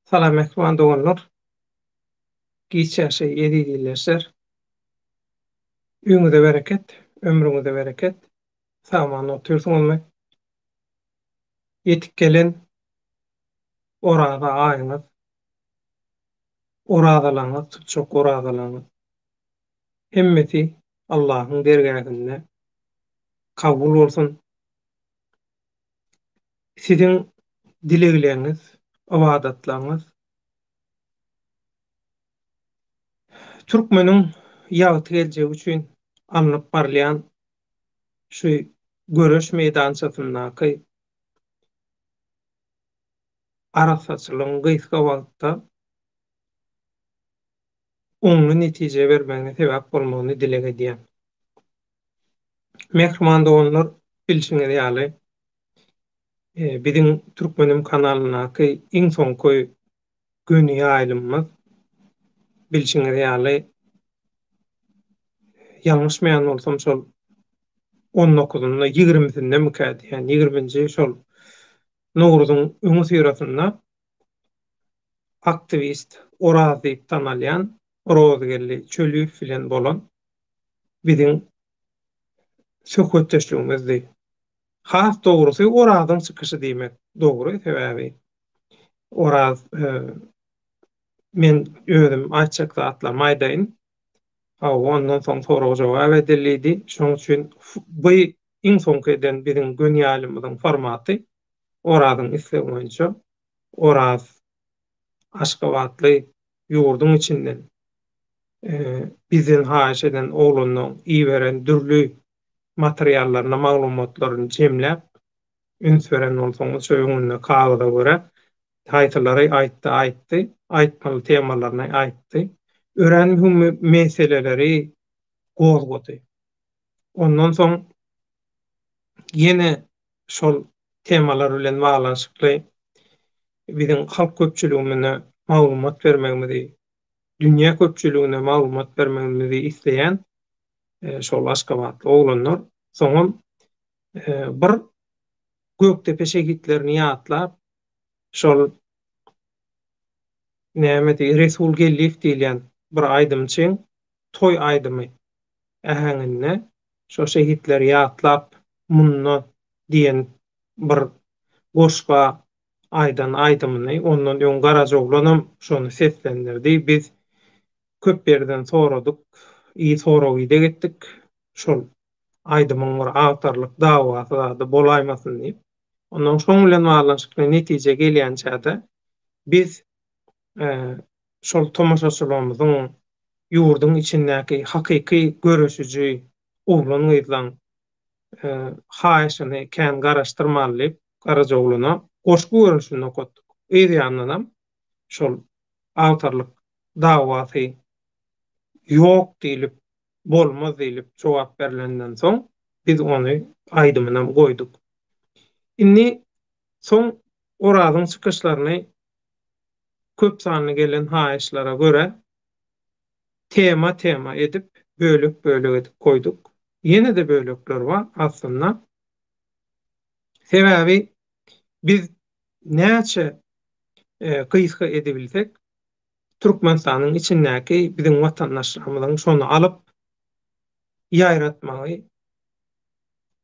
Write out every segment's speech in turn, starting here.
Salam ekran doganlar. Giçäşe ýedi diýleşler. Öňüňizde bereket, ömrüňizde bereket. Samany otyrsyň bolmaý. Ýetip gelen orada aýyňyz, oradalaňyz, çok oradalaňyz. Hemmeti Allahyň bergäninde kabul bolsun. Siziň dilegleriniz, ibadatlaryňyz türkmeniň ýaty geljegi üçin anyp barlayan şu göreş meýdançasyndaky arasaçylygyň gysga wagtda oňly netije bermegine sebäp bolmagyny dileg edýär. Mehriman doganlar, bilşiňiz ýaly, biziň Türkmenim kanalynaky iň soňky göni ýaýlymyz bilşiňiz ýaly ýalňyşmaýan bolsam şol 19-nda 20-sinde mikät, ýani 20-nji şol Nowruzyň öňü syrasynda aktivist, Oraz diýip tanalýan Rozgerli Çölüýew bilen bolan biziň söhbetdeşligimizdi. Has dogrusy Orazyň çykyşy diýmek dogry, sebäbi Oraz men özüm açyk zatlar maýdaýyn. Ondan soň soragy jogap edildi. Şoň üçin bu iň soňky eden biziň gönýälimiziň formaty Orazyň islegi boýunça Oraz Aşgabatly ýurdun içinden bizden haýyş eden oglanyň iýberen dürli materiallaryna maglumatlaryny jemläp üns beren bolsaňyz şo ýöňünde kagyza görä taýtylary aýtdy, aýtmaly temalaryny aýtdy. Ören mühim meseleleri gozgady. Ondan soň ýene şol temalar bilen baglanşykly biziň halk köpçüligine maglumat bermegimizi, dünýä köpçüligine maglumat bermegimizi isleýän şol Aşgabatly oglanlar soňam bir Göktepe şehitlerini ýatlap şol näme Resul Gelliýew diýilen bir aýdymçyň toý aýdymy ähäňinde şo şehitleri ýatlap munna diýen bir goşga aýdan aýdymyny ondan ýön Garajoglanam şonu seslendirdi. Biz köp yerden soradyk, iyi soragyda gitdik. Şol aýdymyň bir awtarlyk dawasy da bolaýmasyn diýip. Ondan şoň bilen baglanşykly netije gelýän çağda biz şol tomaşaçylarymyzyň ýurdun içindäki hakyky göreşiji oglan gyzlaň haýyşyny kän garaşdyrmaly diýip Garajogluna goşgu görüşini okutdyk. Eýdýändanam şol awtarlyk dawasy ýok diýilip, bolmaz diýilip jogap berilenden soň biz ony aýdymyna goýduk. Indi soň Orazyň çykyşlaryny köp sanly gelen haýyşlara görä tema edip bölük edip koyduk. Ýene de bölükler bar aslında. Sebäbi biz näçe gysga edebilsek Türkmenistanyň içindäki biziň watandaşlarymyzyň şonu alyp ýaýratmagy,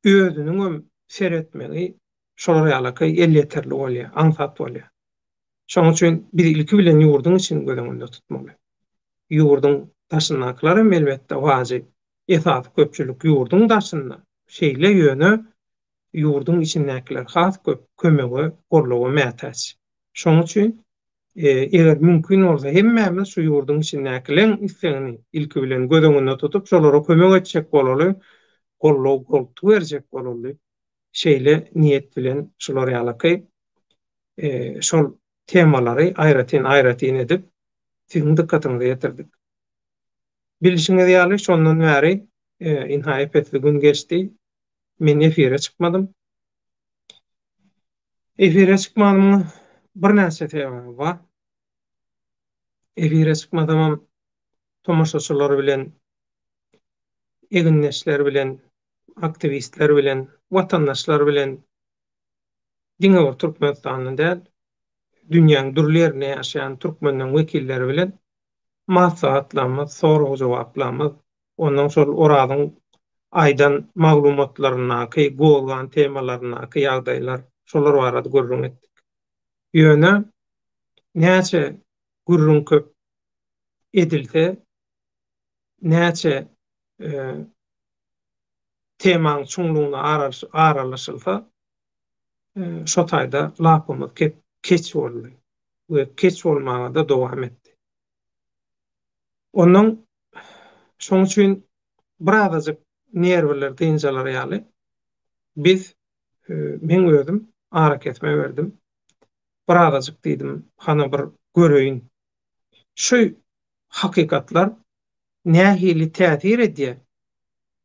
özüniň seretmegi şolar ýalyky elýeterli bolýar, ansat bolýar. Şoň üçin bir ilki bilen ýurdun içini gözeňinde tutmaly. Ýurdun daşyndakylar elbetde wajyp. Esas köpçülik ýurdun daşynda. Şeýle ýöne ýurdun içindäkiler has köp kömegi, gorlagy mätäç. Şoň üçin eger mümkin bolsa hemmämiz şu ýurdun içindäkileň islegini ilki bilen gözeňinde tutup şolara kömek etjek bolaly, goltu berjek bolaly. Şeýle niýet bilen şolar ýalyky şol temalary aýratyn edip siziň dikkatyňize ýetirdik. Bilişiňiz ýaly şondan bäri inhaýat etdi gün geçdi. Men efire çykmadym. Efire çykmadym bir näçe sebäbi bar. Efire çykmadym tomaşaçylar bilen, eginleşler bilen, aktivistler bilen, watandaşlar bilen diňe bir Türkmenistanyň däl, dünýäň dürli ýerine ýaşaýan türkmenden wekilleri bilen maslahatlanyp, soraw jogaplanyp, onuň şol oradyň aýdan maglumatlaryna, bolgan temalaryna, ýagdaýlar şolar barada gurrun etdik. Ýöne näçe gurrun köp edilse, näçe temaň çuňlugyna aralaşylsa, şo taýda lapymyz keç boldy. We keç bolmaga da dowam etdi. Onuň şoň üçin biradazyk nerwler dynjalar ýaly. Biz men özüm ara kesme berdim. Biradazyk diýdim, hana bir göreýin. Şu hakykatlar nähili täsir edýär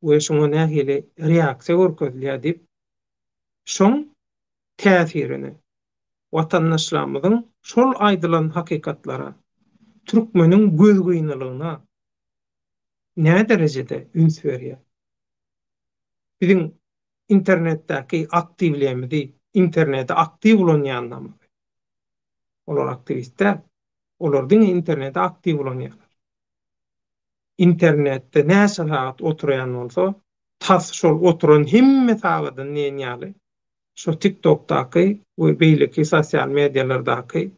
we şoňa nähili reaksiýa görkezýär diýip şoň täsirini watandaşlarymyzyň şol aýdylan hakykatlara, türkmeniň göz gynlygyna nä derejede üns berýär. Bizim internetdäki aktivliğimizi, internete aktiv bolanýanlar. Olar aktivistler, olardyň internete aktiv bolanýar. İnternette näçe saat oturayan bolsa, tas şol oturan hemme saatdan näňäli. Şo TikTok'daky we beýleki sosial medialardaky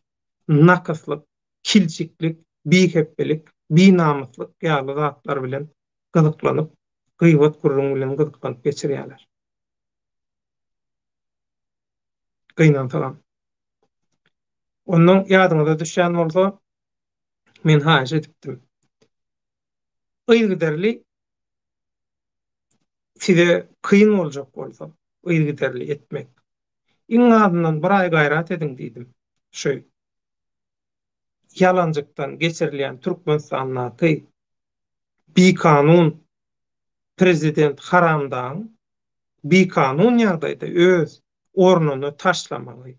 nakaslyk, kilçiklik, bihepelik, binamyslyk ýaly zatlar bilen gyzyklanyp, gıýbat gurrun bilen gyzyklanyp geçirýärler. Gynansalam. Onuň ýadyňyza düşýän bolsa, men haýyş edipdim. Ýygyderli size kıyın boljak bolsa, ýygyderli etmek. Iň azyndan bir ay gaýrat ediň diýdim. Şu yalanjykdan geçirilýän Türkmenistanyňky bi kanun prezident Haramdan bi kanun ýagdaýda öz ornuny taşlamagy.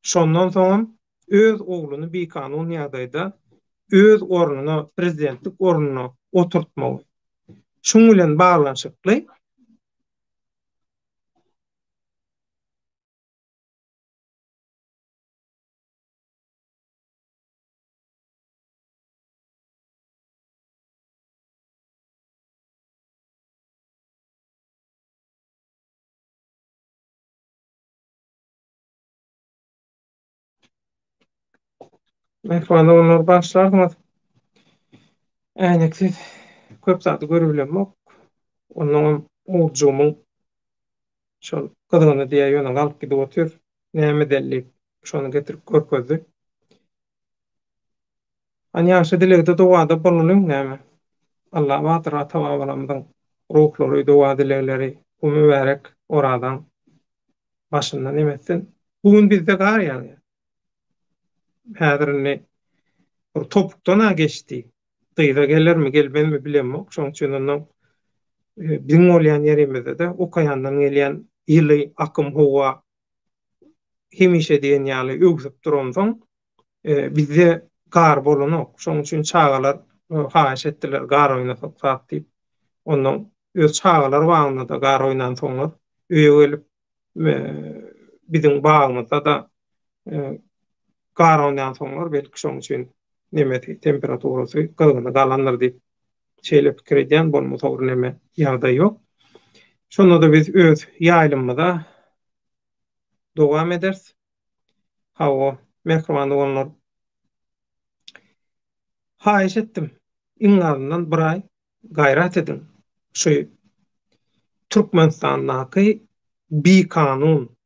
Şondan soň öz ogluny bi kanun ýagdaýda öz ornuny, prezidentlik ornuny oturtmagy. Şoň bilen baglanşykly mehmanda onlar başlarmaz. Äneksiz köp zady görebilenmek. Onuň owjumyň şol gyzygyny diýe ýöne galyp gidip otur. Näme delli şonu getirip görkezdi. Ani ýaşy dilegde dowada bolunyň näme? Allah watyra tawabalamyň ruhlary dowa dilegleri bu mübarek oradan başyndan emetsin. Bugün bizde gar ýaly. Häzirini bir topukdan geçdi. Dyýda gellermi gelmezmi bilemok. Şoň üçin onuň bizim bolýan ýerimizde de okaýandan gelýän ýyly akym howa hemişe diýen ýaly öwsüp duransoň bizde gar bolanok. Şoň üçin çagalar haýyş etdiler gar oynasak saat diýip. Onuň öz çagalar wagtynda da gar oynan soňlar öýe gelip bizim bagymyzda da gar oynan soňlar belki şoň üçin nemeti temperaturasy gyzygyna galanlar diýip şeýle pikir edýän bolmasa ur neme ýagdaý ýok. Şonda da biz öz ýaýlymyza dowam ederiz. Hawa mehmanly bolanlar haýyş etdim. Iň azyndan bir ay gaýrat edin. Şu Türkmenistanyňky bi kanun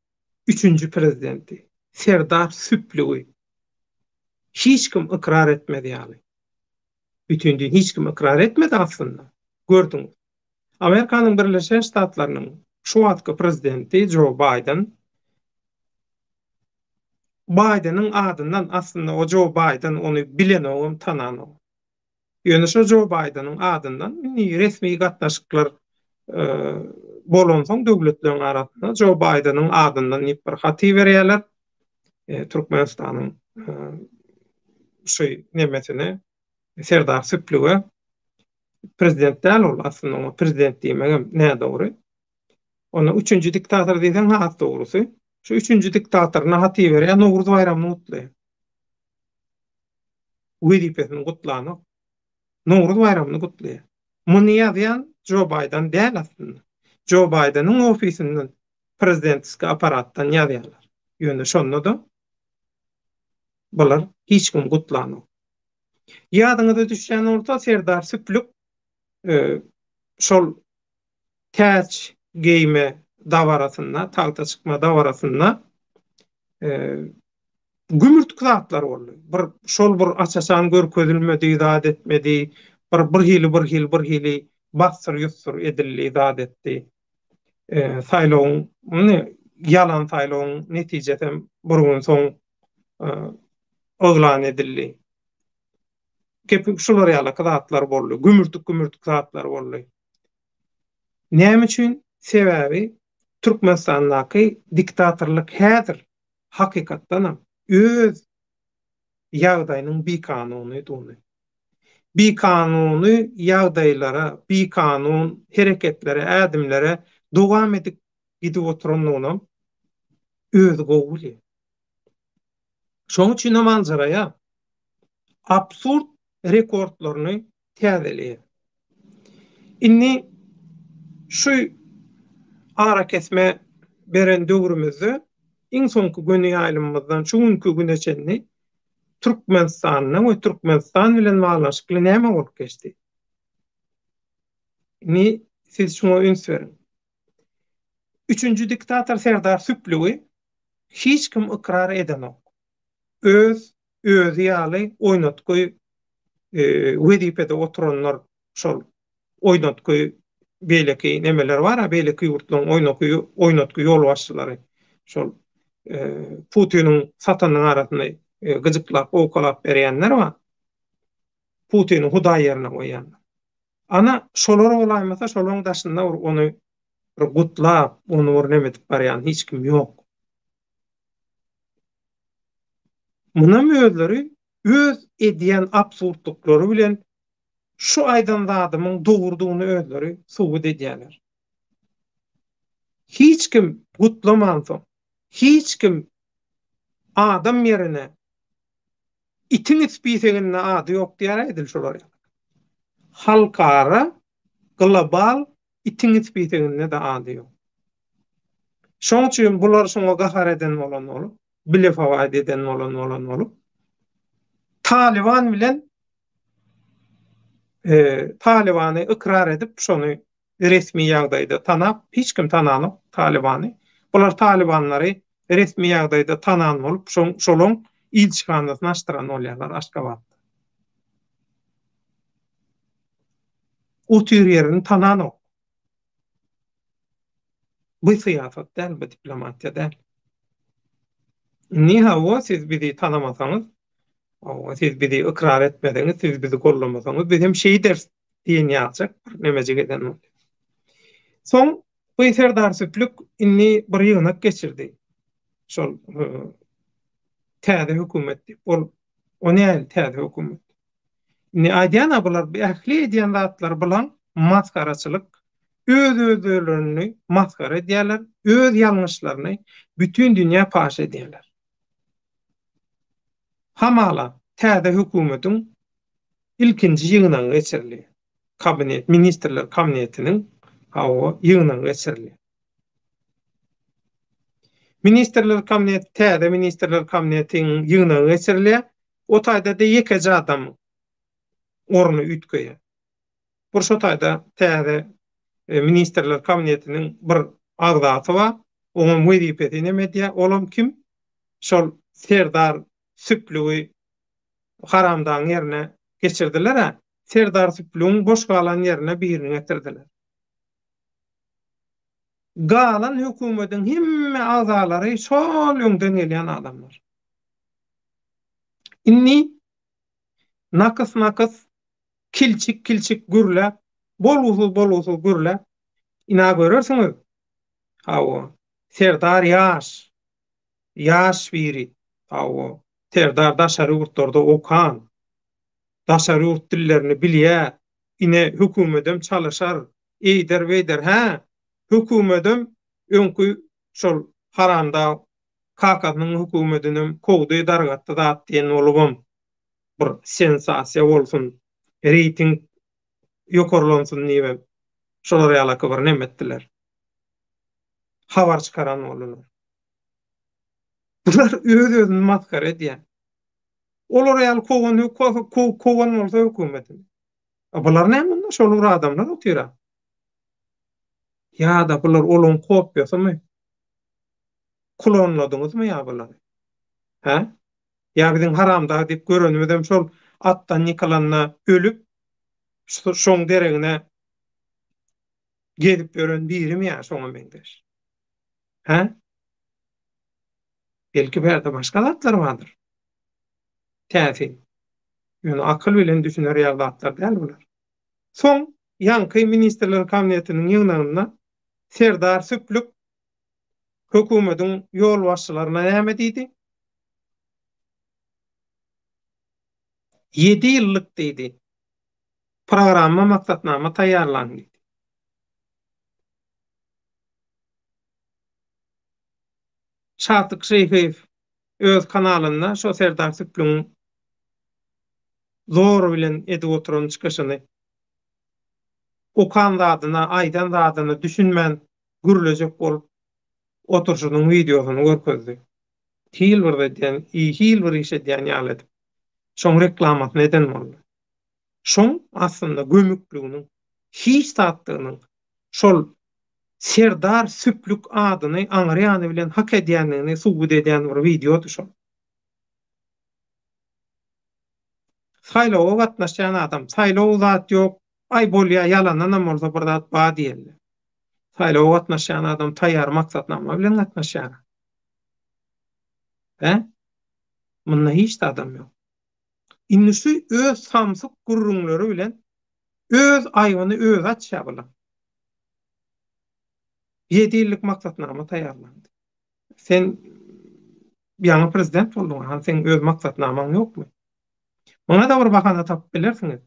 3-nji prezidenti Serdar Süplügi hiç kim ikrar etmedi ýaly. Bütündüň hiç kim ikrar etmedi aslında. Gördüňiz. Amerikanyň Birleşen Ştatlarynyň şu wagtky prezidenti Joe Biden'ın adından aslında o Joe Biden onu bilen oğum tanan oğum. Ýöne şu Joe Biden'ın adından resmi gatnaşyklar bolansoň döwletleriň arasynda Joe Biden'ın adından bir haty berýärler. Türkmenistanyň şu nemesine Serdar Süplügi prezident däl ol aslında o prezident diýmegem näme dogry. Ona 3-nji diktator diýsen hat dogrusy. Şu 3-nji diktator haty berýär, Nowruz bayramyny gutlaýar. wezipesini gutlanyk, Nowruz bayramyny gutlaýar. Muny ýazýan Joe Biden däl aslynda. Joe Bidenyň ofisinden prezidentski aparatdan ýazýarlar. Ýöne şonda da bular hiç kim gutlanyk. Ýadyňyza düşýän bolsa Serdar Süplük şol täç geyme dawarasynda, tagta çykma dawarasynda gümürtük zatlar boldy. Bir açasan görkezilmedi, zat etmedi. Bir hili bastyr ýusur edildi, zat etdi. Saýlawyň yalan saýlawyň netijesi bir gün soň oglan edildi. Kepik şular ýaly zatlar boldy. Gümürtük zatlar boldy. Näme üçin? Sebäbi Türkmenistandaky diktatorlyk häzir hakykatdanam öz ýagdaýynyň bikanuny edýär. Bikanuny ýagdaýlara, bikanun hereketlere, ädimlere dowam edip gidip oturanlygyny öz gowul edýär. Şoň üçin manzaraya absurd rekordlaryny täzeleýär. Inni şu ara kesme beren döwrümizde iň soňky güni ýalymymyzdan şu günkü güneçenni Türkmenistanyň we Türkmenistan bilen baglanşykly näme bolup geçdi? Ni siz şuna öňs berin. Üçüncü diktator Serdar Süplügi hiç kim ikrar edenok. Öz ýaly oýnatky wezipede oturanlar şol oýnatky beýleki nemeler bar, beýleki ýurtlaryň oýnatky ýol başçylary şol Putiniň satanyň arasynda gyjyklap okalap berýänler bar. Putiniň hudaý ýerine goýýanlar. Ana şolar bolaýmasa şolaryň daşynda ony bir gutlap, ony bir nemetip barýan hiç kim ýok. Munam özleri öz edýän absurdlyklary bilen şu aýdan adamyň dogurdugyny özleri subut edýärler. Hiç kim gutlamansa, hiç kim adam ýerine itin ispiseginde ady ýok diýär edil şolar. Halkara, global itin ispiseginde de ady ýok. Şoň üçin bular şoňa gahar eden bolan bolup, bile fawaid eden bolan bolup, Taliban bilen Talibany ikrar edip şonu resmi ýagdaýda tanap, hiç kim tananyp Talibany. Bular Talibanlary resmi ýagdaýda tanan bolup, şolaň ilçikanasyny açdyran bolýarlar Aşgabatda. O tür ýerini tananyp. Bu syýasat däl, bu diplomatiýa däl. Niha siz bizi tanamasaňyz, siz bizi ikrar etmediňiz, siz bizi gollamasaňyz, biz hem şeý ders diýen ýazjak nemejik eden. Soň bu Serdar Süplük inni bir ýygynak geçirdi. Şol täze hökümet, ol näl täze hökümet. Inni aýdýan bular ähli edýän zatlar bilen maskaraçylyk, özlerini maskara edýärler, öz ýalňyşlaryny bütün dünýä paş edýärler. Hamala täze hökümetiň ilkinji ýygynyň geçirildi. Ministrler kabinetiniň ýygynyň geçirildi. Ministrler kabinetiň ýygynyň geçirildi. O taýda da ýekeje adam orny ütkeýär. Bu şo taýda täze ministrler kabinetiniň bir agzasy bar. Onuň wezipesi näme? Olam kim? Şol Serdar Süplügi haramdan ýerine geçirdiler. Serdar Süplügiň boş galan ýerine birini getirdiler. Galan hökümetiň hemme agzalary şol ýöňden gelýän adamlar. Inni nakys kilçik gürle, bol gürle. Ina görürsiňiz? Serdar ýaş biri. Serdar daşary ýurtlarda okan. Daşary ýurt dillerini bilýär. Ine hökümetem çalışar. Eýder, hökümetem öňkü şol haramda kakanyň hökümetiniň kowdy dargatda zat diýen bolubam. bir sensasiýa bolsun, reyting ýokarlansun diýip şolara ýaly bir nemetdiler. Habar çykaran boldular. Bular öz-özüni maskara edýär. Olar ýaly kowan bolsa hökümetin. Bular näme şol bir adamlar otýar. Ýa-da bular olaň kopýasymy? Klonladyňyzmy ýa bulary? Hä? Ýa biziň haramda diýip görenimizem şol atdan ýykylanna ölüp şoň deregine gelip gören birimi ýa şoňa meňdeş. Hä? Belki berde başga zatlar bardyr. Täsin. Ýöne akyl bilen düşüner ýagdatlar däl bular. Soň ýanky ministrler kabinetiniň ýygnagynda Serdar Süplük hökümetiň ýol başçylaryna näme diýdi? 7 ýyllyk diýdi. Programma maksatnama taýýarlan diýdi. Şatyk Şeýheýew öz kanalynda şo Serdar Süplüň zor bilen edip oturan çykyşyny okan zadyna, aýdan zadyna düşünmän gürlejek bolup oturşynyň videosyny görkezdi. Hilbirde diýen, hilbir işe diýen ýaly. Şoň reklamat neden boldy? Şoň aslında gömüklüğünün, hiç tatdygynyň şol Serdar Süplük adyny aňyrýany bilen hak edýänligini subut edýän bir video şol. Saýlawa gatnaşan adam, saýlaw zat ýok, ay bolýa ýalandan bolsa bir zat ba diýerler. Saýlawa gatnaşan adam taýýar maksatnama bilen gatnaşýar. He? Munda hiç de adam ýok. Innüsü öz samsyk gurrunlary bilen öz aýwany öz açýar bolar. 7 ýyllyk maksatnama taýýarlandy. Sen ýa-ni prezident boldyň, sen öz maksatnamaň ýokmy? Muňa da bir bahana tapyp bilersiňiz.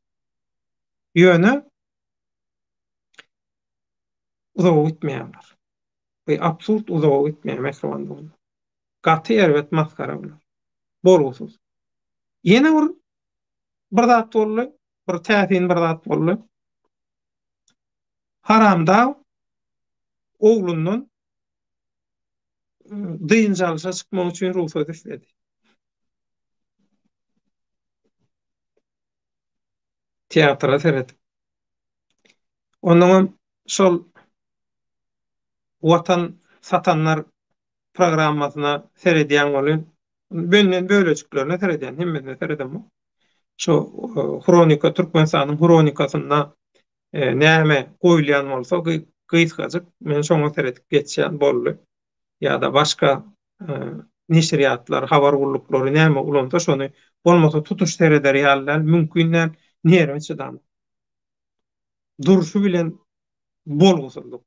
Ýöne uzak gitmeýärler. Bu absurd uzak gitmeýär meseleler. Gaty elbet maskara bolar. Borusuz. Ýene bir zat boldy, bir täsin bir zat boldy. Haramda oglundan dyýynjalşa çykmak üçin ruhsat istedi. Teatra seret. Ondan şol watan satanlar programmasyna seredýän bolan benden bölejiklerine seredýän, hemmesine seredem. Şo Hronika Türkmenistanyň Hronikasyna näme goýulýan bolsa gyýyskazyk men şoňa seredip geçýän boldy. Ýa-da başga neşriýatlar, habar guruluklary näme ulanta şonu bolmasa tutuş sereder ýalylar mümkinler näme çydam. Duruşy bilen bolgusylyk.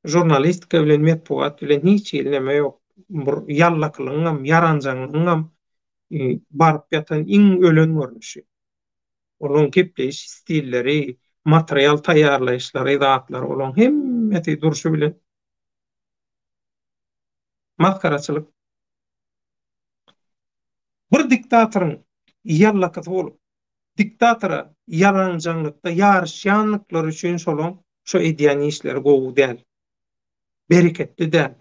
Jurnalistika bilen medpuat bilen hiç ilneme ýok. Bir ýallaklygyňam, ýaranjagyňam baryp ýatan iň ölen görnüşi. Olaň kepleýiş stilleri, material taýýarlaýyşlary, zatlar olaň hemmeti duruşy bilen maskaraçylyk. Bir diktatoryň ýallakysy bolup, diktatora ýaranjanlykda ýarşýanlyklar üçin şo edýän işler gowy däl. Bereketli däl.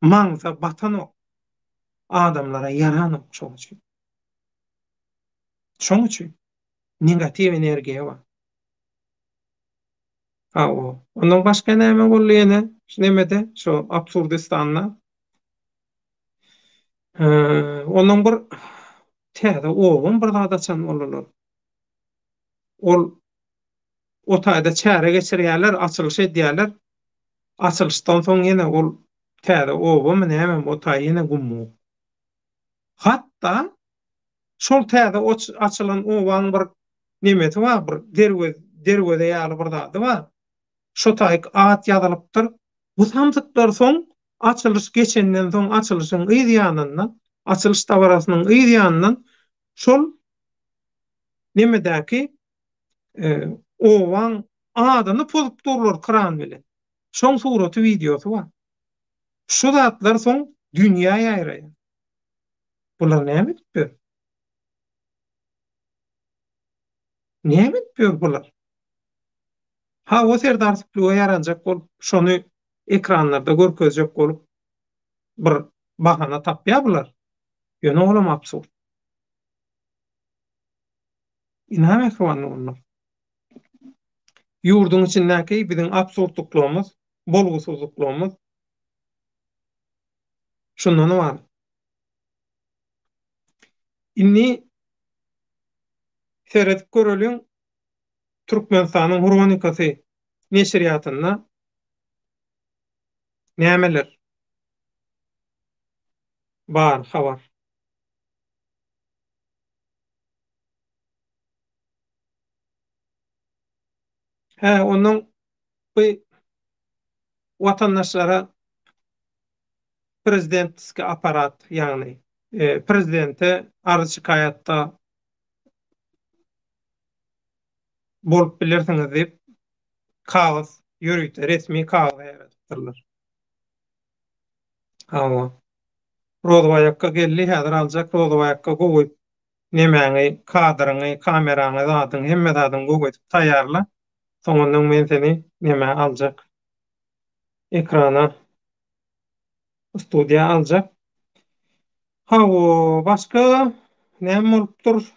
Maňsa batanok. Adamlara yaranok şoň üçin. Şoň üçin negativ energiýa bar. Ondan başga näme boldy ýene? Şunemede, şo Absurdistanda. Ondan bir täze oğlum bir zada çan bolurlar. Ol o taýda çäre geçirýärler, açylyş edýärler. Açylyşdan soň ýene ol täze oğlum näme o taý ýene gummu. Hatda şol täze açylan owaň bir nemeti bar, bir derwede ýaly bir zady bar. Şo taýyk at ýazylypdyr. Bu samsyklar soň açylış geçenden soň açylyşyň ýa-da açylış tabarasynyň ýa-da şol nemedäki owaň adyny pozup durlar kran bilen. Şoň suraty videosy bar. Şu zatlar soň dünýä ýaýraýar. Bular näme etdi? Näme etýär bular? Ha, o serdarsyklyga ýaranjak bolup, şonu ekranlarda görkezjek bolup bir bahana tapýar ýöne olam absurd. Inä mehriban bolmaly. Ýurdun içindäki biziň absurdlyklarymyz, bolgusuzluklarymyz şundan bar. Inni seredip göreliň Türkmenistanyň Hurwanikasy neşriýatynda nämeler bar habar. He, onuň bu watandaşlara prezidentski aparat, ýagny prezidente arz şikaýatda bolup bilersiňiz diýip kagaz ýörüýte, resmi kagaz ýaratyrlar. Hawa Rodowaýakka geldi, häzir aljak Rodowaýakka goýup nemäňi, kadryňy, kameraňy, zadyň, hemme zadyň goýup taýýarla. Soňandan men seni näme aljak, ekrana, studiýa aljak. Hawa başga näme bolupdyr?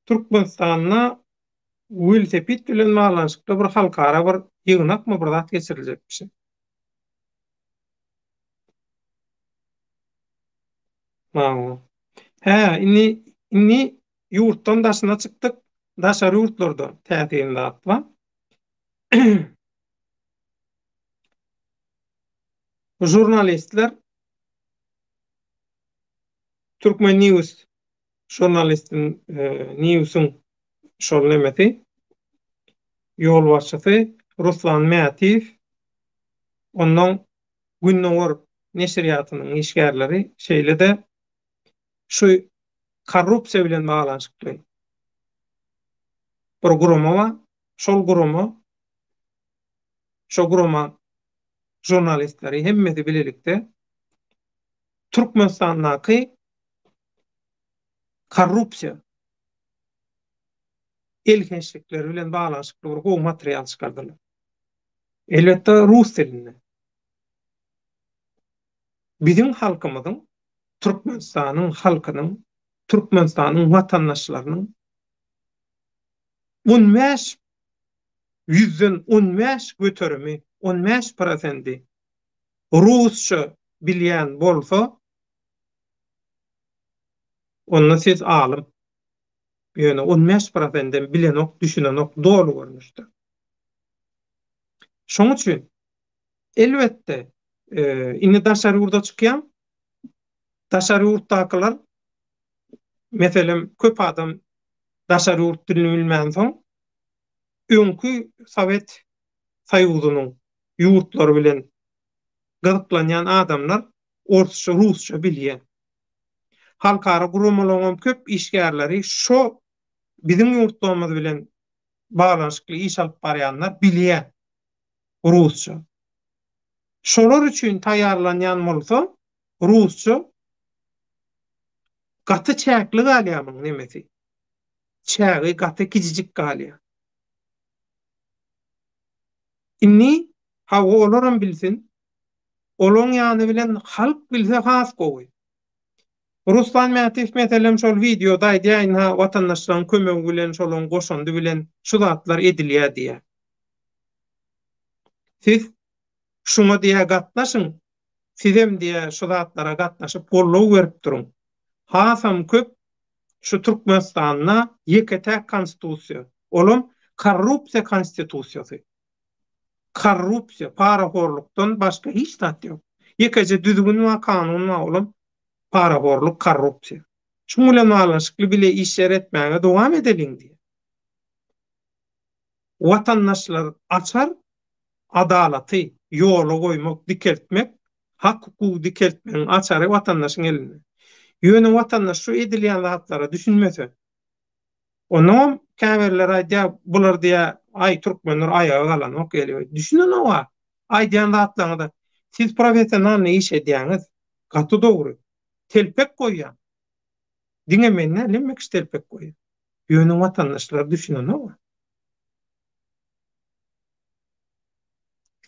Türkmenistanyna велосипед bilen baglanşykly bir halkara bir ýygnakmy bir zat geçiriljekmiş. Maňa. He, inni ýurtdan daşyna çykdyk. Daşary ýurtlarda tätilimde atma. Jurnalistler Türkmen News jurnalistin News'un şol nemeti ýol başçysy Ruslan Mätiw ondan Günnowar neşriýatynyň işgärleri şeýle-de şu korrupsiýa bilen baglanşykly bir gurama bar. Şol gurama jurnalistleri hemmeti bilelikde Türkmenistandaky korrupsiýa elkeşlikleri bilen baglanşykly bir gowy material çykardylar. Elbetde rus dilinde. Bizim halkymyzyň, Türkmenistanyň halkynyň, Türkmenistanyň watandaşlarynyň 15 yüzden 15 göterimi, 15% rusça bilýän bolsa, onda siz alym. Ýöne 15% bilenok, düşünenok dolu görnüşdir. Şoň üçin elbetde inni daşary ýurda çykýan, daşary ýurtdakylar meselem köp adam daşary ýurt dilini bilmän soň öňkü Sowet Soýuzynyň ýurtlary bilen gyzyklanýan adamlar orusça, rusça bilýän. Halkara gurulmalarym köp işgärleri şo bizim ýurtlarymyz bilen baglanşykly iş alyp barýanlar bilýän rusça. Şolar üçin taýýarlanýan bolsa rusça gaty çäkli galýamyň nemesi. Çägi gaty kicik galýa. Inni hawa olaram bilsin, olaň ýany bilen halk bilse has gowy. Ruslan Mätiw meselem şol videoda aýdýan ha watandaşlaryň kömegi bilen şolaň goşandy bilen şu zatlar edilýär diýe. Siz şuna diýe gatnaşyň, sizem diýe şu zatlara gatnaşyp gollaw berip duruň. Hasam köp şu Türkmenistanyna ýeketäk konstitusiýa, olam korrupsiýa konstitusiýasy. Korrupsiýa, paraxorlukdan başga hiç zat ýok. Ýekece düzgün we kanun we olam paraxorluk, korrupsiýa. Şoň bilen baglanşykly bile işler etmäge dowam edeliň diýe. Watandaşlar açar adalaty ýola goýmak, dikeltmek, hak hukuky dikeltmeň açary watandaşyň elinde. Ýöne watandaş şu edilýän zatlara düşünmese, onuň kämerler aýdýar, bular diýe ay türkmenler ayağa galan ok gelýär. Düşünen owa aýdýan zatlaryňda siz professional iş edýäňiz, gaty dogry. Telpek goýýan. Diňe men näme istelpek goýar. Ýöne watandaşlar düşüneni o.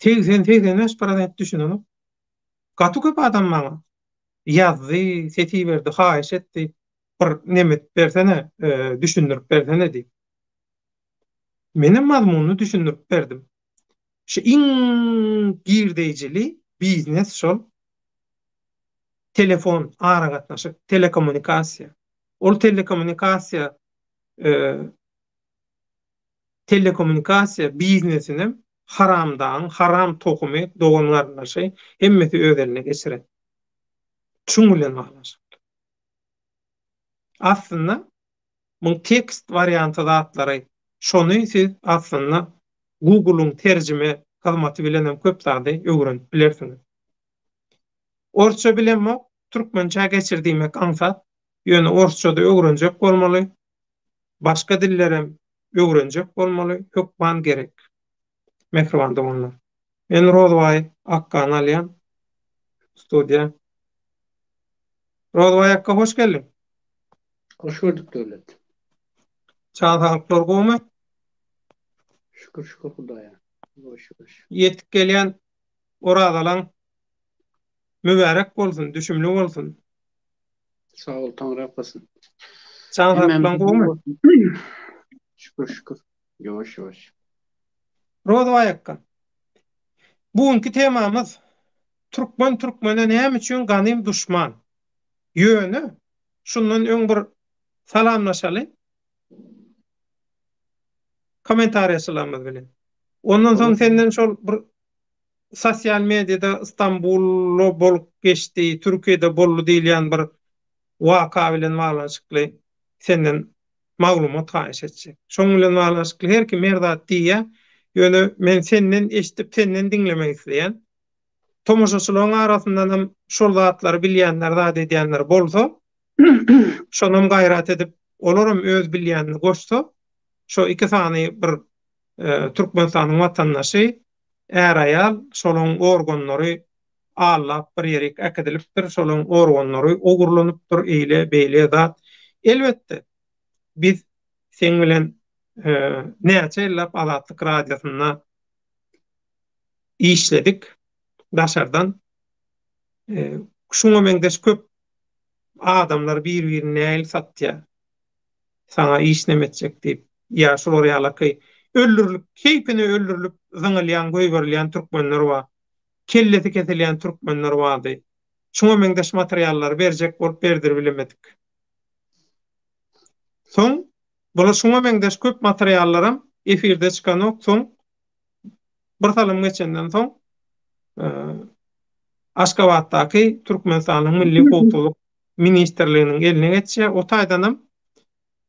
80-85% düşüneni. Gatu köp adam maňa ýazdy, seti berdi, haýyş etdi. Bir nemet bersene, düşündirip bersene diýip. Menem mazmuny düşündirip berdim. Şu iň girdejili biznes şol telefon ara gatnaşyk, telekommunikasiýa. Ol telekommunikasiýa telekommunikasiýa biznesini haramdan, haram tokumy doganlarına hemmeti öz eline geçiren. Şuň bilen baglanşyk. Aslında bu tekst varianty zatlary şonu siz aslında Google'un terjime hyzmaty bilen hem köp zady öwrenip bilersiňiz. Orça bilenmek, türkmençe geçirdiğimek ansat, ýöne orçada öwrenjek bolmaly, başga dillerem öwrenjek bolmaly, hökman gerek. Mehribanda bolmaly. Men Rozway Akkan alýan studiýa. Rozway akka hoş geldin. Hoş gördük devlet. Çağdaşlar gomy? Şükür şükür Hudaýa. Hoş. Yetip gelýän oradalan mübarek bolsun, düşümlü bolsun. Sağ ol, Tanrı yapasın. Çağdaşlar gomy? Şükür. Yavaş. Rozway akka. Bugünkü temamız Türkmene näme üçin ganym düşman? Ýöne şundan öň bir salamlaşaly. Kommentariýalarymyz bilen. Ondan soň senden şol bir sosial mediada Istanbul'da bolup geçdi, Türkiýede boldy diýilýän bir waka bilen baglanşykly senden maglumat haýyş etjek. Şoň bilen baglanşykly her kim merdat diýýär, ýöne men senden eşitip senden dinlemek isleýän tomoşaçylaryň arasyndan hem şol zatlary bilýänler, zat edýänler bolsa, şonam gaýrat edip olaram öz bilýänini goşsa, şo iki sany bir Türkmenistanyň watandaşy äraýal şolaň organlary allap bir ýerik akadilipdir, şolaň organlary ogurlanypdyr, eýle beýle zat. Elbetde biz sen bilen näçe ellap Azatlyk radiosyna işledik. Daşardan şuňa meňdeş köp adamlar bir-birine el satýar. Sana işlemetjek diýip, ýa şolary ýalaky öldürilip, keypini öldürilip zyňylýan, goýberlýän türkmenler bar. Kelleti kesilýän türkmenler bardy. Şuňa meňdeş materiallar berjek bolup berdir bilemedik. Soň bular şuňa meňdeş köp materiallaram efirde çykan soň bir salym geçenden soň Aşgabatdaky Türkmenistanyň Milli Howpsuzlyk Ministrliginiň eline geçýär. O taýdanam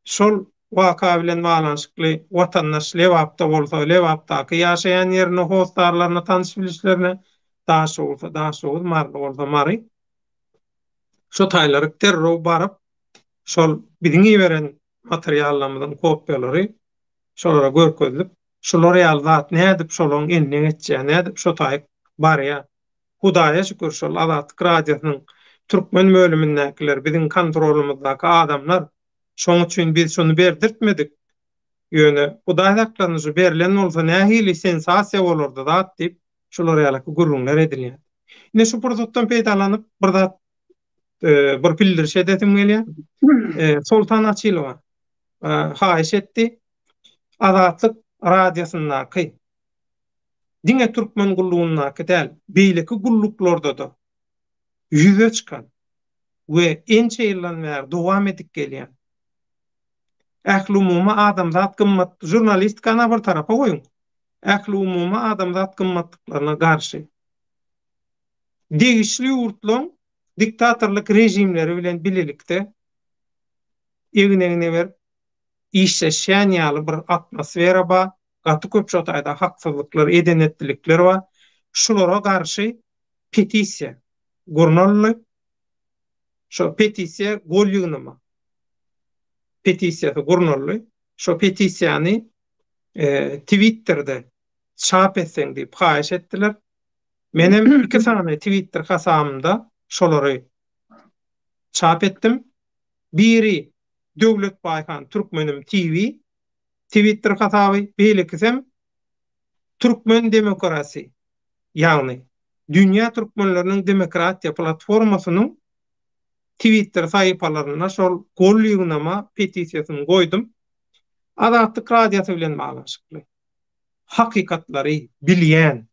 şol waka bilen baglanşykly watandaş Lewapda bolsa, Lewapdaky ýaşaýan ýerine, howstarlaryna, tanış bilişlerine daha soğuk, marly bolsa mary. Şo taýlary terror barıp, şol biziňi beren materiallarymyzyň kopýalary şolara görkezlip, şolary ýalzat nädip şolaryň eline geçýär, nädip şo taýyp barýar. Hudaýa şükür şol Azatlyk radiosynyň türkmen bölümündekiler biziň kontrolumyzdaky adamlar şoň üçin biz şonu berdirtmedik. Ýöne Hudaýa haklaryny berilen bolsa nähili sensasiýa bolardy zat diýip şolary ýalaky gurrunlar edilýär. Ine şu pursatdan peýdalanyp bir zat bir bildirişe edetim gelýär. Sultan Açylowa haýyş etdi. Azatlyk radiosyndaky diňe türkmen gullugyna kedäl beýleki gulluklarda da ýüze çykan we ençe ýyldan bäri dowam edip gelýän ähli umumy adamzat gymmat jurnalistikany bir tarafa goýun. Ähli umumy adamzat gymmatlyklaryna garşy degişli ýurtlaryň diktatorlyk rejimleri bilen bililikde egine ber işleşýän ýaly bir atmosfera bar. Gaty köp şotaýda haksızlyklar, edenetlikler bar. Şolara garşy petisiýa gurnally. Şo petisiýa golýugynyma. Petisiýa gurnally. Şo petisiýany Twitter'de çap etseň diýip haýyş etdiler. Menem iki sany Twitter hasamymda şolary çap etdim. Biri Döwlet Bayhan Türkmenim TV, Twitter hataby, beýlikisem Türkmen Demokrasi. Ýagny dünýä türkmenleriniň demokratiýa platformasynyň Twitter saýpalaryna şol gol ýygnama petisiýasyny goýdum. Azatlyk radiosy bilen baglanşykly. Hakykatlary bilýän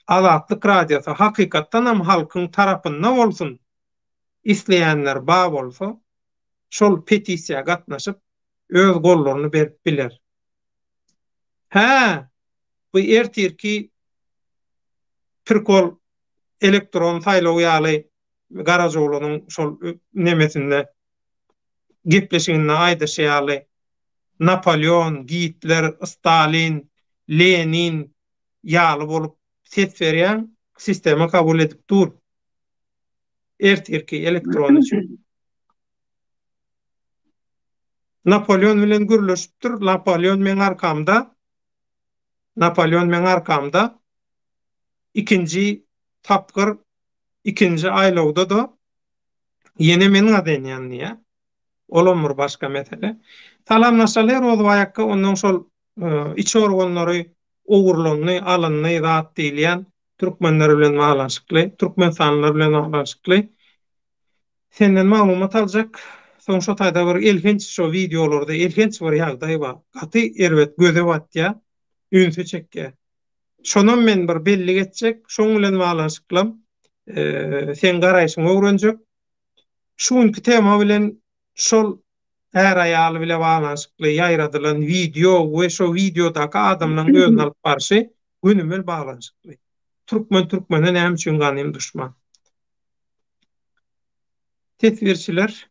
Azatlyk radiosu hakykatdan hem halkyň tarapynda bolsun isleýänler ba bolsa şol petisiýa gatnaşyp öz gollaryny berip biler. Ha, bu ertirki Türkol elektron saýlaw ýaly Garazowlunyň şol nemesinde gepleşigine aýdyş ýaly Napoleon, Hitler, Stalin, Lenin ýaly bolup ses berýän sistema kabul edip dur. Ertirki elektron üçin. Napoleon bilen gürleşipdir. Napoleon men arkamda ikinci tapgır ikinci aýlawda da ýene meniň adenýan ýa. Olamur başga mesele. Salamlaşalar ol ayakka onuň şol iç organlary ogurlanyny, alanyny zat diýilýän türkmenler bilen baglanşykly, türkmen sanlar bilen baglanşykly. Senden maglumat aljak. Soň şo taýda bir elhenç şo videolarda elhenç bir ýagdaý bar. Gaty erbet göze batýa, ünse çekke. Şonun men bir belli geçecek, şoň bilen baglanşyklym. Sen garaýşyňy öwrenjek. Şuňky tema bilen şol her aýaly bilen baglanşykly ýaýradylan video we şo videodaky adamlaryň özüne alyp barşy günümel baglanşykly. Türkmene näme üçin ganym düşman? Tetbirçiler,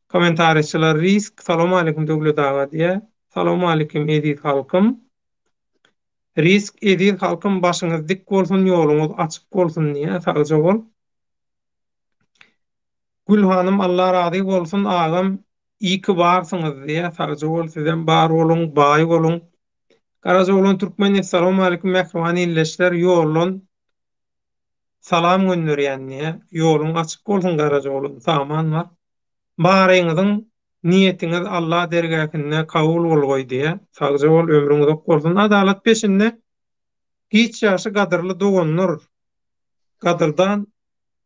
komentarçylar risk, salam alaykum Döwlet aga diýe. Salam alaykum edil halkym. Risk edil halkym başyňyz dik bolsun, ýoluňyz açyk bolsun diýe sagajak bol. Gül hanım Allah razı bolsun agam iyi ki barsyňyz diýe sagajak bol. Sizden bar bolun, baý bolun. Garazowlan Türkmen salam alaykum mehriban illeşler ýolun salam gönderýän diýe. Ýoluň açyk bolsun Garazowlan. Saman bar. Baryňyzyň niýetiňiz Allah dergähinde kabul bolgoý diýe. Sagajak bol, ömrüňiz ok bolsun. Adalet peşinde hiç ýaşy gadyrly doganlar. Gadyrdan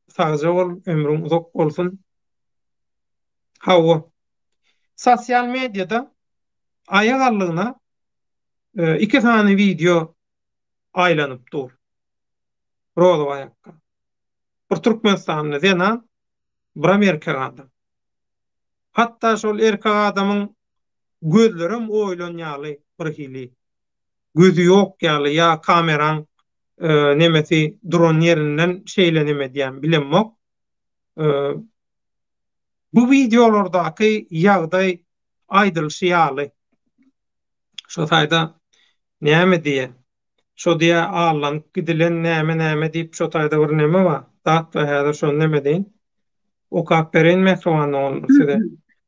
sagajak bol, ömrüňiz ok bolsun. Hawa. Sosial mediada aýak allygyna iki tane video aýlanyp dur. Rodo ayakka. Bir Türkmenistanyň dena, bir Amerika adam. Hatta şol erkek adamyň gözlerim oýlanýaly bir hili. Gözü ýok ýaly ýa kameraň nemesi dron ýerinden şeýlenemediýän bilenmok. Bu videolardaky ýagdaý aýdylşy ýaly. Şo taýda näme diýe? Şo diýe ağlanyp gidilen näme diýip şo taýda bir näme bar. Dat we häzir şo näme diýin? Okap beren mehriban bolun size.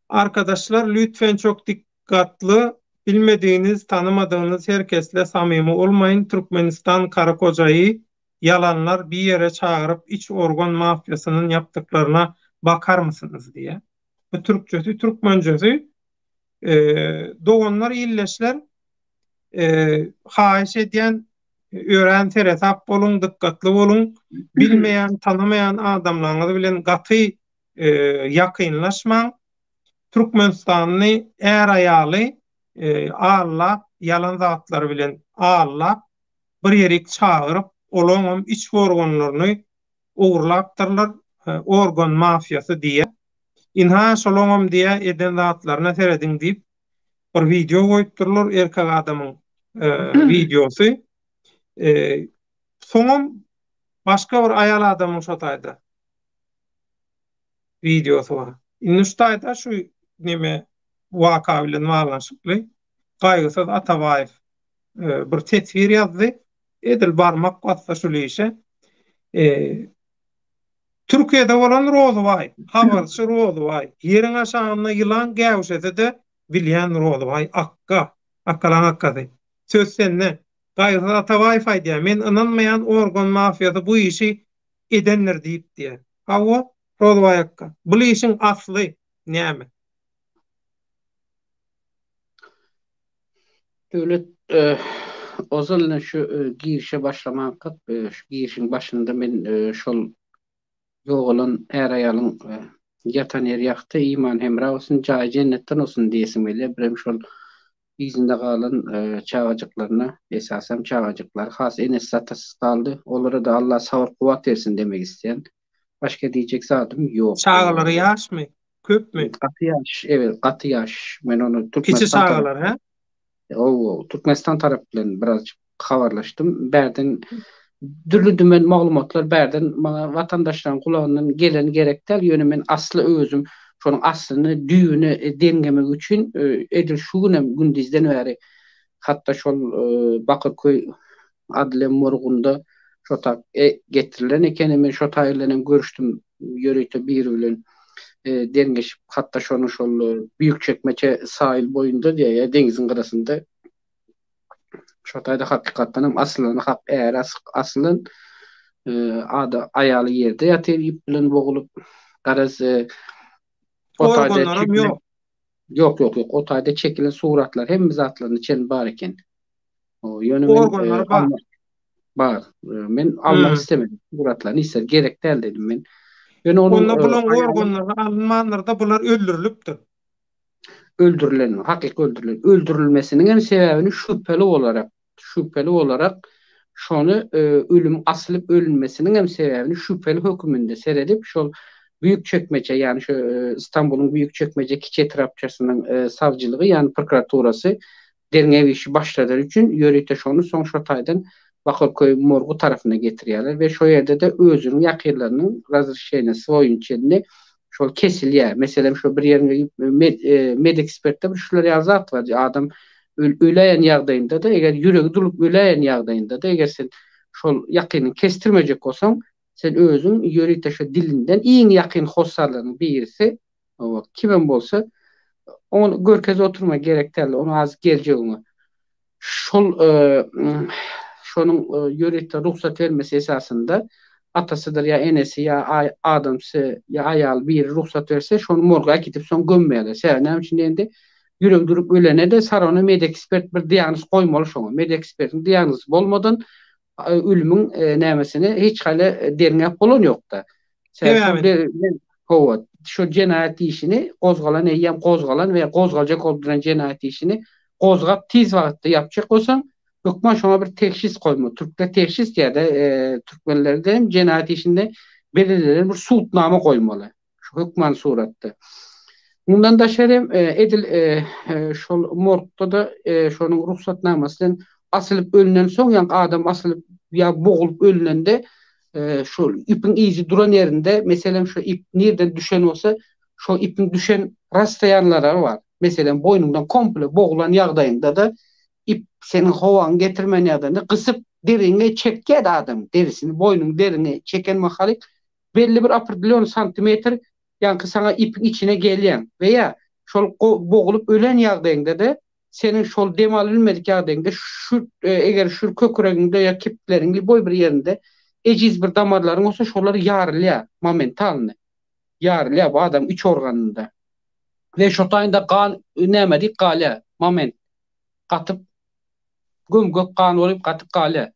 Arkadaşlar lütfen çok dikkatli, bilmediğiniz, tanımadığınız herkesle samimi olmayın. Türkmenistan karı kocayı yalanlar bir yere çağırıp iç organ mafyasının yaptıklarına bakar mısınız diye. Bu Türkçesi, Türkmencesi doğanlar illeşler haýyş edýän öğren teretap bolun, dikkatli bolun. Bilmeyen, tanımayan adamlarla bilen gaty yakınlaşman. Türkmenistanyny er aýaly ağlap, yalan zatlar bilen ağlap bir ýerik çağırıp olaňam iç organlaryny ogurlapdyrlar, organ mafyasy diýe. Inha şolaňam diýe eden zatlaryna seredin diýip bir video goýupdyrlar erkek adamyň videosy. Soňam başga bir aýal adamyň şo taýda videosy bar. Inuştaýda şu neme waka bilen baglanşykly Gaýgysyz Atabaýew bir tetwir ýazdy. Edil barmak batsa şu leýşe. Türkiýede bolan Rozoway, habarçy Rozoway, ýeriň aşagyna ýylan gäwşede bilýän Rozoway akkalan akkady. Söz sende. Gaýgysyz Atabaýew aýdýar, men inanmaýan organ mafyasy bu işi edenler diýip diýer. Hawa Rozoway akka. Bu işin asly Näme? Döwlet o zaman şu girişe başlamak, şu girişin başında men şol ýok olan her aýalyň ýatan ýeri ýakdy, iman hemra olsun, jaý jennetden olsun diýesim gelýär. Birem şol izinde galan çağacıklarına, esasen çağacıklar has enes satasız kaldı. Olara da Allah sabır kuvat versin demek isteyen. Başka diyecek zatım yok. Çağaları ýaşmy? Köpmü? Katı yaş, evet katı yaş. Ben onu Kiçi Türkmenistan tarafı, çağalar ha? Türkmenistan tarafından birazcık habarlaştım. Berden dürlü dümen maglumatlar berden bana vatandaşların kulağından gelen gerekler yönü aslı özüm şonun aslını düğünü dengemek üçün edil şugunem gündizden beri hatta şol Bakırköy Adliye Morgunda şotak getirilen eken men şota ile görüştüm yörüte bir bilen dengeşip hatta şonu şol Büyükçekmece sahil boyunda diye ya denizin kırasında şotayda hakikaten hem aslını hak eğer aslın ada ayalı yerde yatır ip bilen boğulup garaz otayda Orgonlarım çekilen yok. yok otayda çekilen suratlar hem zatlarının için bar eken o yönü men Orgonları bar. var. Men almak Hmm. istemedim. Suratlarını ister gerek değil dedim ben. Yani onun Onda bulan ayağını orgonları almanlarda bular öldürülüpdir. öldürülen, hakik öldürülen, öldürülmesinin en sebebini şüpheli olarak şonu ölüm asılıp ölünmesinin hem sebebini şüpheli hükmünde seredip şol Büyükçekmece yani şu İstanbul'un Büyükçekmece Kiçe Trapçasının savcılığı yani prokuraturası derneği işi başladığı için yörüte şonu son şotaydan Bakırköy morgu tarafına getiriyorlar ve şu yerde de özünün yakırlarının razı şeyine svoyun çeline şol kesilýär. Meselem şu bir yerine med ekspertde bir şular yazat var. Adam öleýän ýagdaýynda da eger ýüregi durup öleýän ýagdaýynda da eger sen şol yakyny kestirmejek bolsaň sen özüň ýörite şu dilinden iň yakyn hossarlaryň birisi o kimem bolsa onu görkez oturma gerekterli onu az geljegiňi şol şonun ýörite ruhsat vermesi esasında atasıdır ya enesi ya adamsı ya ayal bir ruhsat verse şonu morga gidip son gömmeýärler. Sebäbi şimdi endi ýürek durup ölene de sarana med ekspert bir diýagnoz goýmaly şoňa. Med ekspertiň diýagnozy bolmadan ölümüň nämesini hiç hale derňek bolan ýokda. Sebäbi şu jenaýat işini gozgalan eýýem gozgalan we gozgaljak bolduran jenaýat işini gozgap tiz wagtda ýapjak bolsaň hükman şuna bir teşhis koyma. Türkler teşhis diye de Türkmenlerde hem cinayet işinde belirlenen bir sultname koymalı. Şu hükman suratta. Bundan da şerem edil şol morgda da şonun ruhsatnamasından asılıp ölünden soň yani adam asılıp ya boğulup ölünende şu ipin izi duran yerinde mesela şu ip nereden düşen olsa şu ipin düşen rastlayanlar var. Mesela boynundan komple boğulan ýagdaýynda da ip senin hovan getirmen ýagdaýynda kısıp derine çekýär adam derisini boynun derine çeken mahalik belli bir aprilyon santimetr yani sana ipin içine gelýän veya şol boğulup ölen ýagdaýynda da senin şol dem alınmadyk ýagdaýynda şu eger şu köküreginde ya kipleriňli boy bir ýerinde ejiz bir damarlaryň olsa şolar ýarylýar momentalny ýarylýar bu adam iç organynda ve şo taýynda kan nämedik galýar moment gatyp gömgök kan bolup gatyp galýar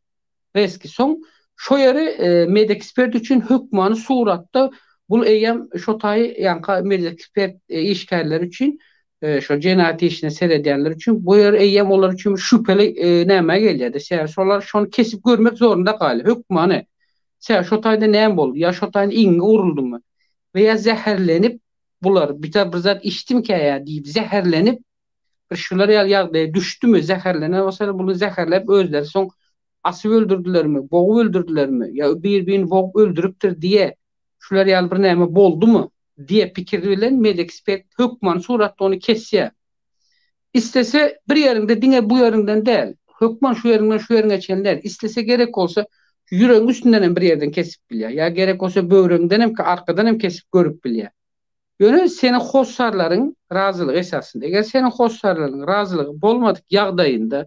reski soň şo ýeri med ekspert üçün hükmany suratda bul eýem şo taý ýanka med ekspert işgärler üçün şo jenaýat işine seredýänler üçün bu ýer eýem olar üçün şüpheli näme gelýär. Şeýle şolar şonu kesip görmek zorunda galýar. Hükmany şo taýda näme boldy? Ya şo taýda iňe uruldymy? Veya zäherlenip bular bir zat içdimki ýa diýip zäherlenip bir şular ýagdaýa düşdümi zäherlenen bolsa bunu zäherlep özleri soň asyp öldürdülermi, boğup öldürdülermi ya bir-birini boğup öldürüpdir diye şular ýaly bir näme boldumy diye pikir bilen med ekspert hükman suratda onu kesýär. İstese bir ýerinde diňe bu ýerinden däl. Hükman şu ýerinden şu ýerine çenler. İstese gerek olsa ýüregiň üstünden hem bir ýerden kesip bilýär. Ya gerek olsa böwreginden hem arkadan hem kesip görüp bilýär. Ýöne senin hossarlaryň razylygy esasında. Eger senin hossarlaryň razylygy bolmadyk ýagdaýynda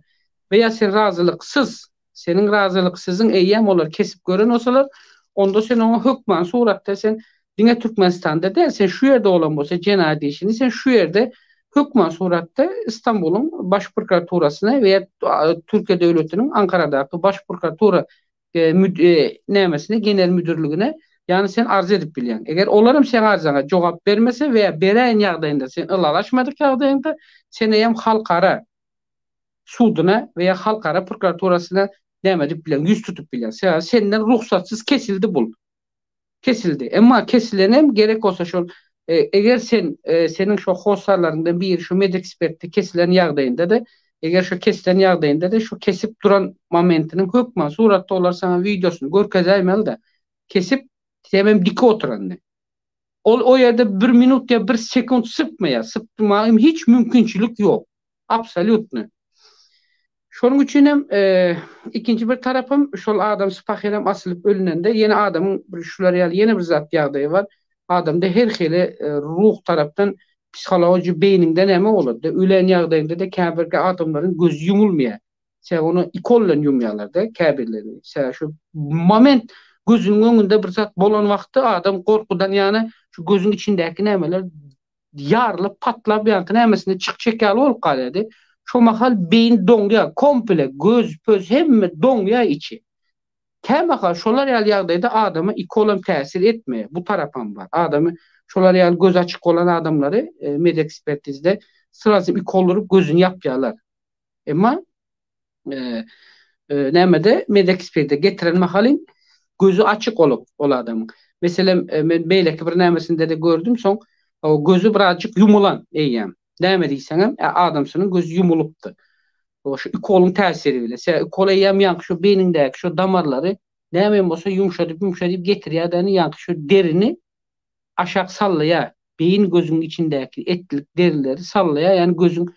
veya sen razylyksyz, senin razylyksyzyň eýýäm olar kesip gören olsalar, onda sen onu hükman suratda sen Diňe Türkmenistanda da sen şu ýerde bolan bolsa jenayat işini sen şu ýerde hökmen suratda İstanbul'un baş prokuraturasyna we Türkiýe döwletiniň Ankara'daky baş prokuratura nämesine genel müdürligine yani sen arz edip bilýän. Eger olarym sen arzaňa jogap bermese we berän ýagdaýynda sen ylalaşmadyk ýagdaýynda seni hem halkara suduna veya halkara prokuraturasına näme edip bilýän, ýüz tutup bilýän. Senden ruhsatsyz kesildi bul. Kesildi. Emma kesilenem gerek olsa şol eger sen senin şu hosarlarından bir şu medik eksperti kesilen ýagdaýynda da eger şu kesilen ýagdaýynda da şu kesip duran momentinin hökmen suratda olar sana videosunu görkezäýmeli da kesip temem dike oturandy. O ýerde 1 minut ya 1 sekund sıpmaya, sıpmaýym hiç mümkinçilik ýok. Absolutny. Şonuň üçin hem ikinci bir tarapym şol adam spahirem asylyp ölünende ýene adamyň bir şular ýene bir zat ýagdaýy bar. Adamda her hili ruh tarapdan psiholoji beýninde näme bolady? Ölen ýagdaýynda da käbirge adamlaryň gözü yumulmaýar. Sen onu ikolla yumýarlar da käbirleri. Sen şu moment gözüniň öňünde bir zat bolan wagtda adam gorkudan ýani şu gözüň içindäki nämeler ýarlyp patlap ýa-da nämesinde çyk çekäli bolup galady. Şu mahal beyin doňýar, komple göz, pöz hemme doňýar içi. Kämahal şolar ýagdaýda adama ikolam täsir etmeýär. Bu tarapam bar. Adamy şolar göz açyk olan adamlary medik ekspertizde sırasy ikolluryp gözüni ýapýarlar. Emma nämede medik ekspertize getiren mahalin gözü açyk olup ol adamyň. Meselem men beýleki bir nämesinde de gördüm soň o gözü birazjyk yumulan eýýäm. Näme diýseňem adamsynyň gözü yumulupdy. O şu ikolun täsiri bile. Sen ikola ýam şu beýnindäki şu damarlary näme bolsa yumşadyp getirýär da ýa şu derini aşak sallaýar. Beyin gözüň içindäki etlik derileri sallaýar. Yani gözüň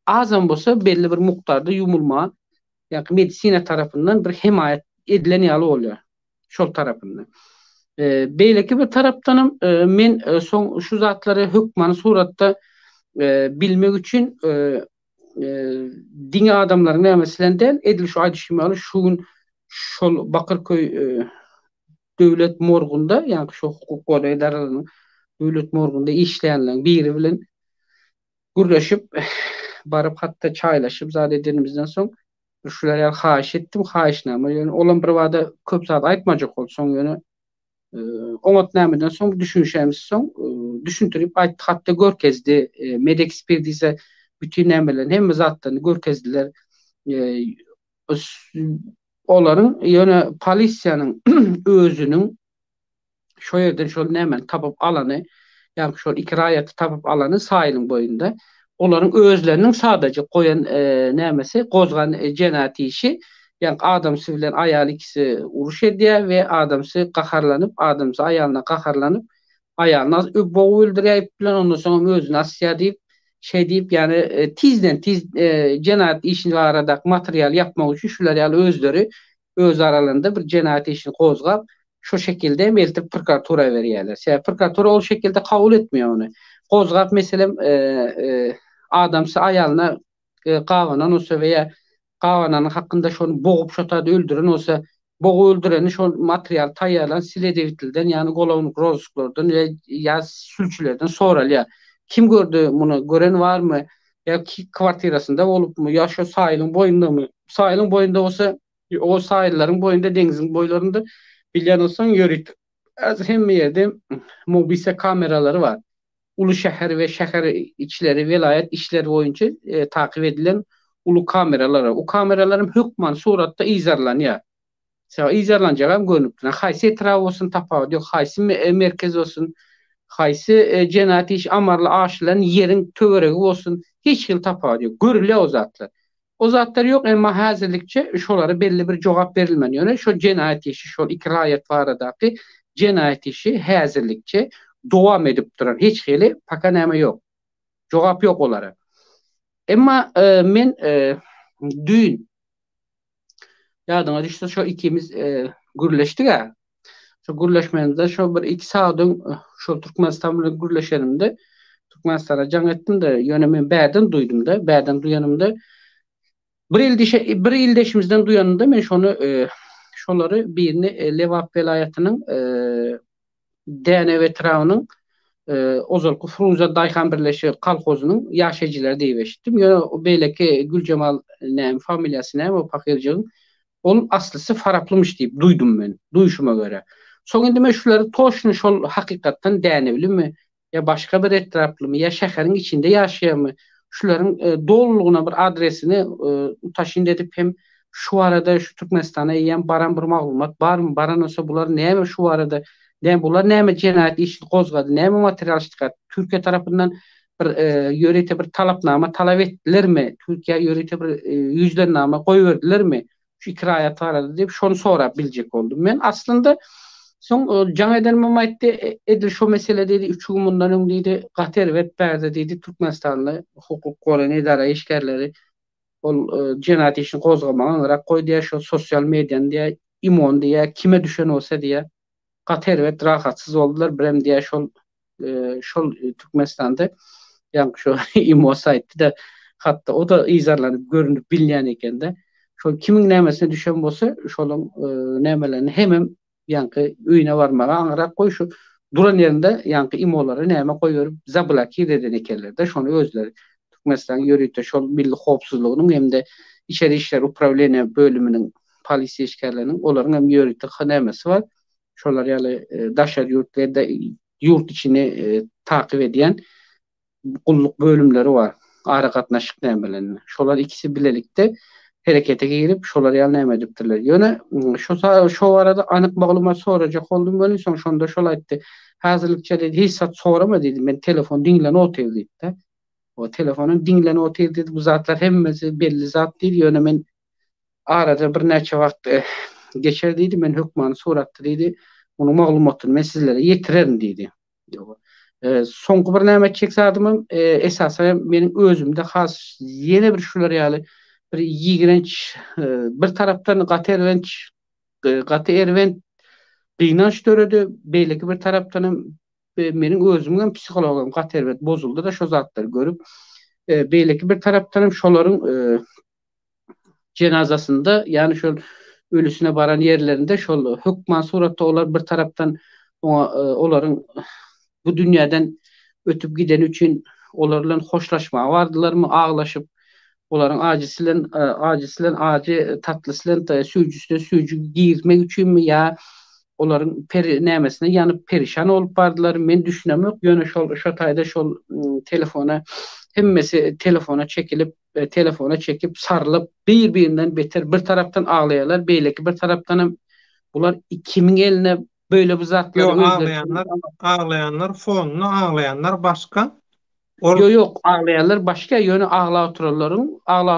azam bolsa belli bir mukdarda yumulma ýa medisina tarapyndan bir himayet edilen ýaly bolýar. Şol tarapyndan. Beýleki bir tarapdanam men soň şu zatlary hökmen suratda bilmek üçin diňe adamlaryň nämeselenden edil şu aýdyşmaly şol Bakırköy döwlet morgunda ýa-ni şu hukuk gorýdaralynyň döwlet morgunda işleýänler biri bilen gürleşip barıp hatda çaýlaşyp zat edenimizden soň şulara haýyş etdim, haýyşnama ýöne olan bir wada köp zat aýtmajak bolsoň ýöne oňat nämeden soň düşünşämiz soň düşündirip aýtdy hatda görkezdi medik ekspertize bütün nämeler hem zatlaryny görkezdiler. Olaryň ýöne polisiýanyň özüniň şo ýerden şol nämen tapyp alany ýa-ni şol ikraýaty tapyp alany saýlyň boýunda olaryň özleriniň sadece goýan nämesi gozgan jenayat işi ýa-ni adamsy bilen aýal ikisi uruş edýär we adamsy gaharlanyp adamsy aýalyna gaharlanyp aýalyny boğup öldürýär bilen ondan soň özüni asýa diýip şey diýip ýani tizden tiz jenayat işini aradaky material ýapmak üçin şular ýaly özleri öz aralarında bir jenayat işini gozgap şu şekilde meltip prokuratura berýärler. Şeýle prokuratura ol şekilde kabul etmiyor onu. Gozgap meselem adamsy aýalyna gawanan olsa veya gawananyň hakynda şonu boğup şotady öldüren olsa boğup öldüreni şol material taýýarlan siledevitilden ýani golawnyk rozglardan ýa sülçülerden soralýar. Kim gördü bunu? Gören var mı? Ya ki kvartirasında olup mu? Ya şu sahilin boyunda mı? Sahilin boyunda olsa o sahillerin boyunda denizin boylarında bilyen olsan yürüt. Az hem yerde mobise kameraları var. Ulu şehir ve şehir içleri velayet işleri boyunca takip edilen ulu kameralar var. O kameraların hükmen suratda izarlanıyor. Sen izarlanacağım görünüp. Haysi etrafı olsun tapağı diyor. Haysi merkez olsun. Haysi jenayat iş amarlı aşılan yerin töweregi bolsun hiç hil tapağı diyor. Görülýär o zatlar. O zatlar yok emma hazırlıkça şolara belli bir jogap berilmeli. Yani şu jenayat işi, şu ikrayet baradaky jenayat işi hazırlıkça dowam edip duran hiç hili paka näme yok. Jogap yok olara. Emma men düýün ýadyňa düşse şu ikimiz gürleşdik ha. Şu gürleşmende şu bir iki saatın şu Türkmenistan'la gürleşenimde Türkmenistan'a can ettim de yönemin bäden duydum da bäden duyanımda bir ildeşimizden duyanımda men şonu şolary birini Lewap velayatynyň DNA veteranının ozalky Frunze Daýhan birleşik kalkozynyň ýaşaýjylary diýip eşitdim. Ýöne beýleki Gülcemal näme familiýasy näme o pakyrjyň ol aslysı faraplymış diýip duýdum men. Duýuşuma göre. Soň indi men şulary toşny şol hakykatdan dänebilimi ýa başga bir etraplymy ýa şäheriň içinde ýaşaýarmy? Şularyň doluluguna bir adresini taşyn edip hem şu arada şu Türkmenistana ýen baran bir maglumat barmy? Baran olsa bular näme şu arada bular näme jenaýat işi gozgady, näme material çykat? Türkiýe tarapyndan bir ýöreýte bir talapnama talap etdilermi? Türkiýe ýöreýte bir ýüzlernama goýberdilermi? Şu ikiraýat arada diýip şonu sorap biljek oldum. Men aslında soň jaňa edenmem aýtdy, edil şu mesele dedi 3 gün mundan öň diýdi, gater wetberdi diýdi Türkmenistanly hukuk goran edara işgärleri ol jenaýat işini gozgamagan rak goýdy şu sosial mediýany diýe, imon diýe, kime düşen olsa diýe gater wet rahatsyz boldular. Birem diýe şol Türkmenistanda ýa-ni şu imo saýtdy da hatda o da izarlanyp görünüp bilýän eken de. Şol kimiň nämesine düşen bolsa şolaň nämelerini hemem ýa-ni öýüne barmaga aňyrak goý şu duran ýerinde ýa-ni imolary näme goýup zablaki eden ekenler de şonu özleri Türkmenistan ýöreýte şol milli howpsuzlygynyň hem de içeri işler upravleniýa bölüminiň polisiýa işgärleriniň olaryň hem ýöreýte nämesi bar. Şolar ýaly daşar ýurtlarda ýurt içini takyp edýän gulluk bölümleri bar. Ara gatnaşyk nämelerini. Şolar ikisi bilelikde herekete girip şolar ýaly näme edipdirler. Ýöne şu arada anyk maglumat sorajak oldum bolýan soň şonda şol aýtdy. Hazırlykça dedi, hiç sat sorama dedi. Men telefon dinlen otyr diýdi. O telefonun dinlen otyr diýdi. Bu zatlar hemmesi belli zat diýdi. Ýöne men arada bir näçe wagt geçer diýdi. Men hökmany soratdy diýdi. Onu maglumatyny men sizlere ýetirerim diýdi. Soňky bir näme çeksadym esasen meniň özümde has ýene bir şular ýaly bir ýigrenç bir tarapdan gaterwen gynanç töredi, beýleki bir tarapdan meniň özümden psikologum gaterwet bozuldu da şu zatlary görüp beýleki bir tarapdan şolaryň cenazasında ýani şol ölüsüne baran yerlerinde şol hükman suratda olar bir tarapdan olaryň bu dünýäden ötüp giden üçin olarla hoşlaşma vardylarmy, ağlaşyp olaryň acisilen acı tatlysylan süýjüsine süýjü girmek üçinmi ýa olaryň nämesine ýanyp perişan bolup bardylar. Men düşünem ýok. Ýöne şo taýda şol telefona hemmesi telefona çekip sarılıp bir-birinden beter bir tarapdan ağlayalar. Beýleki bir tarapdan bular kimin eline böyle bu zatlar ağlayanlar fonunu ağlayanlar başka. Yok ağlayanlar başka ýöne ağla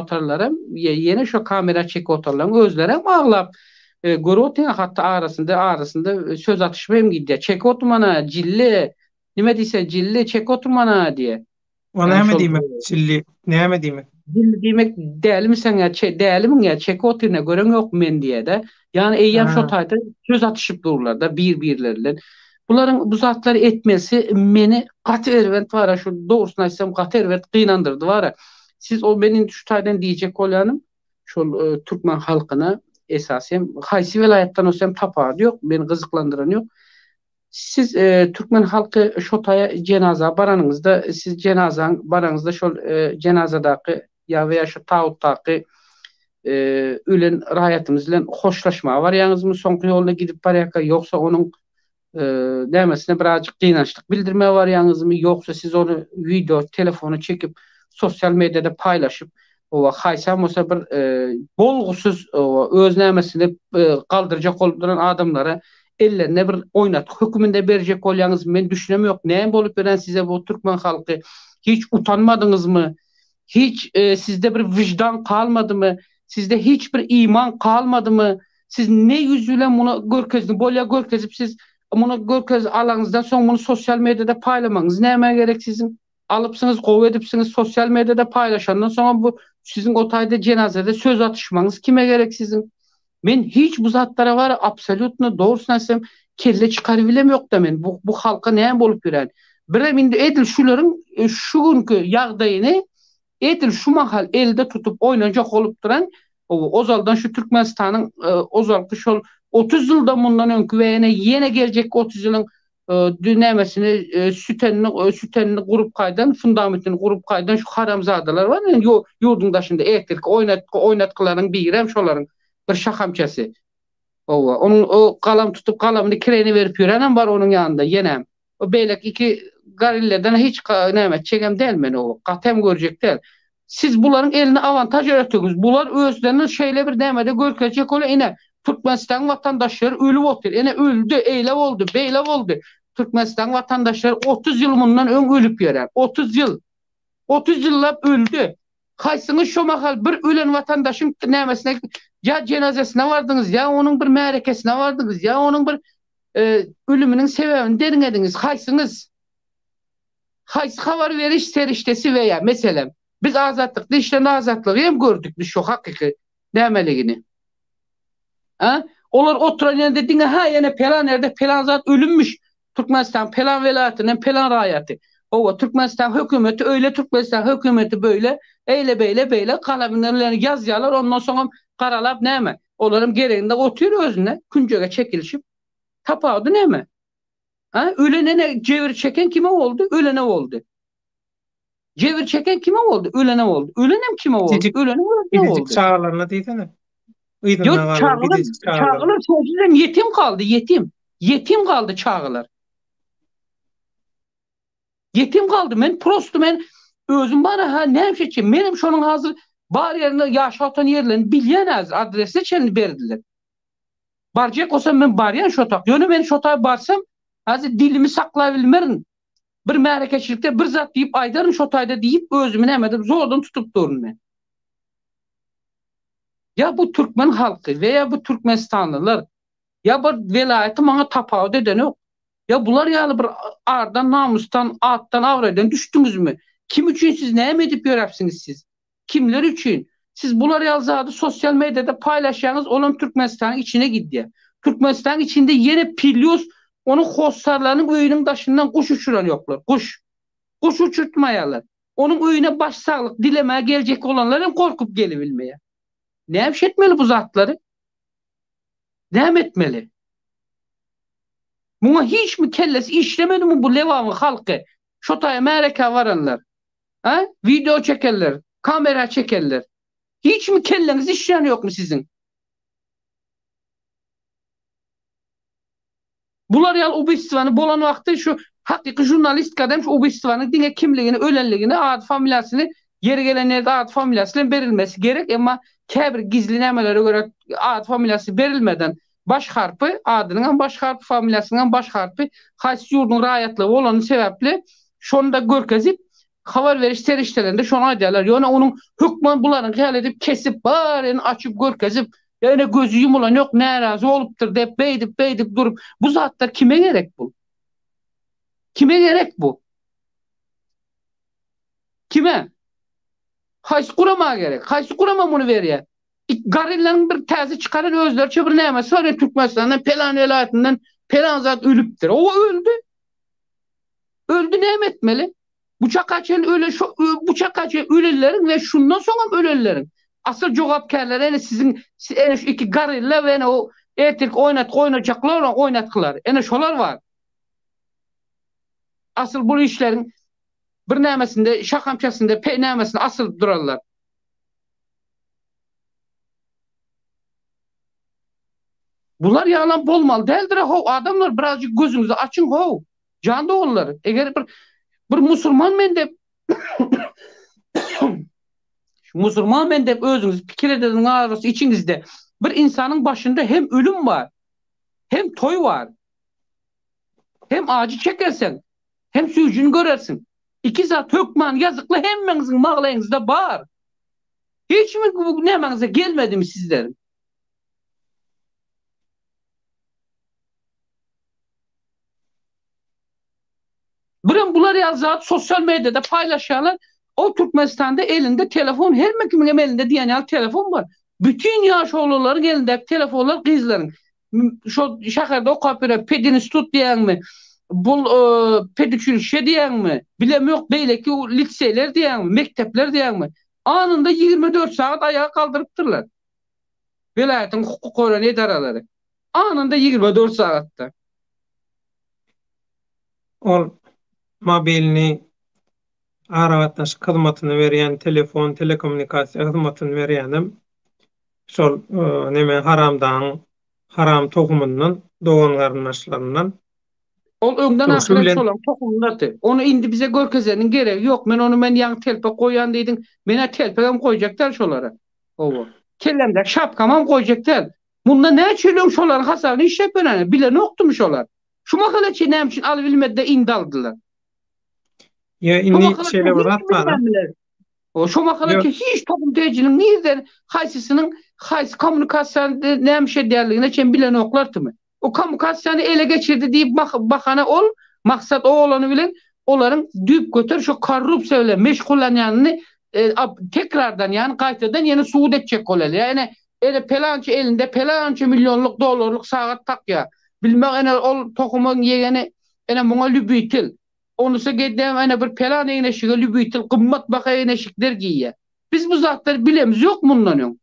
oturlarym ýene şo kamera çekip oturlarym özleri ağlap görüp hatta arasında söz atışma hem gidýär. Çek oturmana cille nime diýse cille çek oturmana diýe. O näme diýmek? Çilli näme diýmek? Cille diýmek dälimi seňe dälimi çek oturna gören ýok men diýe de. Ýani eýem şo taýda söz atışyp dururlar da bir-birlerine. Buların bu zatları etmesi meni gaterwet bara şu doğrusunu aýtsam gaterwet gynandyrdy bara. Siz o benim şu taýdan diýjek bolýanym şol Türkmen halkyna esasen haýsy vilayatdan olsam tapady ýok, meni gyzyklandyran ýok. Siz Türkmen halky şo taýa cenaza baranyňyzda siz cenazaň baranyňyzda şol cenazadaky ýa şu tagutdaky ölen raýatymyz bilen hoşlaşma var ýaňyzmy soňky ýolda gidip barýaka ýoksa onuň nämesine birazcık gynançlyk bildirme var ýaňyzmy ýoksa siz onu video telefonu çekip sosial mediada paylaşyp o haýsam bolsa bir bolgusuz öz nämesini galdyrjak bolduran adamlara ellerine bir oýnat hökmünde berjek bolýaňyz men düşünem ýok. Näme bolup beren size bu Türkmen halky hiç utanmadyňyzmy? Hiç sizde bir vicdan kalmadymy? Sizde hiç bir iman kalmadymy? Siz ne yüzüyle bunu görkezip siz bunu görkez alaňyzdan soň bunu sosial mediada paýlamaňyz näme gerek sizin? Alıpsınız, gowy edipsiniz sosial mediada paýlaşandan soň bu sizin o taýda cenazede söz atışmaňyz kime gerek sizin? Men hiç bu zatlara var absolutno doğrusunu aýtsam kelle çykaryp bilem ýok da men bu halka näme bolup ýören. Birem indi edil şularyň şu günkü ýagdaýyny edil şu mahal elde tutup oýnanjak bolup duran ozaldan şu Türkmenistanyň ozalky şol 30 ýyldan mundan öňkü we ýene geljek 30 ýylyň dünemesini sütenini kurup kaydan, fundamentini kurup kaydan şu haramzadalar var. Yani yurdun daşında elektrik oynatkıların birem şoların bir şakamçası. Onun o kalam tutup kalamını kireni verip yürenen var onun yanında yenem. O beylek iki garillerden hiç çekem değil mi o? Katem görecek değil. Siz bunların eline avantaj yaratıyorsunuz. Bunlar özlerinin şeyle bir demede görkecek öyle yine Türkmenistan vatandaşları ölüp otur. Yine öldü, eyle oldu, beyle oldu. Türkmenistan vatandaşları 30 yıl bundan ön ölüp yeren. 30 yıl. 30 yıllap öldü. Kaysınız şu mahal bir ölen vatandaşın nemesine ya cenazesine vardınız ya onun bir merekesine vardınız ya onun bir ölümünün sebebini derin ediniz. Kaysınız. Kays haber veriş seriştesi veya mesela biz azatlık, dişten azatlığı hem gördük biz şu hakiki demeligini. Ha? Onlar oturan yerine dediğine ha yine pelan nerede pelan zat ölünmüş. Türkmenistan pelan velayetinden pelan rayeti. O Türkmenistan hükümeti öyle Türkmenistan hükümeti böyle eyle beyle kalaminlerlerini yazıyorlar ondan sonra karalap ne mi? Onların gereğinde oturuyor özüne küncöge çekilişip tapağdı ne mi? Ha? Ölene ne cevir çeken kime oldu? Ölene oldu. Cevir çeken kime oldu? Ölene oldu. Ölenem kime oldu? Gidecek Ölene gidecek oldu. çağlarına değdene. Yok Iydınna kalır çağılır, gidecek çağlarına. çağılır sözlerim yetim kaldı yetim. Yetim kaldı çağılır. Yetim kaldı. Men prosto men özüm bana ha ne yapacağım? Benim şunun hazır bar yerine yaşatan yerlerini bilyen az adresle çelini verdiler. Barcak olsa men baryan şotak. Yönü ben şotay barsam hazır dilimi saklayabilmerim. Bir merekeçilikte bir zat deyip aydarın şotayda deyip özümün emedim zordan tutup durun ben. Ya bu Türkmen halkı veya bu Türkmenistanlılar ya bu velayeti bana tapağı deden yok. Ya bunlar yani bir ardan, namustan, attan, avradan düştünüz mü? Kim için siz ne edip görepsiniz siz? Kimler için? Siz bunlar yazardı sosyal medyada paylaşacağınız olan Türkmenistan'ın içine gidiyor. Türkmenistan içinde yine Pilyos onun hostarlarının öyünün taşından kuş uçuran yoklar. Kuş. Kuş uçurtmayalar. Onun öyüne baş sağlık dilemeye gelecek olanların korkup gelebilmeye. Ne etmeli bu zatları? Ne etmeli? Buna hiç mi kellesi işlemedi mi bu levamı halkı? Şotaya mereka varanlar. Ha? Video çekerler. Kamera çekerler. Hiç mi kelleniz işleyen yok mu sizin? Bunlar ya Ubistivan'ı bolan vakti şu hakiki jurnalist kadem şu Ubistivan'ın dine kimliğini, ölenliğini, ad familyasını yeri gelenlerde ad familyasıyla verilmesi gerek ama kebir gizli nemelere göre ad familyası verilmeden baş harfi adının baş harfi familyasının baş harfi haysi yurdun rayatlığı olanın sebeple şunu da görkezip haber veriş seriştelerinde şunu ayarlar. Yani onun hükmen bunların hayal edip kesip bari açıp görkezip yani gözü yumulan yok ne razı oluptur deyip beydip durup bu zatlar kime gerek bu? Kime gerek bu? Kime? Haysi kurama gerek. Haysi kurama bunu veriyor. Garillerin bir tezi çıkarın özler çabır neyemez. Sonra Türkmenistan'dan pelan velayetinden pelan zat ölüptür. O öldü. Öldü ne etmeli? Bıçak açan öyle bıçak açan ölülerin ve şundan sonra ölülerin. Asıl cevapkarlar yani sizin şu iki garilla ve yani o elektrik oynatacaklar oynattılar. Yani şolar var. Asıl bu işlerin bir nemesinde şakamçasında nemesinde asıl durarlar. Bunlar yalan bolmalı değildir. Ho, adamlar birazcık gözünüzü açın ho. Can doğulları. Eğer bir Müslüman mendep Müslüman mendep özünüz fikir edenin arası içinizde bir insanın başında hem ölüm var hem toy var hem acı çekersen hem sürücünü görersin. İki zat hükman yazıklı hemenizin mağlayınızda var. Hiç mi bu nemenize gelmedi mi sizlerin? Bunlar yazar sosyal medyada paylaşıyorlar. O Türkmenistan'da elinde telefon, her kimin elinde diyen telefon var. Bütün yaş oğulların elinde telefonlar kızların. Şu şehirde o kapıra pediniz tut diyen mi? Bu pedikül şey diyen mi? Bilem yok böyle ki o liseler diyen mi? Mektepler diyen mi? Anında 24 saat ayağa kaldırıptırlar. Velayetin hukuk koruyan idareleri. Anında 24 saatte. ol mobilni aravatnaş hyzmatyny berýän telefon, telekommunikasiýa hyzmatyny berýänem şol neme haramdan, haram tohumundan doğan garyndaşlaryndan Ol öňden şu ahirek bilen şolan tohumlaty. Onu indi bize görkezeniň geregi ýok. Men onu ýaňy telpe goýan diýdim. Mene telpegem goýjaklar şolara. Owo. Kellemde şapkamam goýjaklar. Bunda näçe şolar hasabyny işlep berene bilen okdum şolar. Şu makalaçy näme üçin alyp bilmedde indi aldylar. ya Şu inni makalaçy şeýle hiç birat bara. bilmediler. O şu makalaçy Yo, hiç tohum tejinin nirden haysysynyň hays kommunikasiýa näme şey därligine çen bilen oklardymy. O kommunikasiýany ele geçirdi diýip bahana ol, maksat o olany bilen olaryň düýüp götür şu korrupsiýa bilen meşgullanýanyny tekrardan ýani gaýtadan ýene suud etjek bolýar. Ýani ele pelançy elinde pelançy milyonluk dollarlyk sagat takýa. Bilmek ene ol tohumyň ýegeni ene muňa lübüýtil. Onusa gedem ene bir pelan eňeşige lübüýtil gymmat baha eňeşikler giýýär. Biz bu zatlary bilemiz ýok mundan öň.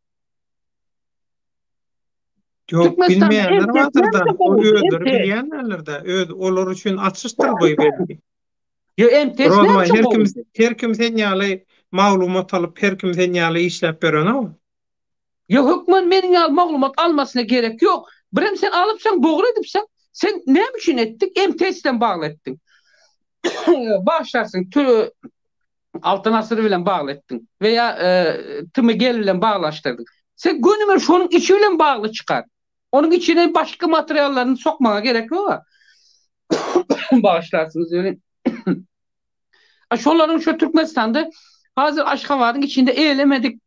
yok Türkmenistan bilmeýänler emtek bardyr da. näme O boldy? öýdür Emtek. bilýänler de. Olar üçin açyşdyr bu belki. Yo emtek Rodma näme boldy? her kim sen ýaly maglumat alyp her kim sen ýaly işläp berene. Yo hökmen meniň maglumat almasyna gerek ýok. Birem sen alypsan dogry edipsen sen näme üçin etdik? MTS'den bagly etdiň. Başlarsın altın asırı bilen bağlı ettin veya tımı gel bilen bağlaştırdın. Sen gönümer şonun içi bilen bağlı çıkar. Onun içine başka materyallarını sokmana gerek yok. Bağışlarsınız öyle. Şoların şu Türkmenistan'da hazır Aşgabat'ın içinde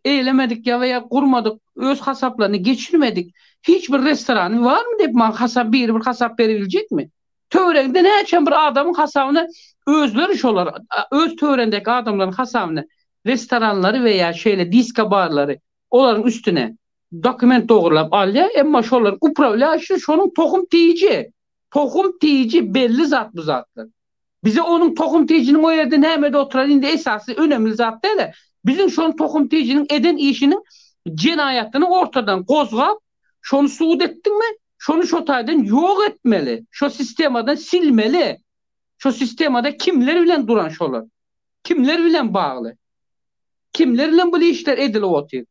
eğlemedik ya veya kurmadık, öz hasaplarını geçirmedik. Hiçbir restoranı var mı deyip hasap bir hasap verilecek mi? Töwerende näçe bir adamın hasabını özleri şolar, öz töwerendeki adamların hasabını restoranları veya şeýle diska barları olaryň üstüne dokument dogurlap alýar, emma şolar upravляющий şonun tohum tiýici belli zat bu zatlar. Bize onun tohum tiýicinin o ýerde näme oturan indi esasy önemli zat däl. Bizim şonun tohum tiýicinin eden işinin cenaýatyny ortadan gozgap şonu suud etdiňmi? Şonu şu taýdan ýok etmeli. Şu sistemadan silmeli. Şu sistemada kimler bilen duran şolar? Kimler bilen bağlı? Kimler bilen bu işler edilip otyr?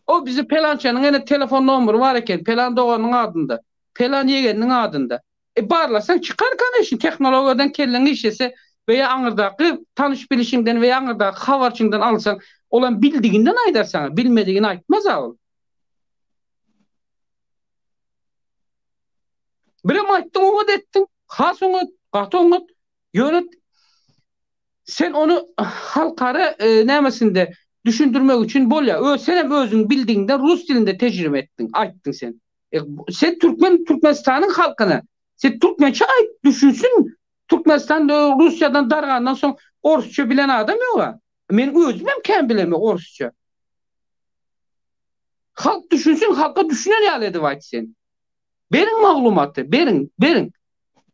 O bizi pelançanın ene telefon numary var eken, pelan doğanın adında, pelan yegeninin adında. Barlasan çıkar kanışın teknolojiyadan kellen işese veya aňyrdaky tanış bilişinden veya aňyrdaky habarçyňdan alsan, olan bildiginden aýdar sana, bilmedigini aýtmaz ol. Birem aýtdyň, oňa etdiň, has oňa, gaty oňa, ýönet. Sen onu halkara nämesinde düşündürmek için bolýar. Sen hem özüň bildiginden rus dilinde tejribe etdiň, aýtdyň sen. Sen Türkmenistanyň halkyna, sen Türkmençe aýt, düşünsün. Türkmenistan Russiýadan dargandan soň Orsça bilen adam ýok. Men özüm hem kem bilemem Orsça. Halk düşünsün, halka düşünen ýaly edip aýtsen. Berin maglumaty, berin.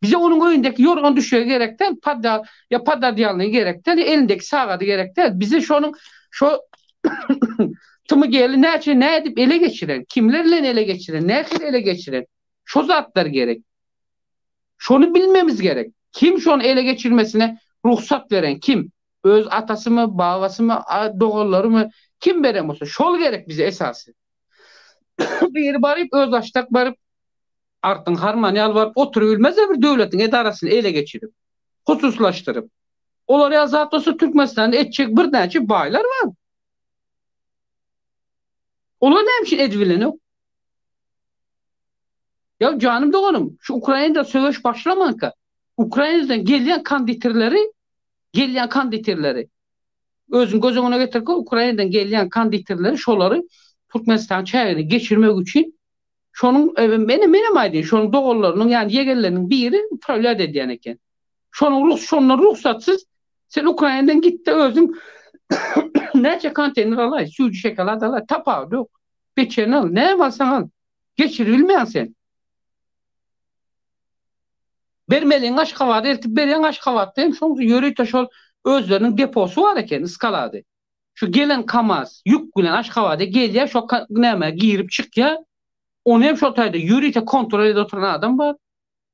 Bize onun öýündeki yorgan düşüge gerekten, padda diýalyny gerekten, elindeki sagaty gerekten. Bize şonun tımı geli näçe edip ele geçiren, kimlerle ele geçiren, näçe ele geçiren, şo zatlar gerek. Şonu bilmemiz gerek. Kim şonu ele geçirmesine ruhsat veren kim? Öz atası mı, babası mı, doğulları mı? Kim berem olsa? Şol gerek bize esası. Bir yeri barıp, öz açtak barıp, artın harmanyal var, oturubilmez bir devletin edarasını ele geçirip, hususlaştırıp, olar ya zat olsa Türkmenistan'da etçek bir näçe baylar var. Olar näme üçin edileni? Ya canım doğanım, şu Ukrayna'da söwüş başlamanka, Ukrayna'dan gelýän kandidatları, özün gözüňe getirip, Ukrayna'dan gelýän kandidatları şolary Türkmenistan çägini geçirmek üçin şonun benim aýdyn, şonun doğullarının yani yegerlerinin biri fäaliýet edýän eken. Şonun ruhsatsız sen Ukrayna'dan gitdi özün näçe konteyner alay, suwjy şokolad alay, tapaw ýok. Peçeni al, näme alsan al. Geçirilmeýän sen. Bermeliň Aşgabat eltip berýän Aşgabatda hem şoň ýöreýte şol özleriniň deposy var eken, ıskalady. Şu gelen KAMAZ, yük bilen Aşgabatda gelýär, şo näme girip çykýar. Onu hem şo taýda ýöreýte kontrol edip oturan adam bar.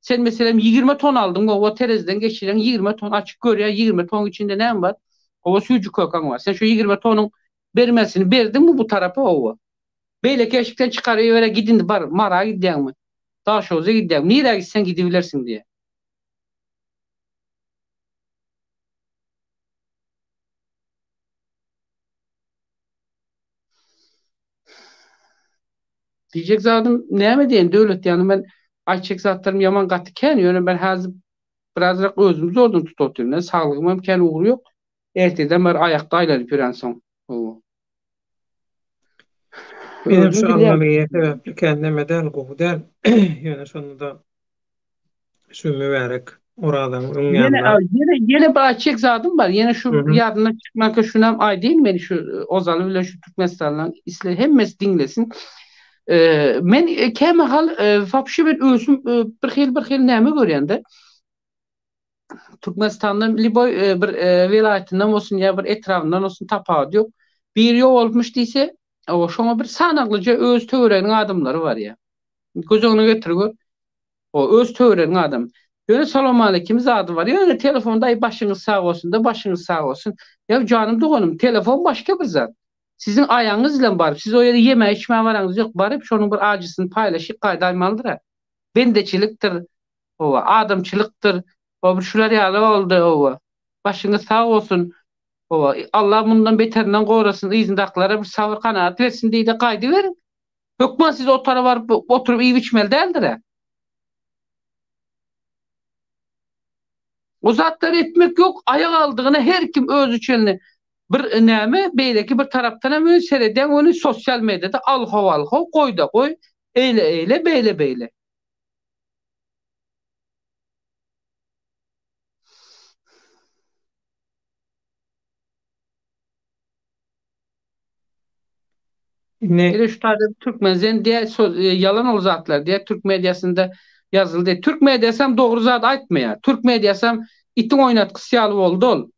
Sen mesela 20 ton aldın, o terezden geçiren 20 ton açık görüyor, 20 ton içinde ne var? O sucuk kokan var. Sen şu 20 tonun vermesini verdin mi bu tarafa ova? Böyle keşiften çıkarıyor öyle gidin bar mara gidiyor mu? Taş olsa gidiyor. Nereye gitsen gidebilirsin diye. Diyecek zaten ne mi diyen devlet yani ben ayçiçek zatlarım yaman katıken yani ben hazır biraz da özüm zordan tutuyorum. Sağlığıma imkanı uğru yok. Erteden ben ayakta aylanıp yürüyen son. O. Benim Özüm şu biliyorum. almalyga sebäpli kendime däl gowy däl. Ýöne şonu da şu mübarek oradan Yine, öňýänler. yine bir ayçiçek zadım var. Yine Hı şu hı. yadına çıkmak şunam ay değil mi? Şu Ozan'ı bile şu Türkmenistan'dan isle hemmes dinlesin. Men keme hal vapşe ben özüm bir hil näme görýände Türkmenistan'dan Liboy bir vilayetinden olsun ya bir etrafından olsun tapağı yok. Bir yol olmuş diyse o şoma bir sanaklıca öz töwerenin adamları var ya. Gözüňe getirgör. O öz töwerenin adam. Böyle salam aleyküm zadı var. Yani telefonda ay başınız sağ olsun da başınız sağ olsun. Ya canım doğanım telefon başka bir zat. Sizin ayağınızla barıp siz o yere yeme içme varanız yok barıp şonun bir acısını paylaşıp kaydaymalıdır. Ha. Bendeçiliktir. O adamçılıktır. O bir şular yalı oldu o. Başınız sağ olsun. O Allah bundan beterinden korasın. İzindaklara bir sabır kanaat versin diye de kaydı verin. Hükman siz o tarafa varıp oturup iyi içmeli değildir. Ha. O zatları etmek yok. Ayak aldığını her kim öz içini bir näme beýleki bir tarapdan hem sereden onu sosyal medyada alho koy da koy. Eyle beyle. Ne Hele şu tane Türkmenzen diye yalan ol zatlar diye Türk medyasında yazıldı. Türk medyasam doğru zat aytmaya. Türk medyasam itin oynatqısı yalı oldu ol.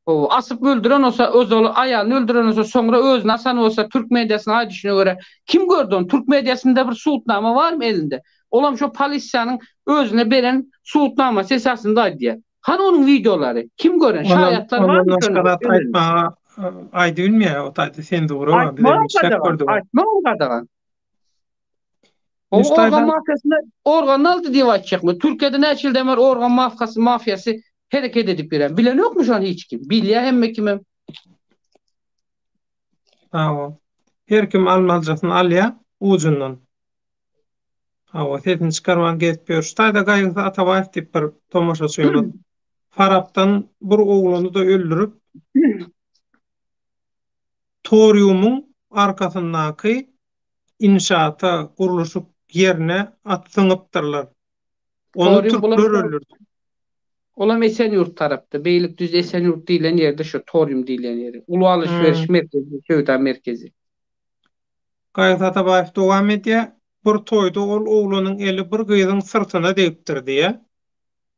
O asıp öldüren olsa öz olu ayağını öldüren olsa sonra öz nasan olsa Türk medyasına ay düşüne göre kim gördü onu? Türk medyasında bir suutnama var mı elinde? Olam şu polisiyanın özüne beren suutnaması esasında diye. Hani onun videoları? Kim gören? Şayatlar var onun mı ki naşgarat önünde? aýtmaga aýdy bilmeýär. O taýda sen dogry Açma bilen o işlep kadar. gördüm. Açma o kadar. O organ Müstaýdan mafyasında organ aldı diye açacak mı? Türkiye'de ne açıldı hemen organ mafyası hareket edip bilen. Bilen yok mu şu an hiç kim? Bilya hem kimim? o. Her kim almaljasyny alýa ujundan. O setin çıkarman getip Ştaýda gaýgy Atabaýew diýip bir tomoşaçymyz Farapdan bir oglunu da öldürüp Torium'un arkasyndaky inşaata guruluşyk ýerine atsyňypdyrlar. Onu Torium türkler bulam öldürdi. olam Esenyurt tarafta. Beylikdüzü Esenyurt diýilen ýerde şu Torium diýilen ýeri. Ulu alışveriş Hmm. merkezi, Söwda merkezi. Gaýgy Atabaýew dowam edýär. Bir toýda ol oglunyň eli bir gyzyň syrtyna degipdir diýe.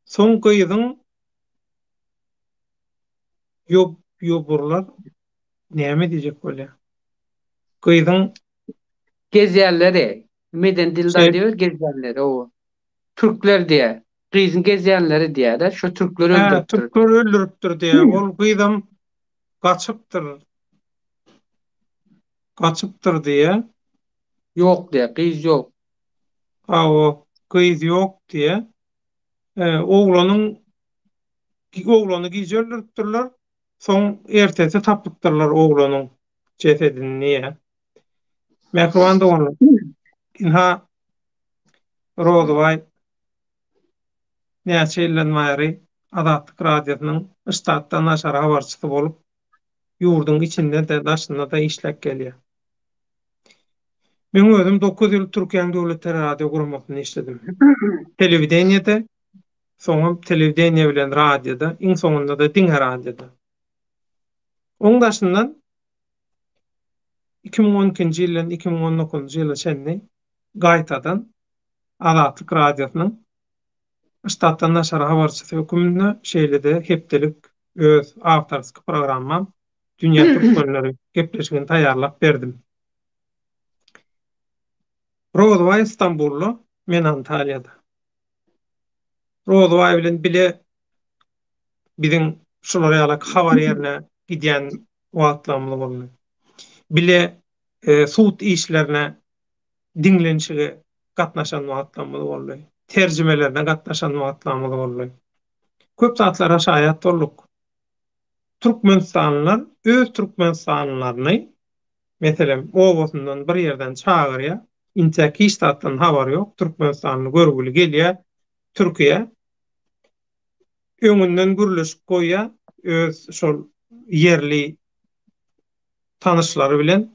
Soň gyzyň ýoburlar näme diýjek bolýar? Gyzyň Gezýänleri, meden dilda şey, diýer gezýänleri o. Türkler diye. Kızın gezeyenleri diye de şu Türkleri öldürüptür. türkler öldürüpdir diýe. Ol gyzym gaçypdyr diýe. Yok diye, kız yok. O gyz ýok diýe. Oglanyň oglany giz öldürüpdirler. Soň ertesi tapypdyrlar oglanyň cesedini niýe? Mehriban dogany. Inha Rozoway näçe ýyldan bäri Azatlyk radiosynyň ştatdan naşar habarçysy bolup ýurdun içinde de daşynda da işläp gelýär. Men özüm 9 ýyl Türkiýanyň döwlet radio guramagyny işledim. Telewideniyede, soňra telewideniye bilen radioda, iň soňunda da diňe radioda. Oň daşyndan 2012-nji ýyldan 2019-njy ýyla çenli gaýtadan Azatlyk radiosynyň ştatdan naşar habarçysy hökümünde şeýlede hepdelik öz awtorski programmam Dünýä türkmenleri gepleşigini taýýarlap berdim. Rozoway Istanbullu, men Antalya'da. Rozoway bilen bile biziň şolara ýaly habar ýerine gidýän wagtlarymyz boldy. Bile suwt işlerine diňlenşige gatnaşan wagtlarymyz boldy. Terjimelerine gatnaşan wagtlarymyz boldy. Köp zatlar aşaýat bolduk. Türkmenistanlylar öz Türkmenistanlylaryny meselem owasundan bir ýerden çagyrýa, intäki ştatdan habar ýok, Türkmenistanly görgüli gelýär, Türkiýe öňünden gürleşip goýýa, öz şol yerli tanışlary bilen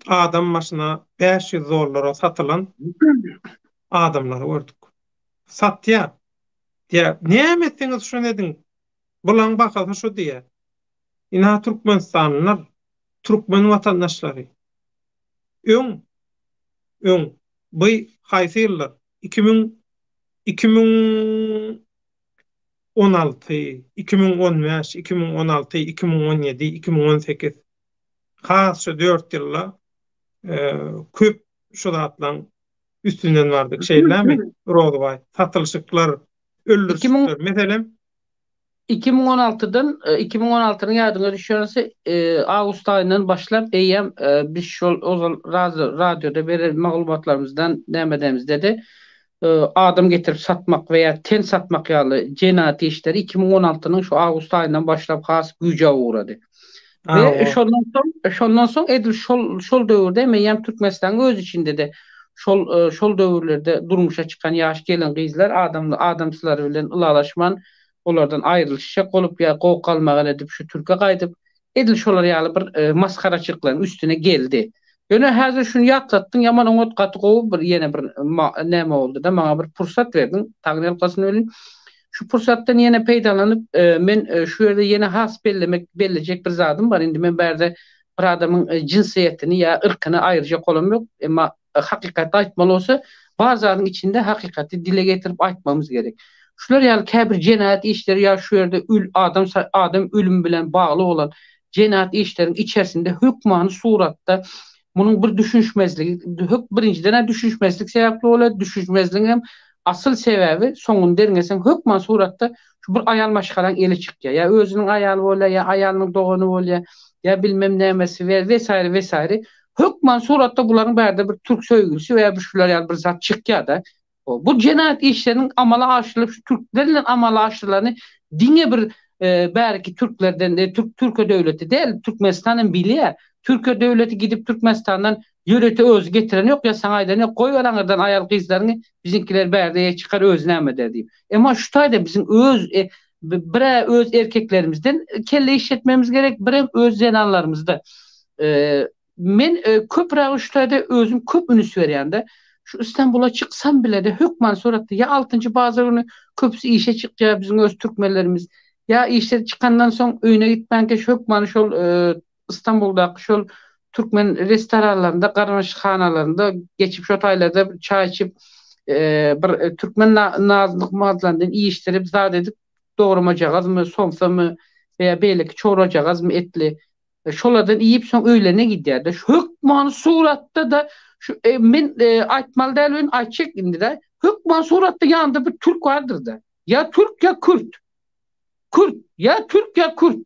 adam maşyna $500 satylan adamlary gördük. Satýar. Diýär, "Näme etdiňiz şonu edin? Bulan bakal şu diýär. Ina Türkmenistanlylar, Türkmen watandaşlary. Öň bu haýsy ýyllar? 2016, 2015, 2016, 2017, 2018 has şu 4 ýylla köp şu zatlaryň üstünden bardyk şeýlermi? Rozoway, satylşyklar, öldürüşler. Meselem 2016'dan 2016'nın ýadyňa düşýärse awgust aýyndan başlap eýem biz şol radioda beren maglumatlarymyzdan näme dedi. Adam getirip satmak veya ten satmak ýaly jenayat işleri 2016'nın şu awgust aýyndan başlap has güýje uğradı. Ve şondan soň edil şol döwürde meýem Türkmenistan öz içinde de şol döwürlerde durmuşa çykan ýaş gelen gyzlar adamçylary bilen ulalaşman, olardan aýrylşyk bolup ýa gowuk almagan edip şu Türkiýe gaýdyp edil şolar ýaly bir maskaraçyklaryň üstüne geldi. Ýöne häzir şunu ýatlatdyň, ýaman oňat gaty gowy bir ýene bir näme boldy da maňa bir pursat berdiň. Tagny alkasyny bilen şu pursatdan ýene peýdalanyp men şu ýerde ýene has bellemek bir zadym bar. Indi men berde bir adamyň jinsiýetini ýa yrkyny aýyrjak bolam ýok. Emma hakykatda aýtmaly bolsa, bazaryň içinde hakykati dile getirip aýtmamyz gerek. Şular ýaly käbir jenayat işleri ýa şu ýerde adam ölüm bilen bagly bolan jenayat işleriň içerisinde hökmany suratda munyň bir düşünşmezligi, birinciden düşünşmezlik sebäpli bolar, düşünşmezligiň hem asıl sebebi soňun derňesen hökman suratda şu bir aýal maşgaran eli çykýar. Ya özüniň aýaly bolýar, ya aýalynyň dogany bolýar, ya bilmem nämesi vesaire. Hökman suratda bularyň bärde bir türk söýgüsi veya bir şular ýaly bir zat çykýar da. Bu jenayat işlerinin amala aşırılıp şu Türklerle amala aşırılarını dine bir belki Türklerden Türkiye devleti değil Türkmenistan'ın biliyor. Türkiye devleti gidip Türkmenistan'dan yöreti öz getiren yok ya sana aydan koy varanlardan ayal kızlarını bizimkiler berdeye çıkar özleme dediğim. Ama şu tayda bizim öz erkeklerimizden kelle işletmemiz gerek bre öz zenanlarımızda. Men köp şu tayda özüm köp ünüs verýände şu İstanbul'a çıksam bile de hükman suratda ya 6. bazar günü köpüsü işe çıkacağı bizim öz Türkmenlerimiz ya işe çıkandan sonra öýüne gitmänke şu hükman şol İstanbul'da şol Türkmen restoranlarında, karmaşıkhanalarında geçip şu taýlarda çay içip bir Türkmen nazlyk madlandan iyi işlerip zat edip doğramacağız mı, somsa mı veya beýleki çoğuracağız mı etli. Şolardan iyip soň öýlene gidýär. Şu hükman suratda da şu men aýtmaly däl aýtjak indi de hükman suratda ýanynda bir Türk vardır da. Ya Türk ya Kürt. Ya Türk ya Kürt.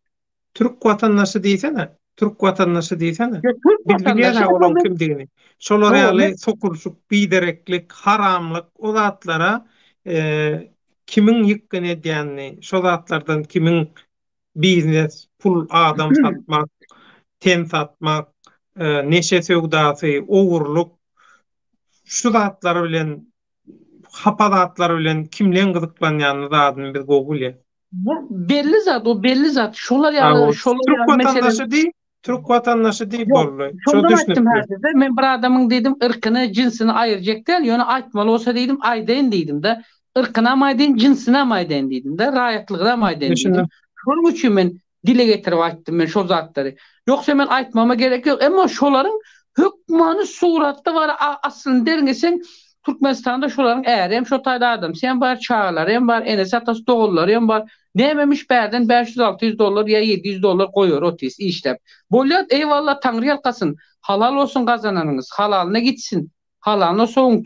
Türk vatandaşı diýsene. Türk vatandaşı diýsene. Bilýär olan kimdigini. Şolar ýaly sokurşuk, bidereklik, haramlyk o zatlara kimiň ýykgyn edýänini, şo zatlardan kimiň biznes, pul, adam satmak, ten satmak, neşe söwdasy, owurluk şu zatlar bilen hapadatlar bilen kimlen gyzyklanýanyny zadyny biz gogulýa. Bu belli zat. Şolar ýaly Türk vatandaşy diýip Türk vatandaşı diýip bolýar. Şonda aýtdym häzirde. Men bir adamyň dedim ırkyny, jinsini aýyrjak däl, ýöne aýtmaly bolsa dedim, aýdaýyn dedim de, ırkyna maýdaýyn, jinsine maýdaýyn dedim de, raýatlygyna maýdaýyn dedim. Şonuň üçin men dile getirip aýtdym men şo zatlary. Ýoksa men aýtmama gerek ýok, emma şolaryň hökmany suratda bar aslynda derňesen Türkmenistanda şolaryň hem şo taýda adam, sen bar çağlar, hem bar enes atas dogallar, hem bar nememiş berden $500-600 ya $700 koyuyor otis işlep. Bolýar eyvallah Tanrı ýalkasyn. Halal olsun kazananınız. Halalyna gitsin. Halalyna soğun.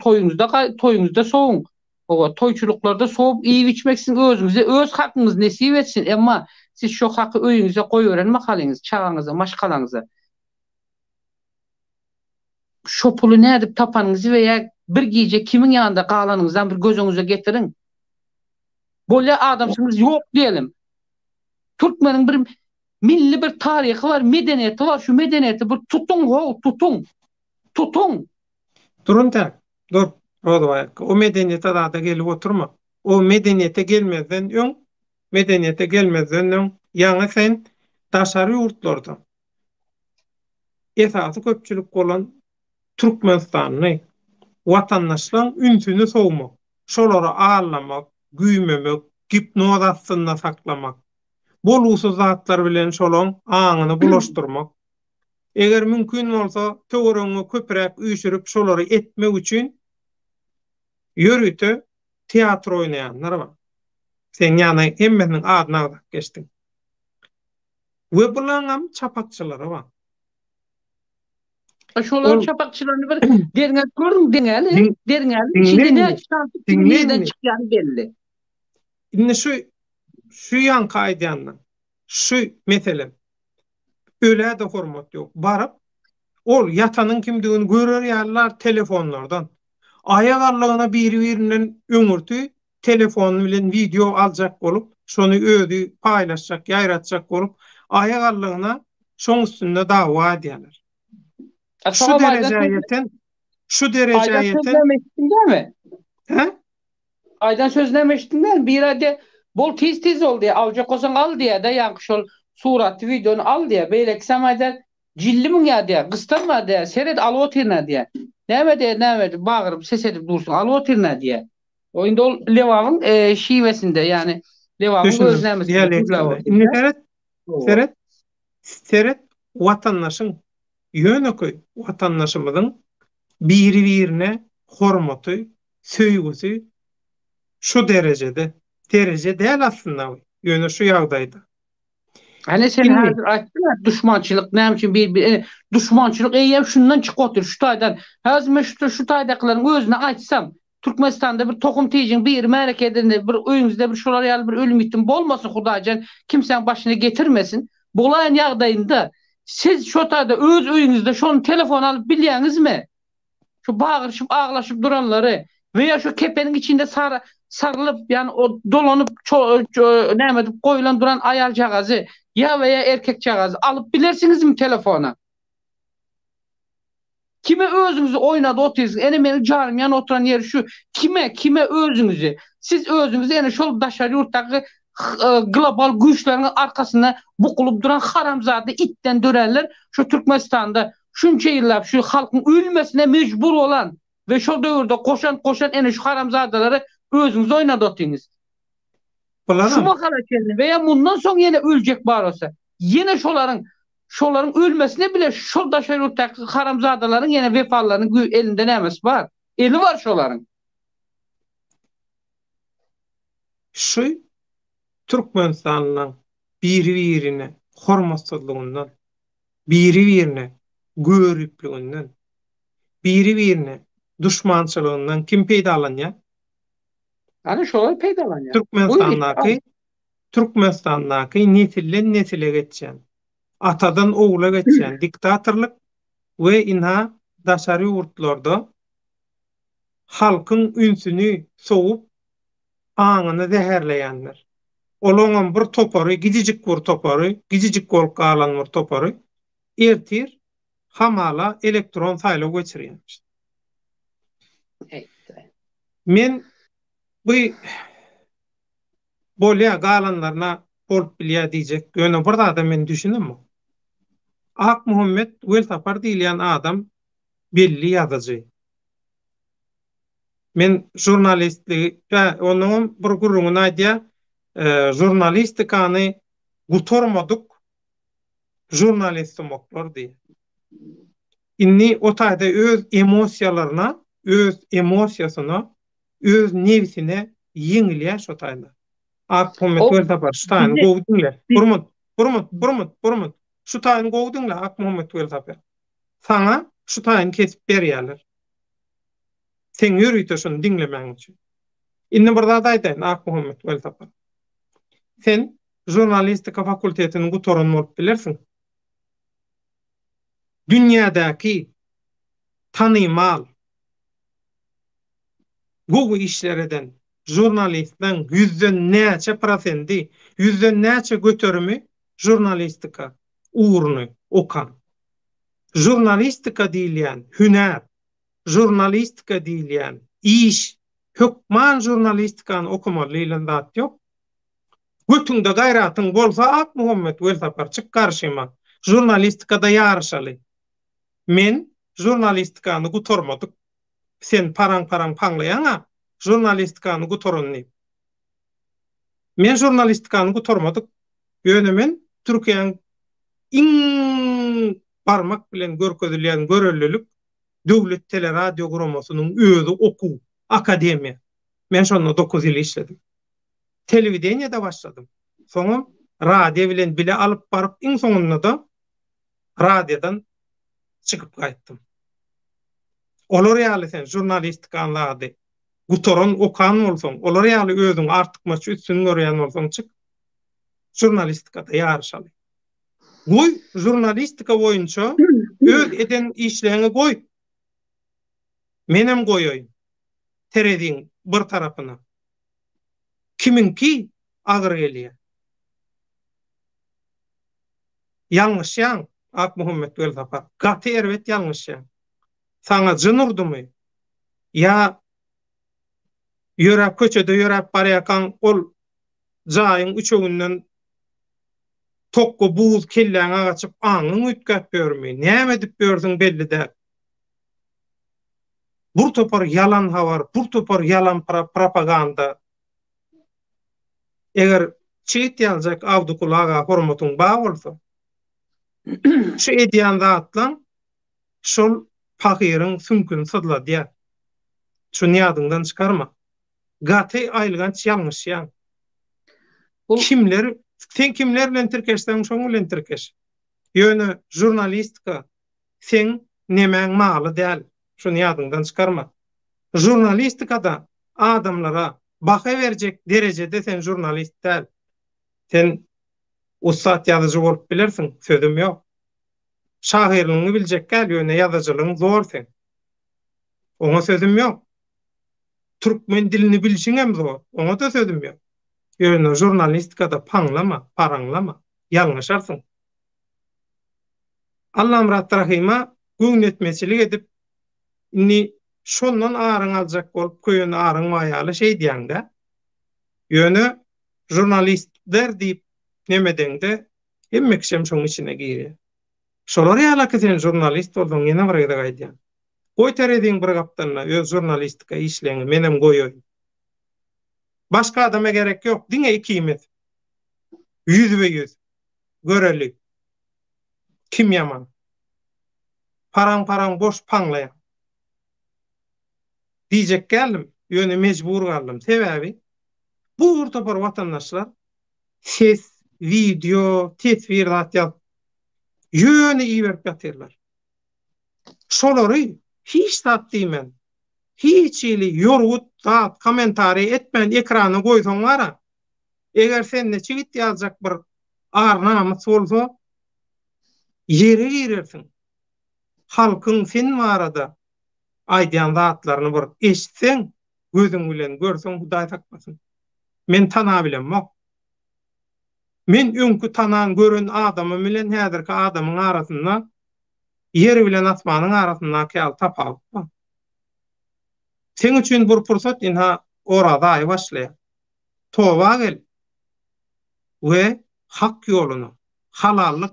Toyuňuzda soğun. O toyçuluklarda soğup iyi içmeksin özünüze öz hakkınız nesip etsin ama siz şu hakkı öýüňize goýörenmek haliniz çağınıza maşgalanıza şu pulu nädip tapanıňyzy veya bir gije kimin ýanynda galanıňyzdan bir gözüňize getirin. Bolýa adamsyňyz ýok diýelim. Türkmeniň bir milli bir taryhy var, medeniyeti var. Şu medeniyeti bir tutun ho, tutun. Tutun. Durun da, dur. O medeniyete da gelip oturma. O medeniyete gelmezden öň, medeniyete gelmezden öň, ýa-ni sen daşary ýurtlarda esasy köpçülik bolan Türkmenistanyny watandaşlaryň ünsüni sowmak, şolary ağırlamak, güýmemek, gipnoz astynda saklamak, bolgusyz zatlar bilen şolaň aňyny bulaşdyrmak. Eger mümkin bolsa, töwereňe köpürek üýşürip şolary etmek üçin ýörüte teatr oýnaýanlar bar. Sen ýany hemmesiniň adyna geçdiň. We bulanam çapakçylary bar. Şolar çapakçylaryny bir derňe görüň deňeli, derňeli içinde dinleyin, ne çıkan nereden çıkýany belli. Indi şu ýan kaýdyandan, şu meselem öle de hormat ýok. Barıp ol ýatanyň kimdigini görer ýalar telefonlardan. Aýagarlygyna biri-birinden öňürtü telefon bilen video aljak bolup, şonu öýdi paýlaşjak, ýaýratjak bolup, aýagarlygyna şoň üstünde dawa edýärler. Şu derece ayeten. He? Aydan sözüne meştinden bir ade bol tiz ol diye avcak olsan al diye de yankış ol suratı videonu al diye beyleksem aydan cillimin ya diye kıstarma diye seyret al otirne diye ne bağırıp ses edip dursun al otirne diye oyunda ol Levav'ın şivesinde yani Levav'ın gözlemesi seret vatandaşın yönököy vatandaşımızın biri-birine hormaty, söýgüsi şu derece değil aslında yönü şu ýagdaýda. Hani sen hazır açtın düşmançılık ne için bir düşmançılık eyyem şundan çıkıp şu taydan hazır şu taydaklaryň özüne açsam Türkmenistan'da bir tokum tiyicin bir mereketinde bir öýüňizde bir şolar ýaly bir ölüm ýitim bolmasın Hudaýjan kimseň başyna getirmesin. Bolaýan ýagdaýynda siz şu tayda öz öýüňizde şonu telefon alıp bilýäňizmi? Şu bağırışıp ağlaşıp duranları veya şu kepeniň içinde sarılıp yani o dolanıp näme koyulan duran ayal cagazy ya veya erkek cagazy alıp bilersiniz telefona? Kime özünüzü oynadı otursun? Ene benim canım yan oturan yer şu. Kime özünüzü? Siz özünüzü ene şol daşary ýurtdaky global güýçleriň arkasynda bukulup duran haramzady itten dörerler şu Türkmenistanda şunça ýyllap şu halkyň ölmesine mecbur olan ve şu döwürde koşan ene şu haramzadalary özünüz oynadı otyňyz. Şu makala kelini veya bundan soň ýene öljek bar olsa ýene şolaryň ölmesine bile şol daşary ýurtdaky haramzadalaryň ýene wefalaryň elinde nämes bar. Eli var şolaryň. Şu Türkmenistanyň biri-birine hormatsızlygyndan, biri-birine göwripliginden, biri-birine düşmançylygyndan kim peýdalanýar? Ana şolary peýdalanýar. Türkmenistandaky nesilden nesile geçýän, atadan ogula geçýän diktatorlyk we inha daşary ýurtlarda halkyň ünsüni soğup aňyny zäherleýänler. Olaňam bir topary, gidijik bolup galan bir topary ertir hamala elektron saýlaw geçirýär. Men bu bolýa galanlaryna bolup bilýär diýjek. Ýöne bir da men düşünýärmi? Ak Muhammed Weltapar diýilen adam belli ýazyjy. Men jurnalistliğe onun bir gurruna aýdýar, jurnalistikany gutormadyk, jurnalistim oklar diýär. Inni o taýda öz emosiýasyna, öz nefsine ýeňilýär şo taýda. Ak Muhammed Weltapar şu taýny gowdunlar. Burmut. Şu taýny gowdunlar Ak Muhammed Weltapar. Sana şu taýny kesip berýärler. Sen ýörüýte şonu dinlemäň üçin. Indi bir zat aýdaýyn, Ak Muhammed Weltapar. Sen jurnalistika fakultetiniň gutorun bolup bilersiň. Dünýädäki tanymal bu işlerden jurnalistden %den näçe prosendi, %den näçe götürümü jurnalistika uğrunu okan. Jurnalistika diýilýän hünär, jurnalistika diýilýän iş, hökman jurnalistikany okumaly bilen zat ýok. Götüňde gaýratyň bolsa Ak Muhammed Weltapar çık karşyma. Jurnalistikada ýarşaly. Men jurnalistikany gutormadyk. Sen paraň paňlaýaňa jurnalistikany gutorunny. Men jurnalistikany gutormadyk. Ýöne men Türkiýanyň iň barmak bilen görkezilýän görellilik döwlet teleradio guramasynyň özü oku akademiýa. Men şonu 9 ýyl işledim. Telewideniyada başladım. Soňra radio bilen bile alyp baryp iň soňunda da radiodan çıkıp gaýtdym. Olar ýaly sen jurnalistikany lady gutoron okan bolsaň, olar ýaly özüň artykmaçy üstün görýän bolsaň çık. Jurnalistikada ýarşaly. Goý jurnalistika boýunça öz eden işlerini goý. Menem goýaýyn. Terediň bir tarapyna. Kiminki agyr gelýär. Ýalňyşýan Ak Muhammed Weltapar. Gaty erbet ýalňyşýan. Sana jyn urdumy? Ya ýörep köçede ýörep barýakan ol jaýyň üçüňinden tokko buz kelläňe gaçyp aňyň ütkep bermi? Näme dip berdiň belli däl. Bur topar yalan habar, bur topar yalan propaganda. Eger çeýit ýaljak awdukulaga hormatyň ba bolsa, şu edýän zatlaň şol pakyryň sünkün sydladýar. Şunu ýadyňdan çykarma. Gaty aýlganç ýalňyşýan. Kimler, sen kimler bilen tirkeşden şoň bilen tirkeş. Ýöne jurnalistika sen nemäň maly däl. Şunu ýadyňdan çykarma. Jurnalistikada adamlara baha berjek derejede sen jurnalist däl. Sen ustad ýazyjy bolup bilersiň, sözüm ýok. Şahyrlygyny biljek gäl, ýöne ýazyjylygyň zor sen. Oňa sözüm ýok. Türkmen dilini bilişiň hem zor. Oňa da sözüm ýok. Ýöne jurnalistikada paňlama, paraňlama, ýalňyşarsyň. Allah'ım rahima göňetmeçilik edip inni şondan araň aljak bolup köýün araň maýaly şey diýende. Ýöne jurnalistler diýip nemedeňde hemme kişem şoň içine giýýär. Şolar ýaly sen jurnalist bolsaň ýene bir ýerde gaýdýan. Goý terediň bir gapdanla öz jurnalistika işleňi menem goýoý. Başka adama gerek ýok. Diňe ikimiz. 100% göreli. Kim ýaman? Paraň boş paňlaýan. Diýjek geldim, ýöne mejbur galdym. Sebäbi bu urta bir watandaşlar ses, video, tesvir atýar. Ýöne iýerip ýatyrlar. Şolary hiç zat diýmen. Hiç ýyly ýorgut zat kommentary etmän ekrana goýsaň gara. Eger sende çigit ýazjak bir arnamys bolsa ýere girersiň. Halkyň sen barada aýdýan zatlaryny bir eşitseň, gözüň bilen görseň Hudaý saklasyn. Men tana bilenmok. Men öňkü tanan gören adamy bilen häzirki adamyň arasynda ýer bilen asmanyň arasynda käl tapawut bar. Sen üçin bir pursat inha orada aý başlaýar. Toba gel we hak ýoluna, halallyk,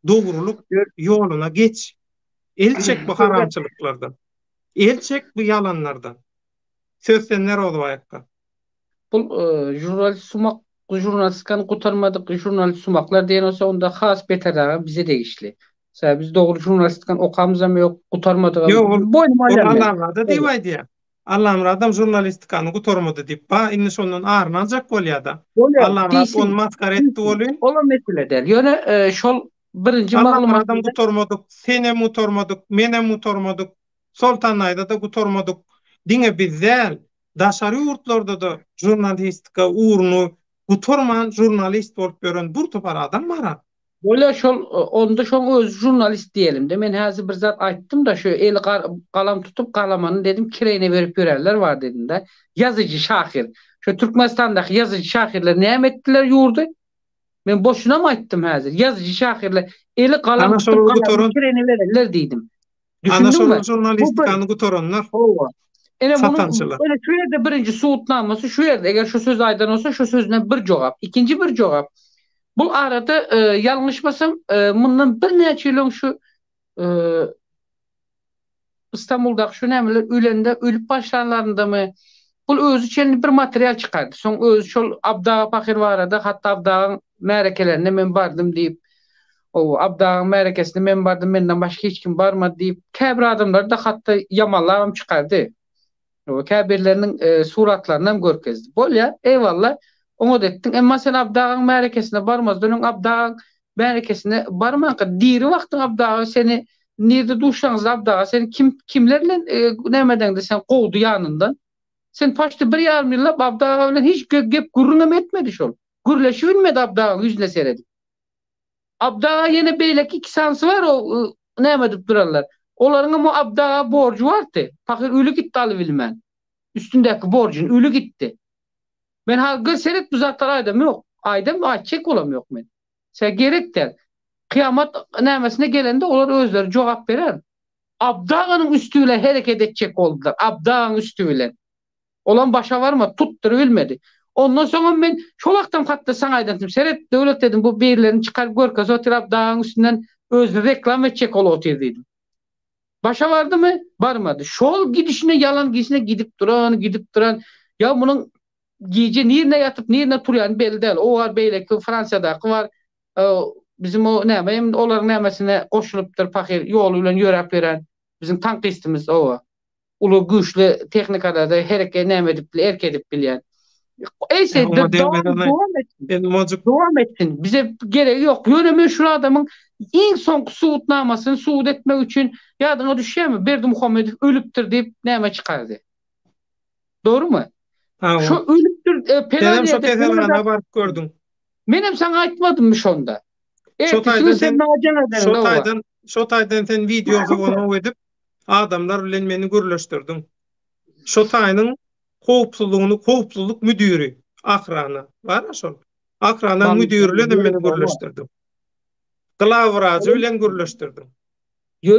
dogruluk ýoluna geç. Elçek bu haramçylyklardan. Elçek bu yalanlardan. Sözlenler oldu ayakta. Bu jurnalist sumak, jurnalistikany gutarmadyk, jurnalist sumaklar diýen olsa onda has beter bize degişli. Sen biz dogry jurnalistikany okamyzam ýok, gutarmadyk. Boynuma Allah'da diýýär. Allah'ım adam jurnalistikany gutarmady diýip ba, indi şondan arnajak bolýar-da. Allah'ım onu maskara etdi bolýar. Ola mesele däl. Ýöne şol birinji maglumat adam gutarmadyk, senem gutarmadyk, menem gutarmadyk, Soltan aýda da gutarmadyk. Diňe bizzel daşary ýurtlarda da jurnalistika uğrunu gutorman jurnalist bolup gören bir topar adam bar. Böyle şol onda şol öz jurnalist diyelim de men häzir bir zat aýtdym da şu el galam tutup galamany dedim kirene berip bererler var dedim de yazıcı şahir şu Türkmenistan'daki yazıcı şahirler näme etdiler ýurdu men boşuna mı aýtdym häzir yazıcı şahirler eli galam Ana tutup şol galamny gutoran, kirene bererler diýdim. ana Düşündün mü? şol Bu bir. jurnalistikany gutoranlar Ova. Ene bunun satançylar. böyle şu yerde birinci suutnaması şu yerde eğer şu söz aydan olsa şu sözüne bir cevap. İkinci bir cevap. Bu arada yanlışmasam bundan bir neçe yıl şu e, İstanbul'da şu nemeler ölende ölüp başlarlarında mı bu özü için bir materyal çıkardı. Son özü şol Abda Fakir var arada hatta Abda'nın merekelerine men bardım deyip o Abda'nın merekesine men bardım menden başka hiç kim barmadı deyip kebir adamlar da hatta yamallarım çıkardı. O kabirlerinin suratlarından görkezdi. Bolya eyvallah onu dettin. Emma sen Abdağın merekesine barmaz. Dönün Abdağın merekesine barman ka diri vaktin Abdağı seni nirde duşlanız Abdağı seni kimlerle nemeden de sen kovdu yanından. Sen paştı bir yarım yılla Abdağ'la hiç gep gurrunam etmedi şol. Gürleşi bilmedi Abdağ'ın yüzüne seredi. Abdağa yine beylek iki sansı var o nemedip durarlar. Onların ama Abdağa borcu vardı. Fakir ölü gitti alıvilmen. Üstündeki borcun ölü gitti. Ben halka seyret bu zatlar aydam yok. Aydam açık olam yok men. Sen gerek der. Kıyamet nemesine gelende onlar özleri cevap verer. Abdağının üstüyle hareket edecek oldular. Abdağın üstüyle. Olan başa var mı? Tuttur bilmedi. Ondan sonra ben çolaktan hatta sana aydandım. Seyret devlet dedim bu birilerini çıkar görkez otur Abdağın üstünden özünü reklam edecek ol otur dedim. Başa vardı mı? Varmadı. Şol gidişine yalan gidişine gidip duran. Ya bunun gece nirine yatıp nirine turuyan belli değil. O var beylek Fransa'daki var. Bizim o ne benim onların nemesine koşulupdur fakir yoluyla yörep veren bizim tankistimiz o. Ulu güçlü teknikada da hereke neme edip erkedip bilen. Eyse devam etsin. Bize gerek yok. Yönemi şu adamın en son suutnamasını suud etmek için yadına düşüyor mu? Berdi Muhammedov ölüptür deyip neme çıkardı. Doğru mu? Şu ölüptür Benim şu teselana barıp gördüm. Benim sana aytmadım mı şonda? Ertesini sen nacan ederin. Şotaydan sen videosu onu edip adamlar bilen meni gürleştirdin. Şotay'nın howpsuzluk müdürü akrana var ya şol. Akranın müdürüyle meni gürleştirdim. Kılavracı bilen gürleştirdim.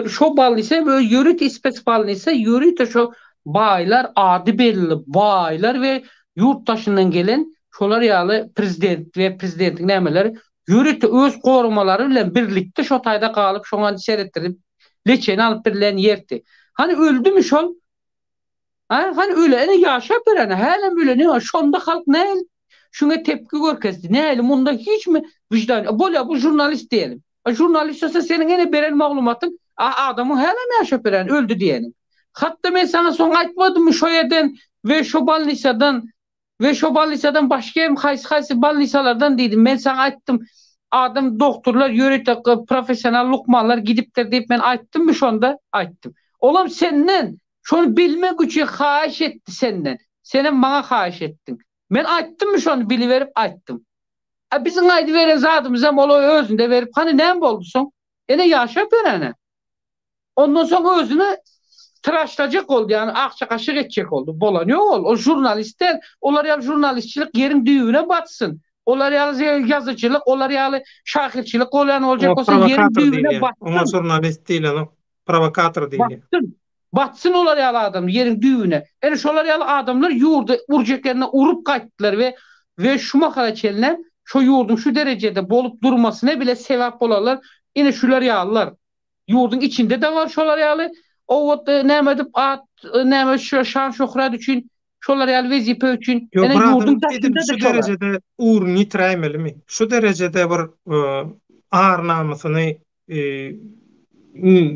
Şu ballıysa böyle yürüt ispes ballıysa yürüt şu baylar adi belli baylar ve yurttaşından gelen şolar yalı prezident ve prezidentin nemeleri yürüt öz korumaları bilen birlikte şu tayda kalıp şoňa seyrettirip leçeni alıp birilen yerdi. Hani öldü mü şol? Hani öleni yaşap berene halen böyle ne şonda halk ne şuna tepki görkezdi. Ne munda hiç mi vicdan? Bu jurnalist diyelim. Jurnalist olsa senin ene beren maglumatın adamın halen yaşap beren öldü diyelim. Hatta ben sana son aytmadım mı şu yerden ve şu ballisadan başka hem haysi ballisalardan dedim. Ben sana ayttım. Adam doktorlar, yönetik profesyonel lukmanlar gidipler deyip ben ayttım mı şonda? Ayttım. Oğlum senden şunu bilmek için hayiş etti senden. Senin bana hayiş ettin. Ben ayttım mı şunu biliverip ayttım. Bizim aydı veren zadımız hem olayı özünde verip hani ne mi oldu son? Ne yaşap verene. Ondan sonra özünü tıraşlayacak oldu yani akça kaşık edecek oldu. Bolan yok ol. O jurnalistler, onlar ya jurnalistçilik yerin düğüne batsın. Onlar ya yazıcılık, onlar ya şahirçilik olan olacak olsa yerin düğüne batsın. Ama jurnalist değil ama provokatör değil. Batsın olar yalı adam yerin düğüne. Yani şolar yalı adamlar yurdu urceklerine urup kayttılar ve şu makala çeline şu yurdun şu derecede bolup durmasına bile sevap olarlar. Yine şular yalılar. Yurdun içinde de var şolar yalı. O nemedip neme şan şohrat için şolar yalı vezipe için. Yani yurdun taşında da şu derecede uğur nitraymeli mi? Şu derecede bir ağır namusunu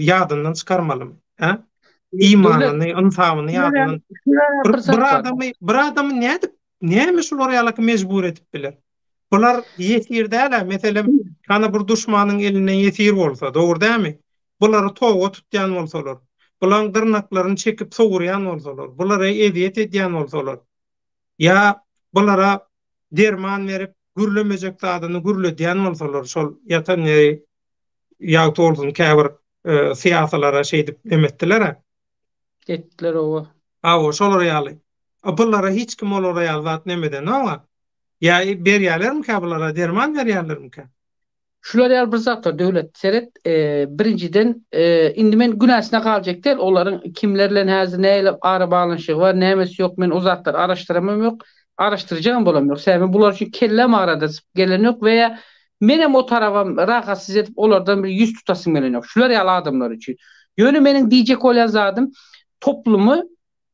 yadından çıkarmalı mı? Ha? İmanını, insafını yadından. Bir adamı ne şular yalık mecbur etip bilir? Bular yetir değil. Mesela kana bir düşmanın elinden yetir olsa doğru değil mi? Buları toğu tutyan olsalar. bulan dırnaklaryny çekip sowurýan bolsalar, bulara eziyet edýän bolsalar, ya bulara derman berip gürlemejek zadyny gürledýän bolsalar, şol ýatan ýa-da olsun käbir siýasalara şey dip demetdiler. Etdiler owa. O şolar ýaly. Bulara hiç kim olar ýaly zat nemeden ama ýa berýärlermi ka bulara derman berýärlermi ka? Şular ýaly bir zat var döwlet seret birinciden indi men günäsine galjak del olaryň kimlerle häzir näle ara baglanyşygy bar nämesi ýok men o zatlary araşdyramam ýok araşdyrjagam bolam ýok sebäbi bular üçin kellem arada gelen ýok veya menem o tarabam ragatsız edip olardan bir yüz tutasym gelen ýok şular ýaly adamlar üçin ýöne meniň diýjek bolan zadym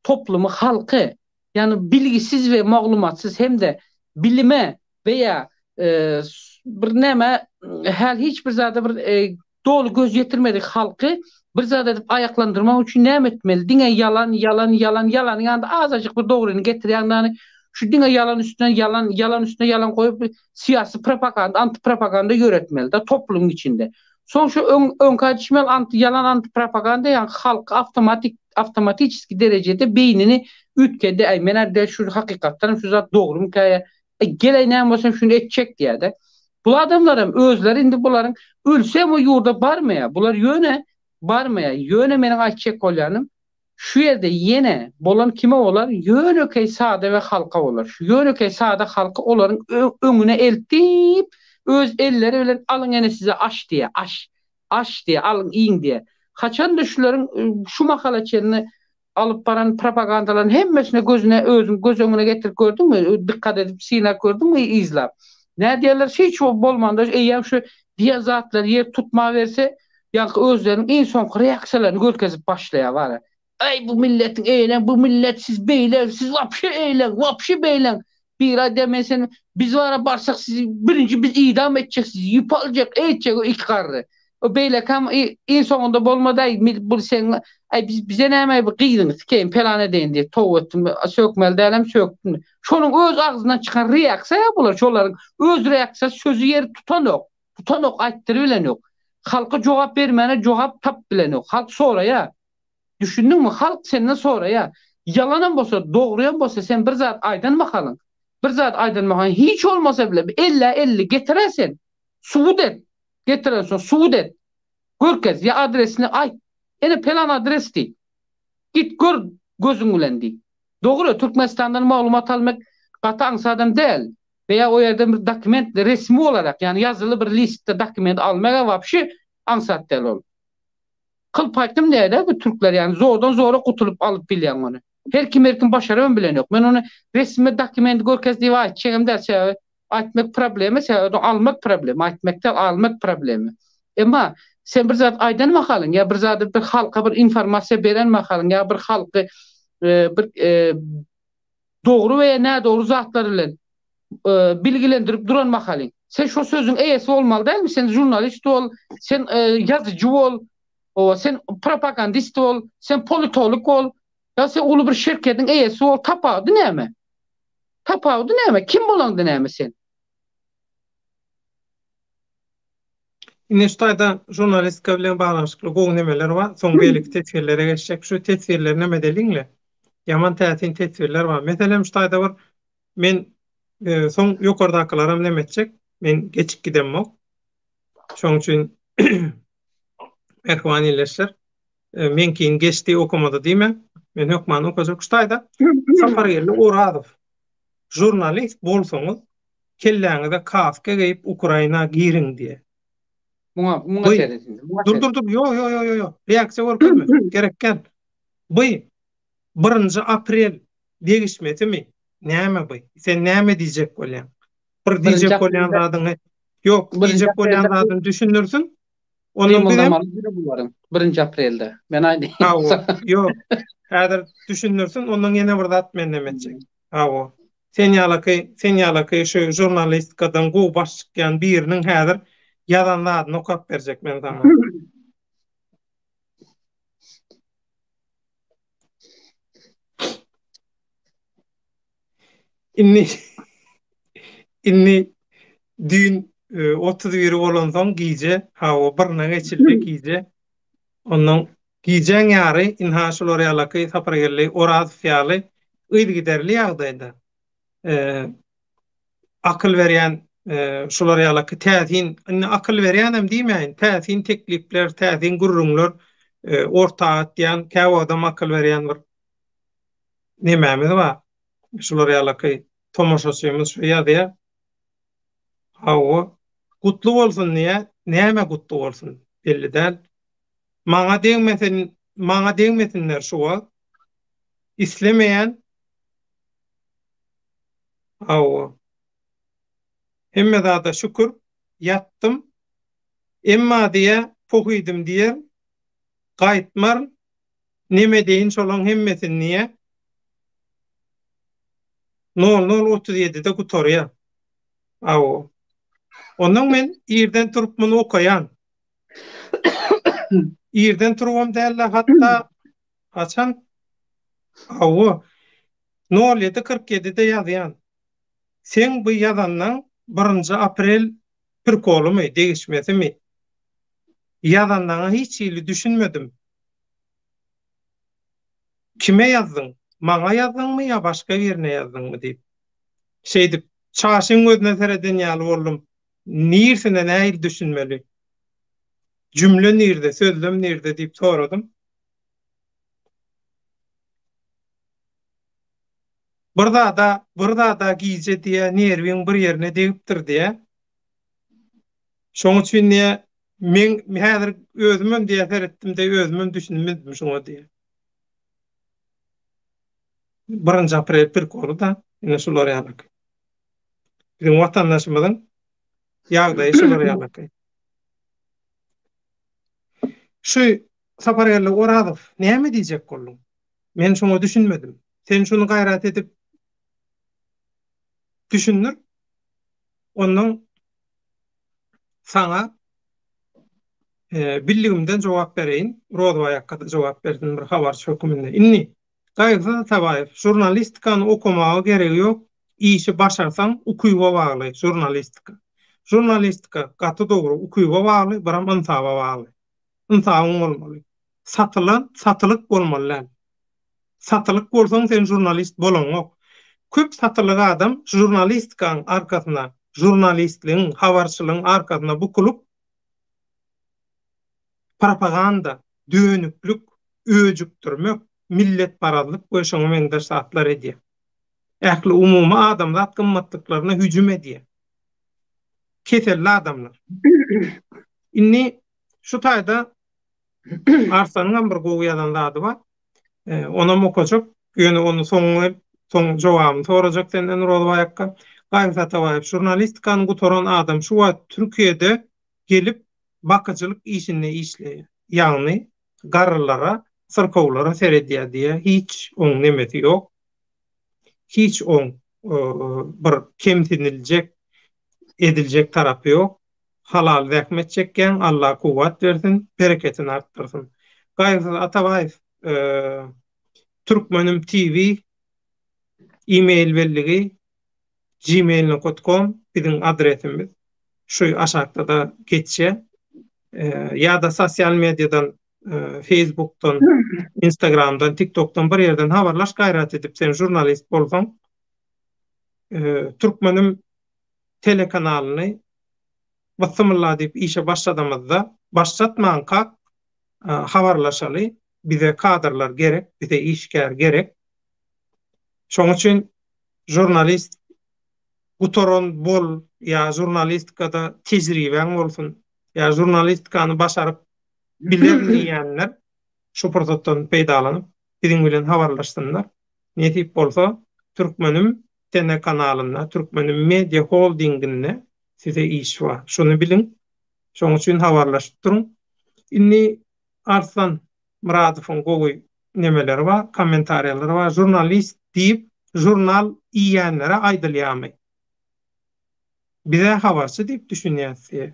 toplumu halky yani bilgisiz ve maglumatsız hem de bilime veya bir näme hal hiç bir zada bir dolu göz yetirmedik halkı bir zada edip ayaklandırmak üçin näme etmeli? Diňe yalan ýa-da azacık bir dogryny getirýändiňi şu diňe yalan üstüne yalan koyup siyasi propaganda, anti propaganda ýöretmeli da toplum içinde. Son şu ön kaçışmalı anti propaganda yani halk otomatik derecede beynini ütkedi. Ay men şu hakykatdan şu zat dogry mu ki? Geley näme bolsa şunu etjek diýär. Bu adamlarım özleri indi buların ölsem o yurda barmaya. Bular yöne barmaya. Yöne meniň aýtjak bolýanym şu ýerde yene bolan kime olar? Yönökey sada ve halka olar. Şu yönökey sada halka olaryň öňüne eltip öz elleri bilen alın ene size aş diye aş diye alın iň diye. Kaçan da şularyň şu makalaçerini alıp baran propagandaların hemmesine özüm göz öňüne getirip gördüňmi? Dikkat edip siňler gördüňmi? İzlap. Ne diyorlar hiç bolmanda eýär şu diýen zatlar yer tutma verse ýa-da özleriniň en soňky reaksiýalaryny görkezip başlaýar bar. Ay bu milletin eýlen, bu millet siz beyler, siz vapşy beylen. Bir adam mesela biz wara barsak sizi birinci biz idam edecek, sizi ýupalacak, etjek o iki garry. O beyle kam en soňunda bolmaday bu sen ay bize näme bu gyýdyňyz keyin pelan edeýin diýip towatym sökmeli dälem söktüm. Şonuň öz agzyndan çykan reaksiýa bular, şolaryň öz reaksiyasy sözü ýer tutanok aýtdyryp bilen ýok. Halka jogap bermene jogap tap bilen ýok. Halk soraýa. Düşündüňmi? Halk senden soraýa. Yalanam bolsa, dogruyam bolsa sen bir zat aýdan bakalyň. Bir zat aýdan bakalyň hiç olmasa bile 50 getirersen subut et. Getirirsen subut et. Görkez ya adresini aýt. Ene pelan adres di. Git gör gözüň bilen di. Dogry Türkmenistandan maglumat almak gata ansadam däl. Veya o ýerde bir dokument resmi olarak yani yazılı bir liste dokument almaga wapşy ansat däl ol. Kıl paýtym näde bu türkler yani zordan zora kutulup alıp bilýän onu. Her kim başaram bilen ýok. Men onu resmi dokument görkez diýip aýtjagam däl aýtmak problemi, almak problemi, aýtmakda almak problemi. Emma sen bir zat aýdan bakalyň ýa bir zat bir halka bir informasiýa beren bakalyň ýa bir halky bir dogry we näme dogry zatlar bilen bilgilendirip duran bakalyň. Sen şu sözüň eýesi bolmaly dälmi? Sen jurnalist bol, sen ýazyjy bol, sen propagandist bol, sen politolog bol, ýa sen uly bir şirketiň eýesi bol, tapawdy näme? Tapawdy näme? Kim bolandy näme sen? Neştayda jurnalistika bilen baglanşykly gowy nemeler bar. Soň beýlik tesirlere geçjek. Şu tesirler näme deliňle? Yaman tätin tesirler bar. Meselem ştaýda bar. Men soň ýokardakylaram näme etjek? Men geçik gidemok. Şoň üçin erhwan illeşler. Men keyin geçdi okumada diýme. Men hökman okajak ştaýda. Safargerli Oradow. Jurnalist bolsaňyz kelläňizde kaska geýip Ukraina girin diye. Buna seredin. Dur. Yo. Reaksiýa görkezme. Gerekken. Bu 1 aprel degişmetimi? Näme bu? Sen näme diýjek bolýan? Bir diýjek bolýan zadyň ýok, diýjek bolýan zadyny düşünürsin. Onu bilen 1 aprelde. Men aýdy. Ýok. Häzir düşünürsin, ondan ýene bir zat men näme etjek. Sen ýalaky şu jurnalistikadan gowy baş çykýan biriniň häzir ýazanlaryny okap berjek men sana. Inni dün 31 bolan soň giýje, birine geçildi giýje. Ondan Gijen ýary inha şolary alaky sapargelli oraz fiýaly ýyl giderli ýagdaýda akıl berýän şolary alaky täzin akıl berýänem diýmeýin, täzin teklipler, täzin gurrunlar ortağa atýan, käwä adam akıl berýän bir nemämiz bar. Şolary alaky tomoşaçymyz şu ýa-da hawa gutlu bolsun diýe, näme gutlu bolsun belli däl. Maňa deňmesinler şuwa islemeýän hawa hemme zada şükür ýatdym emma diýe pohydym diýe gaýtmar neme deýin şolaň hemmesini niýe nol 37-de gutorýar. Awo. Ondan men ýerden turup muny okaýan. Ýerden turubam däl hatda haçan awo 07:47-de ýazýan. Sen bu ýazandan 1 aprel pirkolumy degişmesimi? Ýazandan hiç ýyly düşünmedim. Kime ýazdyň? Maňa ýazdyňmy ýa başga birine ýazdyňmy diýip. Şeýdip çaşyň gözüne sereden ýaly boldum. Nirsine näil düşünmeli? Cümle nirde, sözlem nirde diýip soradym. Burada da giýje diýe nerwiň bir ýerine degipdir diýe. Şoň üçin men häzir özümem diýe seretdim de özümem düşünmedim şoňa diýe. 1 aprel bir koru da ine şolary ýalyk. Bizim watandaşymyzyň ýagdaýy şolary ýalyk. Şu Sapargelli Oradow näme diýjek boldum? Men şoňa düşünmedim. Sen şunu gaýrat edip düşünür. Ondan sana billigimden jogap bereýin. Rodwaýakka da jogap berdim bir habarçy höküminde. Inni gaýza tabaýyp jurnalistikany okumagy geregi ýok. İşi başarsaň ukuyba bagly jurnalistika. Jurnalistika gaty dogry ukuyba bagly, biram ynsafa bagly. Ynsafyň bolmaly. Satılık bolmaly. Satılık bolsaň sen jurnalist bolanok. Köp satılık adam jurnalistikaň arkasyna, jurnalistligiň, habarçylygyň arkasyna bukulup propaganda, dönüklük, öjükdirmek, millet parazlyk goýşaňy meňde satlar edýär. Ähli umumy adamlar gymmatlyklaryna hüjüm edýär. Keselli adamlar. Inni şu taýda Arsanyň bir gowy zady bar. Ona mokajak, ýöne onu soň jogabyny sorajak senden Rodwaýakka. Gaýsa taýyp jurnalistikany gutoran adam şu wagt Türkiýede gelip bakyjylyk işinde işleýär. Ýagny garrylara, syrkowlara seredýär diýe hiç oň nemeti ýok. Hiç oň bir kemtiniljek ediljek tarapy ýok. Halal zähmet çekýän Allah kuwwat bersin, bereketini artdyrsyn. Gaýsa Atabaýew Türkmenim TV e-mail belligi gmail.com bizim adresimiz. Şu aşağıda da geçe. Ya da sosyal medyadan Facebook'tan, Instagram'dan, TikTok'tan bir yerden habarlaş gayret edip sen jurnalist bolsaň Türkmenim telekanalını Basımullah deyip işe başladığımızda başlatmayan habarlaşaly, bize kadrlar gerek, bize işgär gerek. Şoň üçin jurnalist gutoron bol ya jurnalistikada tejriben bolsun ya jurnalistikany başaryp bilen şu fırsatdan peýdalanyp biziň bilen habarlaşsynlar. Ne diýip bolsa Türkmenim telekanalyna, Türkmenim Media Holdingine size iş var. Şunu bilin. Şoň üçin habarlaşyp duruň. Inni Arslan Muradowyň gowy nemeleri var, kommentariýalary var. Jurnalist diýip jurnal iýenlere aýdylýarmy? Bize habarçy diýip düşünýärsi.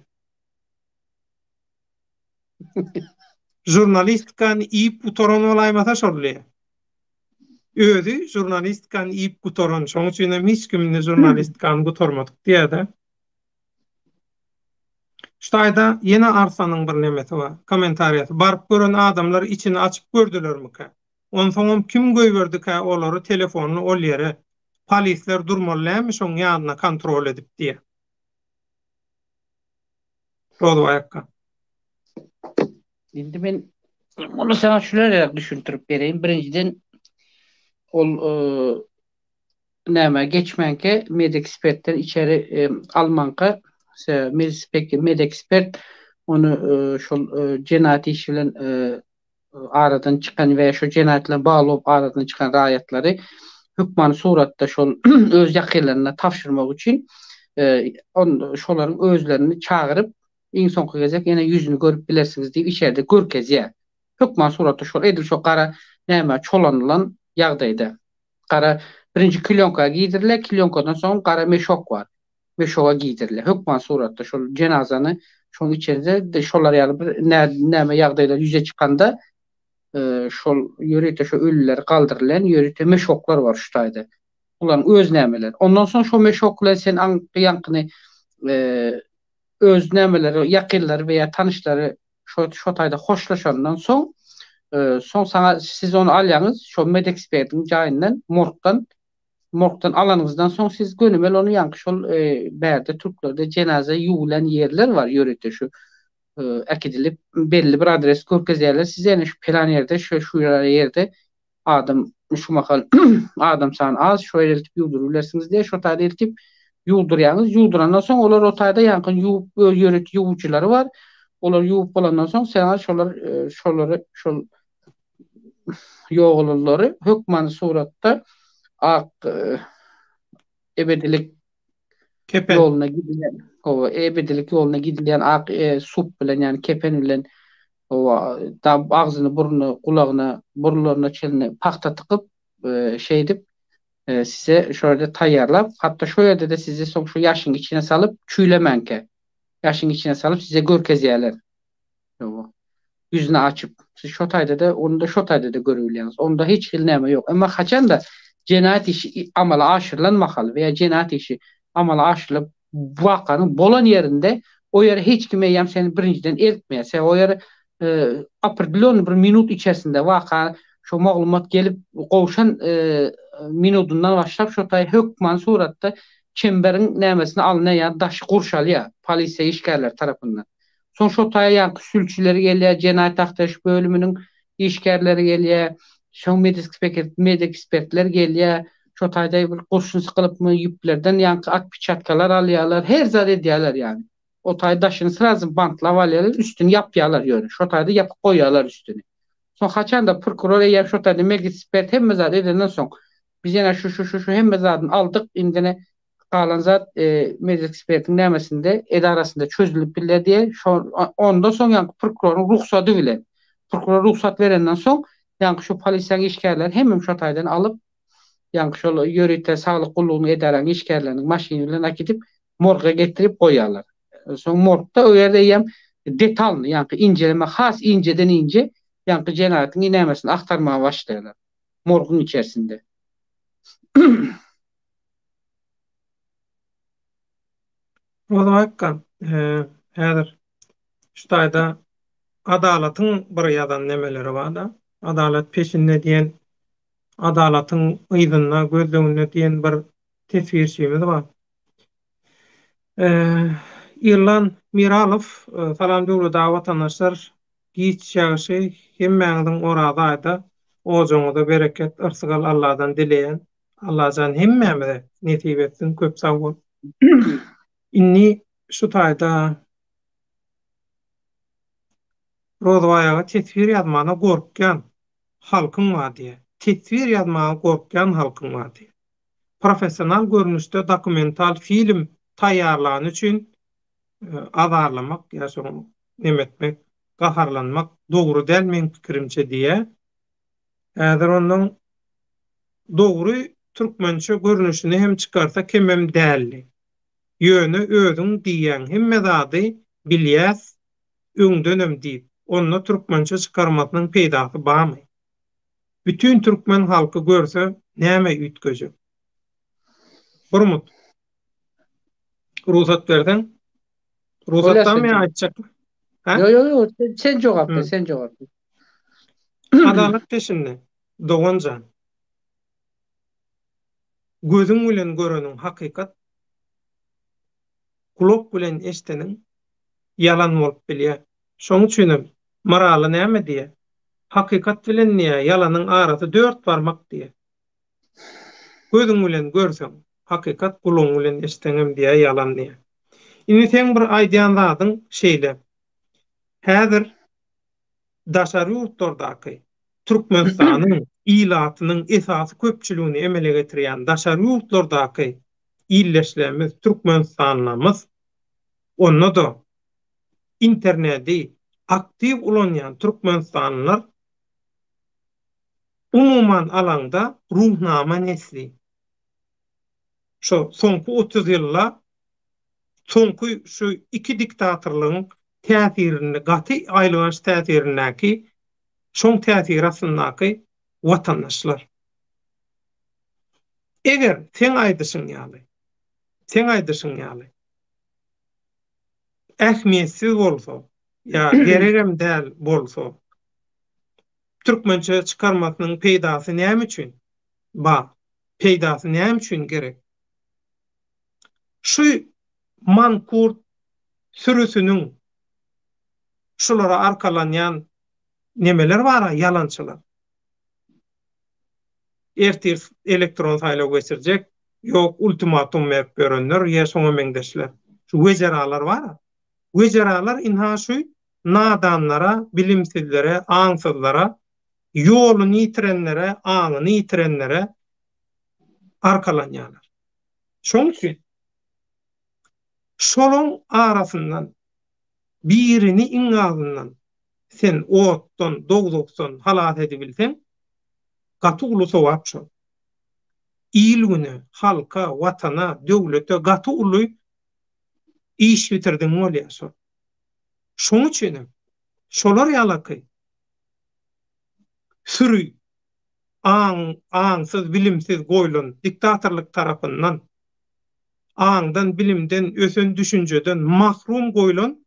Jurnalistikany iýip gutoran bolaýmasa şolly. Özü jurnalistikany iýip gutoran, şoň üçin hem hiç kimni jurnalistikany gutormadyk diýär-de. Ştaýda ýene Arsanyň bir nemeti bar. Kommentariýaty. Barıp gören adamlar içini açyp gördülermi-ka? Onsoňam kim göýberdi-ka olary telefonuny ol ýere? Polisler durmalymy şoň ýanyna kontrol edip diýe. Rodwayka. Indi men onu sana şöyle düşündürüp bereyim. Birinciden ol näme geçmenke medexpertler içeri almanka medexpert onu şol jenayat işi bilen aradan çıkan veya şu jenayatle bağlı olup aradan çıkan raýatlary hükmany suratda şol öz ýakynlaryna tapşyrmak üçin şolaryň özlerini çağırıp iň soňky gezek ýene ýüzüni görüp bilersiňiz diýip içeride görkezýär. Hükman suratda şol edil şo gara näme çolanylan ýagdaýda. Gara birinci kilyonka giydirile, kilyonkadan soň gara meşok var. Meşoga giydirile. Hükman suratda şol cenazany şoň içeride de şolar ýaly bir näme ýagdaýlar ýüze çykanda şol ýörete şo ölüler galdyrylan ýörete meşoklar var şutaýda. Ulan öz nämeler. Ondan soň şo meşoklar sen ýankyny öz nämeleri, ýakynlary veya tanışlary şo taýda hoşlaşandan soň sana siz onu alýaňyz şo medexpertiň jaýyndan morgdan alanyňyzdan soň siz gönümel onu ýanky şol bärde türklerde cenaze ýuwulan ýerler var ýörete şu akidilip belli bir adres görkezýärler. Siz ene şu plan ýerde şu ýerde adam şu makal adam sany az şu ýerde ýuwdururlarsyňyz diýe şu taýda eltip ýuwdurýaňyz. Ýuwdurandan soň olar o taýda ýanky ýörete ýuwucylary var. Olar ýuwup bolandan soň sen şolary ýoğulary hükmany suratda ak ebedilik Kepen. ýoluna gidilen o ebedilik ýoluna gidilen ak sup bilen ýani kepen bilen o agzyny burnuny kulagyna burunlaryna çelini pakta tıkyp şey edip size şöyle taýýarlap hatda şo ýerde de sizi soň şu ýaşyň içine salyp çüýlemenke ýaşyň içine salyp size görkezýärler. Yüzünü açıp siz şo taýda da onu da şo taýda da görebilýäňiz. Onda hiç hil näme ýok. Emma haçan da jenayat işi amala aşyrylanmakaly veya jenayat işi amala aşyrylyp wakanyň bolan ýerinde o ýere hiç kime ýam seni birinciden eltmeýär. Sen o ýere aperdilon bir minut içerisinde waka şo maglumat gelip gowşan minutundan başlap şo taý hükman suratda çemberiň nämesini alynýar, daşy gurşalýar polisiýa işgärler tarapyndan. Son şo taýa ýanky sülçüleri gelýär, jenayat aktaş bölüminiň işgärleri gelýär, şo medexpertler gelýär, şo taýda bir gurşun sıkylypmy ýüplerden ýanky atpiçatkalar alýarlar, her zat edýärler ýani. O taýda daşyny sırazı bantlap alýarlar, üstüni ýapýarlar ýöne. Şo taýda ýapyp goýýarlar üstüni. Son haçan da prokuror ýa şo taýda medexpert hemme zat edenden soň biz ýene şu hemme zatyny aldyk, indine kalan zat medexpertiň nämesinde edarasında çözülüp bilýär diye onda soň ýanky prokurorun ruhsaty bilen prokuror ruhsat berenden soň ýanky şu polisiýa işgärler hemmem şo taýdan alyp ýanky şol ýörete saglyk gullugyny edaren işgärleriniň maşyny bilen akitip morga getirip goýarlar. Soň morgda o ýerde ýem detalny ýanky injeleme has inceden ince ýanky jenayatyň nämesini aktarmaga başlaýarlar morgun içerisinde. Rodwayka. Häzir ştaýda adalatyň bir ýadan nemeleri bar da. Adalat peşinde diýen adalatyň ýygyna gözlegine diýen bir tesvirçimiz bar. İrlan Miralow salam döwleti watandaşlar giç ýaşy hemmäňiň oradaýda ojoňyza bereket yrsygal Allahdan dileýän Allahjan hemmämize nesip etsin köp sag bol. Inni şu taýda Rodwayaga tesvir ýazmana gorkýan halkyň bar diýe. Tesvir ýazmaga gorkýan halkyň bar diýe. Professional görnüşde dokumental film taýýarlany üçin azarlamak ýa-da nemetmek, gaharlanmak dogry däl men pikirimçe diýe. Häzir onuň dogry türkmençe görnüşini hem çykarsa kemem dälli. Ýöne özüň diýen hemme zady bilýäs, öňdenem diýip, onu türkmençe çykarmagynyň peýdasy barmy? Bütün türkmen halky görse näme ütgejek? Burmut. Ruhsat berden. Öylese Ruhsatdan mı diyor. açacak? Yo Ha? yo yo sen cevap ver, Hı. sen cevap ver. Adalet peşinde. Doğanca. Gözün bilen görenin hakikat, kulak bilen eşitenin yalan bolup bilýär. Şoň üçin maraly näme diýe? Hakikat bilen niýe ýalanyň arasy 4 barmak diýe. Gözüň bilen görseň hakikat, gulagyň bilen eşiteňem diýe ýalan diýe. Indi sen bir aýdýan zadyň şeýle. Häzir daşary ýurtlardaky Türkmenistanyň ilatynyň esasy köpçüligini emele getirýän daşary ýurtlardaky illeşlerimiz, Türkmenistanlymyz, onda da interneti aktiv ulanýan türkmenistanlylar umuman alanda ruhnama nesli. Şo soňky 30 ýylda soňky şu iki diktatorlygyň täsirini, gaty aýlygaç täsirinäki şoň täsiri asyndaky watandaşlar. Eger sen aýdyşyň ýaly, sen aýdyşyň ýaly ähmiýetsiz bolsa, ýa geregem däl bolsa, türkmençe çıkarmasynyň peýdasy näme üçin? Ba, peýdasy näme üçin gerek? Şu mankurt sürüsünün şulara arkalanyan nemeler var, yalançylar. Ertir elektron saýlaw geçirjek, ýok ultimatum berip görenler, ýa şoňa meňdeşler. Şu wejeralar var. Wejeralar inha şu nadanlara, bilimsizlere, aňsyzlara, ýoluny ýitirenlere, aňyny ýitirenlere arkalanýarlar. Şoň üçin şolaň arasyndan birini iňňagyndan sen otdan, dogdoksan halat edebilseň, gaty uly sowap şol. İlgüne, halka, watana, döwlete gaty uly iş bitirdiň bolýar şol. Şoň üçin şolar ýalaky sürü aňsyz, bilimsiz goýulan diktatorlyk tarapyndan aňdan, bilimden, ösen düşünjeden mahrum goýulan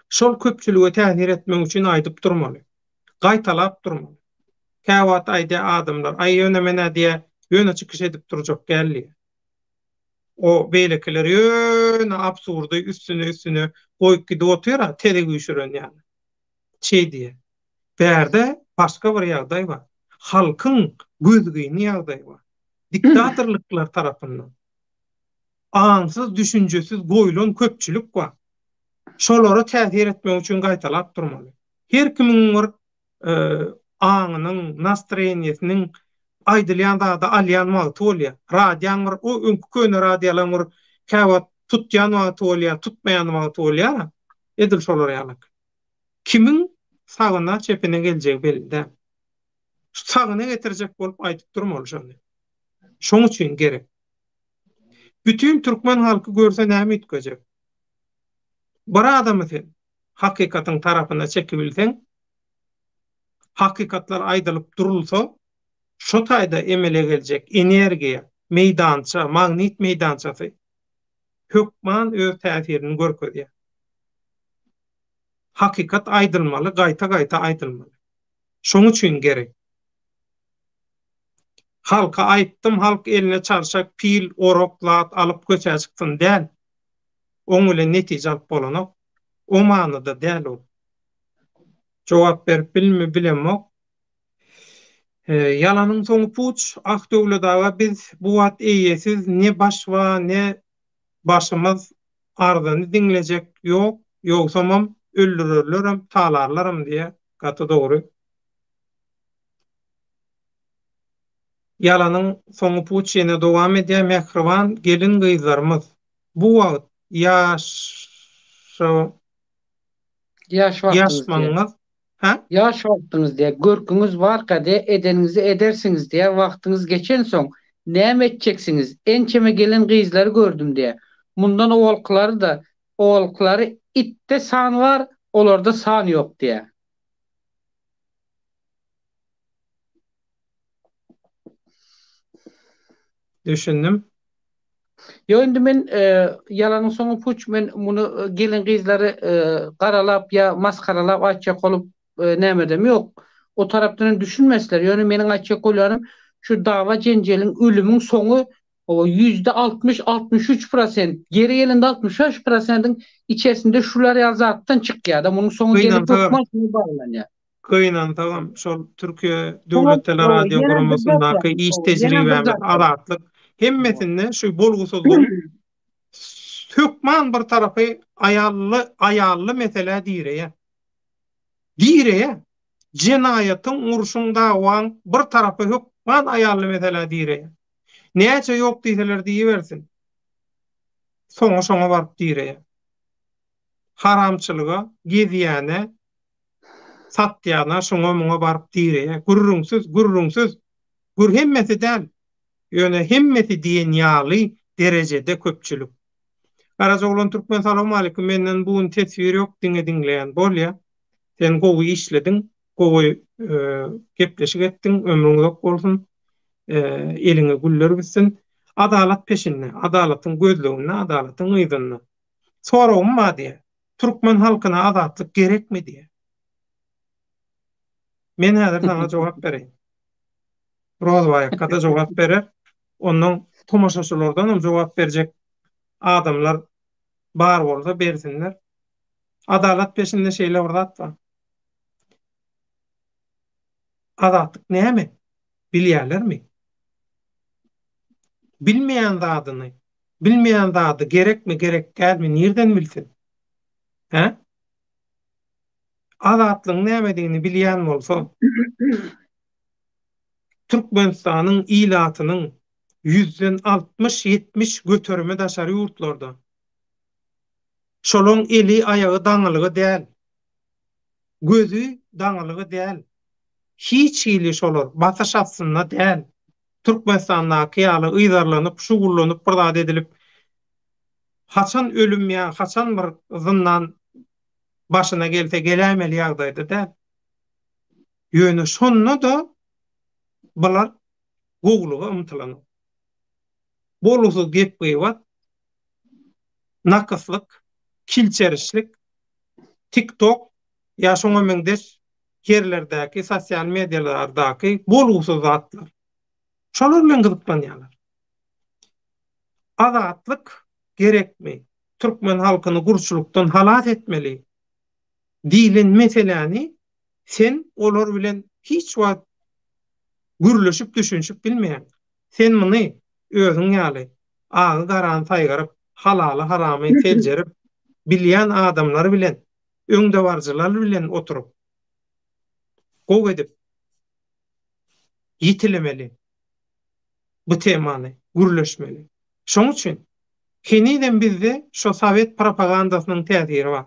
şol köpçülige täsir etmek üçin aýdyp durmaly. Gaýtalap durmaly. Käwat aýda adamlar, aý ýöne mene diýe ýöne çykyş edip durjak geldi. O beýlekiler ýöne absurdy üstüne goýup gidip otyra, tele güýşüren ýaly. Çe diýe. Bärde başga bir ýagdaý bar. Halkyň gözgüni ýagdaý bar. Diktatorlyklar tarapyndan aňsyz, düşünjesiz goýulan köpçülik bar. Şolara täsir etmek üçin gaýtalap durmaly. Her kimiň bir aňynyň, nastroýeniýetiniň aýdylýan da alýan wagty bolýar. Radiýan bir o öňkü köne radiýalar bir käwat tutýan wagty bolýar, tutmaýan wagty bolýar. Edil şolar ýalyk. Kimiň sagyna çepine geljegi belli. Sagyna getirjek bolup aýdyp durmaly şonu. Şoň üçin gerek. Bütün türkmen halky görse näme ütkejek? Bir adamy sen hakikatyň tarapyna çekip bilseň, hakikatlar aýdylyp durulsa, şo taýda emele geljek energiýa, meýdança, magnit meýdançasy hökman öz täsirini görkezýär. Hakikat aýdylmaly, gaýta-gaýta aýdylmaly. Şoň üçin gerek. Halka aýtdym, halk eline çarşak, pil, orok, lat alyp göçe çykdyn däl. Oň bilen netije alyp bolanok, o manada däl ol. Jogap berip bilemok. Ýalanyň soňy puç, ak döwletaga biz bu wat eýesiz ne baş we ne başymyz arzyny diňlejek ýok, ýoksamam öldürürlerim, talarlarym diýe gaty dogry. Ýalanyň soňy puç ýene dowam edýär, mehriban gelin gyzlarymyz. Bu wagt Yaş wagtyňyz diýe. ýaşmaňyz, ha? Yaş wagtyňyz diýe, görküňiz barka diýe, edeniňizi edersiňiz diýe, wagtyňyz geçen soň näme etjeksiňiz? Ençeme gelen gyzlary gördüm diýe. Mundan owalklary itde san bar, olarda san ýok diýe. Düşündim. Yo indi men ýalanyň soňy puç men muny gelin gyzlary garalap ya maskaralap açjak bolup näme ýok. O tarapdan düşünmesler. Ýöne meniň açjak bolýarym şu dawa jenjeliň ölümüň soňy o %60-63%, geri ýelinde 65%'ın içerisinde şular ýazatdan çykýar da munyň soňy Kıynan gelip tamam. hökman şuny baglanýar. Kıynan tamam. Şol Türkiye Soňa Döwlet Radio ýene bir zat Guramasyndaky bar. iş Ýene bir tejribämiz, zat bar. adatlyk hemmetinde şu bolgusuzlygyň hökman bir tarapy ayally mesele diýreýär. Diýreýär. Jenayatyň urşunda wan bir tarapy hökman ayally mesele diýreýär. Näçe ýok diýseler diýibersin. Soňa baryp diýreýär. Haramçylyga, gezýäne, satýana şoňa muňa baryp diýreýär. Gurrunsyz. Gur hemmeti däl. Ýöne hemmeti diýen ýaly derejede köpçülik. Garazoglan Türkmen, salam aleykum. Menden bugun tesbir ýok diňleýän bolýa. Sen gowy işlediň, gowy gepleşik etdiň, ömrüň uzak bolsun. Eliňe güller bitsin. Adalat peşinde, adalatyň gözlegine, adalatyň ýzyna. Soragym ma diýe. Türkmen halkyna adatlyk gerekmi diýe. Men häzir sana jogap bereyim. Rozbaýakka da jogap berer. Onuň tomaşaçylardan hem jogap berjek adamlar bar bolsa bersinler. Adalat peşinde şeýle urdatma. Adatlyk näme? Bilýärlermi? Bilmeýän zadyny, bilmeýän zady gerekmi, gerek gelmi, nirden bilsin? He? Adatlyň nämedigini bilýän bolsa, Türkmenistanyň ilatynyň 160-70 götürme daşary ýurtlarda. Şolaň eli ayagy daňylygy däl. Gözü daňylygy däl. Hiç ili şolar basaş atsyna däl. Türkmenistandaky ýaly ýyzarlanyp, şugurlanyp, birdat edilip haçan ölüm ýa haçan bir zyndan başyna gelse gelämeli ýagdaýda däl. Ýöne şonda da bular gowluga umtylanyp. Bolusuz gep goýup, nakyslyk, kilçerişlik, TikTok ýa şoňa meňdeş yerlerdäki sosial medialardaky bolgusuz zatlar. Şolar bilen gyzykanýarlar. Adatlyk gerekmi? Türkmen halkyny gurçulukdan halat etmeli. Diýilen meseleni sen olar bilen hiç wagt gürleşip düşünşip bilmeýän. Sen muny özüň ýaly agy garan saýgaryp, halaly haramy seljerip bilýän adamlar bilen, öňde barjylar bilen oturup gowy edip ýitilemeli. Bu temany gürleşmeli. Şoň üçin keniden bizde şo Sowet propagandasynyň täsiri bar.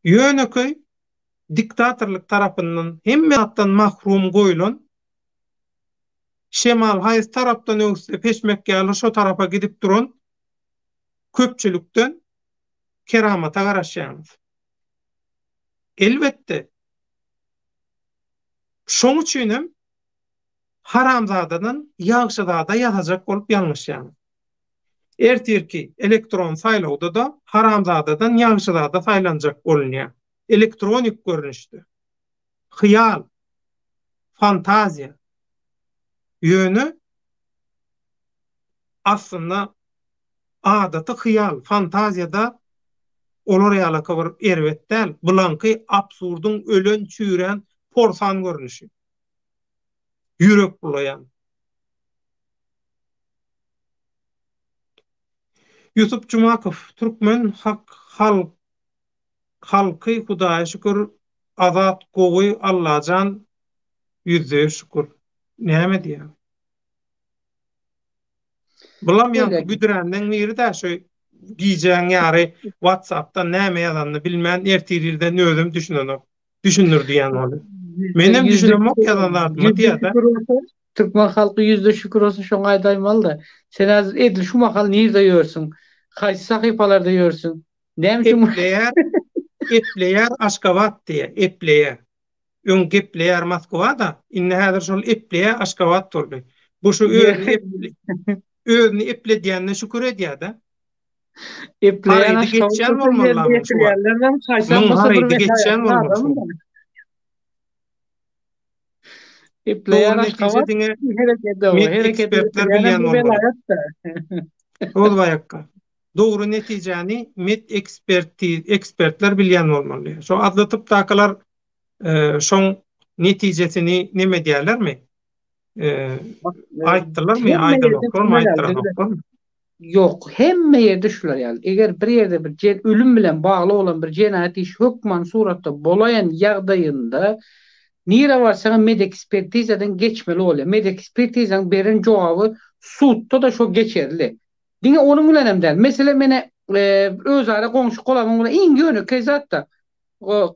Ýöneköy diktatorlyk tarapyndan hemme atdan mahrum goýulan şemal haýys tarapdan öňsüne peşmekkä ýaly şo tarapa gidip duran köpçülükden keramata garaşýarmyz. Elbetde şoň üçin hem haramzadanyň ýagşyzada ýazajak bolup ýalňyşýarmyz. Ertirki elektron saýlawda da haramzadadan ýagşyzada saýlanjak bolunýar. Elektronik görnüşde. Hyýal, fantaziýa. Ýöne aslında adaty hyýal, fantaziýada olar ýalaka bir erwet däl, bulanky absurdyň ölen çüren porsan görnüşi. Ýürek bulaýan. Yusuf Cumakow, Türkmen halky Hudaýa şükür azat gowy Allahan yüzde şükür. Näme diýär? Bulam ýa güdürenden biri de şu giýjäň ýary WhatsApp'ta näme ýazandy bilmän ertirden özüm düşünür diýen bolu. Menem düşünmem ok ýazanlardy diýär. Türkmen halky yüzde şükür olsun şoňa aýdaýmaly da. Sen hazır edil şu makal nirde ýörsün? Haýsy sahypalarda ýörsün? Näme şu Epleyer Aşgabat diye, Epleyer. Ön Gepleyer Moskvada, inne häzir şol Epleyer Aşgabat turdy. Bu şu Ýe özüni eplediýänine şükür edýär-de. epleýän Harydy aşgaby geçýän bolsa ýerde bolmalylarmyň şuba. ýetirýärlerden haýsam Myň bolsa bir harydy geçýän wekaýatly bolmaly adamyn şuba. da. Epleýän Dogry netije aşgabat diňe hereket o, med hereket ekspertler ýene bilýän bir bolmaly. velayat da. Ol baýakka. Dogry netijäni med ekspertler bilýän bolmaly. Şo adlatyp takalar şoň netijesini neme diýerlermi? Bak, Aýtdylarmy? hemme Aýdan ýerde oklarmy? şular Aýtdyran ýaly. oklarmy? Yok, hemme ýerde şular ýaly. Eger bir ýerde bir ölüm bilen bagly olan bir jenayat iş hökman suratda bolaýan ýagdaýynda nire barsaňa medekspertizadan geçmeli bolýar. Medekspertizaň beren jogaby sudda da şo geçerli. Diňe onuň bilen hem däl. Mesele mene öz ara goňşy golamyň bilen iňi önüke zatda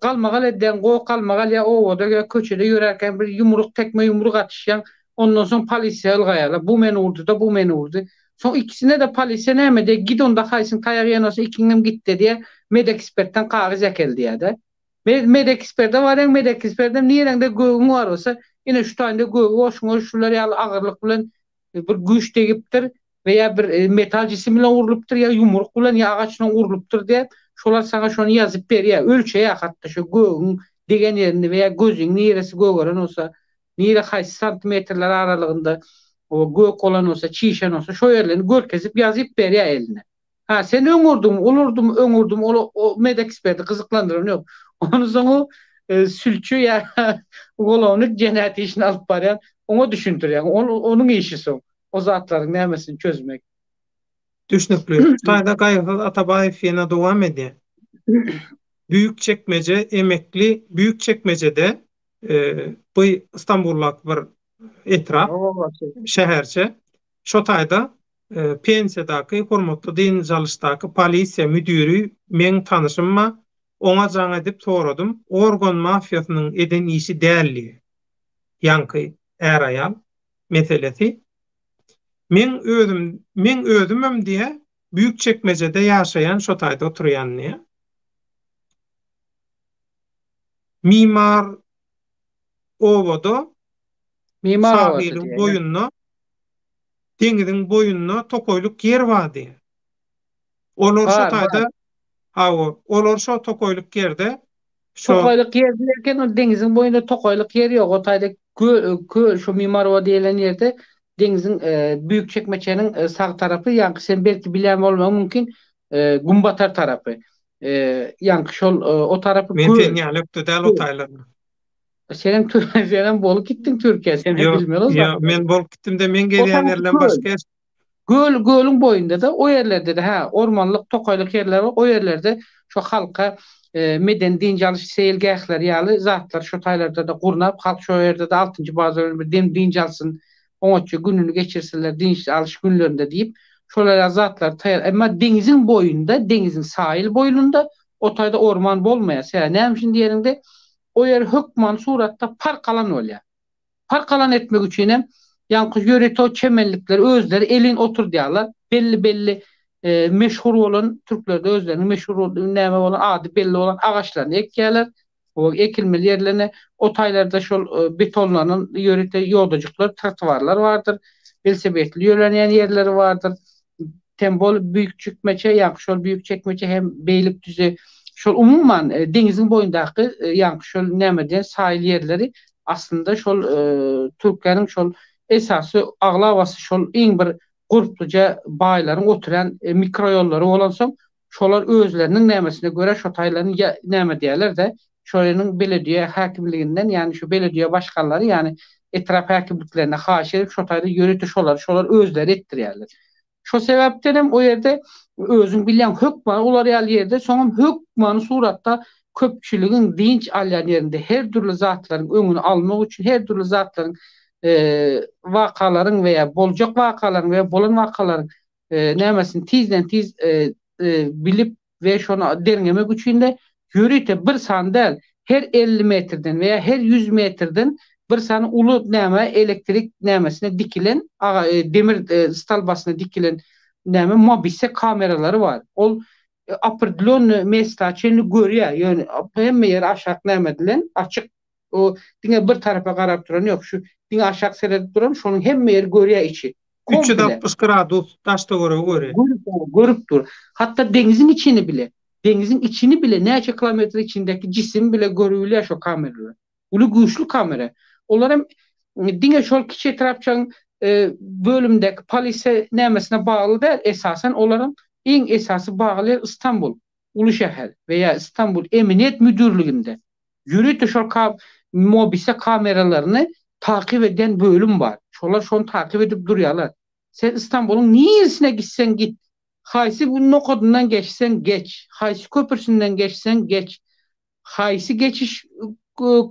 galmagal edden go galmagal ya o da köçede ýörerken bir yumruk tekme yumruk atışýan, ondan soň polisiýa ylgaýarlar. Bu meni urdy da bu meni urdy. Soň ikisine de polisiýa näme de gidonda haýsyn taýagy ýanasa ikiňem gitdi diýe medekspertden kagyz äkeldi ýa-da. Medekspertde barän medekspertde nirende göwüň bar bolsa, ine şu taýda göwü oşuňa şular ýaly agyrlyk bilen bir güýç tegipdir veya bir metal jisim bilen urulypdyr ya yumruk bilen ya agaç bilen urulypdyr diýip şolar sana şonu ýazyp berýär. Ölçeýär hatda şu göwüň degen ýerini veya gözüň niresi göwüren bolsa, nire haýsy santimetrler aralygynda o gök olan olsa, çiğşen olsa şo yerlerini görkezip ýazyp berýär eline. Ha sen öňürdüm, olurdum, öňürdüm, o medeksperti kızıklandırın yok. Onu soňu sülçü ya golawny jenayat işini alyp barýan, oňa düşündirýär. Onuň işi soň. O zatlaryň nämesini çözmek. Düşnükli. Taýda Gaýhal Atabaýew ýene dowam edýär. Büyükçekmece emekli Büyükçekmece'de bu İstanbul'luk bir etraf şäherçe şo taýda pensiýadaky hormatly din jalysdaky polisiýa müdiri meň tanışymma oňa jaň edip soradym. Organ mafiýasynyň eden işi däldi. Ýanky äraýan meselesi. Men özümem diýe Büyükçekmece'de ýaşaýan şo taýda oturýan Mimar Ovodo Mimar sahilin boyunna deňiziň boyunna tokoýluk yer wadi. Olar şo taýda olar şo tokoýluk yerde tokoýluk yer diýerken o deňiziň boyunda tokoýluk yer ýok. O taýda şu Mimar Ovodo diýilen ýerde deňiziň Büyükçekmece'niň sag tarapy, ýa-ni sen belki bilen bolmagy mümkin, Gumbatar tarapy. Ýa-ni şol o tarapy men teňýälipdi däl o taýlarny. Senem bolup gittin Türkiýe, sen bilmeli o zaman. Ýa, men bolup gitdim de men gelýän ýerler başga. Gölüň boyunda da o yerlerde de ormanlyk tokoýluk yerler var. O yerlerde şu halka meden dinjalys seýilgähler ýaly zatlar şu taýlarda da gurnap, halk şu ýerde de 6-njy bazar bir dinjalsyn oňaçy gününi geçirseler dinç alış günlerinde diýip şolar zatlar taýar. Emma deňiziň boyunda, deňiziň sahil boýunda o taýda orman bolmaýa. Näme diýerinde o yer hökman suratda park alan bolýar. Park alan etmek üçin hem ýanky ýöret o çemenlikler özleri elin otur diýerler. Belli meşhur bolan türklerde özleriniň meşhur näme bolan ady belli bolan agaçlarny ekýärler. O ekilmeli yerlerine o taýlarda şol betonlanan ýörete ýoldajyklar, trotuarlar vardır. Belsebetli ýörenýän yerleri vardır. Tembol Büyükçekmece, ýa-ni şol Büyükçekmece hem Beýlikdüzi şol umumman deňiziň boyundaky ýa-ni şol näme sahil yerleri aslında şol Türkiýanyň şol esasy aglavasy şol iň bir gurpluja baýlaryň oturan mikroýollary bolansoň şolar özleriniň nämesine göre şo taýlaryň näme diýerler de şoýanyň belediýe häkimliginden ýani şu belediýe başkanlary ýani etraf häkimliklerine haýyş edip şo taýda ýöretip şolar özleri etdirýärler. Şo sebäpden hem o ýerde özüň bilýän hökman olar ýaly ýerde soňam hökman suratda köpçüligiň dinç alýan ýerinde her türlü zatlaryň öňüni almak üçin her türlü zatlaryň wakalaryň veya boljak wakalaryň veya bolan wakalaryň nämesini tizden tiz bilip we şonu derňemek üçin de ýörete bir sandal her 50 metrden veya her 100 metrden bir sany uly näme elektrik nämesine dikilen demir stalbasyna dikilen näme mobise kameralary var. Ol apırdlon mesajını görýär. Ýöne hemme ýer aşak näme dilen açyk O diňe bir tarafa garap duran ýok. Şu diňe aşak seredip duran şonuň hemme ýeri görýär içi. Komple 360 gradus daşda göre. görüp dur. Hatta denizin içini bile. Denizin içini bile neçe kilometre içindeki cisim bile görüyor şu kameralar. Ulu güçlü kamera. Onlar hem diňe şol kiçi etrapçan bölümdeki polise nämesine bağlı değil. Esasen onların en esası bağlı İstanbul Ulu şehir veya İstanbul Emniyet Müdürlüğünde. Yürüyüp şol mobise kameralarını takip eden bölüm var. Şolar şonu takip edip durýarlar. Sen İstanbul'un niýesine gitsen git. Haýsy bu nokadından geçsen geç. Haýsy köpürsünden geçsen geç. Haýsy geçiş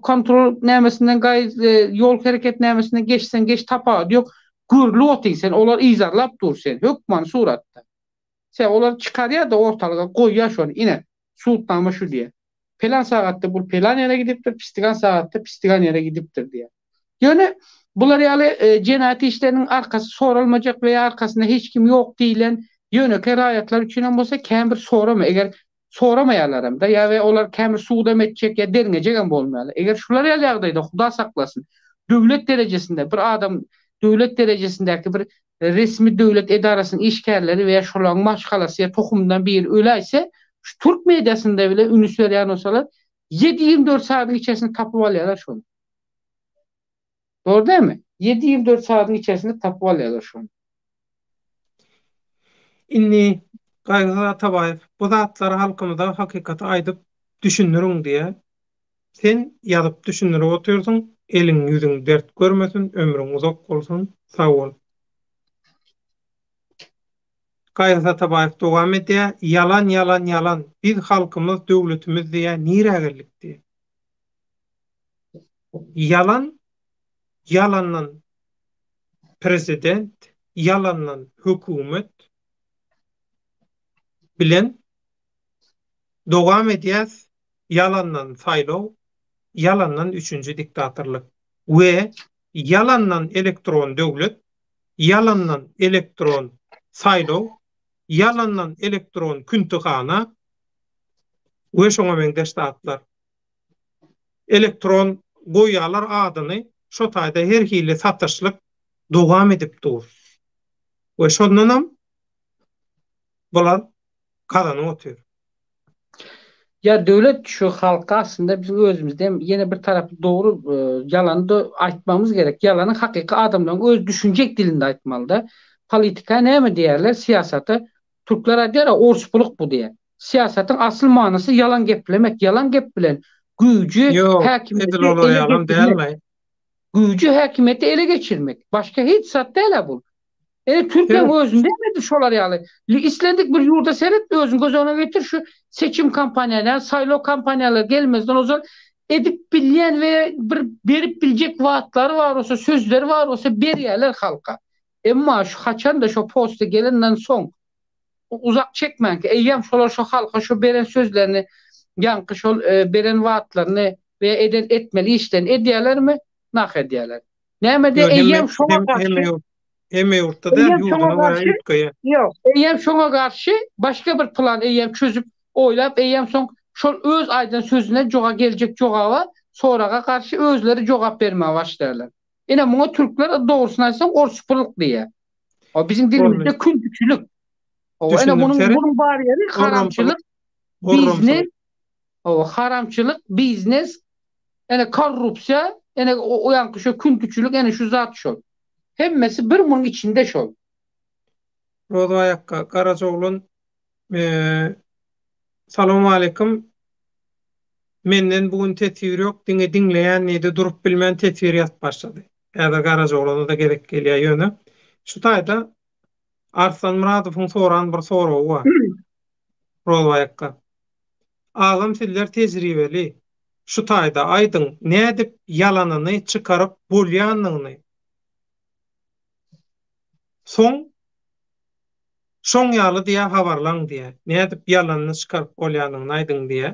kontrol nämesinden yol hareket nämesinden geçsen geç tapa yok. Gürlü otyň sen olar izarlap dur sen. Hökman suratda. Sen olar çıkarýar da ortalyga goýýar şonu ine. Sultama şu diye. Plan saatde bu plan ýere gidipdir, pistigan saatde pistigan ýere gidipdir diye. Ýöne bular ýaly jenaýat işleriniň arkasy sorulmajak veya arkasynda hiç kim ýok diýilen ýönekler aýatlar üçin bolsa kämbir sorama. Eger soramaýarlar da ýa-da olar kämbir suwda etjek ýa derňejek bolmaýarlar. Eger şular ýaly Huda saklasyn, döwlet derejesinde bir adam döwlet derejesindäki bir resmi döwlet edarasynyň işgärleri veya şolaryň maşgalasy ýa tohumdan bir öläýse, şu Türk mediasynda bile ünüs berýän bolsalar 7-24 saatyň içerisinde tapyp alýarlar şonu. Doğru değil mi? 7-24 saatin içerisinde tapıp alıyorlar şu an. Inni Gaýgy Atabaýew bu zatlary halkymyza hakykata aýdyp düşünürüň diýe sen ýazyp düşünürip oturýarsyň, eliň ýüzüň dert görmesin, ömrüň uzak bolsun, sag bol. Gaýgy Atabaýew dowam edýär, ýalan, biz halkymyz, döwletimiz diýe nirägelikdi. Yalandan prezident, yalandan hökümet bilen dowam edýär, yalandan saýlaw, yalandan 3-nji diktatorlyk we yalandan elektron döwlet, yalandan elektron saýlaw, yalandan elektron küntühana we şoňa meňdeşdatlar. Elektron goýýarlar adyny şo taýda her hili satışlyk dowam edip dur. We şondanam bular kazanyp otur. Ya devlet şu halka aslında bizim özümüzden yine bir tarafı doğru yalanı da aytmamız gerek. Yalanı hakiki adamların öz düşüncek dilinde aytmalı da. Politika ne mi diyorlar? Siyasata Türkler diyor ya orspuluk bu diye. Siyasetin asıl manası yalan geplemek. Yalan geplen gücü hakimiyeti ele geçirmek. Başka hiç sat değil bu. Türkiye'nin özünde nedir şolar yani? İslendik bir yurda seyret özün göz önüne getir şu seçim kampanyaları, saylo kampanyaları gelmezden o zaman edip bilyen ve berip bilecek vaatlar var olsa, sözleri var olsa berýärler halka. Emma şu haçan da şu posta gelenden son uzak çekmen ki eyyem şolar şu halka şu beren sözlerini yankı şol beren vaatlarını veya etmeli işlerini edýärler mi? Nak edýärler. Näme de eyyem şolar karşı Hemme yurtta da yurduna var ýetkeýe. Yok, eýem şoňa garşy başga bir plan eýem çözüp oýlap eýem soň şol öz aýdan sözüne joga geljek jogaba soraga garşy özleri jogap bermäge başlarlar. Ene muňa türkler dogrusyny aýtsam orspuluk diýe. O bizim dilimizde kündükçülük. O ene bunun bar ýeri haramçylyk, biznes. O haramçylyk, biznes, ene korrupsiýa, ene o ýanky şu kündükçülük, ene şu zat şol. Hemmesi bir bunun içinde şol. Rodaýakka Karaçoğluň Salamu aleykum. Menden bugün tetwir ýok, diňe diňleýän näde durup bilmän tetwir ýazyp başlady. Ýa-da Karaçoğluňa da gerek gelýär ýöne. Şu taýda Arslan Muradowyň soran bir soragy bar. Rodaýakka. Agam sizler tejribeli. Şu taýda aýdyň nädip ýalanyny çykaryp bolýanyny. Şoň ýaly diýe habarlaň diýe. Nädip ýalanyny çykaryp bolýanyny aýdyň diýe.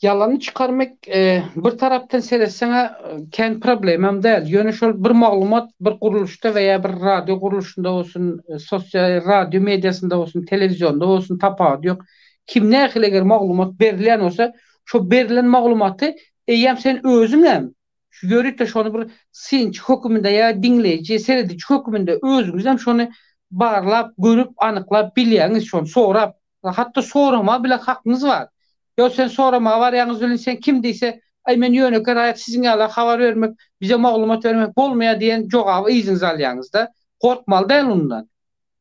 Yalanı çıkarmak bir taraftan seyretsene kendi problemim değil. Ýöne şol bir maglumat bir guruluşda veya bir radyo guruluşunda olsun, sosyal radyo medyasında olsun, televizyonda olsun, tapad yok. kim nähile eger maglumat berilen olsa şo berilen maglumaty eýem sen özüňem şu görüp de şonu bir sinç hökümünde ya dinleýiji seredici hökümünde özüňizem şonu barlap görüp anyklap bilýäňiz şonu sorap hatda sorama bile hakyňyz bar. Yo sen sorama var ýaňyz bilen sen kim diýse ay men ýöneker aýat siziň ýala habar bermek bize maglumat bermek bolmaýar diýen jogaby iziňiz alýaňyz da korkmaly däl ondan.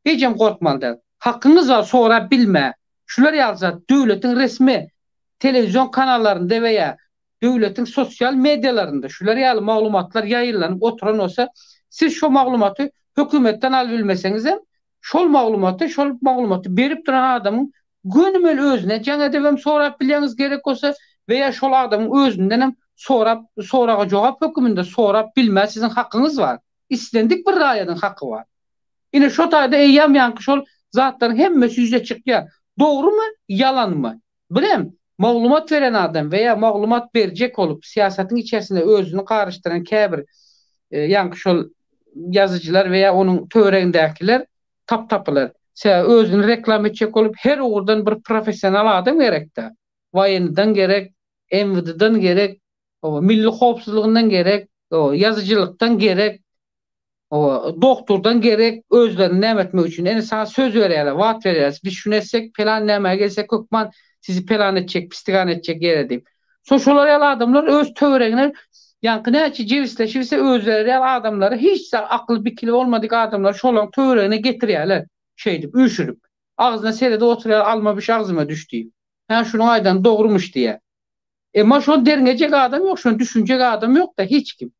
Hiçem korkmaly däl. Hakyňyz bar sorap bilme. Şular ýalzat döwletiň resmi telewizyon kanallarynda veya döwletiň sosial medialarynda şular ýaly maglumatlar ýaýylanyp oturan olsa siz şo maglumaty hökümetden alyp bilmeseňiz hem şol maglumaty berip duran adamyň gönümel özüne jaňa debem sorap bilýäňiz gerek bolsa veya şol adamyň özünden hem soraga jogap hökümünde sorap bilme siziň hakyňyz bar. İstendik bir raýadyň haky bar. Ine şo taýda eýýäm ýanky şol zatlaryň hemmesi ýüze çykýar. Dogrumy, ýalanmy? Bilem, maglumat veren adam veya maglumat berjek olup siyasetin içerisinde özünü karıştıran käbir ýanky şol yazıcılar veya onun töweregindekiler taptapiler. Özünü reklam etjek olup her uğurdan bir profesional adam gerekde. Waýanydan gerek, MWD'dan gerek, milli howpsuzlygyňdan gerek, yazıcılykdan gerek, doktordan gerek özlerini näme etmek üçin. Ene sana söz berýärler, wagt berýärler. Biz şunu etsek, plan näme gelsek hökman sizi plan etjek, pistigan etjek ýere diýip. Şolar ýaly adamlar öz töweregine ýanky näçe jewisleşirse özleri ýaly adamlary hiç akly bikili bolmadyk adamlar şolaryň töweregine getirýärler. Şeýdip, üşürüp. Ağzyna serede oturýar, alma bir ağzyma düşdi. Ha şunu aýdan dogrumuş diýe. Emma şo derňejek adam ýok, şonu düşünjek adam ýok da hiç kim.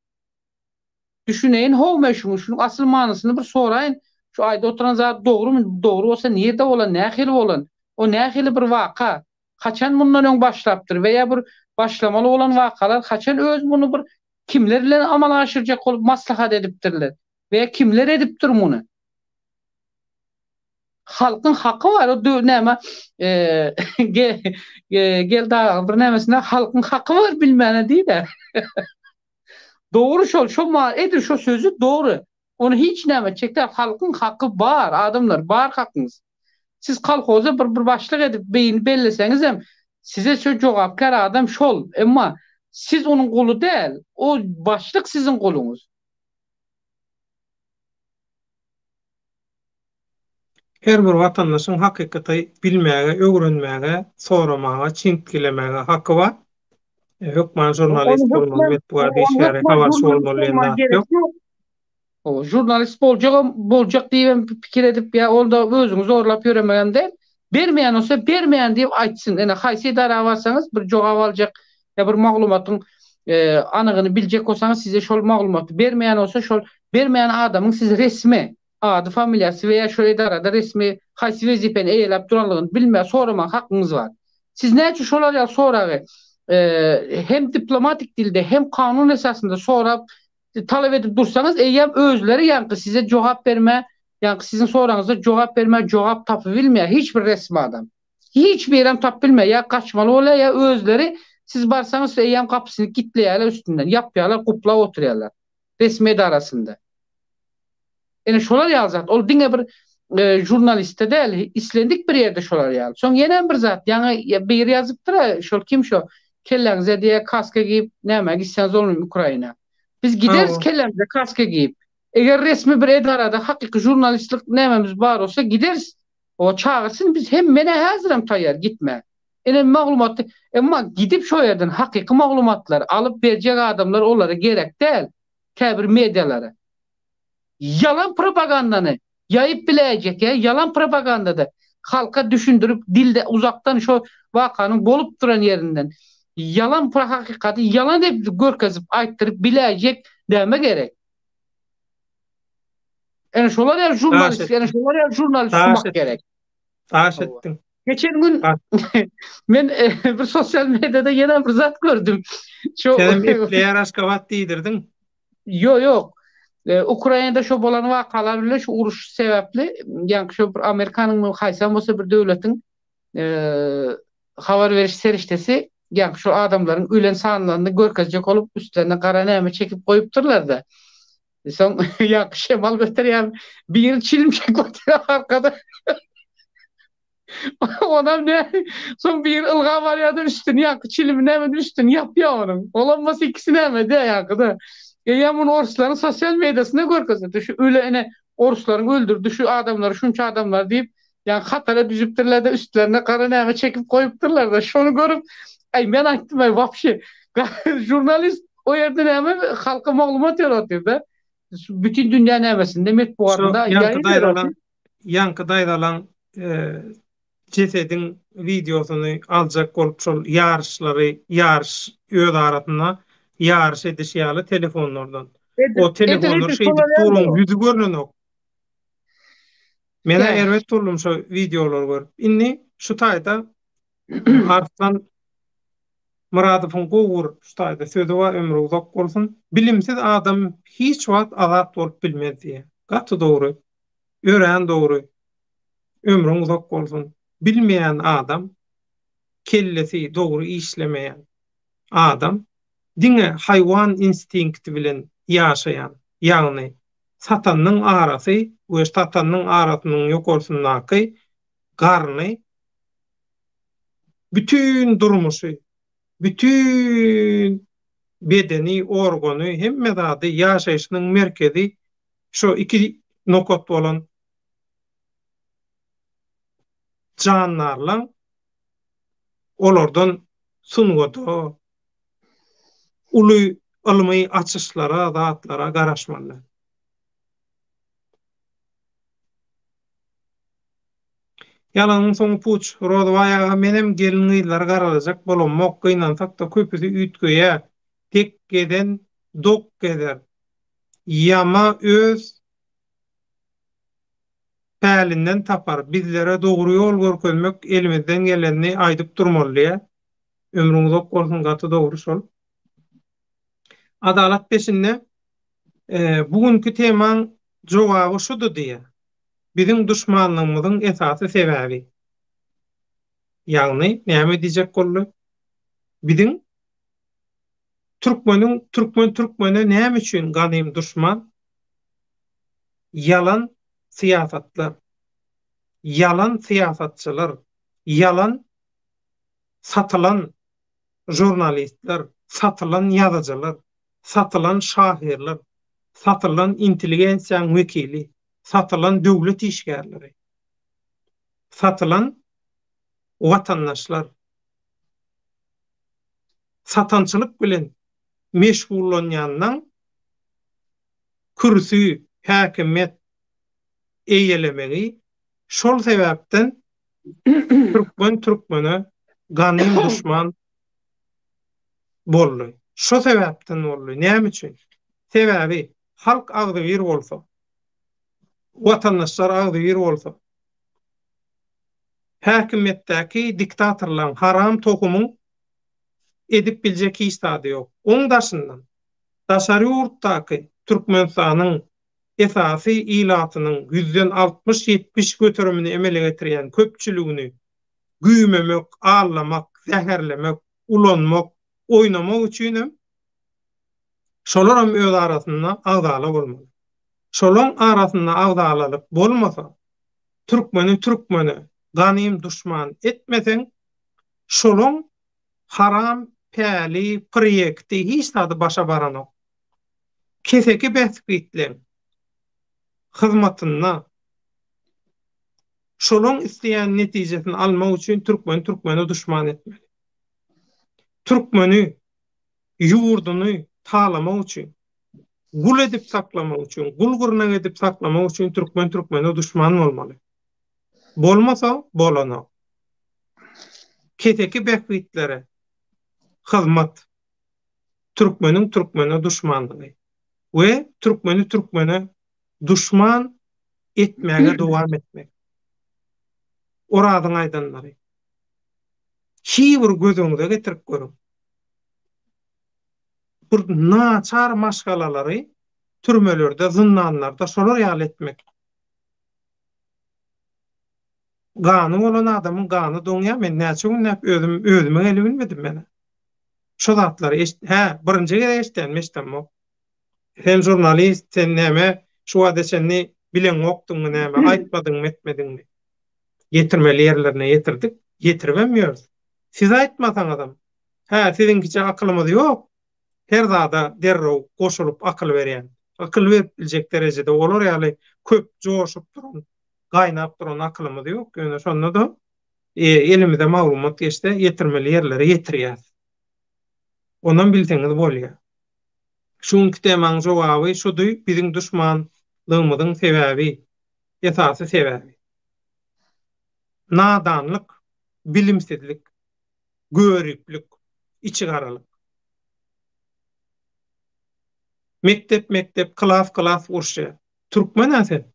Düşüneyin howme şunun asıl manasyny bir soraýyn. Şu aýda oturan zat dogrumy? Dogru bolsa näde bolan, nähili bolan? O nähili bir waka? Kaçan bundan öň başlapdyr veya bir başlamaly bolan wakalar kaçan öz bunu bir kimler bilen amala aşyrjak bolup maslahat edipdirler veya kimler edipdir muny? Halkyň haky var, o näme gel da bir nämesine halkyň haky var bilmäne diýler. Doğru şol edir şo sözü doğru. Onu hiç näme çekler halkyň haky bar, adamlar bar hakyňyz. Siz kolhoza bir başlyk edip beýini belleseňiz hem size şo jogapkar adam şol. Emma siz onun golu däl, o başlyk sizin goluňuz. Her bir watandaşyň hakykaty bilmäge, öwrenmäge, soramaga, çinklemäge haky bar. Hökman jurnalist bolmaly, metbuat işleri, habarçy bolmaly ýok. O jurnalist boljak diýen pikir edip ya ol da özüňiz zorlap ýöremegende bermeýän olsa bermeýän diýip aýtsyn. Ene haýsy dara barsaňyz bir jogap aljak ya bir maglumatyň anygyny biljek bolsaňyz size şol maglumaty bermeýän olsa şol bermeýän adamyň siz resmi, ady, familiýasy veya şol edarada resmi haýsy wezipeni eýelip duranlygyny bilme soramak hakyňyz bar. Siz näçe şolar ýa soragy hem diplomatik dilde hem kanun esasında sorap talep edip dursanız eýem özleri ýanky size jogap berme, ýanky sizin soraňyza jogap berme, jogap tapy bilmeýär hiç bir resmi adam. Hiç bir ýerem tap bilmeýär, ya kaçmaly bolar ya özleri siz barsaňyz eýem kapysyny kitleýärler üstünden, ýapýarlar, guplap oturýarlar resmi arasında. Ene şolar ýalzat, ol diňe bir jurnaliste däl, islendik bir ýerde şolar ýaly. Soň ýene bir zat, ýa bir ýazypdyr, şol kim şo? Kelleňize diýe kaska giyip näme gitseňiz bolmaly Ukraina. Biz gideriz kelleňize kaska giyip. Eger resmi bir edarada hakyky jurnalistlik nämemiz bar olsa gideriz. O çağırsın biz hem mene häzirim taýýar gitme. Ene maglumaty emma gidip şo ýerden hakyky maglumatlar alyp berjek adamlar olara gerek däl. Käbir medialara. Yalan propagandany ýaýyp biläjek ya yalan propagandada halka düşündürüp dilde uzaktan şo wakanyň bolup duran ýerinden yalan hakikaty yalan dep görkezip aýtdyryp biläjek däme gerek. Ene şolar ýa jurnalist, ene şolar ýa jurnalist olmak gerek. Taş etdim. Geçen gün men bir sosyal medyada ýene bir zat gördüm. Şo Epleýär aşgabat diýdirdin. Yok. Ukrainada şo bolan wakalar bilen şu uruş sebäpli, ýa-ni şo bir Amerikanyň haýsam bolsa bir döwletiň habar beriş seriştesi ýa-ni şu adamlaryň ölen sanlaryny görkezjek olup üstlerine gara näme çekip goýupdyrlar da. Soň ýa şemal göterýär bir çilim çekip arkada. Onam ne? Son bir ılga var ya da üstüne yakı çilimine hemen üstüne yap ya onun. Olanmasa ikisine hemen de yakıda. Yamun Orsların sosyal medyasında görkezdi. Şu öyle ene Orsların öldürdü şu adamları, şunça adamlar deyip yani hatara düzüptürler de üstlerine kara neme çekip koyuptırlar da şonu görüp ay ben aktım ay vapşi jurnalist o yerden hemen halka maglumat yaratıyor da bütün dünya nemesinde Şu metbuatında yankı yayın yaratıyor. dayralan yankı dayralan cesedin videosunu alacak olup şol yarış öz aratyna yarış edişýaly telefonlardan. O telefonlar Edir şey şolar dip durun ýa-da yüzü görnenok. Mene ya. erwet turlum şu videolar görüp. Inni şu taýda Arslan Muradowyň gowur şu taýda sözü var ömrü uzak bolsun. Bilimsiz adam hiç wagt azat bolup bilmezdi. Gaty dogry. Ören dogry. Ömrüň uzak bolsun. Bilmeýän adam, kellesi dogry işlemeýän adam diňe haýwan instinkti bilen ýaşaýan, ýagny satanyň arasy we satanyň arasynyň ýokursundaky garny bütün durmuşy, bütün bedeni, organy, hemme zady ýaşaýyşynyň merkezi şo iki nokat bolan janlarlaň olardan sungoto, uly ylmy açyşlara, zatlara garaşmaly. Ýalanyň soňy puç, rozwaýaga menem gelin ýyllar garalajak bolanmok gynansak da köpüsi ütgeýä, tek geden dok geder. Ýama öz pälinden tapar. Bizlere dogry ýol görkezmek elimizden geleni aýdyp durmaly. Ömrüňiz ok bolsun gaty dogry şol. Adalat peşinde bugünkü temaň jogaby şudur diýe. Biziň duşmanlygymyzyň esasy sebäbi. Ýagny näme diýjek boldy? Biziň Türkmene näme üçin ganym duşman? Yalan siýasatlar, yalan siýasatçylar, yalan satylan jurnalistler, satylan ýazyjylar, satylan şahirler, satylan intelligensiýaň wekili, satylan döwlet işgärleri, satylan watandaşlar, satançylyk bilen meşgullanýandan kürsü, häkimet eýelemegi şol sebäpden Türkmene ganym duşman boldy. Şo sebäpden boldy. Näme üçin? Sebäbi halk agdy bir bolsa, watandaşlar agdy bir bolsa, häkimetdäki diktatorlaryň haram tokumy edip biljek hiç taýdy ýok. Oň daşyndan daşary ýurtdaky Türkmenistanyň esasy ilatynyň 160-70 göterümini emele getirýän köpçüligini güýmemek, ağlamak, zäherlemek, ulanmak, oynamak üçin şolaram öz arasynda agdaly bolmaly. Şolaň arasynda agdalylyk bolmasa, Türkmeni ganym duşman etmeseň, şolaň haram päli proýekti hiç taýdy başa baranok. Keseki bäsbitlen hyzmatyna şolaň isleýän netijesini almak üçin Türkmeni duşman etmeli. Türkmeni ýurduny taýlamak üçin, gul edip saklamak üçin, gulgurna edip saklamak üçin Türkmeni duşman bolmaly. Bolmasa bolana. Keseki bäsbitlere hyzmat Türkmeni duşmanlygy we Türkmeni duşman etmäge dowam etmek. Oradyň aýdanlary. Şiýur gözüňize getirip görüň. Bir naçar maşgalalary türmelerde, zyndanlarda şolar ýaly etmek. Gany bolan adamyň gany doňýa men näçe gün özüme eli bilmedim mene. Şo zatlary birinji gere eşdenmişdim. Sen jurnalist, sen näme, şu wada seni bilen okdyňmy näme, aýtmadyňmy, etmediňmi? Getirmeli yerlerine getirdik, getiremiyoruz. Siz aýtmasaň adam. Ha, sizinkiçe akylymyz ýok. Her zada derrew goşulyp akyl berýän. Akyl berip biljek derejede bolar ýaly köp joşup duran, gaýnap duran akylymyz ýok. Ýöne şonda da elimizde maglumat geçse yetirmeli yerlere yetirýär. Ondan bilseňiz bolýar. Şuňky temaň jogaby şudy, biziň düşmanlygymyzyň sebäbi, esasy sebäbi. Nadanlyk, bilimsizlik, görüklik, içigaralyk. Mektep, klas urşy. Türkmen näsen?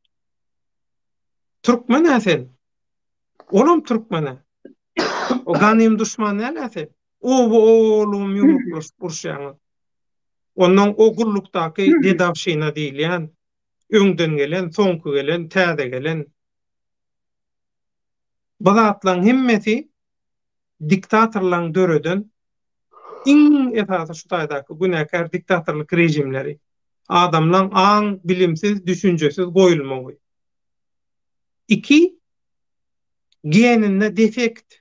Türkmen näsen? Olam Türkmen. O ganym düşman näse? O bu oğlum yumruklas urşýan. Ondan o gullukdaky dedawşyna diýilýän, öňden gelen, soňky gelen, täze gelen. Bu zatlaryň hemmesi diktatorlaryň döreden iň esasy şu taýdaky günäkär diktatorlyk rejimleri. Adamlaryň aň bilimsiz, düşünjesiz goýulmagy. 2. Geninde defekt.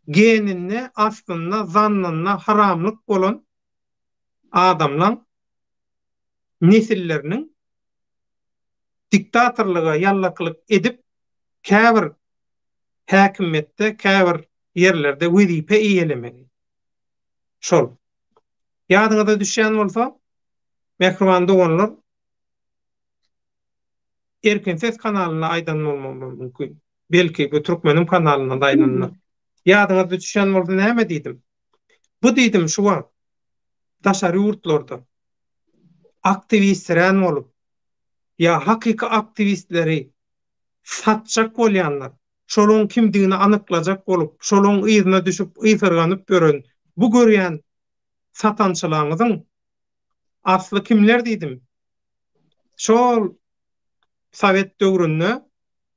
Geninde aslında zannına haramlık bolan adamlaryň nesillerinin diktatorlyga yallaklyk edip käbir häkimetde, käbir yerlerde wezipe iýelemegi. Şol. Ýadyňyza düşýän bolsa, Mehriban doganlar Erkin Ses kanalyna aýdan bolmagy mümkin. Belki bu Türkmenim kanalyna da aýdanlar. Ýadyňyza düşýän bolsa näme diýdim? Bu diýdim şu wagt daşary ýurtlarda aktivistler bolup ya hakyky aktivistleri satjak bolýanlar, şolaryň kimdigini anyklajak bolup, şolaryň ýyzyna düşüp ýsyrganyp gören bu görýän satançylaryňyň asly kimler diýdim? Şol Sovet döwründe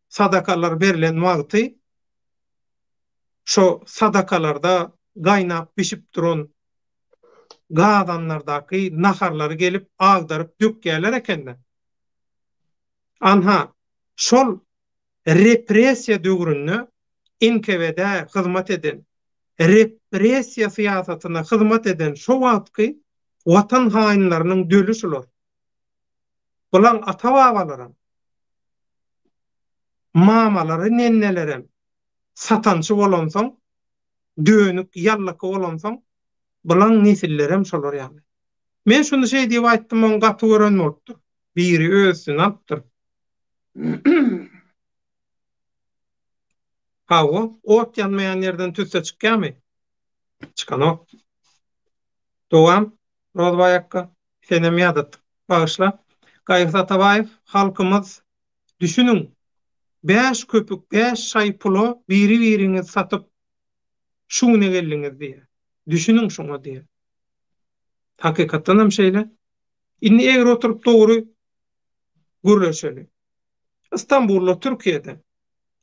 sadakalar berilen wagty şo sadakalarda gaýnap bişip duran gazanlardaky naharlary gelip agdaryp dökýärler ekende. Anha şol repressiýa döwründe NKVD hyzmat eden, repressiýa syýasatyna hyzmat eden şo wagtky watan haýynlarynyň dölüşüler. Bulan ata-babalarym, mamalary, nennelerem satançy bolansoň, dönük, ýallaky bolansoň, bulan nesillerem şolar ýaly. Men şunu şey diýip aýtdym, on gaty gören bolupdyr. Biri özsün apdyr. Hawa, ot ýanmaýan ýerden tüsse çykýarmy? Çykan ok. Dowam, Rozbaýakka, senem ýadat. Bagyşla. Gaýgy Satabaýew, halkymyz düşünün. 5 köpük, 5 şaý puly biri-biriňi satyp şuňa geldiňiz diýe. Düşünün şuňa diýe. Hakykatdan hem şeýle. Inni eger oturup dogry gürleşeli. İstanbul'da, Türkiýede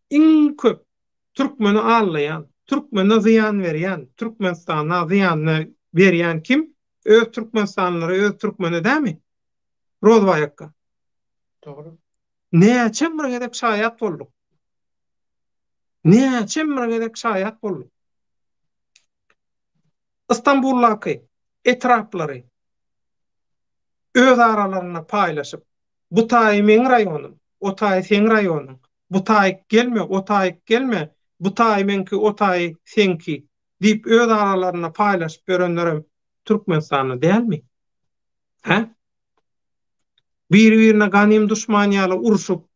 iň köp Türkmeni allayan, Türkmene ziyan berýän, Türkmenistana ziýany berýän kim? Öz Türkmenistanlary, öz Türkmeni dämi? Rozbaýakka. Doğru. Näçe bir gedek şaýat bolduk. Näçe bir gedek şaýat bolduk. İstanbul'daky etraflary öz aralaryna paýlaşyp, bu taý meň raýonum, o taý seň raýonyň, bu taý gelme, o taý gelme, bu taý menki, o taý senki diýip öz aralaryna paýlaşyp görenlerem Türkmenistany dälmi? Ha? Bir-birine ganym düşman ýaly urşup,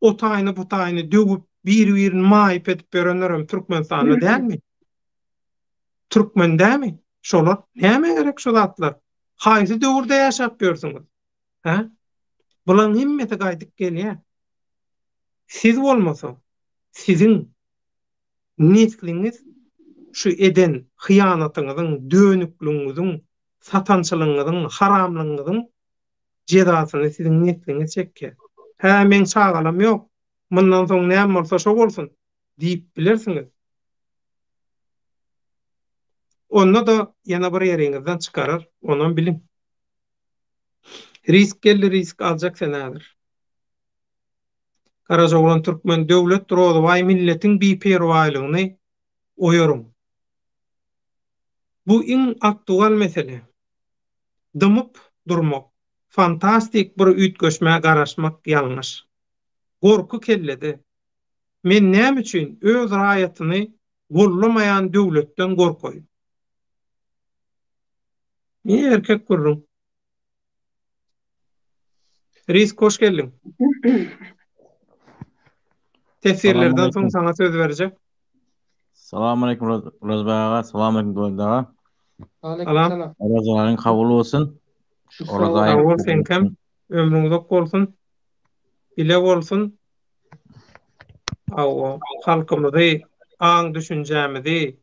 o taýny bu taýny döwüp, bir-birini maýyp edip görenlerem Türkmenistany dälmi? Türkmen dämi? Şolar näme gerek şu zatlar? Haýsy döwürde ýaşap ýörsiňiz? Ha? Bulan himmeti gaýdyp gelýär. Siz bolmasa, siziň nesliniz şu eden hyýanatyňyzyň, dönüklüğüňiziň, satançylygyňyzyň, haramlygyňyzyň jezasyny siziň nesliniz çekýär. Ha, men çagalam ýok. Mundan soň näme bolsa şo bolsun diýip bilersiňiz. Onda da yana bir ýeriňizden çykarar, onuň bilin. Risk geldi, risk aljak senädir. Karacaoğlan Türkmen döwlet Rozobaý milletin biperwaýlygyny oýarym. Bu iň aktual mesele. Dymyp durmak, fantastik bir üýtgeşmäge garaşmak ýalňyş. Gorku kelledi. Men näme üçin öz raýatyny gollamaýan döwletden gorkoýum? Men erkek görürüm. Reis hoş geldin. Tefsirlerden soň sana söz berjek. Assalamualaikum Rozbaga, assalamualaikum Goldaga. Aleykümselam. Ramazanyň kabul bolsun. Sağ ol senkem. Ömrüňiz ok bolsun. Bile bolsun. Awa halkymyzy, aň düşünjämizi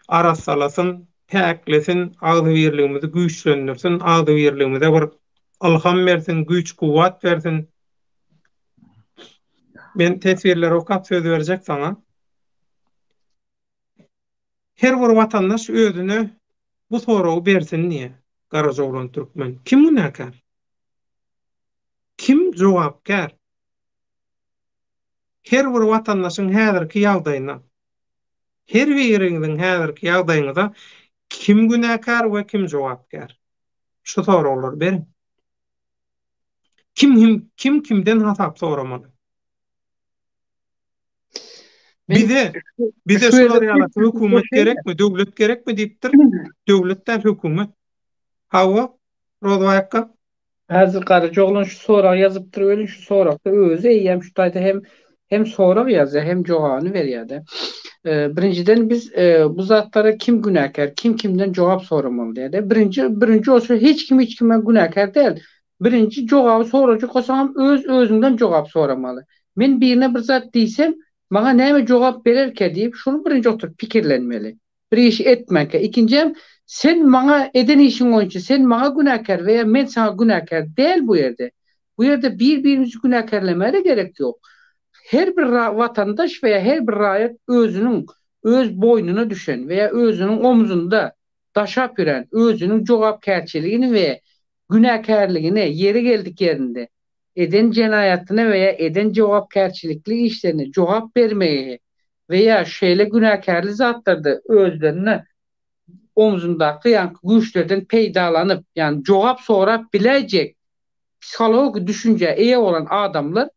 arassalasyn, täklesin, agdybirligimizi güýçlendirsin, agdybirligimize bir ilham bersin, güýç kuwwat bersin. Men tesbirlere okap söz berjek sana. Her bir vatandaş özüne bu soragy bersin niýe? Karacaoğlan Türkmen kim günäkär? Kim jogapkär? Her bir vatandaşyň häzirki ýagdaýyna, her biriňiziň häzirki ýagdaýyňyza kim günäkär we kim jogapkär? Şu soragylar berin. Kim kimden hasap soramaly? Bize şolary ýaly hökümet gerekmi, döwlet gerekmi diýipdir. Döwletden hökümet. Hawa Rozobaýka Häzir Karacaoğlan şu soragy ýazyp durýar, şu sorakda özü eýem şu taýda hem sorak ýazýar, hem jogabyny berýär. Birinciden biz bu zatlara kim günäkär, kim kimden jogap soramaly diýär. Birinci olsa hiç kime günäkär däl. Birinci jogaby sorajak bolsam özüňden jogap soramaly. Men birine bir zat diýsem, maňa näme jogap bererke diýip şunu birinci oturup pikirlenmeli. Bir iş etmeke. İkincim sen maňa eden işiň boýunça sen maňa günäkär veya men sana günäkär däl bu ýerde. Bu ýerde bir-birimizi günäkärlemeli gerek ýok. Her bir vatandaş veya her bir raýat özünün öz boynuna düşen veya özünün omuzunda daşap ýören özünün jogapkärçiligini we günäkärligini yeri geldik yerinde eden jenaýatyna veya eden jogapkärçilikli işlerine jogap bermeyi veya şeýle günäkärli zatlarda özlerine omuzundaky ýa-ni güýçlerden peýdalanyp ýani jogap sorap biläjek psikologik düşünje eýe bolan adamlar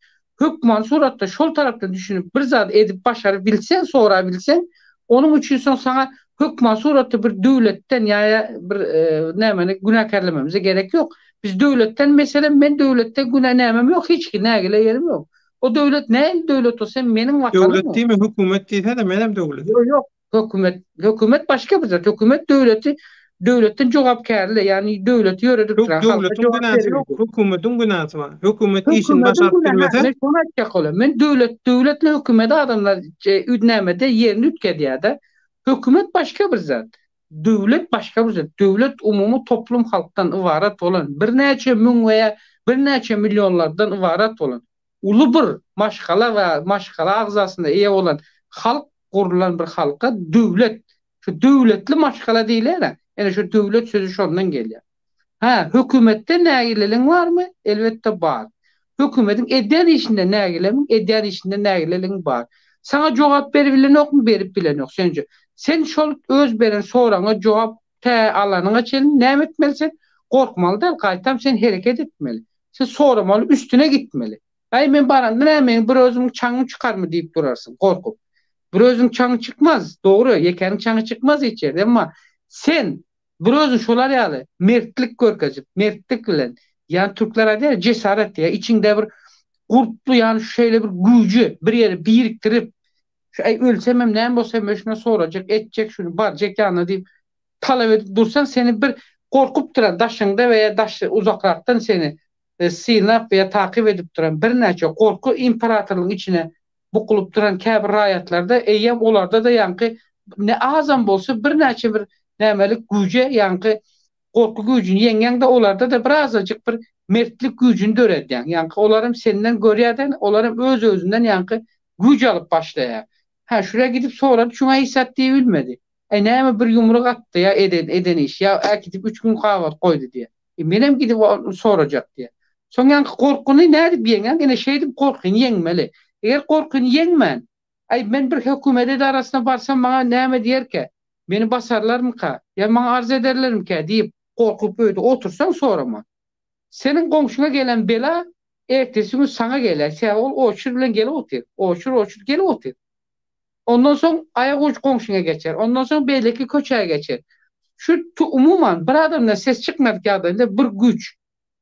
hökman suratda şol tarapdan düşünüp bir zat edip başaryp bilsen, sonra bilsen, onun üçin soň sana hökman suratda bir döwletden ýa bir nämeni günäkärlememize gerek ýok. Biz döwletden meselen men döwletden günä nämem ýok, hiç ki nägile ýerim ýok. O döwlet näil döwlet bolsa meniň watanym. döwlet diýme, hökümet diýse de menem döwlet. Ýok, hökümet başga bir zat. Hökümet döwletden jogapkärli, ýani döwlet ýöredip duran Döwletiň günäsi ýok, hökümetiň günäsi bar. Hökümet işini başaryp bilmese, men döwletle hökümet adamlar üdnämede ýerini ütkedýär-de. Hökümet başga bir zat. Döwlet başga bir zat. Döwlet umumy toplum halkdan ibarat bolan, bir näçe müň we bir näçe milyonlardan ibarat bolan uly bir maşgala we maşgala agzasynda eýe bolan halk gurulan bir halka döwlet. Şu döwletli maşgala diýler. Yani şu döwlet sözü şondan gelýär. Hökümetde nägileliň barmy? Elbetde bar. Hökümetin edýän işinde nägileliň, edýän işinde nägileliň bar. Sana jogap berip bilen okmy, berip bilen ok sence? Sen şol öz beren soraňa jogap alanyňa çelin näme etmelisin? Gorkmaly da gaýtam sen hereket etmeli. Sen soramaly, üstüne gitmeli. Ay men baranda näme bir özüň çaňy çykarmy diýip durarsın gorkup. Bir özüň çaňy çykmaz, dogry, ýekeniň çaňy çykmaz içeride, emma sen bir özün şolar ýaly mertlik görkezip, mertlik bilen ýani türkler aýdýar cesaret diýär, içinde bir gurplu ýani şeýle bir güýji bir ýere biriktirip şu ölsem hem näme bolsam şuna sorajak, etjek, şunu barjak ýanyna diýip talap edip dursan seni bir gorkup duran daşyňda weýa daş uzakrakdan seni synap veya takip edip duran bir näçe gorku imperatorlygyň içine bukulup duran käbir raýatlarda eýem olarda da ýanky ne azam bolsa bir näçe bir nämelik güýje ýanky gorku güýjüni ýengen de olarda da birazajyk bir mertlik güýjüni döredýän. Ýanky olarym senden görýärden, olarym öz özünden ýanky güýj alyp başlaýar. Şuraya gidip sonra şuna hissat diye bilmedi. Näme bir yumruk attı ya eden iş ya gidip 3 gün kahvaltı koydu diye. Menem gidip soracak diye. Soňanky korkuny näde biýeňen? Ene şeýdim korkuny ýeňmeli. Eger korkuny ýeňmän, ay men bir hökümet edarasına barsam maňa näme diýerke? Meni basarlarmyka? Ya maňa arz ederlermike diýip korkup öýde otursaň sorama. Senin goňşuna gelen bela ertesi gün sana geler. Sen ol oçur bilen gelip otur. Oçur gelip otur. Ondan soň ayak uç goňşuna geçer. Ondan soň belki köçäge geçer. Şu umuman bir adamdan ses çıkmadık adamda bir güç,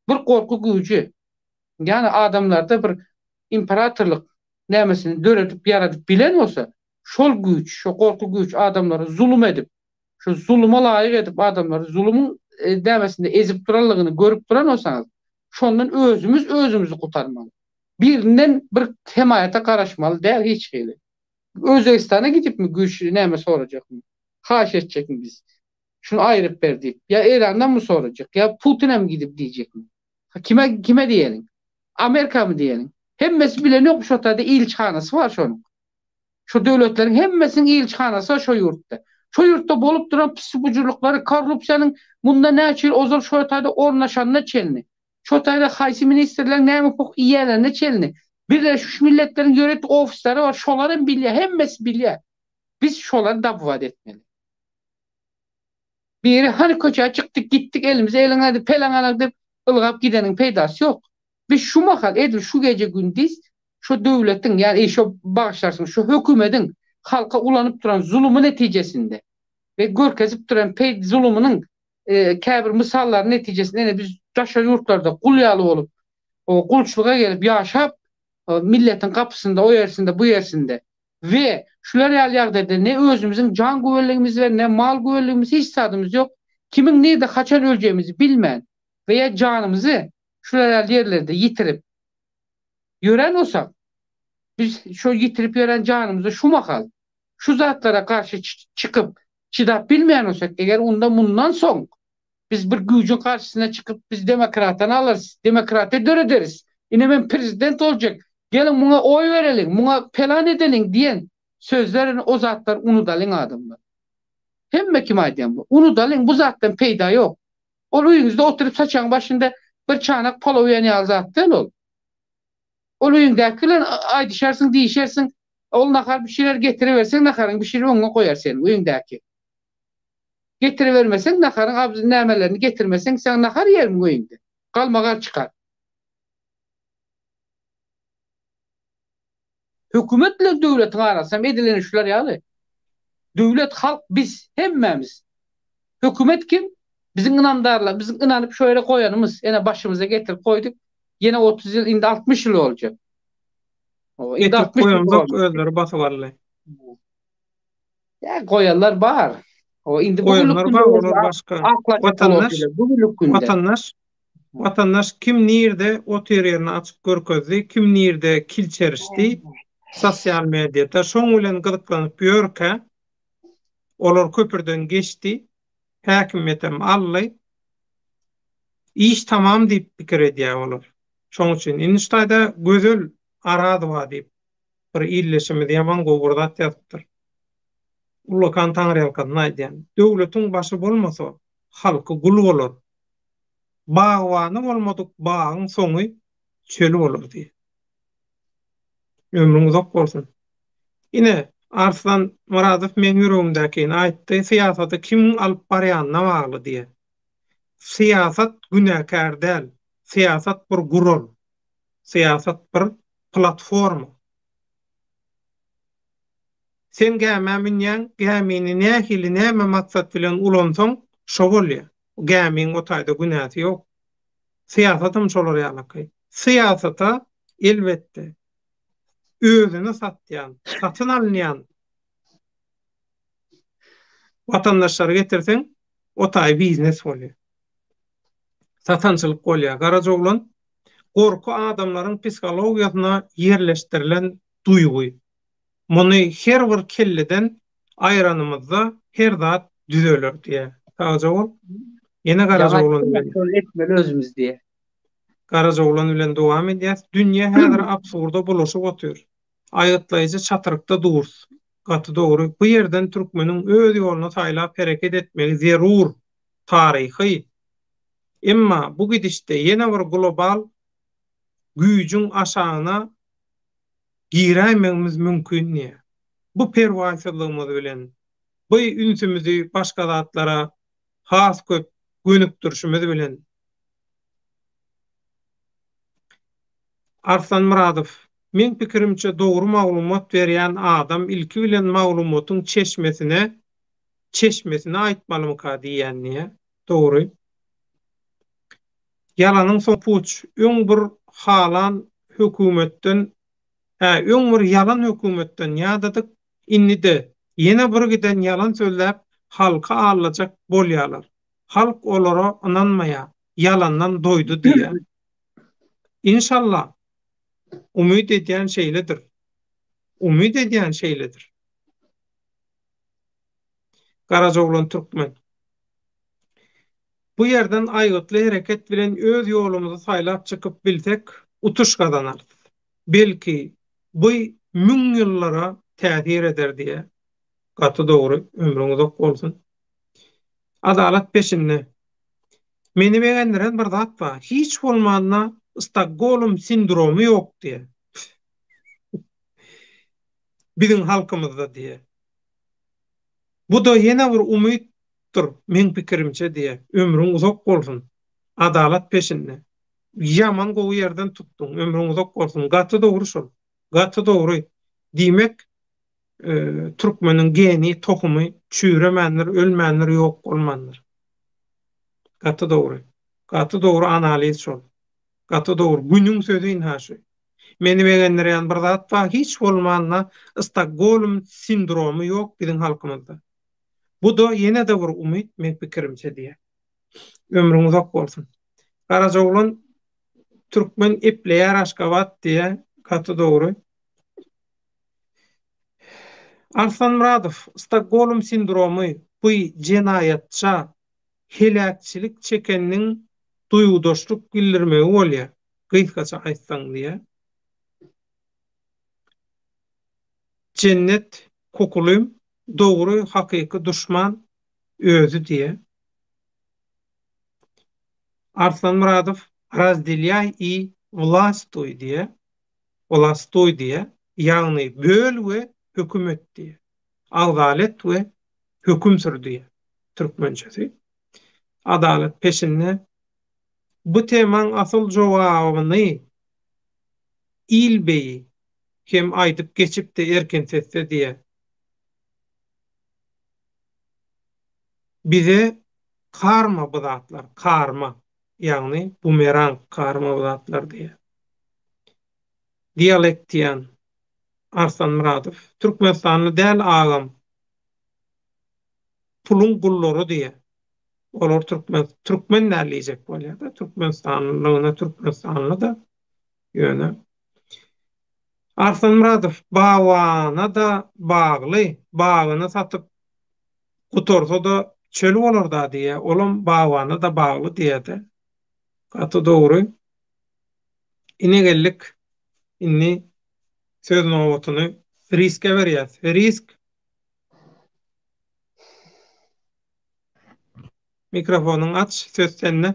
bir korku gücü. Yani adamlarda bir imparatorluk nämesini döredip yaradıp bilen olsa, şol güç, şu korku güç adamları zulüm edip, şu zulüme laýyk edip adamları zulümün nämesinde ezip durarlygyny görüp duran olsaňyz, şondan özümüzü gutarmaly. Birinden bir hemayata garaşmaly däl hiç hili. Özbekistana gidip mi güç näme sorajak mı? Haş edecek mi biz? Şunu ayrıp berdik. Ya İran'dan mı soracak? Ya Putin'e mi gidip diyecek mi? Kime diyelim? Amerika mı diyelim? Hemmesi bilen yok şu ortada ilçhanası var şunun. Şu devletlerin hemmesinin ilçhanası var şu yurtta. Şu yurtta bolup duran pisibucurlukları, korrupsiyanın bunda näçil ozal şu ortada ornaşanına çelini. Şu ortada haysi ministerlerin näme pok iýerlerine çelini. Birleşmiş Milletler'in yönetim ofisleri var. Şoların bilýär, hemmesi bilýär. Biz şoları dabwat etmeli. Biri hani köçe çıktık gittik elimize eline pelanaladık ılgap gidenin peydası yok. Biz şu makal edip şu gece gündüz şu devletin yani şu bağışlarsın şu hükümetin halka ulanıp duran zulümü neticesinde ve görkezip duran zulümünün käbir misallar neticesinde biz taşa yurtlarda kulyalı olup o kulçluğa gelip yaşap milletin kapısında o yersinde bu yersinde ve şular ýagdaýda ne özümüzün can güvenligimiz ve ne mal güvenligimiz hiç sadymyz yok. Kimin nerede kaçan öleceğimizi bilmän veya canımızı şular yerlerde yitirip yören olsak biz şu yitirip yören canımızı şu makal şu zatlara karşı çıkıp çydap bilmeyen olsak eğer bundan soň biz bir güýjün karşısına çıkıp biz demokratdan alırız, demokrata dörederiz. Ine men prezident olacak. Gelin buna oy verelim, buna plan edelim diyen sözlerini o zatlar unudalın adamlar. Hemme kim aýdýan bu? Unudalın bu zattan peýda yok. Ol öýüňizde oturup saçan başında bir çanak palaw ýany zatdan ol. Ol öýüňdekiler aýdyşarsın, diýişersin. Ol nakar bir şeyler getiriversen nakarın bir şeyleri oňa koyar senin öýüňdäki. Getirivermesen nakarın abzı nämelerini getirmesen sen nakar ýermi öýüňde? Galmagar çıkar. Hükümetle devletin arasında edilen işler yani. Devlet, halk, biz, hemmemiz. Hükümet kim? Bizim inandarlar, bizim inanıp şöyle koyanımız. Yine başımıza getir koyduk. Yine 30 yıl, indi 60 yıl olacak. O, indi 60 yıl olacak. Özleri batıvarlı. Ya koyanlar var. O indi Koyanlar var, olur başka. Vatandaş kim nirde o terörünü açık görkezdi, kim nirde kil çerişdi, sosyal medyada şoň bilen gyzyklanyp ýörke, olar köpürden geçti, häkimetem ally, iş tamam diýip pikir edýär olar. Şoň üçin Inştaýda gözel arady var diýip bir illeşimi ýaman gowurdat ýatypdyr. Ulakan taňryalkan aýdýan, döwletiň başy bolmasa, halky gul bolar. Bagwany bolmadyk, bagyň soňy çöl bolar diýip. Ömrüň uzak bolsun. Ine Arslan Muradow men ýüregimdäki aýtdy, siýasaty kim alyp barýanyna bagly diýe. Siýasat günäkär däl. Siýasat bir gurul. Siýasat bir platforma. Sen gämen binýän, gämini nähili näme maksat bilen ulansaň, şo bolýar. Gämiň o taýda günäsi ýok. Siýasatym şolar ýalakay. Siýasata elbetde özüni satýan, satyn alynýan vatandaşlary getirseň, o taý biznes bolýar. Satançylyk bolýar. Garaja oglan gorku adamlaryň psikologiýasyna ýerleşdirilen duýgy. Muny her bir kelleden aýranymyzda her zat düzeler diýe. Garaja oglan ýene garaja oglan etmeli özümüz diýe. Garaja oglan bilen dowam edýär. Dünýä häzir absurda boluşyp otyr. Aýatlaýjy çatyrykda durs. Gaty dogry. Bu ýerden türkmeniň öz ýoluna taýlap hereket etmegi zerur, taryhy. Emma bu gidişde ýene bir global güýjüň aşagyna giräýmegimiz mümkin niye? Bu perwaýsızlygymyz bilen, bu ünsümüzi başga zatlara has köp gönükdürşümüz bilen Arslan Muradow, men pikirimçe dogry maglumat berýän adam ilki bilen maglumatyň çeşmesine aýtmalymy diýen niye? Dogry. Ýalanyň sopuç, öň bir halan hökümetden, öň bir ýalan hökümetden ýa-da innide ýene bir giden ýalan sözläp halka alajak bolýarlar. Halk olara inanmaýa, ýalandan doýdy diýe. İnşallah umid edýän şeýledir. Umid edýän şeýledir. Garajoglan Türkmen. Bu yerden aýgıtly hereket bilen öz ýolumuzy saýlap çykyp bilsek, utuş gazanarys. Belki bu 1000 ýyllara täsir eder diýe. Gaty dogry, ömrüňiz ok bolsun. Adalat peşinde. Meni beğendiren bir zat var. Hiç bolmanda Stockholm sindromu ýok diýe. Bizim halkymyzda diýe. Bu da ýene bir umytdyr, men pikirimçe diýe. Ömrüň uzak bolsun. Adalat peşinde. Yaman gowy yerden tutdun, ömrüň uzak bolsun. Gaty dogry şol. Gaty dogry. Diýmek, Türkmeniň geni, tohumy çüýremenler, ölmenler ýok bolmandyr. Gaty dogry. Gaty dogry analiz şol. Gaty dogry. Günüň sözü haşy. Meni beğendiren bir zat var. Hiç bolmanda Stockholm sindromu ýok bizim halkymyzda. Bu da ýene de bir umyt, men pikirimçe diýe. Ömrüň uzak bolsun. Garajoglan Türkmen Epleýär Aşgabat diýe. Gaty dogry. Arslan Muradow, Stockholm sindromu bu jenayatça helakçilik çekeniň duýgudaşlyk bildirmegi bolýar. Gysgaça aýtsaň diýe. Cennet kokulym, dogry hakyky düşman özü diýe. Arslan Muradow, razdelyaй и властвуй diýe. Vlastoy diýe. Ýagny böl we hökümet diýe. Adalet we höküm sür diýe. Türkmençesi. Adalet peşinde. Bu temaň asyl jogabyny ilbeyi hem aýdyp geçip de erken sesse diýe. Bize karma bu zatlar, karma. Ýagny bumerang karma bu zatlar diýe. Dialekt diýen Arslan Muradow, Türkmenistanyny däl agam, pulun gullary diýe. Olar Türkmen näleýjek bolýar da, Türkmenistanlyna da ýöne. Arslan Muradow bawana da bagly, bagyny satyp gutorsa da çöl bolar da diýe. Olam bawana da bagly diýe. Gaty dogry. Inegellik inni söz nowatyny riske berýär. Risk. Mikrofonuň aç, söz sende.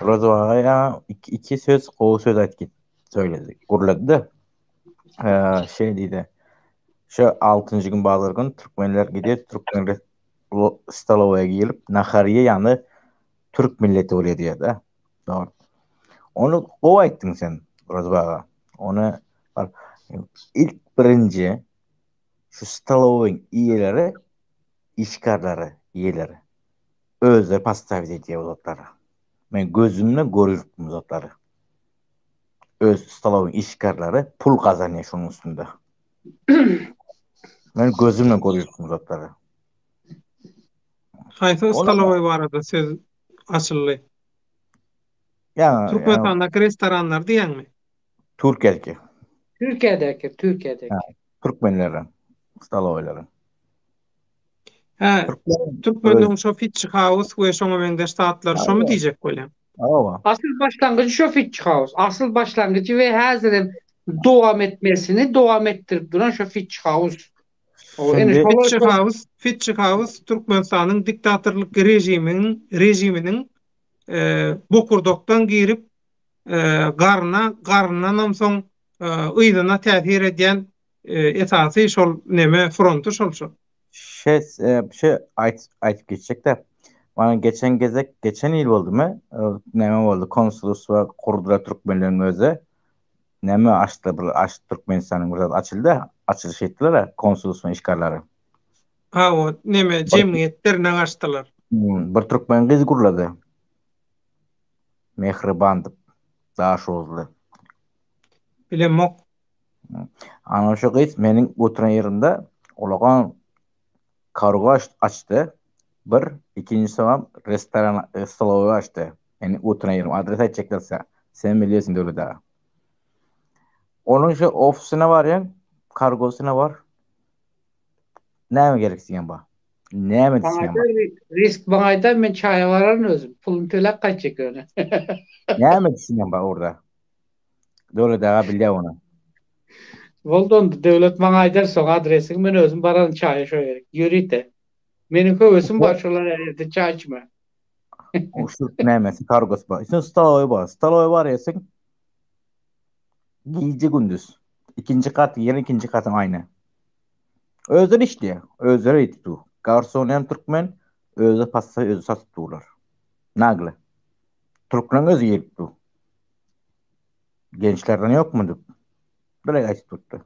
Rozvaya iki söz, o söz aýtdy. Söyledi. Gurlady da. Şey diýdi. Şu 6-njy gün bazargyn türkmenler gidip Türkmenler stolowaga gelip nahariye ýany Türk milleti bolýar diýdi. Doğru. Onu o aýtdyň sen Rozbaga. Onu ilk birinci şu stolowaň iýeleri, işgarlary iýeleri özleri pastavit edýär zatları. Men gözümle görýärdim zatları. Öz stolowaň işgarlary pul gazanýar şonuň üstünde. Men gözümle görýärdim zatları. Haýsy stolowaý barada söz açyly. Ya Türkmenistanda restoranlar diýenmi? Türkiýedeki. Türkiýedeki. Türkmenlerin stolowaýlary. Türkmenliň şo Fitch House we şoňa meňde ştatlar şomy diýjek bolýan. Asıl başlangıcı şu Fitch House. Asıl başlangıcı ve hazırım devam etmesini devam ettirip duran şu Fitch House. O ene Şimdi şolar Fitchikavus Türkmenistanyň diktatorlyk rejiminiň bokurdokdan girip garnanam soň ýylyna täsir edýän esasy şol neme frontu şol. bir şey aytıp geçecek de bana geçen yıl oldu mu? Neme oldu? Konsolos ve kurdular Türkmenlerin özü. Neme açtı Türkmenistan'ın burada açıldı. Açılış ettiler konsolos ve işgalleri. Ha o neme jemgyýetlerine açdylar. Bir Türkmen kız kuruladı. Mehriban daha şozlu. Bilemok. Ana şu kız menin oturan yerinde olagan kargo açtı. İkincisi var restoran stolovu açtı. Yani oturan yerim adres açacaklarsa sen biliyorsun öyle daha. Onun şu ofisine var ya kargosuna var. Ne mi gereksin bu? Ne mi diyeceğim bu? risk baňaýda men çaýa baran özüm. Pulum tölep kaçacak öne. Ne mi diyeceğim bu orada? Öyle daha biliyor onu. Boldon devlet baňaýda soň adresiň men özüm baran çaýa şoýar. Ýürite. Meni köwesüm başlar ýerde çaýçma. O şu ne mi? Kargos var. Sen stalovu var. Stalovu var ya sen. Gece gündüz. İkinci kat yeri ikinci katın aynı. Özür işte. Özür etti. Garsonem Türkmen özü pasta özü sattılar. Nagle. Türkmen özü yetti. Gençlerden yok mu? Böyle açtı tuttu.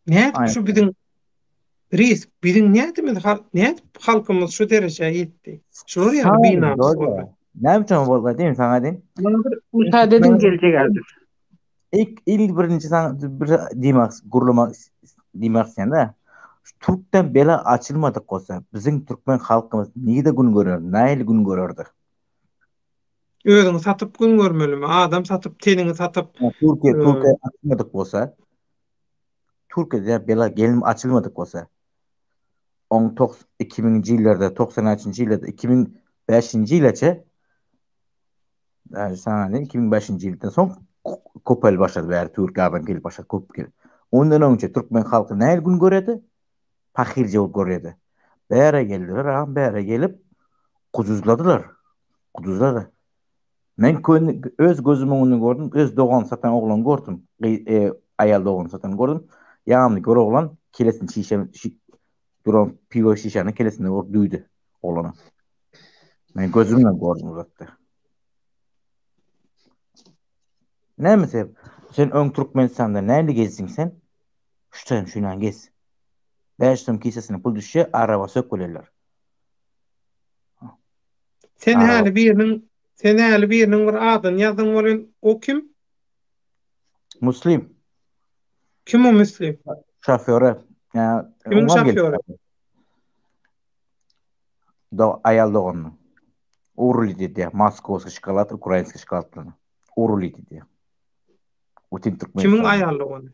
Näde şu biziň risk biziň näde halkymyz şu derejeye ýetdi. Şular ýa binamyz boldy. Ne biçim boldy değil mi sana deyin? Bana bir müsaade edin gelecek artık. İlk birinci sana bir gurulamak demek sen de Türk'ten bela açılmadık olsa bizim Türkmen halkımız niye de gün görür, näil gün görürdü? Özüňi satyp gün görmelimi? Adam satyp, tenini satyp. Türkiye açılmadık olsa Türkiye'de bela gelim açılmadık olsa 2000'nji ýyllarda, 93-nji ýyllarda, 2005-nji ýylaça sana 2005-nji ýyldan soň köpel başladı bäri Türkiýeden gelip başladı köp. Ondan önce Türkmen halky näil gün göredi? Pahirce göredi. Bäre geldiler, bäre gelip kuduzladılar. Men öz gözümün önünde gördüm, öz doğan satan oğlan gördüm. Ayal doğan satan gördüm. Ýagny gör oğlan kelesini duran pivo şişany kelesine duydu oğlana. Men gözümle gördüm uzakta. Ne mesela sen ön Türkmenistan'da näle gezsin sen? Şunan gez. Beştim kisesine pul düşe araba sökülerler. Sen hali birinin bir adyn ýazdyň bolan o kim? Muslim. Kim o Müslim? Şoförü. Ya, kimin şoförü? Ayal doğanlı. Uruli dedi. Moskowski şokolad, Ukrainski şokoladlarını. Uruli dedi. Kimin ayarlı onu?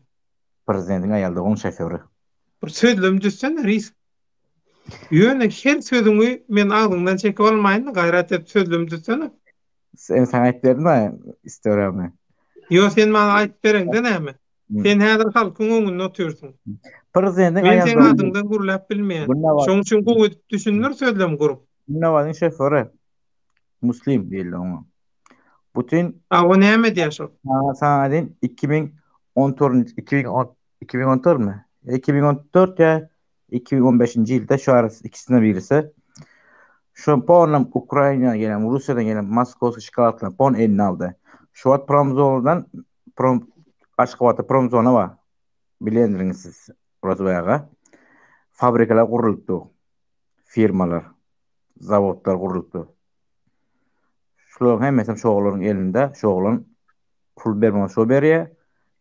Prezidentin ayarlı onun şoförü. Bir sözlüm düşsene risk. Yöne her sözümü men ağzından çekip almayın. Gayret et sözlüm düşsene. Sen ayet verdin mi? İstiyorum mi? Yok sen bana ayet verin de näme? Sen häzir halkyň öňünde oturýarsyň. Prezidentin Men ayarlı. sen adından gurulap bilmeýän. Şoň üçin bu düşünür sözlem gurup. Bunun şoförü. Muslim diýildi ona. Bütün o näme diýär? Sana deyin 2014 mu? 2014 ya 2015-nji ýylda şu arasy ikisine birisi. Şu ponam Ukraina gelen, Russiýadan gelen Moskowski şokoladlaryny pon eline aldı. Şu wat Promzondan Aşgabatda Promzona var. Bilendirňiz siz. Burası bayağı. Fabrikalar guruldy. Firmalar, zavodlar guruldy. Şolar hemmesi şoğlaryň elinde, şoğlan pul bermän şo berýär,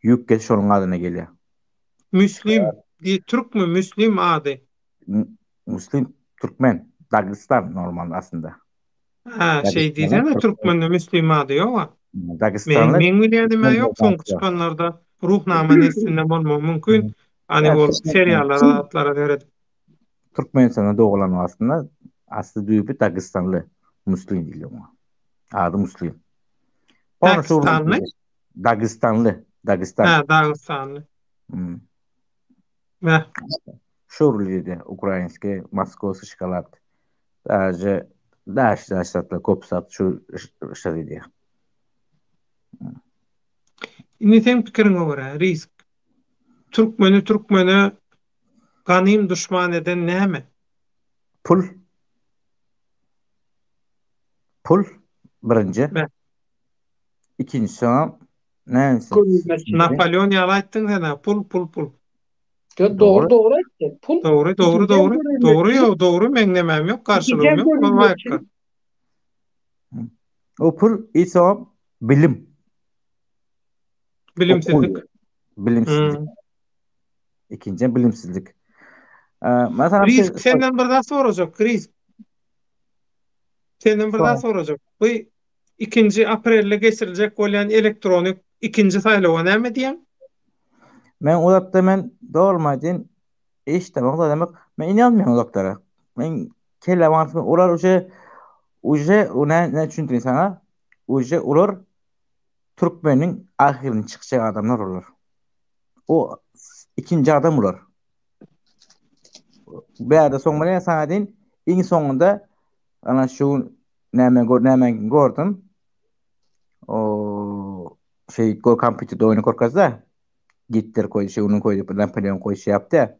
ýük kes şonuň adyna gelýär. Müslim, Türkmü Müslim ady? Müslim, Türkmen, Dagestan normal aslında. Şey diýsene Türkmende Müslim ady ýok. Dagestanly. Men bilýändim ýok soňky çykanlarda ruhnama nesline bolmagy mümkin. Hani bol seriallara atlara beredi. Türkmenistan'da doğulan aslında aslı düýüpi Dagestanly Müslim diýilýär ona. Ady Müslim. Dagestanly? Dagestanly. Dagestanly. Ve Şurluydu ukrainski Moskovski şokolad. Даже дальше satla kopsat şu şöyle. indi sen pikiriňe görä, risk. Türkmeni ganym düşman eden näme? Pul. Pul birinci. Ve İkincisi neyse. Görülmesi. Napolyon ýaly aýtdyň sen, pul. Doğru doğru aytdy. Pul. Doğru. Doğru ýa, doğru meňnemem ýok, garşylygym ýok. Bolmaýka. O pul ise bilim. Bilimsizlik. Bilimsizlik. İkinci bilimsizlik. Mesela Risk senden bir daha soracak. Risk. Senden bir daha soracak. Bu 2. Aprel'le geçirilecek olan elektronik 2. saylawa näme diýen? Men uzakda men doğurmadın işte ben demek men inanmıyorum uzaklara. Men kelle var olar uje ne düşündün sana? Uje olar Türkmenin ahirini çıkacak adamlar olur. O ikinci adam olur. Bir arada sonunda sana deyin en sonunda ana şu näme gördüm. O go kompüterde oyunu korkazda gittir koydu onun koydu Napolyon koydu yaptı.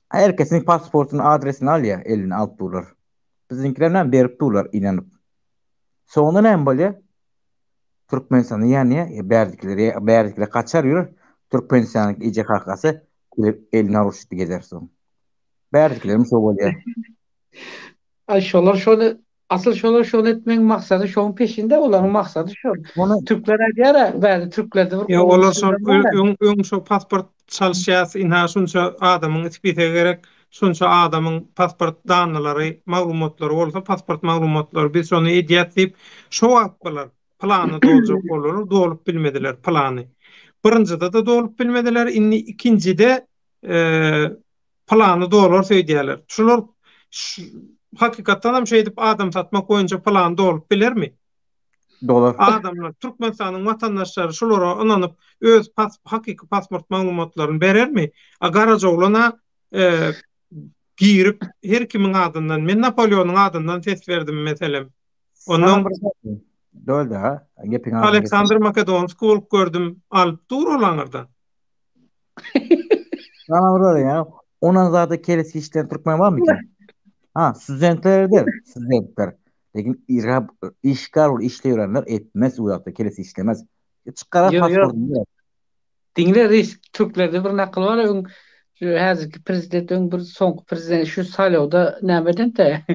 Herkesin pasportunun adresini al ya eline alt bulur. Bizimkilerden berip durlar inanıp. Sonra ne böyle? Türkmenistan'ı yani berdikleri kaçar yürür. Türkmenistan'ın iyice kakası eline aruçtu gezersin. Berdiklerim çok oluyor. Şolar şonu etmenin maksadı şonun peşinde olan maksadı şu. Türklere diýär, bäzi Türklerde bir Ya olar şol pasport çalşýasy inha şunça adamyň ispite gerek, şunça adamyň pasport danylary, maglumatlary bolsa pasport maglumatlary biz şonu ediýät diýip şo wagtlar plany doljak bolar, dolup bilmediler plany. Birincide de dolup bilmediler, inni ikincide plany dolar söýdýärler. Şular hakykatdan hem şey edip adam satmak boýunça plan dolup bilermi? Dolar. Adamlar Türkmenistanyň watandaşlary şolara inanyp öz hakyky pasport maglumatlaryny berermi? Agaraja olana girip her kimiň adyndan, men Napoleonyň adyndan ses berdim meselem. Ondan Döl da gepin Aleksandr Makedonski bolup gördüm, alyp dur olaňardan. Sana burada ya. Ona zaten kelesi işten Türkmen var mı ki? Ha, studentlerdir. Studentler. Lekin işgal işleýärler etmez uzakda kelesi işlemez. Çıkarak pasportunu. Dinle risk Türklerde bir nakıl var. Häzirki prezidentin bir soňky prezident şu saýlawda nämeden de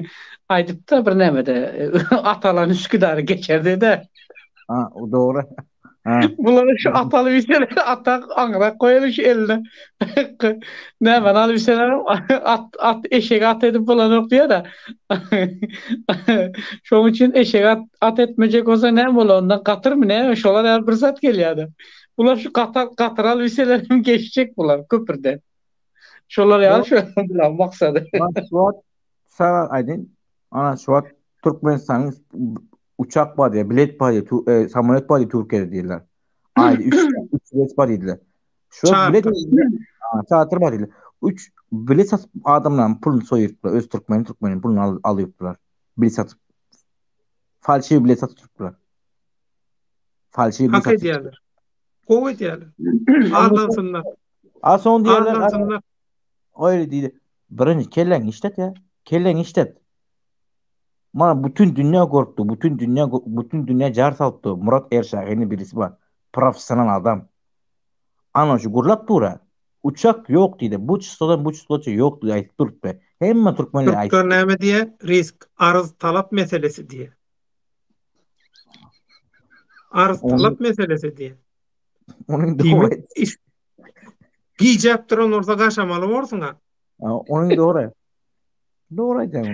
aýdyp da bir nämede atalan Üsküdar'ı geçerdi de. Ha, o doğru. Bunlar şu atalı bir atak aňra koýuş eline. Nämen alyp seler at eşek at edip bulan okdiýar da. Şoň üçin eşek at etmejek bolsa näme bolar ondan gatyrmy näme şolar her bir zat gelýärdi. Bular şu gatyral üselerim geçecek bular köpürden. Şolar ýaly şu bilen maksady. Şuat sana aydın. Ana şuat Türkmenistan'ın uçak var ya, bilet var ya, samolet var ya Türkiye'de diyorlar. Ayda 3 bilet var dediler. Şuat bilet çartır var dediler. 3 bilet satıp adamların pulunu soyurttular. Öz Türkmenin pulunu alıyordular. Bilet satıp. Falşi bilet satıp. Falşi bilet satıp. Hak ediyorlar. Kov ediyorlar. Ardansınlar. Son diyorlar. Öyle değil. Birinci kellen işlet ya. Kellen işlet. Mana bütün dünya korktu. Bütün dünya jar saltdı. Murat Erşahin'in birisi var. Profesyonel adam. Ana şu gurlap dura. Uçak yok dedi. Bu çistodan yok dedi. Ayıp durup be. Hemen Türkmenler ayıp. Türkler näme diye? Risk, arz talap meselesi diye. Arz talap meselesi diye. Onun doğru. Giyecek duran orta kaşamalı olsun ha. Onun doğru. Doğru aydan.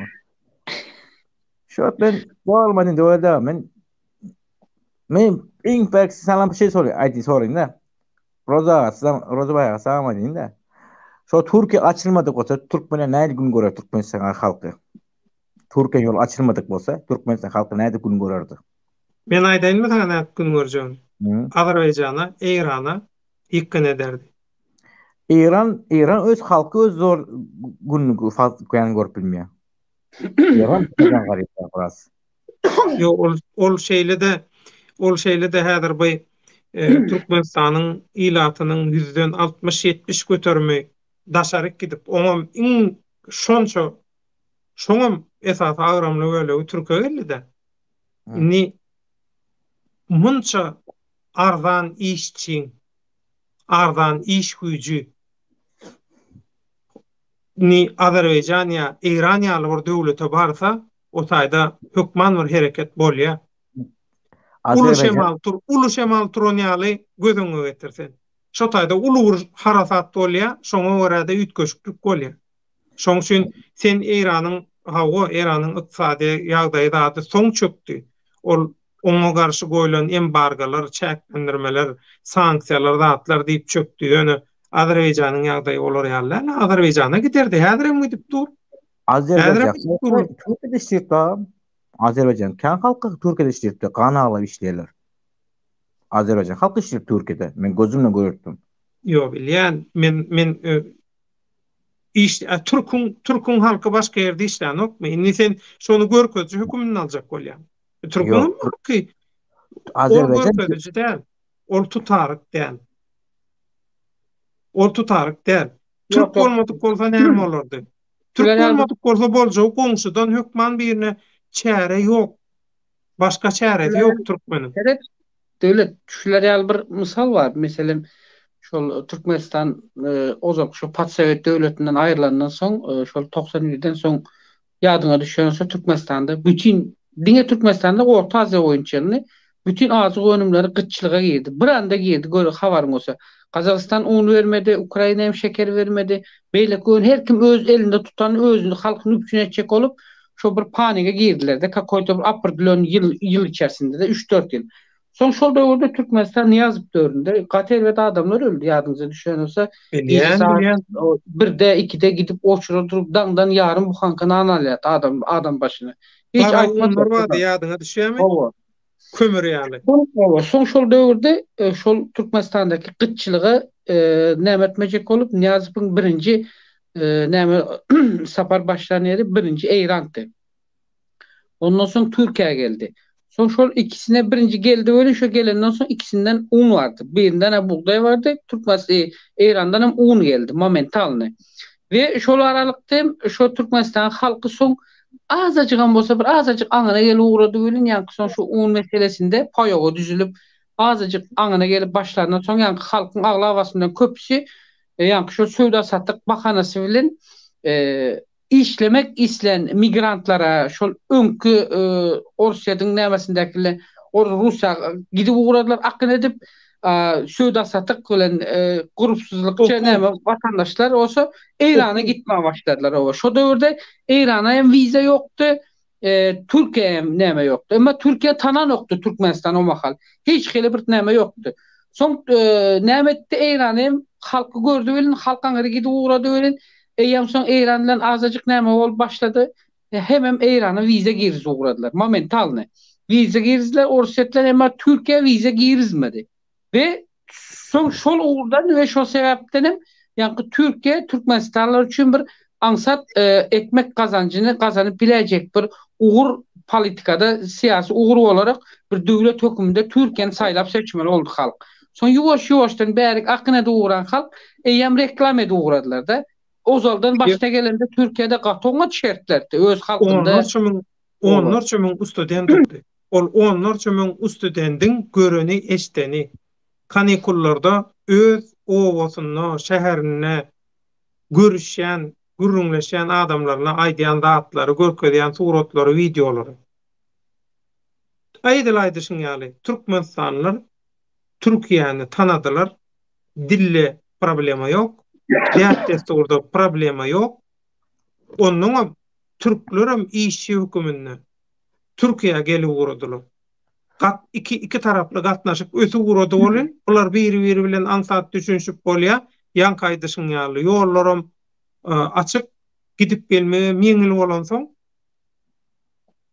Şu ben doğalmadın doğru da men en belki sana bir şey sorayım da. Roza bayağı sağlamadın da. Şu Türkiye açılmadık olsa Türkmenler nerede gün görür Türkmenistan halkı? Türkiye yol açılmadık olsa Türkmenistan halkı nerede gün görürdü? Ben aydayım mı sana nerede gün göreceğim? Azerbaycan'a, İran'a yıkkın ederdi. İran öz halkı öz zor günlük yani görüp bilmiyor. İran neden garip biraz. Yo ol şeyle de häzir bu Türkmenistanyň ilatynyň 60-70 götermi daşaryk gidip oňam iň şoňam esas agramly bölegi Türkiýe geldi de. Hı. Ni munça arzan işçi, arzan iş güýji ni Azerbaýjan ýa Iran ýaly bir döwlete barsa, o taýda hökman bir hereket bolýar. Azerbaycan Ulu şemal Turoniýaly gözüňe getirsen. Şo taýda ulu bir harasat bolýar, şoňa görä de ütköşüklik bolýar. Şoň üçin sen Iranyň ykdysady ýagdaýy da soň çökdi. Ol oňa garşy goýulan embargolar, çäklendirmeler, sanksiýalar zatlar diýip çökdi. Ýöne Azerbaýjanyň ýagdaýy olar ýaly. Azerbaýjana giderdi. Häzir hem gidip dur. Türkiýede işleyip Azerbaýjan kan halky Türkiýede işleyip gana alıp işleýärler. Azerbaýjan halky işleyip Türkiýede. Men gözümle görürdüm. Yo bilýän men Türkün halkı başka yerde işleyen yok mu? Sen şonu görkezci hükümünü alacak bolýan. Türkün halkı Azerbaýjan görkezci değil. Ol tutarık değil. Ol tutarık değil. Türk olmadık olsa näme olardy? Türk olmadık olsa bolja goňşudan hükman birine çäre yok. Başka çäre yok Türkmenin. Evet. Devlet şular bir misal var. Mesela şol Türkmenistan ozak şu Patsovet döwletinden aýrylandan soň şol 90-den soň ýadyňa düşýänse Türkmenistanda bütün diňe Türkmenistanda Orta Aziýa boýunça bütün azyk önümleri gytçylyga girdi. Bir anda girdi. Habaryň bolsa. Kazakistan un vermedi, Ukraina hem şeker vermedi. Beýle gün her kim öz elinde tutan özünü halkyny üpçün etjek olup şo bir panike girdiler de koýda bir apyrdylan ýyl içerisinde de 3-4 ýyl. Son şol döwürde Türkmenistan Niýazow döwründe gaterwede adamlar öldü ýadyňyza düşýän bolsa. Birde 2de gidip oçurup durup dangdan ýarym bu hankany analyat adam başyna. Hiç aýtmalar bardy ýadyňa düşýärmi? Kömür ýaly. Son şol döwürde şol Türkmenistandaky gytçylygy näme etmejek bolup Niýazowyň birinji näme sapar başlanan ýeri birinji Eýrandy. Ondan soň Türkiýe geldi. Son şol ikisine birinci geldi öyle şu gelenden sonra ikisinden un vardı. Birinden buğday vardı. Eýrandan hem un geldi momentalne. Ve şol aralykda şu Türkmenistan halky soň azacıgan bolsa bir azacık aňyna gelip uğradı öýlen ýa-ni soň şu un meselesinde paýaga düzülüp azacık aňyna gelip başlaryna soň ýa-ni halkyň aglavasyndan köpüsi ýa-ni şu söwda satdyk bahanasy bilen işlemek islen migrantlara şol öňkü Russiýadyň nämesindekiler Rusya gidip uğradylar akyn edip söwda satdyk bilen gurupsuzlukça näme vatandaşlar olsa Eýrana gitmä başladylar. O şo döwürde Eýrana hem viza ýokdy, Türkiýe hem näme ýokdy. Emma Türkiýe tanan ýokdy Türkmenistan o mahal. Hiç hili bir näme ýokdy. Soň näme etdi Eýran hem halky gördü bilen halk aňyra gidip uğrady bilen Eýem soň Eýran bilen azadyk näme bolup başlady. Hemem Eýrana viza girizip uğradylar. Momentalne. Viza girizler, Orsetler emma Türkiýe viza girizmedi. Ve soň şol uğurdan ve şol sebäpden hem ýa-ni Türkiýe Türkmenistanlar üçin bir ansat ekmek kazanjyny kazanyp biljek bir uğur politikada siyasi uğur olarak bir döwlet höküminde Türkiýeni saýlap seçmeli oldu halk. Soň ýuwaş-ýuwaşdan bärik akyna uğran halk eýem reklam edip uğradylar da. Ozaldan başta gelende Türkiýede gatonga şertlerdi öz halkynda. Onlarça müň student durdy. Ol onlarça müň studentin göreni eşdeni kanikullarda öz owasyny, şäherine görüşýän, gürrüňleşýän adamlaryna aýdýan datlary, görkezýän suratlary, videolary. Aýdyşyň ýaly Türkmenistanlylar Türkiýany tanadylar. Dille problema ýok. Diýetde problema ýok. Onuň türklerim işçi hökümünde Türkiýe gelip uğradylar. İki taraply gatnaşyp ötü uğrady bolan, bular biri bilen ansat düşünşip bolýar. Ýan kaýdyşyň ýaly ýollarym açyk gidip gelmege meňil bolan soň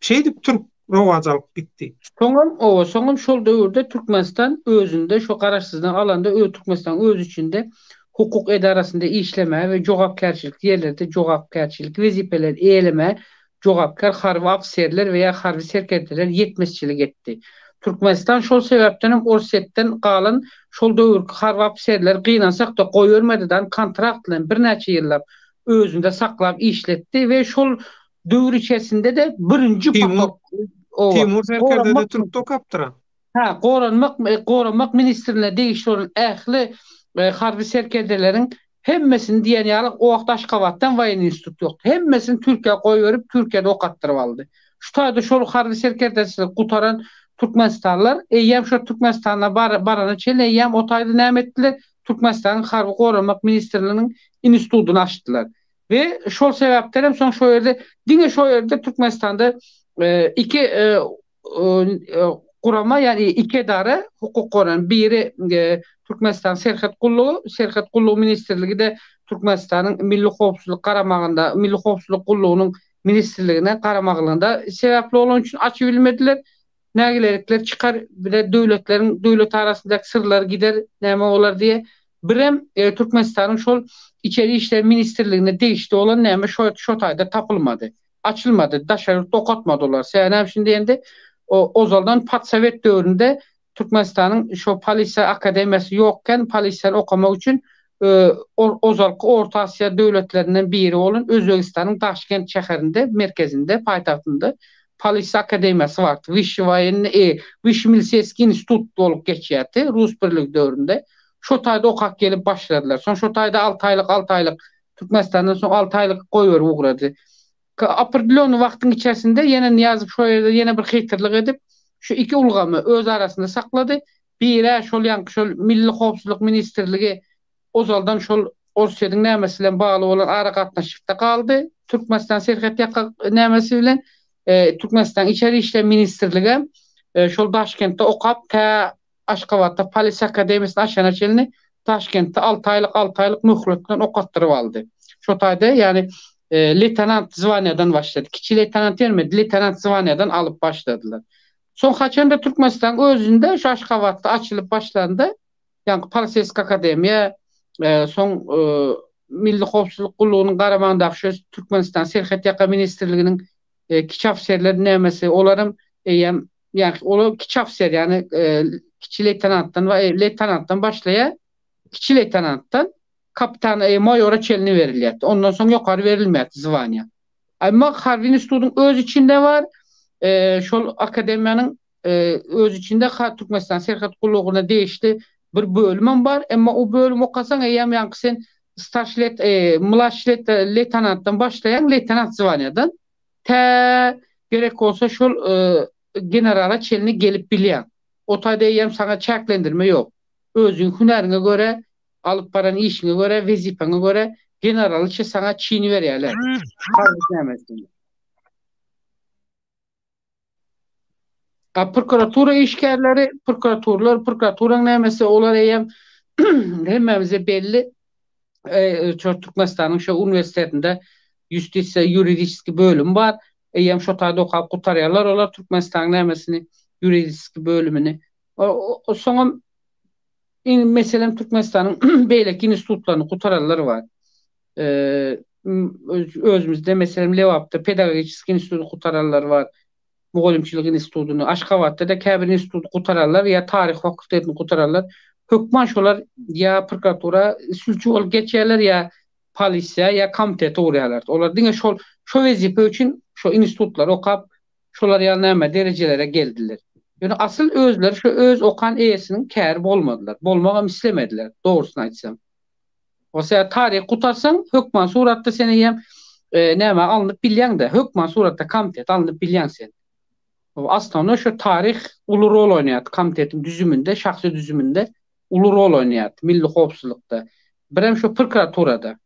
şeýdip Türk rowajalyk gitdi. Soňam şol döwürde Türkmenistan özünde şu garaşsyzdan alanda Türkmenistan öz içinde hukuk edarasında işleme ve jogapkärçilik yerlerde jogapkärçilik wezipeler eýleme jogapkar harby afserler veya harby serkerdeler yetmezçilik etdi. Türkmenistan şol sebäpden hem Orsetden galan şol döwürki harby afserler gynansak da goýbermediden kontrakt bilen birnäçe ýyllap özünde saklap işletdi ve şol döwür içerisinde de birinji Timur patok o Timur Serkerde de Türk'te kaptıra. ha, goranmak ministrine değişti olan ähli harbi serkerdelerin hemmesini diýen ýaly o wagt Aşgabatdan Wayen institut ýokdy. Hemmesini Türkiýe goýberyp Türkiýede okatdyryp aldy. Şu taýda şol harbi serkerdesileri gutaran Türkmenistanlar eýýäm şo Türkmenistana barana çel eýýäm o taýda näme etdiler? Türkmenistanyň harby goranmak ministrliginiň institutuny açdylar. Ve şol sebäpden hem soň şo ýerde diňe şo ýerde Türkmenistanda iki kurama yani iki idare hukuk koran biri Türkmenistan Serhat Kulluğu Ministerligi de Türkmenistan'ın Milli Howpsuzlyk garamagynda Milli Howpsuzlyk Kulluğunyň ministerligine garamagylygynda sebäpli bolan üçin açy bilmediler. Nägilerikler çıkar bir de döwlet arasyndaky sırlar gider näme olar diye birem Türkmenistan'ın şol içeri işler ministerligine değişti olan näme şo taýda tapylmady. Açılmadı, daşarı dokatmadılar. Sen şimdi endi o zaldan Patsovet dövründe Türkmenistan'ın şu Polisiya Akademiyası yokken polisiya okumak için o zalkı Orta Asya devletlerinden biri olan Özbekistan'ın Taşkent şehrinde, merkezinde, paytahtında Polisiya Akademiyası vardı. Vişi Milseski Institut olup geçiyeti Rus Birlik dövründe. Şu taýda okak gelip başladılar. Son şu taýda 6 aylık Türkmenistan'dan son 6 aylık koyuyor uğradı. Apırdilonu wagtyň içerisinde ýene Niýazyp şo ýerde ýene bir hytyrlyk edip şu iki ulgamy öz arasynda saklady. Biri şol şol Milli Howpsuzlyk Ministerligi ozaldan şol Orsiýadyň nämesi bilen bagly bolan ara gatnaşykda kaldy. Türkmenistan Serhat ýaka nämesi bilen Türkmenistan İçeri İşler Ministerligi şol Taşkentde okap ta Aşgabatda Polisiya Akademiýasyny aşana çelini Taşkentde 6 aylyk möhlet bilen okatdyryp aldy. Şo taýda ýani leytenant zvanyadan başladı. Kiçi leytenant gelmedi. Leytenant zvanyadan alıp başladılar. Son haçanda Türkmenistan özünde şu Aşgabatda açılıp başlandı. Yani Polisiýa Akademiýa son Milli Howpsuzlyk Kulluğunyň garamagyndaky şu Türkmenistan Serhat ýaka ministerliginiň kiçi afserleri nämesi olarym yani olar kiçi afser yani kiçi leytenantdan we leytenantdan başlaýa kiçi leytenantdan kapitan mayora çelini verilýär. Ondan soň ýokary verilmät zwanya. Amma harbi institutun öz içinde var. Şol akademiýanyň öz içinde Türkmenistan Serhat Kulluğuna değişti bir bölüm var. Amma o bölüm okasan ýa-da sen starşlet mlaşlet leytenantdan başlayan leytenant zwanyadan gerek olsa şol generala çelini gelip bilýän. O taýda ýa sana çäklendirme ýok. Özüň hünärine göre alıp baran işine göre, wezipene göre generalyça sana çiğni verýärler. Prokuratura işgärleri, prokuraturaň nämesi olar eýem hemmemize belli. Türkmenistanyň şu universitetinde justisiýa ýuridiski bölüm bar. Eýem şo taýda okap gutarýarlar, olar Türkmenistanyň nämesini, ýuridiski bölümini. Soňam mesela Türkmenistan'ın beýleki institutlaryny gutararlar var. Özümüzde mesela Lewap'ta pedagogik institutu gutararlar var. Mugallimçilik institutuny, Aşgabatda da käbir institutu gutararlar ýa tarih fakultetini gutararlar. Hökman şolar ýa prokuratura sülçü bolup geçýärler ýa polisiýa ýa komitete urýarlar. Olar diňe şo wezipe üçin şo institutlar okap şolar ýa näme derejelere geldiler. Yani asıl özleri şu öz okan eýesiniň kär bolmadylar. Bolmagam islemediler. Doğrusunu aýtsam. Osa tarih gutarsaň hökman suratda seni ýem näme alınıp bilýän-de, hökman suratda komitet alınıp bilýän sen. O aslında şu tarih ulu rol oynayat komitetin düzümünde, şahsi düzümünde ulu rol oynayat milli howpsuzlykda. Birem şu prokuraturada.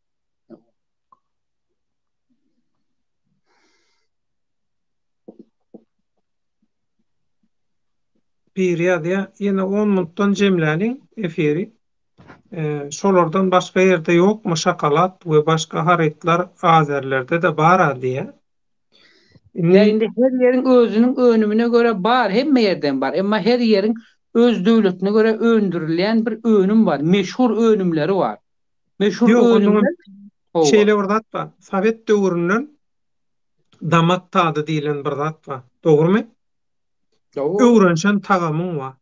Bir ýa-da ýene 10 minutdan jemläniň efiri. Şolardan başga ýerde ýokmy şakalat we başga harytlar azerlerde de bar diýe. Indi her ýeriň özüniň önümine göre bar, hemme ýerden bar. Emma her ýeriň öz döwletine göre öndürilýän bir önüm bar. Meşhur önümleri var. Meşhur Yok, onun önümden hova. şeyle bir zat var. Sovet döwründen damak tadı diýilen bir zat var. Dogrymy? Oo. Öwrenşen tagamyň var.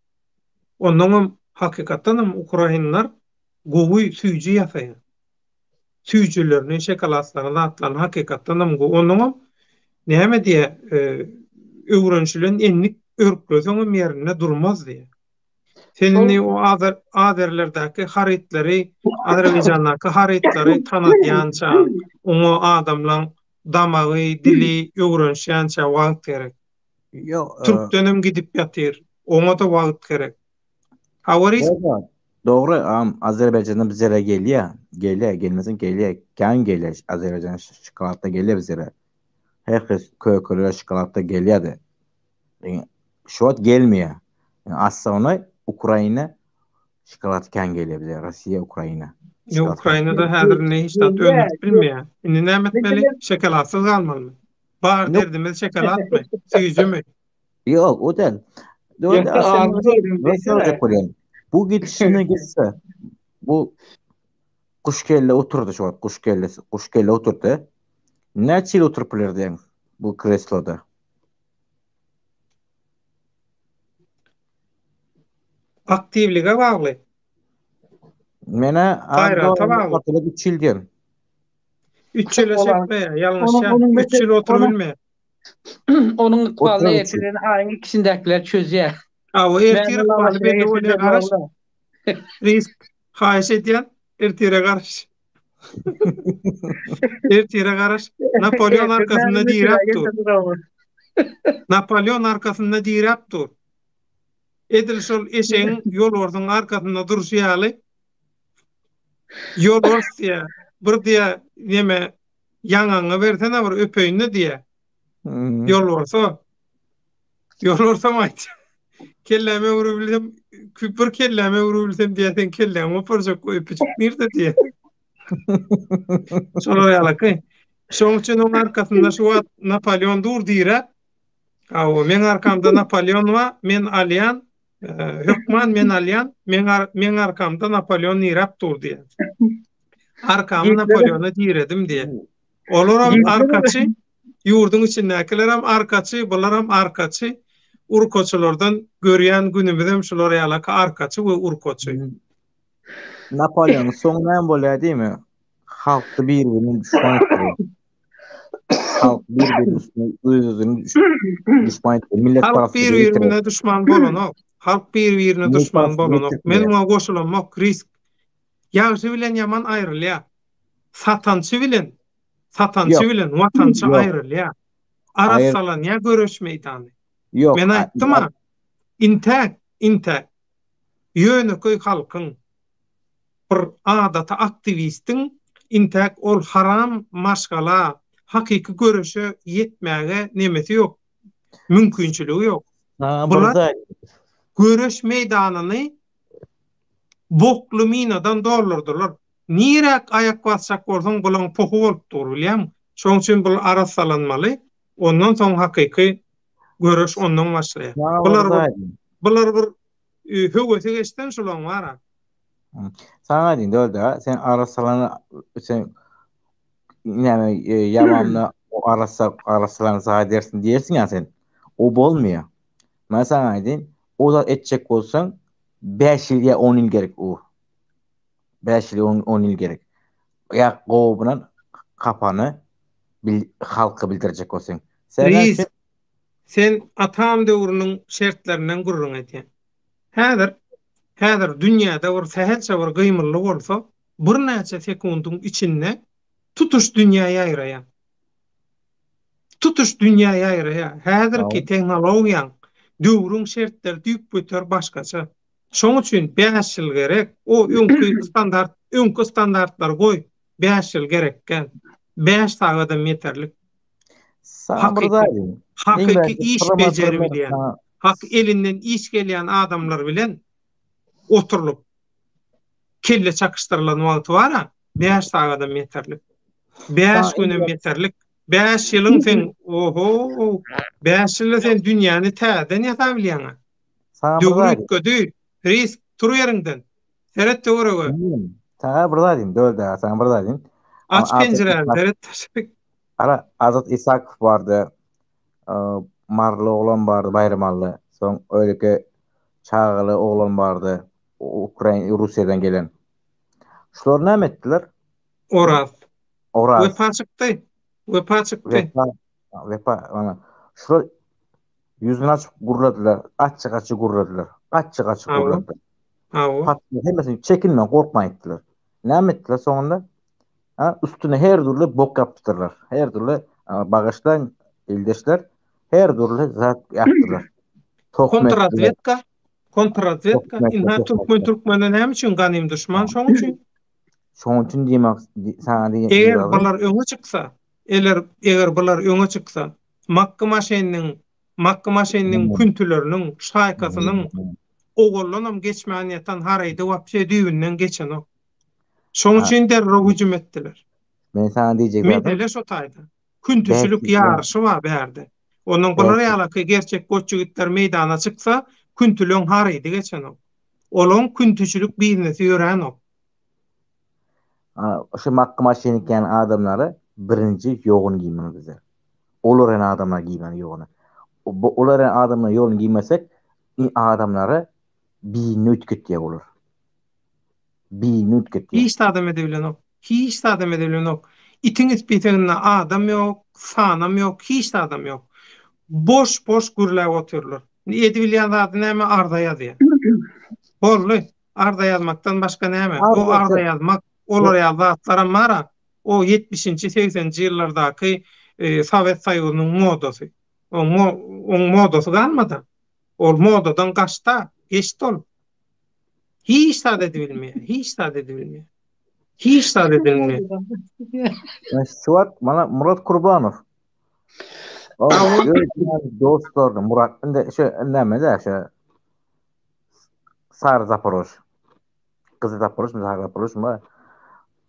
Ondan hakykatdan Ukrainlar gowy süýji ýasaýar. Süýjilerini, şokoladlaryny atlan hakykatdan ondan näme diýe öwrenşilen enlik örklöseň ýerine durmaz diýe. Şol Seninni o aderlerdäki haritleri, Azerbaýjandaky haritleri tanadýança, oňa adamlaň damagy, dili öwrenşýänçä wagt gerek. Yok. Türkdenem gidip ýatyr. Oňa da wagt gerek. Hawaris Doğru. Azerbaycan'da bizlere geliyor. Gelmesin geliyor. Kan geliyor. Azerbaycan şokolatta geliyor bizlere. Herkes köy şokolatta geliyor da. Yani, şu an gelmiyor. Yani az sonra Ukrayna şokolat kan geliyor bize. Rusya, Ukrayna. Ukrainada häzir ne hiç tat ölmüş bilmeýär. Indi näme etmeli? Şokolatsız galmaly. Bar Yok. derdimiz şokolatmy? Süýjümi? Yok o değil. Doğru. Yoksa Sen ağzı yerim nasıl desene. olacak oraya? Bu gidişine gitse bu kuş kelle oturdu şu an. Kuş kelle oturdu. Neçe yıl oturup ileride bu kresloda? Aktivlige bagly. Mene Gayrata bagly. ortada bir çilgen. 3 ýyla Olan- çekmeýär, ýalňyşça. Onun 3 ýyl oturup onun- bilmeýär. Onun ıkbalını Oturan erteden ayın ikisindekiler çözüyor. O ertir ykbaly belli bolýar garaş. Risk haýyş edýän ertire garaş. Ertire garaş. Napoleon arkasynda diýrapdyr. Napoleon arkasynda diýrapdyr. Edil şol eşeğin ýol orduň arkasynda duruşýaly. Ýol orduya bir diýe näme ýaňaňa bersene bir öpeýini diýe. Ýol orsa. Ýol orsa maýt. Kelleme urubilsem, küpür kelleme urubilsem diýesen kelleme oparjak öpüjük nerede diýe. Şolar ýalaky. Şoň üçin oň arkasynda şu wagt Napoleon dur diýär. Men arkamda Napoleon wa, men alyan, hökman men alyan, men arkamda Napoleon nirap dur diýär. Arkamda Napoleona diýedim diýär. Olaram arkaçy, ýurdun içindäkileram arkaçy, bularam arkaçy. Urkoçulardan görýän günümizem şolar ýalaky arkaçy we urkoçy. Napolyon soňdan bolýar diými? Halkdy bir-birine düşman etdi. Halk bir-birine özüni düşman etdi. Millet Halk parasy bir-birine düşman bolanok. Halk bir-birine düşman bolanok. Men oňa goşulanmak risk. Ýagşy bilen ýaman aýrylýar. Satançy bilen watançy aýrylýar. Aras salan ýa görüş meýdany. Yok. Men aýtdym, intek. Ýöneköy halkyň bir adata aktivistin intek ol haram maşgala hakyky görüşe ýetmäge nemesi ýok. Mümkinçiligi ýok. Bular görüş meýdanyny boklu minadan doldurdylar. Nirek ayak bassak bolsaň bulan pohu bolup dur bilýärmi? Şoň üçin bu aras salanmaly. Ondan soň hakyky görüş ondan başlaýar. Bular bir höwesi geçden şolan var. Sana diýin dölde sen arasalarını sen yani yalanla o arasalarını sağa dersin diýersin ya sen. O bolmuyor. Men sana diýin o da etjek bolsaň 5 ýyl ýa 10 ýyl gerek o. 5 ýyl 10 ýyl gerek. Ya gowy bilen kapany halka bildirjek bolsaň. Sen atam döwrüniň şertlerinden gurrun etýän. Häzir dünýäde bir sähäçe bir gymyrlyk bolsa, bir näçe sekundyň içinde tutuş dünýäyi aýraýar. Häzirki tehnologiýaň döwrüň şertleri düýp götür başgaça. Şoň üçin 5 ýyl gerek. O öňkü standartlar goý. 5 ýyl gerekken. 5 sagada meterlik. Hakyky iş bejermeli. Hak elinden iş gelýän adamlar bilen oturup kelle çakıştırılan wagty bara 5 sagada meterlik. 5 güne meterlik. 5 ýylyň sen 5 ýylda sen dünýäni täden ýata bilýän. Döwrükde diýil. Risk tur ýerinden. Seret töwrege. Sana burada diyeyim. Döldü. Sana burada diyeyim. Ama Aç pencereni, deret taşık. Azat İshakov vardı. e, Marlı oğlan vardı. Bayramallı. Son öyleki Çağılı oğlan vardı. Rusya'dan gelen. Şular ne ettiler? Oraz. Oraz. Wepa çıktı. Wepa çıktı. Vefa. Şular yüzünü açıp gurladılar. Açık gurladılar. Açık Awo. gurladılar. Awo. Patlı. Hemesini çekinme, korkma ettiler. Ne ettiler sonunda? Üstüne her türlü bok yaptılar. Her türlü bağıştan ildeşler. Her türlü zat yaptılar. Tokmettiler. Kontrrazvedka. Kontrrazvedka. İnha Türkmen näme üçin ganym düşman şoň üçin. Şoň üçün diýmek sana Eger bular öňe çyksa, eger bular öňe çyksa, Makka maşeniniň küntüleriniň, şaýkasynyň ogollanam geçmän ýatan haraýdy wapşe düýünden geçen o. Şoň üçin derrä hüjüm etdiler. Men sana diýjek Mesele şo taýda. Küntüçülük ýarşy wa bärde. Onuň bular ýalaky gerçek göçügitler meýdana çyksa, küntülüň haraýdy geçen o. Olaň küntüçülük biznesi ýören o. Şu Makka şeniken adamları birinci yoğun giymen bize. Olaran adamlar giymen yoğunu. Olaran adamlar yoğun giymesek adamları bir nüt olur. Bir nüt ketýär. Hiç adam edebilen ok. Hiç adam edebilen ok. İtiniz bitiniz adam yok, sanam yok, hiç adam yok. Boş gürläp oturlar. Edebilýän zat näme arda ýazýar. Bolly, arda ýazmakdan başga näme? O arda ýazmak, olar ýazatlara mara. O 70-nji 80-nji ýyllardaky Sowet Soýuzynyň modasy. O modasy galmady. O modadan gaçta, geçdi ol. Hiç sad edilmeýär, hiç sad edilmeýär. Hiç sad edilmeýär. Suat mana Murat Kurbanov. O dostlar Murat inde şu näme şu Sar Zaporož. Kızı Zaporož mu Sar Zaporož mu?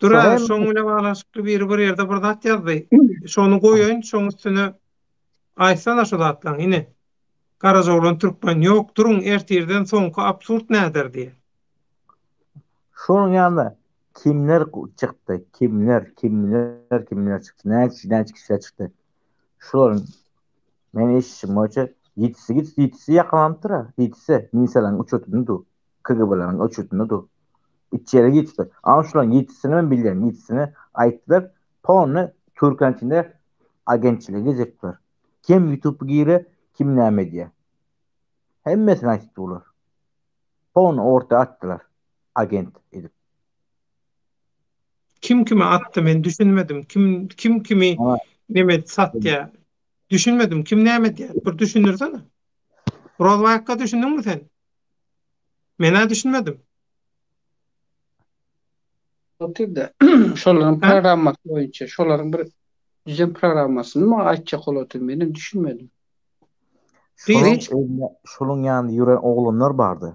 Dura şoňla baglaşykly bir ýerde bir zat ýazdy. Şonu goýaýyn, şoň üstüne aýtsana şu zatlaň ine. Karajoglan Türkmen ýok, durun ertirden soňky absurd näder diýe. Şonun yanında kimler çıktı? Kimler çıktı? Ne çıktı? Şuların men eşim moça yetisi yakalantıra. Yetisi Minsalan uçutunu KGB'ların uçutunu içeri gitti. Ama şuların yetisini ben biliyorum. Yetisini aittiler. Sonra Türkan içinde agentçiliğe gezektiler. Kim YouTube giri, kim ne medya. Hemmesini aittiler. Sonra orta attılar. Agent edip. Kim kime attı men düşünmedim. Kim kimi neme satya düşünmedim. Kim näme diýär? Bir düşünürsene. Rozwayka düşündüňmi sen? Mena düşünmedim. Oturde şolaryň programmasy boýunça şolaryň bir düzen programmasyny mı açjak bolotym benim düşünmedim. Şolun ýanynda ýüren oglanlar bardy.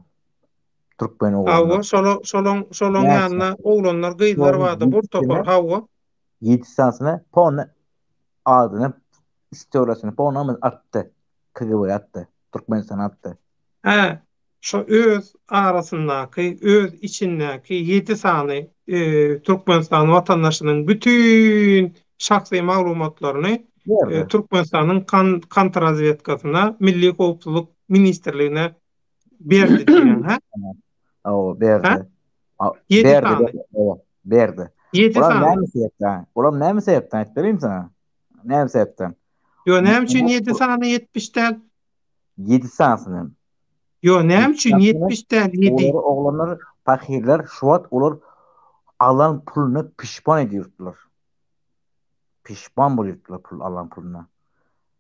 Türkmen oglanlar. Hawa şolon ýanyna oglanlar, gyzlar bardy. Bir topar hawa. 7 sansına pon adyny istoriýasyny pon attı. KGB attı. Türkmenistan attı. Şu öz arasyndaky, öz içindäki 7 sany Türkmenistan watandaşynyň bütün şahsy maglumatlaryny Türkmenistanyň kontrrazvedkasyna, Milli Howpsuzlyk Ministrligine berdi diýen, ha? O berdi. Berdi. 7 sany. Olam näme sebäpden aýtdyryň sana? Näme sebäpden? Yo, näme üçin 7 sany 70'den? 7 sansını. Yo, näme üçin 70'den 7? Oglanlar, fakirler, şuat olar alan puluny pişman edýärdiler. Pişman bolýardylar pul alan puluny.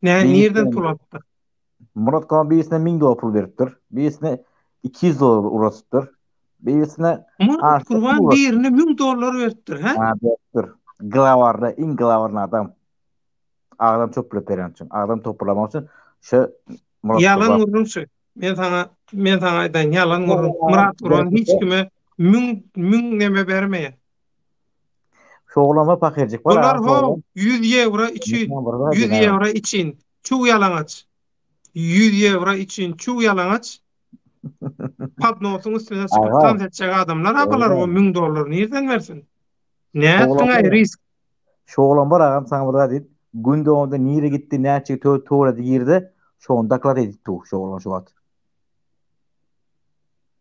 Nereden pul atdy? Murat Kamal birisine $1000 pul beripdir. Birisine $200 urasypdyr. Birisine Kurban birine $1000 beripdir, ha? Beripdir. Glavarda, glavarny adam. Adam toplamak için. Adam toplamak için şu yalan urunçu. Men sana aýdan yalan urun. Murat Kurban hiç kime mün neme bermeýär. Şoğlama pakircik var. Olar ho 100 euro için 100 euro için çuw yalaňaç. 100 euro için çuw yalaňaç. Padnosun üstüne çıkıp Aga, tant edecek adamlar apalar o $1000 nereden versin? Ne ettin ay risk? Şu olan var ağam sana burada deyip günde onda nire gitti ne açık tuğra girdi şu on daklat edip tu şu olan şu at.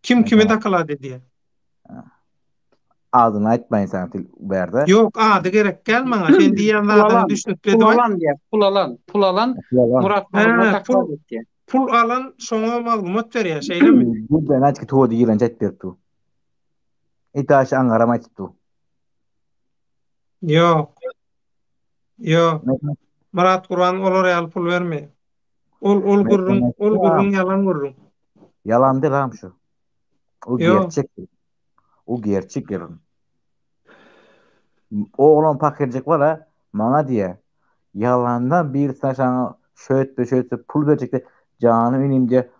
Kim kimi dakaladı diye. Adını aytmayın sana berde. Yok adı gerek gelmana. Sen diýen adamı düşünüp Pulalan diye. Pulalan Murat Nurul'a taklap etti. Pul alan şoňa maglumat berýär şeýlemi? Günde ne açık tuğra giren çet berip tu. İtaş angaram ettu. Yok. Murat Kurban olar ýaly pul berme. Ol gurrun yalan gurrun. Yalan değil ağam şu. O Yo. gerçek. O gerçek yarın. O olan pakircek var ha. Bana diye. Yalandan bir sana şöyle pul verecekti. Canım inimce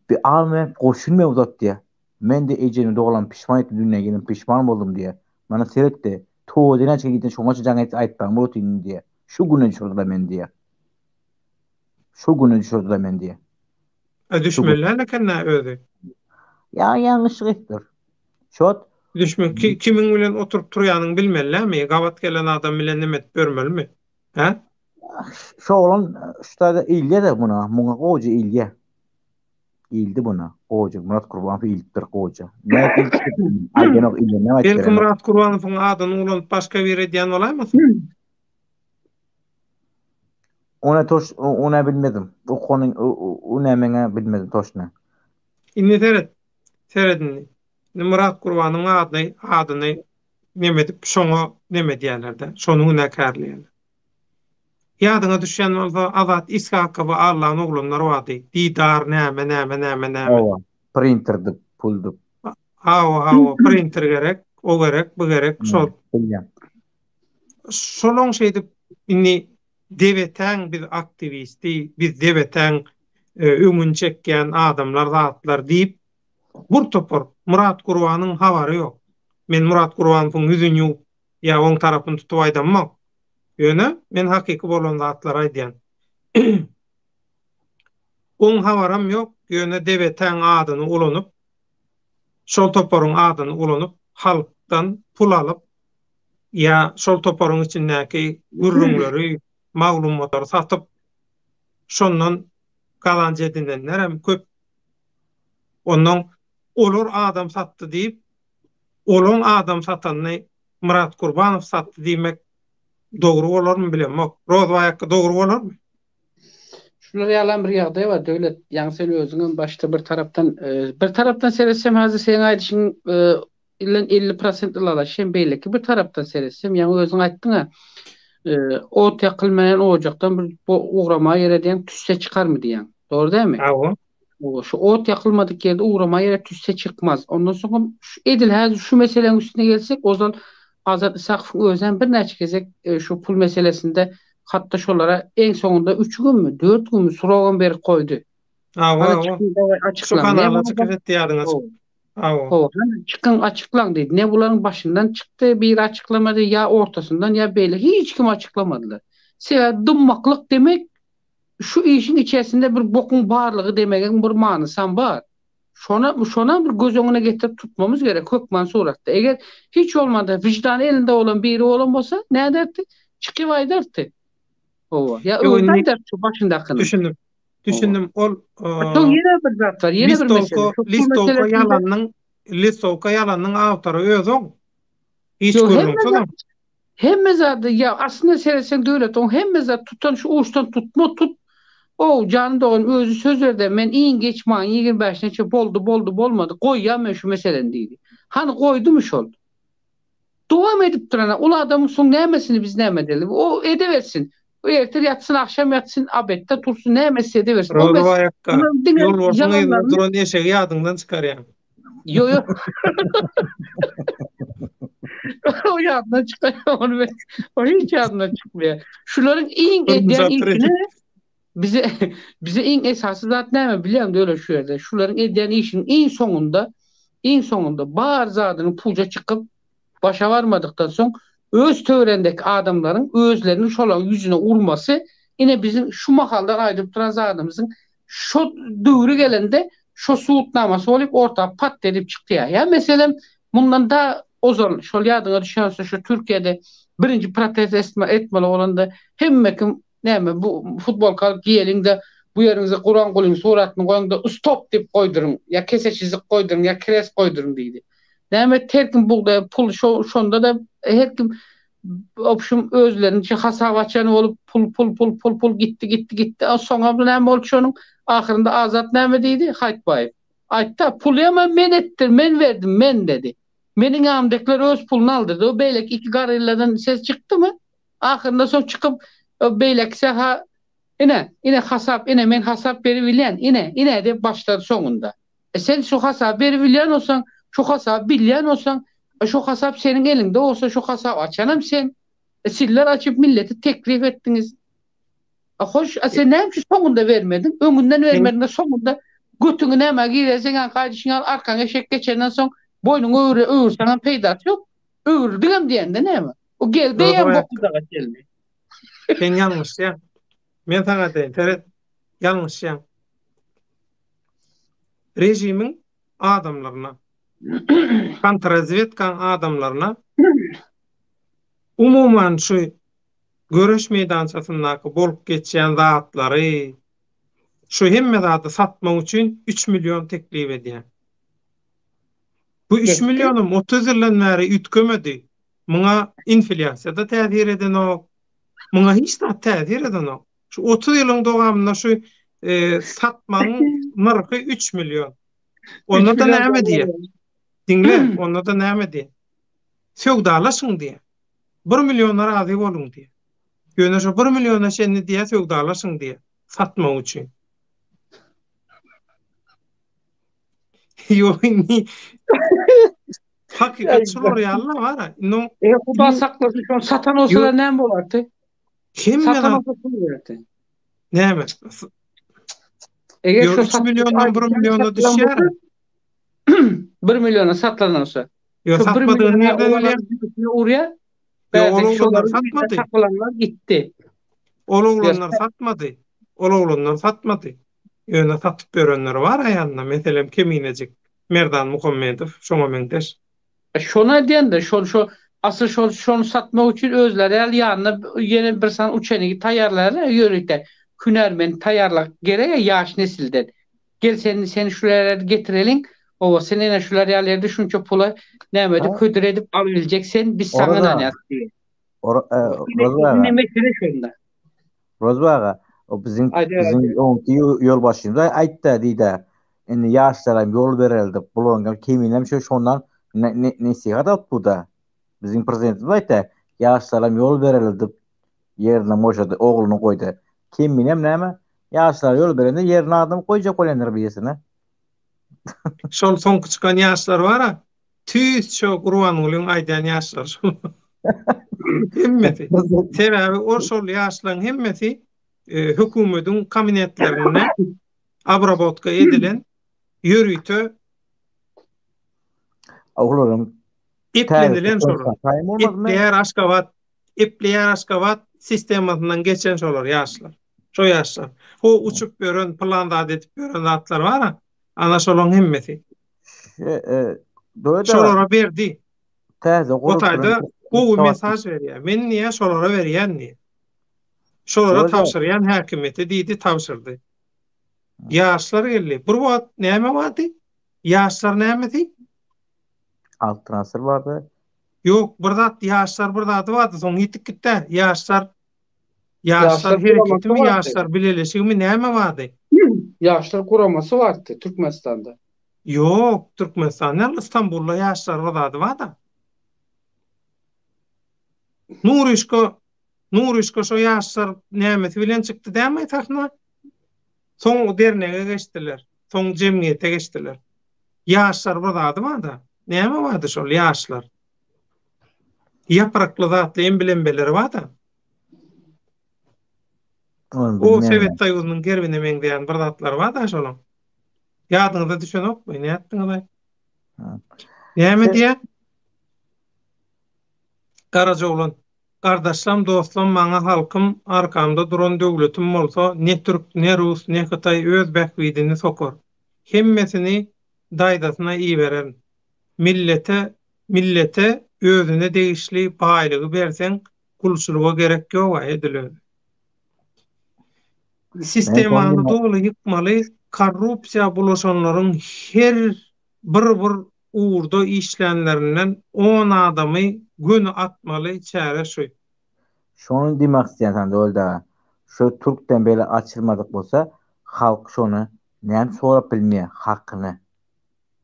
bir alma koşulmaya uzat diye. Ben de ecemi doğulan pişman etti dünyaya gelin pişman oldum diye. Bana seyretti. Tuğ denen çıkı gittin şoňa çajan aytpan bolutyn diye. Şu güne düşürdüler men diye. Şu güne düşürdüler men diye. Düşmelerle kenä özi. Ya yanlışlık ettir. Şot Düşme kimin bilen oturup turýanyny bilmellämi? Gabat gelen adam bilen nemet görmelmi? Ha? şu olan şurada ilye de buna koca ilye. İldi buna. Koca Murat Kurbanov ildir koca. Ne aygenok ilye ne Belki aytlar. Murat Kurbanowyň adyny ulanıp başga bir edýän bolarmy? Ona bilmedim. O konun ona mene bilmedim toşna. Inni seredin. Murat Kurbanowyň adyny nemedip şoňa neme diýerler-de. Şonuň näkärleýär. Yadyna düşen bolsa Azat İshakova Allah'ın oğlunlar wady. Didar näme. Ova. Printerdi puldu. Hawa printer gerek, o gerek, bu gerek. Şolong şeýdi inni deweten bir aktivisti, biz deweten öňün çekýän adamlar, zatlar diýip bur topor Murat Kurbanyň habary ýok. Men Murat Kurbanowyň ýüzüni ýuwup ýa oň tarapyny tutup aýdamma. Ýöne men hakyky bolan zatlar aýdýan. Oň habaram ýok, ýöne deweten adyny ulanyp, şol toporuň adyny ulanyp, halkdan pul alyp, ýa şol toporuň içindäki gürrüňleri, maglumatlary satyp, şondan gazanç edinenler hem köp. Ondan olur adam satdy diýip, olan adam satanyny Murat Kurbanow satdy diýmek dogry bolarmy bilemok. Rozbaýakka dogry bolarmy? Şular ýalan bir ýagdaý bar. Döwlet ýa sen özüňň başda bir tarapdan seresem hazır sen aýdyşyň illen 50% ýalaşyn beýleki bir tarapdan seresem ýa özüň aýtdyň o tekilmenen ocakdan bir uğrama ýere tüsse çıkarmy diýen. Dogry dämi? Hawa. Şu ot yakılmadık yerde uğrama yere tüsse çıkmaz. Ondan sonra şu meselenin üstüne gelsek o zaman Azat Isakof'un özen bir neçe gezek şu pul meselesinde hatta şolara en sonunda 3 gün mü 4 gün mü slogan berip koydu. Çıkın açıklan dedi. Ne bunların başından çıktı bir açıklamadı ya ortasından ya böyle hiç kim açıklamadılar. Sebep dummaklık demek şu işin içerisinde bir bokun barlığı demekin bir manısan var. Şona bir göz önüne getirip tutmamız gerek. Hökman suratda. Eğer hiç olmadı vicdan elinde olan biri olan olsa ne derdi? Çıkıvay derdi. Ya öyle derdi şu başındakini. Düşündüm. Yine bir zat var. Yine bir mesele. Listovka yalanın avtarı özün. Hiç görüntü. Hemme zaten ya aslında seresen devlet on hemme zaten tutan şu uçtan tut o canı doğan özü sözlerde men iyin geçman 25 neçe bolmadı koy ya men şu meselen deydi. Hani koydu mu şol? Devam edip durana ula adamın son nemesini biz neme edelim. O edeversin. O erter yatsın akşam yatsın abette tursun nemesi edeversin. Rodo ayakka yol ortasında duran eşeği yadından çıkar yani. Yo. O yadından çıkıyor onu ben. O hiç yadından çıkmıyor. Şuların en ediyen işini bize en esası zaten ne biliyorum da öyle şu yerde. Şuların ediyen işin en sonunda bazı adının pulca çıkıp başa varmadıktan sonra öz tövrendeki adamların özlerinin şolan yüzüne vurması yine bizim şu mahaldan ayrılıp duran adamımızın şu dövrü gelende şo suutnamasy bolup orta pat edip çykdy ya. Ya meselem bundan da ozon şol ýadyňa düşýänse şu Türkiýede birinji protest etmeli bolanda hemme kim näme bu futbol kalyp giýeliňde bu ýeriňize Guran Gulyň suratyny goýaňda stop dip goýdurun ya kese çizik goýdurun ya kres goýdurun diýdi. Näme terkim bulda pul şonda da her kim opşum özlerinçe hasap açany bolup pul gitti. Soňra näme boldy şonuň ahyrynda Azat näme diýdi? Haýtbaýyp. Aýtdy, pul ýa men etdim, men verdim, men dedi. Meniň amdekler öz pulunu aldyrdy. O beýlek iki garyllardan ses çykdymy? Ahyrynda soň çykyp beýlek saha ine hasap, men hasap berip bilýän, ine dep başlady soňunda. Sen şu hasap berip bilýän olsaň, şu hasap bilýän olsaň, şu hasap senin elinde olsa şu hasap açanam sen. Siller açıp milleti teklif etdiniz. Hoş, sen näme şu soňunda vermedin? Öňünden vermedin de soňunda götüňi näme gireseň, gaýdyşyňa arkaňa eşek geçenden soň boynuňy öwürseň peýdat ýok. Öwürdigem diýende näme? O geldi ýa bokudaga geldi. Sen ýalňyşýan. Men taňa aýtaýyn, Ferhat, ýalňyşýan. Rejimiň adamlaryna kontrrazvedkan adamlaryna umuman şu görüş meýdançasyndaky bolup geçýän zatlary şu hemme zatı satmak üçin 3 milyon teklif edýär. Bu 3 milyonum 30 ýyldan bäri ütgemedi. Muňa inflasiýa da täsir eden ok. Muňa hiç da täsir eden ok. Şu 30 ýylyň dowamında şu satmagyň narhy 3 milyon. Onda da näme diýer? Dinle, onda da näme diýer? Söwdalaşyň diýer. 1 milyon razy boluň diýer. Ýöne şu 1 milyona şeňni diýer söwdalaşyň diýer. Satmak üçin. Ýöni hakikat şolar ýaly bar. No, Huda saklasın şu satan olsa da näme bolardy? Satan olsa bolardy. Näme? Eger şu 3 milyondan 1 milyona düşýär. 1 milyona satılan olsa. Yo, satmadyğı nereden bilýär? Urya. Oğlanlar satmadı. Satılanlar gitti. Oğlanlar satmadı. Oğlanlar satmadı. Ýöne satyp berenler var aýanna. Meselem Keminejik, Merdan Muhammedow, şoňa meňdeş. Şona diýende şu asy şonu satmak üçin özleri ýanyna ýene bir san uçanygy taýýarlar, ýörükde hünermen taýýarlak gerek ýaş nesilden. Gel seni şuraya getirelim. O senin şular ýerlerde şunça pula näme-de ködür edip alabileceksen biz sana näme diýip. Rozbaga o bizim onki yol başında aýtdy diýdi. Indi ýaşlara yol berildi. Bularga keminlem şondan nesihat atdy da. Bizim prezidentimiz aýtdy. Ýaşlara yol berildi. Ýerine moşady ogluny goýdy. Keminlem näme? Ýaşlara yol berende ýerine adam goýjak bolanlar biýesine. Şol soňky çykan ýaşlar bar-a. Tüýs şo Gurban Gulyň aýdan ýaşlar. Hemmeti. Sebebi o şol ýaşlaryň hemmeti hökümetiň kabinetlerine abrabotka edilen ýörüýte Oglarym eplenilen şolar. Epleýär Aşgabat sistemasyndan geçen şolar ýaşlar. Şo ýaşlar. O uçup beren, planda edip beren zatlar bar-a. Ana şolaryň hemmeti. Şolara berdi. Otayda bu mesaj berýär. Men niýe şolara berýän diýip. Şolara tawşyrýan häkimeti diýdi, tawşyrdy. Ýaşlar geldi. Bir wagt näme bardy? Ýaşlar nämedi? Alt transfer bardy. Ýok, bir zat ýaşlar bir zat bardy, soň gitip gitdi. Ýaşlar hereketimi, ýaşlar bileleşigimi näme bardy? Ýaşlar guramasy bardy Türkmenistanda. Ýok, Türkmenistanda, İstanbulda ýaşlar bir zat bardy. Nurişko şo ýaşlar näme bilen çykdy däme taxna. Soň dernege geçdiler. Soň jemgyýete geçdiler. Ýaşlar bir zat bardy. Näme bardy şol ýaşlar? Yaprakly zatly emblembeleri bardy. O Sowet Soýuzynyň gerbine meňdeýän bir zatlar bardy şolaň. Ýadyňyza düşenok, näme ýetdiňiz? Näme diýär? Garajoglan, gardaşlam, dostlam, maňa halkym, arkamda duran döwletim bolsa, ne türk, ne rus, ne Hytaý öz bähwidini sokar. hemmesini daýdasyna iyi beren. Millete özüne degişli paýlygy berseň gulçuluga gerek ýok edilýär. Ben Sistemany sonra dogly ýykmaly, korrupsiýa bulaşanlaryň her bir uğurda işlenlerinden 10 adamy günü atmaly çäre şu. şonu demek isteyen de öyle. Şu Türk'ten böyle açılmadık bolsa halk şonu näme sorap bilmeýär hakkını.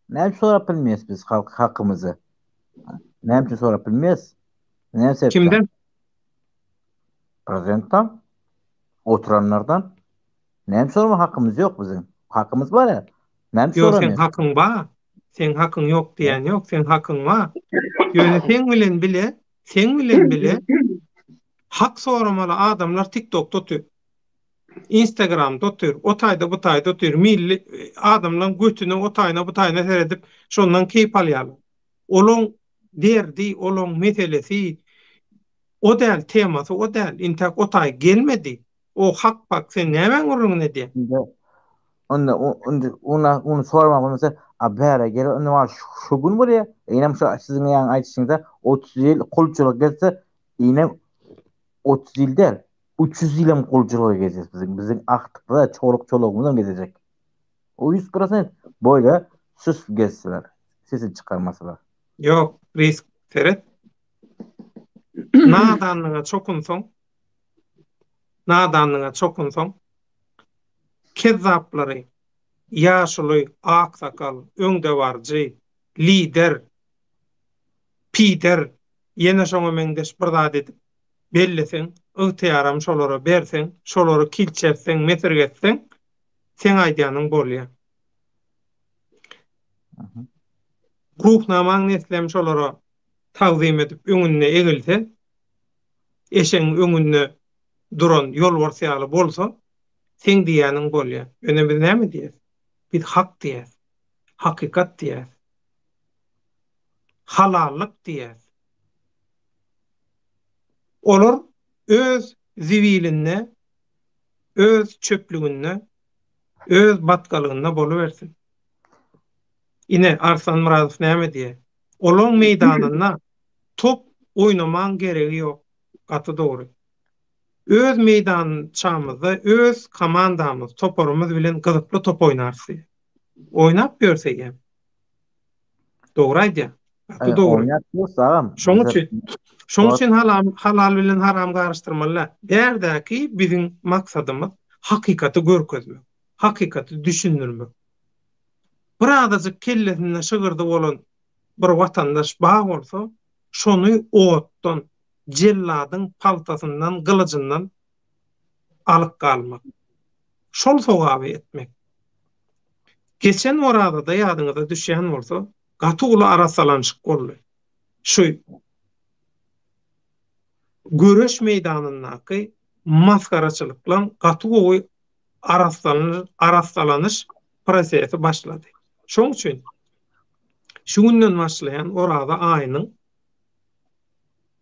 Näme sorap bilmeýäs biz halk hakkımızı. Näme sorap bilmeýäs? Näme sebäpden? Kimden? Prezidentden, oturanlardan. Näme sorma hakkımız yok bizim. Hakkımız var ya. Näme Yo, sen soramıyoruz. hakkın ba. Sen hakkın yok diyen yok. Sen hakkın var. Ýöne sen bilen bile hak soramaly adamlar TikTok tutuyor. Instagram tutuyor. O tayda bu tayda tutuyor. Milli adamlar götünü o tayna bu tayna seredip şondan keyip alýarlar. Olon derdi, olon meselesi, o del teması, o del intak o tay gelmedi. O hak bak sen nämen gurrun diye. Onu sormak mesela abere gel onu var şu gün buraya inem şu sizin yan aytışınızda 30 yıl kulçuluk gelse inem 30 yıl der 300 yılım kulçuluğa gezeceğiz bizim aktıkta çoluk çoluğumuzdan gezecek. O 100% böyle süs gezseler sesi çıkarmasalar. Yok, risk seret. Nadanlyğa çokunsoň kezzapları ýaşuly aksakal öňde barjy lider Peter ýene şoňa meňdeş bir zat edip belleseň ygtyýaram şolara berseň şolary kilçetseň mesergetseň sen aýdýanyň bolýar. Ruhnamaň neslem şolara tagzim edip öňünde egilse eşeň öňünde duran ýolbarsýaly bolsa sen diýäniň bolýar. Önemli näme diýer? Biz hak diýer. Hakykat diýer. Halallyk diýer. Olar öz zibiline, öz çöplüğüne, öz batgalygyna boluversin. Ine Arslan Muradow näme diýer? Olon meýdanyna top oýnaman geregi ýok. Gaty dogry. Öz meýdançamyzda öz komandamyz, toporumyz bilen gyzykly top oýnarsy. Oýnap görsegem. Dogry aýdýar. Gaty dogry. Oynat diyorsam. Şoň üçin halal bilen haram garşdyrmalar. Därdäki biziň maksadymyz hakykaty görkezmek, hakykaty düşündirmek. Bir adajyk kellesinde şygyrdy bolan bir watandaş baý bolsa, şonu otdan, jelladyň paltasyndan, gylyjyndan alyp galmak. Şol sogaby etmek. Geçen orada da ýadyňyza düşýän bolsa, gaty uly arasalanşyk boldy. Şu göreş meýdanyndaky maskaraçylyk bilen gaty uly arasalanış prosesi başlady. Şoň üçin şu günden başlayan orada aýynyň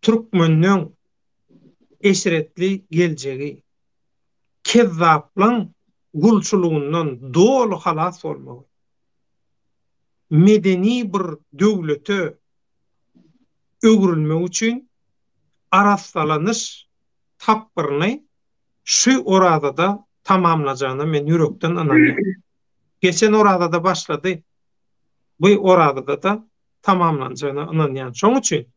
Türkmeniň eşretli geljegi kezzaplan gulçulugundan dolu halas bolmagy. Medeni bir döwlete öwrülmek üçin arasalanış tapbyryny şu orada da tamamlajagyna men ýürekden inanýar. Geçen orada da başlady. Bu orada da tamamlanjagyna inanýar. Şoň üçin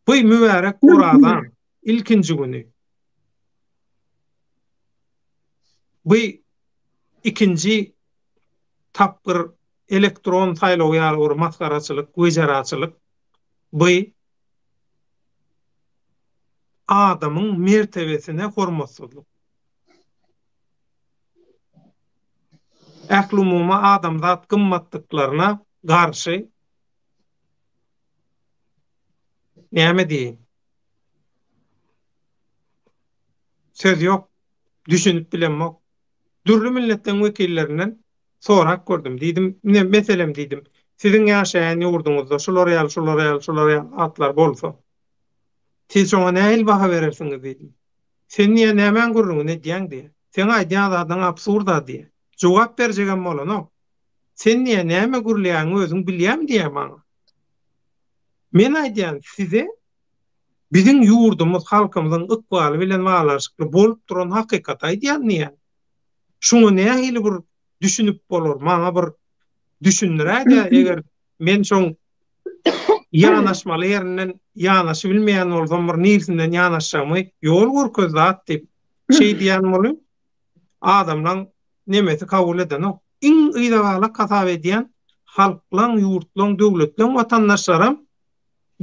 bu mübarek oradan ilkinci günü bu ikinci tapyr elektron saýlaw ýaly maskaraçylyk, göjeraçylyk bu adamyň mertebesine hormatsızlyk. Ählumuma adamzat gymmatlyklaryna garşy näme diýin? Söz ýok, düşünüp bilenmek. Dürlü milletten wekillerinden sorak gördüm. Diýdim, meselem diýdim. Siziň ýaşaýan ýurdunuzda şular ýaly atlar bolsa, siz şoňa näil baha berersiňiz diýdim. Sen niýe nämen gurrun ne diýäň diýe. Sen aýdýan adam absurda diýe. Jogap berjegem bolan o. sen niye näme gurlayan özüň bilýän diýär maňa. Men aýdýan size bizim ýurdumyz halkymyzyň ykbaly bilen baglanşykly bolup duran hakykat aýdýan niýe? Şuňa nähili bir düşünüp bolar, maňa bir düşündirä eger men şoň ýanaşmaly ýerinden ýanaşy bilmeýän bolsam bir nirsinden ýanaşjamy ýol görkezat diýip şey diýen bolýar. Adamlaň nemesi kabul eden o. İň ýydawaly kasap edýän halklaň, ýurtlaň, döwletlaň watandaşlaram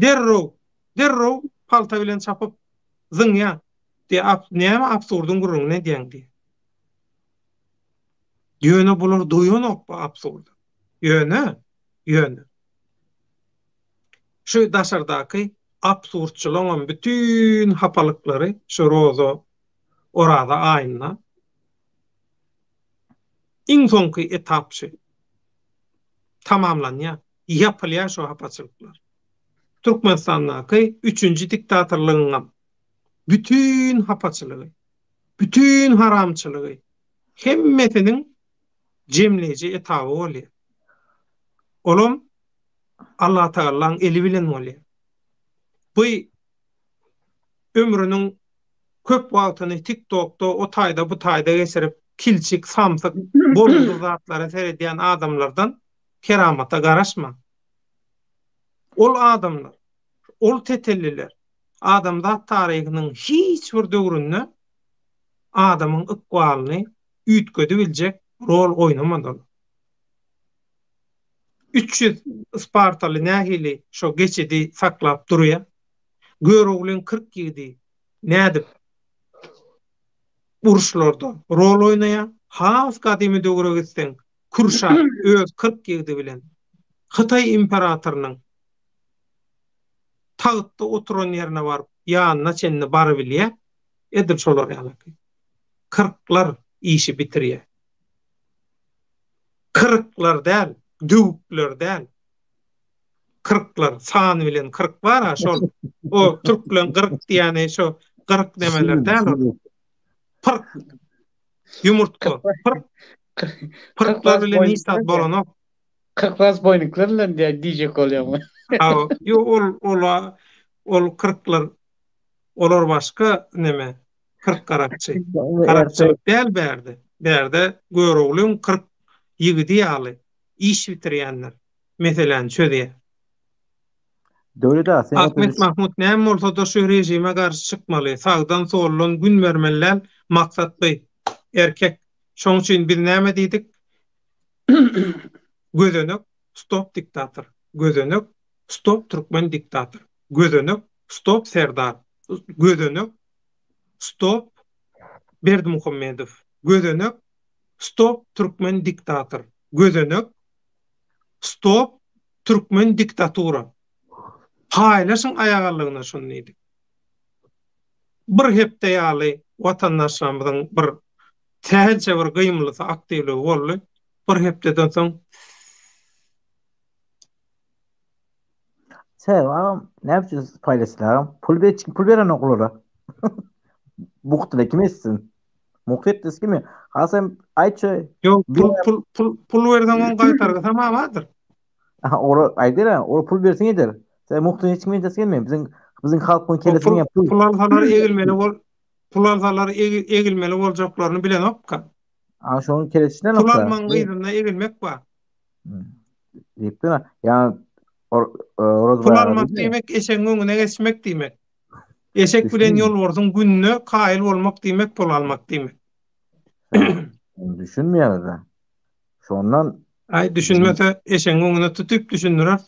derrow palta bilen çapyp zyňýa diýip näme absurdyň gurruna diýendi. Ýöne bular doýanok bu absurd. Ýöne. Şu daşardaky absurdçylygyň bütün hapalyklary şu rozo orada aýyna iň soňky etapy tamamlanýar. Ýapylýar şu hapaçylyklar. Türkmenistandaky 3-nji diktatorlygyň bütün hapaçylygy, bütün haramçylygy hemmesiniň jemleji etapy bolýar. Olum Allah Taala'nın eli bilen bolýar. Bu ömrüniň köp wagtyny TikTok'ta, o taýda bu taýda geçirip kilçik, samsyk, bolundur zatlara seredýän adamlardan keramata garaşma. Ol adamlar, ol tetelliler, adamda taryhynyň hiç bir döwründe adamyň ykbalyny üýtgedi biljek rol oýnamadylar. 300 Spartaly nähili şo geçidi saklap durýar. Göroglyň 47 nädip uruşlarda rol oýnaýar. Has gadymy döwre gitsen Kurşat öz 47 bilen Hytaý imperatorynyň tagtda oturan ýerine baryp ýanyna çenni bary bilýär. Edip şolar ýaly. 40'lar işi bitirýär. 40'lar däl, döwükler däl. 40'lar sany bilen 40 bar ha şol. O Türk bilen 40 diýäni şo 40 nemeler däl. 40 yumurtka. 40'lar bilen istat bolanok. 40 ras boynuklarla diýjek bolýarmy? Ol 40'lar olar başka neme? 40 karakçy. Karakçylyk däl berdi. Berde göroglyň 40 ýigidi ýaly iş bitirýänler. Meselen çödýär. Döwlet Ahmet Mahmud näme bolsa da şu rejime garşy çykmaly. Sagdan soldan gün bermeler maksatly. Erkek şoň üçin bir näme diýdik? Gözenök stop diktator. Gözenök stop Türkmen diktator. Gözenök stop Serdar. Gözenök stop Berdimuhammedow. Gözenök stop Türkmen diktator. Gözenök stop Türkmen diktatura. Haýlaşyň aýagallygyna şonu diýdik. Bir hepde ýaly watandaşlarymyzyň bir täze bir gymlysy aktivligi boldy. Bir hepdeden soň Selam, ne yapacağız paylaşılar? Pul veren okullara. Buktuna kim etsin? Muhtet kimi? Hasem ayçı. Yok pul verden on qaytarga tamamadır. Ora aydera, ora pul versin eder. Sen muhtuna hiç kim etsin mi? Bizim halkın kelesini yaptı. Pular egilmeli boljaklaryny bilen opka. Şonun kelesinden opka. Pular mangyrynda egilmek bar. Diýipdi. Ya Pularmak diýmek eşeň öňüne geçmek diýmek. Eşek bilen ýol borsun günne kaýyl bolmak diýmek pul almak diýmek. Düşünmeýär da. Şondan ay düşünmese eşeň öňüne tutup düşündirer.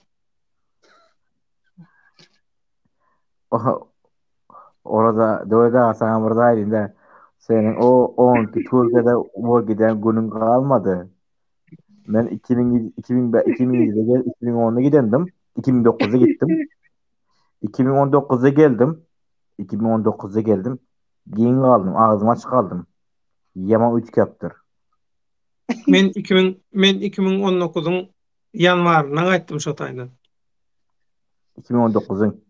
Orada döwede sana burada aýdynda senin o Türkiýede bol giden günüň kalmadı. Ben 2007'de 2010'da gidendim. 2009'da gittim. 2019'da geldim. 2019'da geldim. Giyin kaldım. Ağzım açık kaldım. Yaman üç yaptır. Men 2019'un yanvarına gaytdım şu taýdan. 2019'un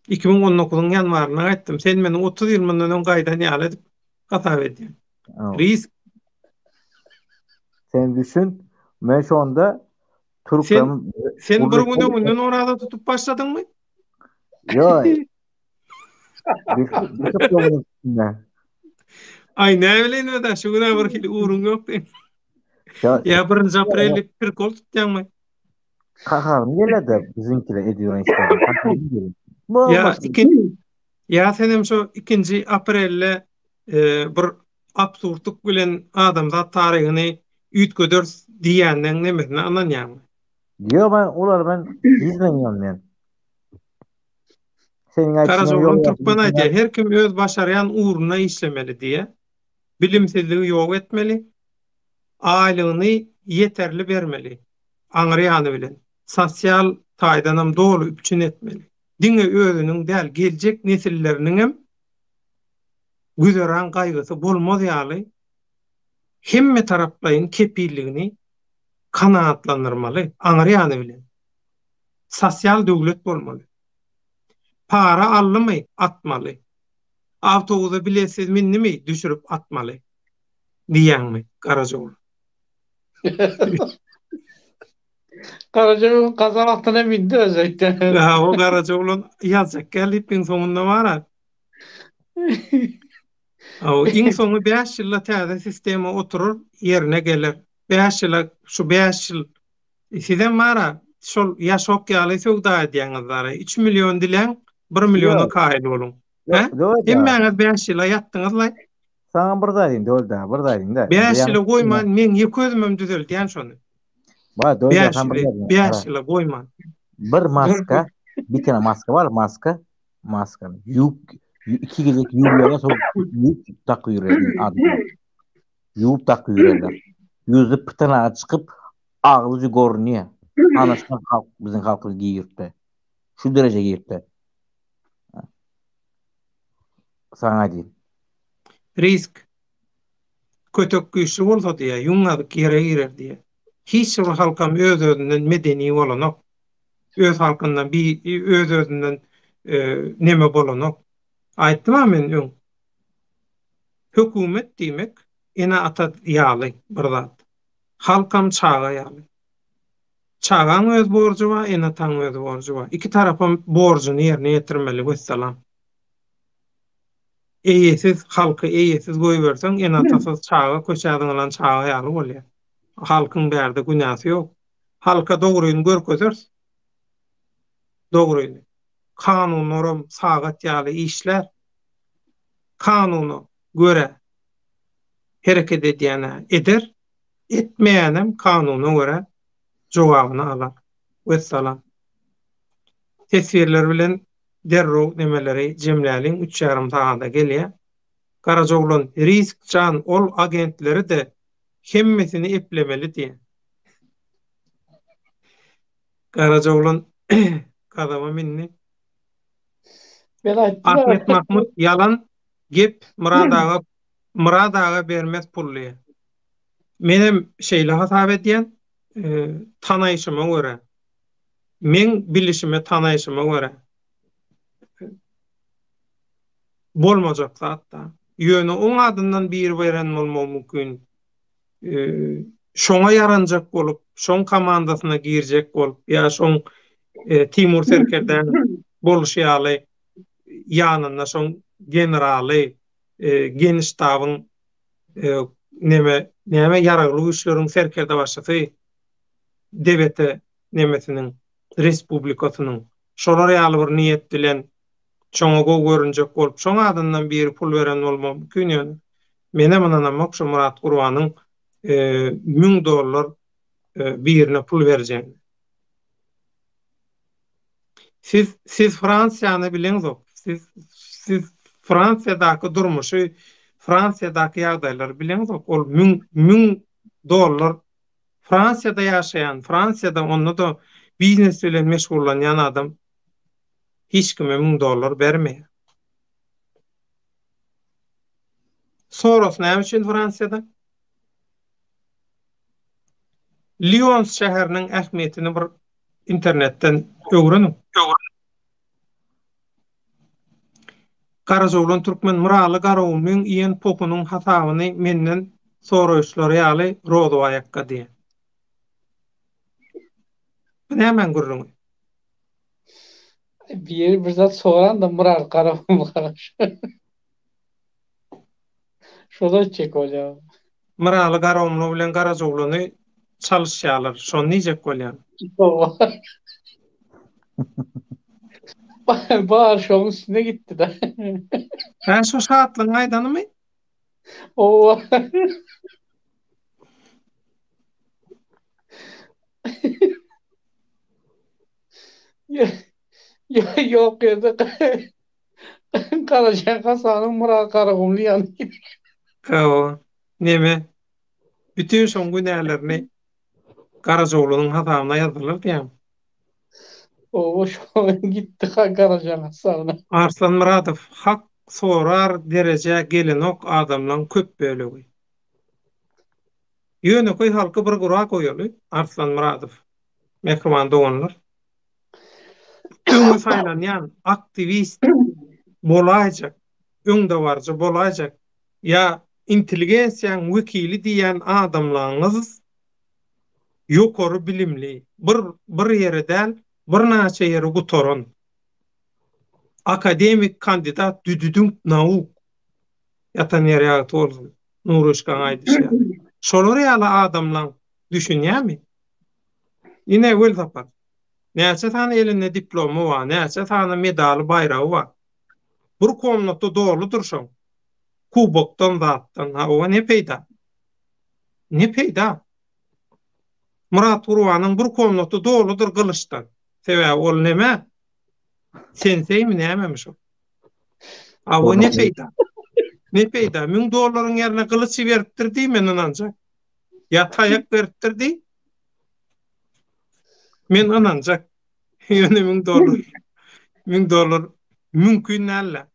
2019'un yanvarına gaytdım. Sen meni 30 ýyl mundan öň gaýdan ýaly gasap edýän. Risk. Sen düşün. Men şu anda Türkmen Sen bir günden orada tutup başladın mı? Yo, bir Türkmen üstünde. Ay ne bileyim da şu güne bir kili uğrun yok de. Ya Ya 1. Aprellik bir kol tutacağım mı? kakam gele de bizimkiler ediyor işte. Kakam geliyor. Bu Ya olmaz. ya senem şu 2. Aprelle bir absurdluk bilen adamzat tarihini ütködür diýenden nemesine anlanýarmy? Yo, ben izlemiyorum ben. Senin açından Karazoğlu'nun yol Türkmen yapmışsın. aýdy. Her kim öz başaryan uğruna işlemeli diye. Bilimsizliği yok etmeli. Aýlygyny yeterli bermeli. Aňyrýany bilen. Sosial taýdanam dolu üpçün etmeli. Diňe özüniň däl geljek nesilleriniň hem güzeran gaýgysy bolmaz ýaly hemme taraplaryň kepilligini kanaatlandyrmaly. Aňyrýany bilen. Sosial döwlet bolmaly. Para allymy, atmaly. Awtobusa bilesiz minnimi, düşürüp atmaly. Diýänmi Karajoğlu? Karaca kazanaktana bindi özellikle. Ya o Karajoğlu'nun yazacak gelipin sonunda var. O iň soňy 5 ýylda täze sistema oturur, ýerine gelir. 5 ýyla şu 5 ýyl sizem mara şol ýaşok ýaly söwda edýäňizler. 3 milyon dilen 1 milyona Yok. kaýyl bolun. Yok, He? doğru da. Hemmeňiz 5 ýyla ýatdyňyzlar. Sana buradaydım, doğru da, buradaydım da. 5 ýyla goýman, men ýek özümem düzeltýän şonu. Var, doğru da, sen 5 buradaydım. ýyla goýman. Bir maska, bir tane maska var, maska. İki gecek yuğuya sonra yuğup takıyor adamlar. Yuğup takıyorlar. Yüzü pıtana çıkıp ağzı görünüyor. Anasından halk, bizim halkı giyirdi. Şu derece giyirdi. Sana diyeyim. Risk kötök güýçli bolsa diye, ýuňadyk ýere girer diye. Hiç bir halkam öz özünden medeni bolanok. Öz halkyndan bir öz özünden neme bolanok. Aýtdymmy men ýoň? Hökümet diýmek ene ata ýaly bir zat. Halkam çaga ýaly. Çagaň öz borjy bar, ene taň öz borjy bar. Iki tarapam borjuny ýerine ýetirmeli vesselam. Eýesiz halky eýesiz goýberseň ene atasy çaga köçädiň bilen çaga ýaly bolýar. Halkyň bärde günäsi ýok. Halka dogruýyny görkezers. Dogruýyny. Kanunlaram sagat ýaly işler. Kanuny göre hereket edýäne eder, etmeýänem kanuny göre jogabyny alar. Vesselam. Tesirler bilen derrow nemeleri jemläliň 3,5 saata gelýär. Karajoğluň risk can ol agentleri de hemmesini eplemeli diýär. Karajoğluň kadama minni. Ben aytdım. Ahmet Mahmut yalan gep Murad ağa bermez pully. Menem şeýle hasap edýän tanaýşyma göre, men bilişime tanaýşyma göre bolmajak zatda. Ýöne oň adyndan bir beren bolmagy mümkin. Şoňa ýaranjak bolup, şoň komandasyna girjek bolup, ýa şoň Timur Serkerden boluşýaly ýanyna şoň generaly, geniş tabyň neme ýaragly güýçleriň Serkerde başlasy devlete nemesiniň respublikasynyň şolar ýaly bir niýet bilen çoňa go görünjek bolup, şoň adyndan biri pul beren bolmagy mümkin ýöne. Menem ananam okşa Murat Gurbanyň $1000 birine pul berjek. Siz Fransiýany bileňiz. Siz Fransiýadaky durmuşy, Fransiýadaky ýagdaýlary bileňiz. Ol $1000 Fransiýada ýaşaýan, Fransiýada onda da biznes bilen meşgullanýan adam hiç kime $1000 bermeýär. Soros näme üçin Fransiýada? Lyon şäheriniň ähmiýetini bir internetden öwrenin. Karajoğluň türkmen Muraly garawymyň iýen popunyň hasabyny menden soraýşlary ýaly rozo ayakka diýen. Bu nämen gurrun? Bir zat soran da Murat Karamul karaş. Şoda çek hocam. Mıralı Garamlı bilen Garazogluny çalışýarlar. Şonu niýek bolýar? Bağır şovun üstüne gitti de. Ha şu saatlyň aýdanymy? O yok yerde Karacan Hasan'ın Murat Karamul'u yanı. Ka neme? Bütün şoň günälerini Garazoglunyň hatamyna ýazdylar diýem. O şovun gitti Karacan Hasan'a. Arslan Muradow hak sorar derece gelenok adamlaryň köp bölegi. Ýöneköy halky bir gura koýaly. Arslan Muradow mehman doganlar. Öňe saýlanýan aktivist bolajak, öňde barjy bolajak ýa intelligensiýaň wekili diýen adamlaryňyz ýokary bilimli, bir ýerden bir näçe ýere gutoran akademik kandidat düdüdüň nauk ýatan ýere bolsun. Nuruşkan aýdyşýar. Şolar ýaly adamlaryň düşünýärmi? Ine öl tapar. Näçe tane elinde diplomy var, näçe tane medal bayragy var. Bir komnatda dolu durşaň. Kubokdan zatdan, ha o ne peýda? Ne peýda? Murat Urwanyň bir komnatda doludur gylyçdan. Sebäbi ol näme? Senseymi nämemiş o? Ha o ne peýda? Ne peýda? $1000 ýerine gylyçy beripdirdi men ananjak. Ya taýak beripdirdi. Men ananjak. Ýöne $1000. $1000 mümkin näle?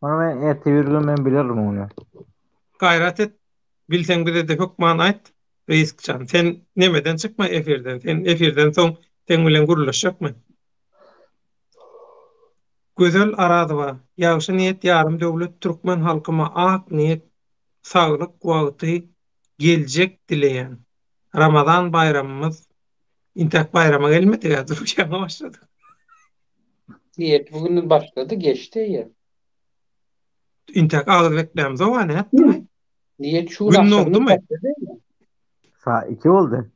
Onu ben ertebirgün ben bilirim onu. Gayret et. Bilsen bir de hukman aýt. Reiscan. Sen nemeden çıkma efirden. Sen efirden soň sen bilen guruluşakma. Gözel arady ýagşy niýet ýarym döwlet türkmen halkyma ak niýet, saglyk wagty geljek dileýän. Ramazan bayramymyz intak bayrama gelmedi ya duruşa başladı. Niyet bugün başladı geçti ya. İntak ağır beklemiz o var ne yaptı? Niyet şu Gün oldu mu? Saat 2 oldu.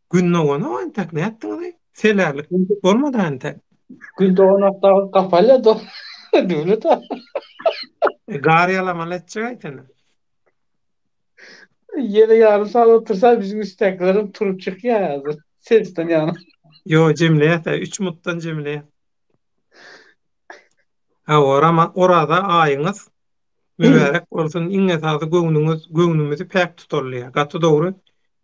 Gün oldu mu? İntak ne yaptın? Selerlik olmadı intak. Gün doğanakta kafayla da dövlet ha. Gar yalamalı edecek aytene. Yine yarım saat otursa bizim isteklerim turup çıkıyor hazır. Sesten yana. Yo cemleye de 3 muttan cemleye. Ha orada ayınız mübarek olsun inne tadı göwnüňizi pek tutarlya. Gatı doğru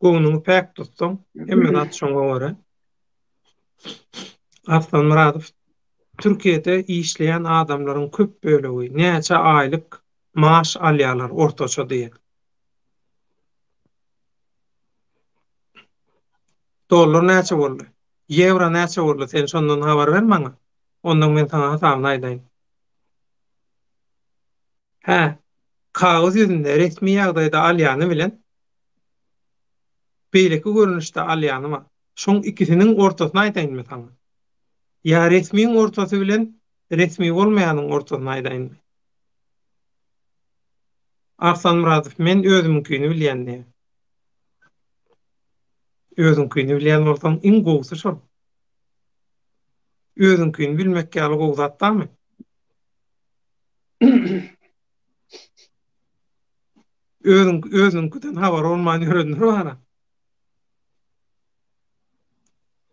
göwnüňi pek tutsaň hemen atşoňa göre. Arslan Muradow Türkiýede işleýän adamlaryň köp bölegi näçe aýlyk maaş alýarlar ortaça diýen. Dollar näçe boldy? Euro näçe boldy? Sen şondan habar bermäňe. Ondan men sana hasabyny aýdaýyn. Ha, kağız ýüzünde resmi ýagdaýda alýany bilen beýleki görünüşde alýany ma. Şoň ikisiniň ortasyny aýdaýynmy sana? Ya resmiň ortasy bilen resmi bolmaýanyň ortasyny aýdaýynmy? Arslan Muradow men özümkini bilýändim. Özümkini bilýän bolsaň iň gowsy şol. Özümkini bilmek ýaly gowsatdamy? Özünkiden habar olmayan ýörenler bar.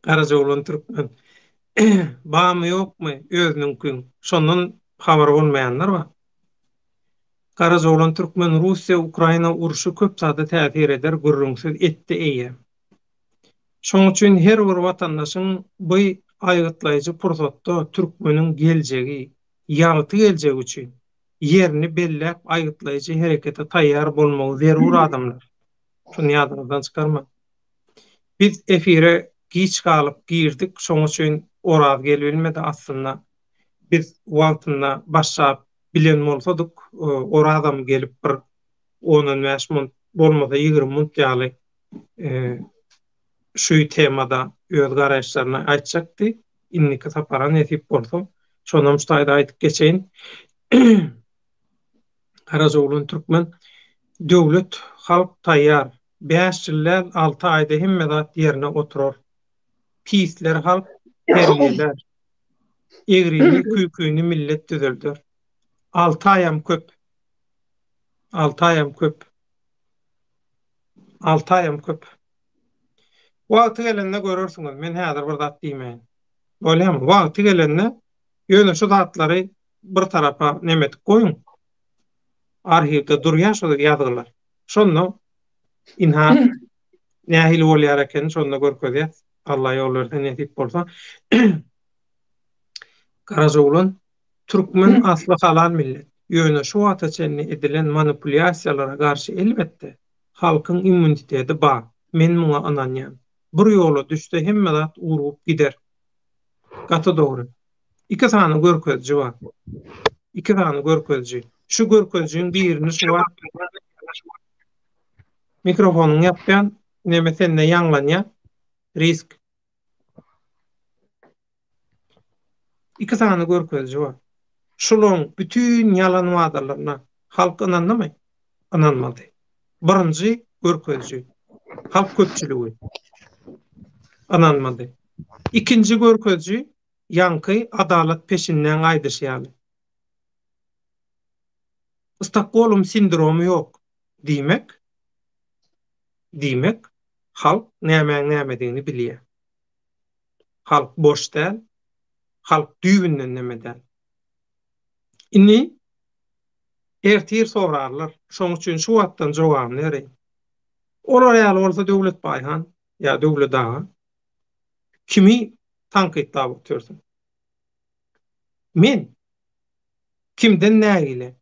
Garazoglan türkmen. Bamy ýokmy özünkün? Şondan habar bolmaýanlar bar. Garazoglan türkmen Russiýa Ukraina uruşy köp sady täsir eder, gürrüňsiz etdi eýe. Şoň üçin her bir watandaşyň bu aýgytlaýjy pursatda türkmeniň geljegi, ýagty geljegi üçin yerini belläp aýgytlaýjy herekete taýýar bolmagy zerur adamlar. Şunu ýadyňyzdan çykarma. Biz efire giç galyp girdik, şoň üçin oraz gelbilmedi aslında. Biz wagtynda başlap bilen bolsadyk, oradam gelip bir 10-15 minut bolmasa 20 minut ýaly şu temada öz garaşlaryny aýtjakdy. Inni kitaplara netip bolsa, şondan muştaýda aýdyp geçeýin. Karazoglun türkmen döwlet halk taýýar. 5 ýyllar 6 aýda hemme zat ýerine oturar. Pisler halk terliler. Egrini küýküýni millet düzeldir. 6 aýam köp. 6 aýam köp. 6 aýam köp. Wagty gelende görürsiňiz. Men häzir bir zat diýmeýin. Bolýarmy? Wagty gelende ýöne şu zatlary bir tarafa nemetip goýun. Arhivde durýan şu ýazylar. Şonu inha nähili bolýar eken şonu görkezýär. Allah ýol bersin netip bolsa. Karazoglun türkmen asly halal millet. Ýöne şu wagta çenli edilen manipulýasiýalara garşy elbetde halkyň immuniteti bar. Men muňa ananýam. Bir ýola düşse hemme zat urup gider. Gaty dogry. İki tane görkezji bar. İki tane görkezji. Şu görkezjiň birini şu wagt mikrofonuň ýapýan, näme sende ýanglanýar. Risk. İki tane görkezji bar. Şolong bütün ýalan wagtlaryna halk ananmaý. Ananmady. Birinji görkezji. Halk köpçüligi. Ananmady. İkinji görkezji ýanky adalet peşinden aýdyşýaly. Stockholm sindromu yok diýmek halk näme-nämedigini bilýär. Halk boş däl, halk düýbünden nämeden. Inni ertir sorarlar. Şoň üçin şu wagtdan jogabyny berýin. Olar ýaly bolsa döwlet baýhan ýa döwlet daga kimi tanqidlap otursun. Men kimden nägile,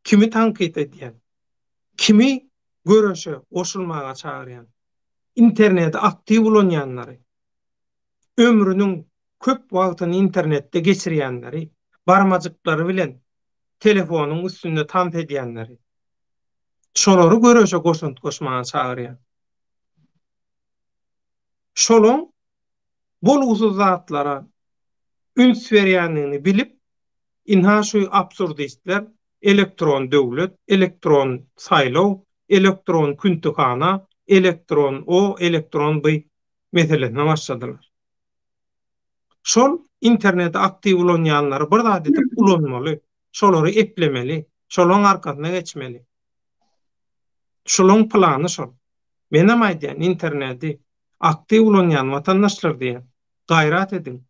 kimi tanqid edýän, kimi görüşe oşulmaga çagyrýan, internetde aktiv bolanýanlary, ömrüniň köp wagtyny internetde geçirýänleri, barmajyklary bilen telefonyň üstünde tamp edýänleri, şolary görüşe goşmaga çagyrýan. Şolong bolgusuz zatlara üns berýänligini bilip, inha şu absurdistler, elektron döwlet, elektron saýlaw, elektron küntükana, elektron o, elektron bu meselesine başladylar. Şol internetde aktiv bolanýanlary bir zat edip ulanmaly, şolary eplemeli, şolaryň arkasyna geçmeli. Şolaryň plany şol. Menem aýdýan internetde aktiv bolanýan watandaşlar diýen gaýrat edin.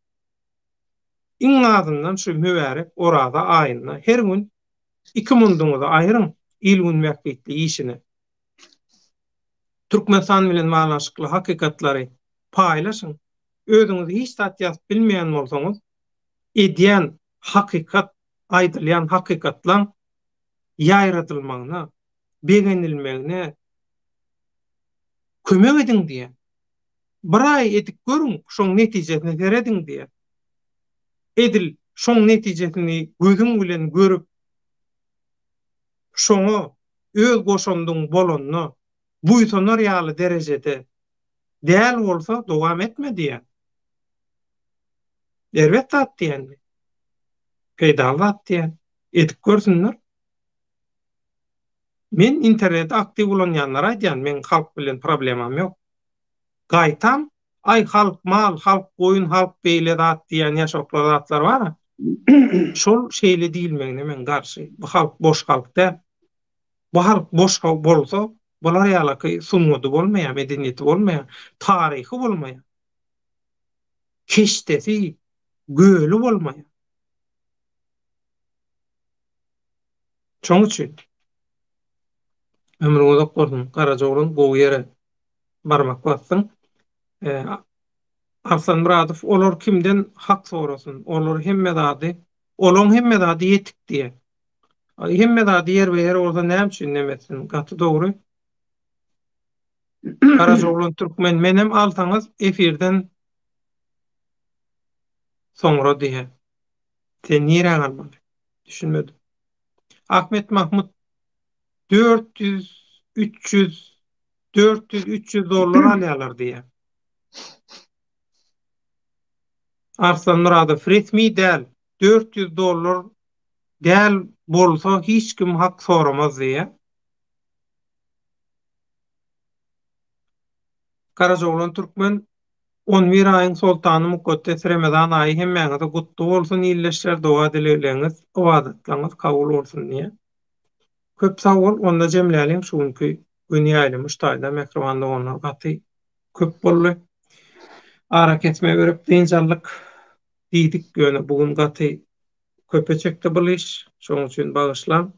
İň azyndan şu mübarek orada aýyna her gün 2 munduňyzy aýryň ilgün mäkbetli işine. Türkmenistan bilen baglanşykly hakykatlary paýlaşyň. Özüňiz hiç zat ýazyp bilmeýän bolsaňyz, edýän hakykat, aýdylýan hakykatlaň ýaýratylmagyna, begenilmegine kömek edin diýen. Bir ay edip görüň, şoň netijesini beredin diýen. Edil şoň netijesini gözüň bilen görüp, şoňa öz goşandyň bolanyny buýsanar ýaly derejede däl bolsa dowam etme diýen. Elbetde at diýen. Peýdalat diýen. Edip görsünler. Men internetde aktiv bolanýanlara aýdýan, men halk bilen problemam ýok. Gaýtam, ay halk mal, halk goýun, halk beýle zat diýen ýaşoklar zatlar bar. Şol şeýle diýilmegine men garşy. Bu halk boş halkda. Bu halk boş bolsa, bular ýaly sunmady bolmaýar, medeniýeti bolmaýar, taryhy bolmaýar. Keşdesi, göli bolmaýar. Şoň üçin ömrüňiz ok bolsun, Karajoglun gowy ýere barmak bassyň. Arslan Muradow olar kimden hak sorasyn, olar hemme zady, olaň hemme zady ýetik diýe. Hemme zady ýer we ýer bolsa näme üçin demesin, gaty dogry. Karajoglun türkmen menem alsaňyz efirden soňra diýe. Sen nire galmady? Düşünmedim. Ahmet Mahmut 400, 300 $400-300 alýarlar diye. Arslan Muradov resmi däl. $400 däl bolsa hiç kim hak soramaz diye. Karajoğlan Türkmen 11 aýyň sultany mukaddes Ramazan aýy hemmeňize gutly bolsun, illeşler dowa dileýäňiz, ibadatlaryňyz kabul bolsun diye. Köp sag bol, onda jemläliň şuňky güni aýlymy Ştaýda mehribanda bolan gaty köp boldy. Ara kesme berip dynjallyk diýdik göne bugun gaty köpeçekde bu iş, şoň üçin bagyşlan.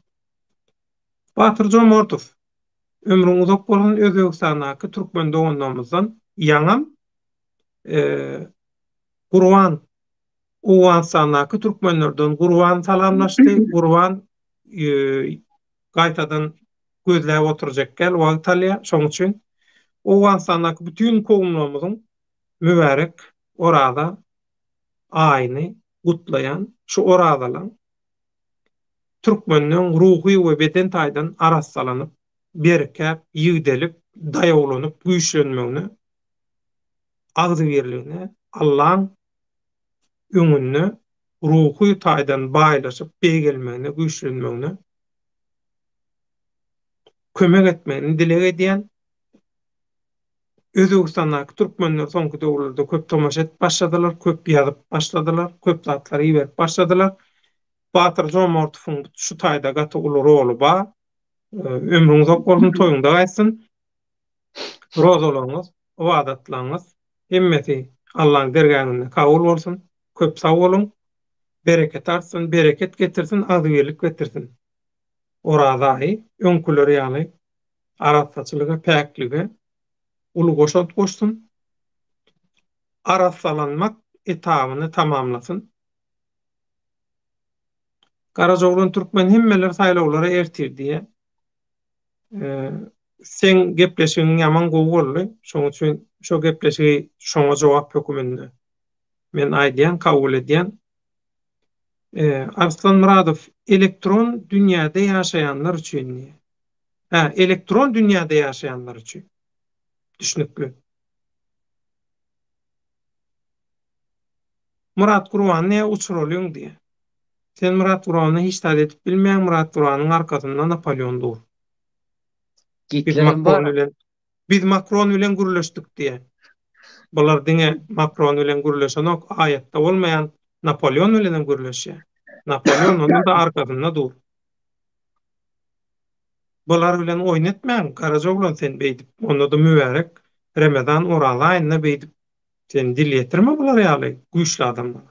Batyr Jomortow, ömrüň uzak bolan Özbegistanaky türkmen doganlarymyzdan ýaňam Gurban Uwan sanaky türkmenlerden Gurban salamlaşdy. Gurban gaýtadan gözläp oturjak gel wagt alýa. Şoň üçin Uwan sanaky bütün kowumlarymyzyň mübarek orada aýyny gutlayan şu oradalan türkmenliň ruhy we beden taýdan arasalanyp, berkep, ýigdelip, daýawlanyp, güýçlenmegine, agzybirligine, Allah'ın öňünde ruhy taýdan baýlaşyp, beýgelmegine, güýçlenmegine kömek etmegini dilek edýän Özbegistanaky türkmenler soňky döwürlerde köp tomaşa etip başladylar, köp ýazyp başladylar, köp zatlar iýerip başladylar. Batyr Jomortowyň şu taýda gaty uly roly bar. Ömrüň uzak bolsun, toýuňda gaýsyn. Rozalaryňyz, ibadatlaryňyz hemmeti Allah'ın dergähinde kabul bolsun. Köp sag bolun. Bereket artsyn, bereket getirsin, agzybirlik getirsin. Oradaý öňküleri ýaly aratsaçylyga, päklige uly goşat goşsun. Arasalanmak etabyny tamamlasyn. Karajoğlan Türkmen hemmeler saýlawlara ertir diye. Sen gepleşiň ýaman gowy boldy. Şoň üçin şo gepleşigi şoňa jogap höküminde men aýdýan, kabul edýän. Arslan Muradov elektron dünýäde ýaşaýanlar üçin. Elektron dünýäde ýaşaýanlar üçin. Düşnükli. Murat Gurban'a uçuruluyorsun diye. Sen Murat Gurban'ı hiç tadı edip bilmeyen Murat Gurban'ın arkasından Napolyon dur. Biz Macron ile gürleştik diye. Bunlar dine Macron ile gürleşen ok ayette olmayan Napolyon ile gürleşiyor. Napolyon onun da arkasında dur. Bunlar bilen oynatmayan Karajoğlan sen beydip. Onda da mübarek Ramazan oralı ayına beydip. Sen dil yetirme bular ýaly güýçli adamlar.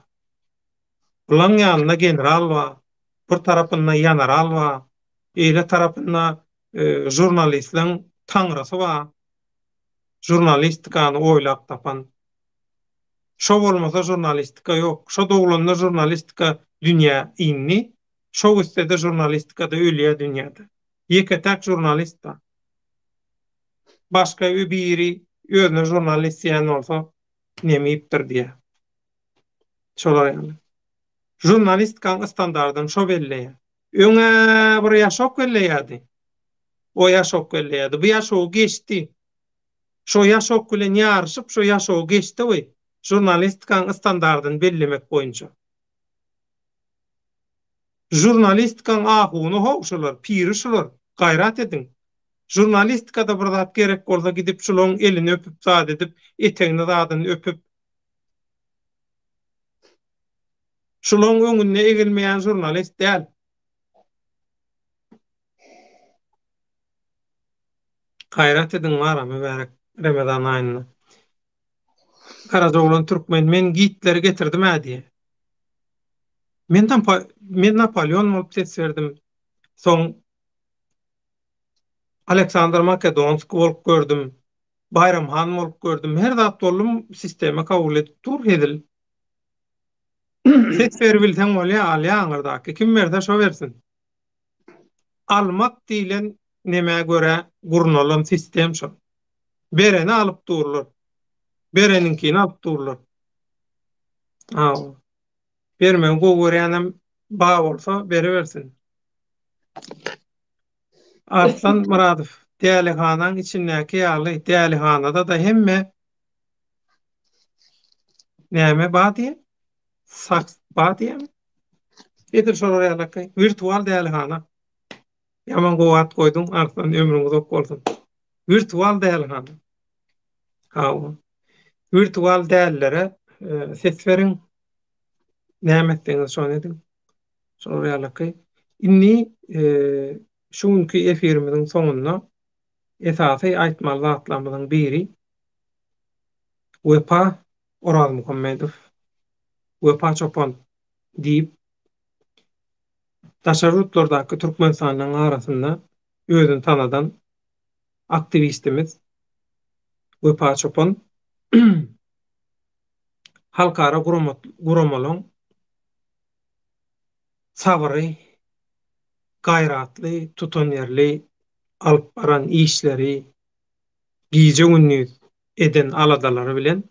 Bulan ýanynda general wa, bir tarapynda ýaneral wa, eýle tarapynda jurnalistliň taňrasy wa, jurnalistikany oýlap tapan. Şo bolmasa jurnalistika ýok. Şo dogulanda jurnalistika dünýä inni, şo üstede jurnalistikada ölýär dünýäde. Ýeketäk jurnalist da. Başga biri özüne jurnalist ýan bolsa nemipdir diye. Şolar ýaly. Jurnalistikaň standardyny şo belleýär. Öňe bir ýaşok belleýärdi. O ýaşok belleýärdi. Bu ýaşok geçdi. Şo ýaşok bilen ýarşyp şo ýaşok geçdi we jurnalistikaň standardyny bellemek boýunça. Jurnalistikaň ahuny howşular, pirişler, gaýrat edin. Jurnalistikada bir zat gerek bolsa gidip şularyň elini öpüp zat edip, eteňini zadyny öpüp şularyň öňünde egilmeýän jurnalist däl. Gaýrat edin mara mübarek Ramazan aýyna. Karajoğlan Türkmen men gitleri getirdim diye. Men Napolyon bolup ses verdim. Soň Aleksandr Makedonski bolup gördüm. Bayram Han bolup gördüm. Her zat bolum sisteme kabul edip dur hedil. Ses berbilsen bolýa alýa aňyrdaky kim berse şo bersin. Almak diýilen neme göre gurnalan sistem şo. Bereni alyp durlar. Bereninkini alyp durlar. Bermen gowurýanym ba bolsa beri bersin. Arslan Muradov dälihanaň içindäki ýaly dälihanada da hemme näme bar diýen? Saks bar diýen. Edir şolar ýalakay. Virtual dälihana. Ýaman gowat goýdum, artan ömrüňiz ok bolsun. Virtual dälihana. Hawa. Virtual dällere ses beriň. Näme etdiňiz şonu edin. Şolar ýalakay. Inni şuňky efirimiziň soňunda esasy aýtmaly zatlarymyzyň biri Wepa Oral Muhammedow. Wepa Çopon diýip taşarrutlardaky Türkmenistanyň arasynda özüni tanadan aktivistimiz Wepa Çopon halkara guramalyň sabry, gaýratly, tutanýarly alyp baran işleri, giýje gündüz eden aladalary bilen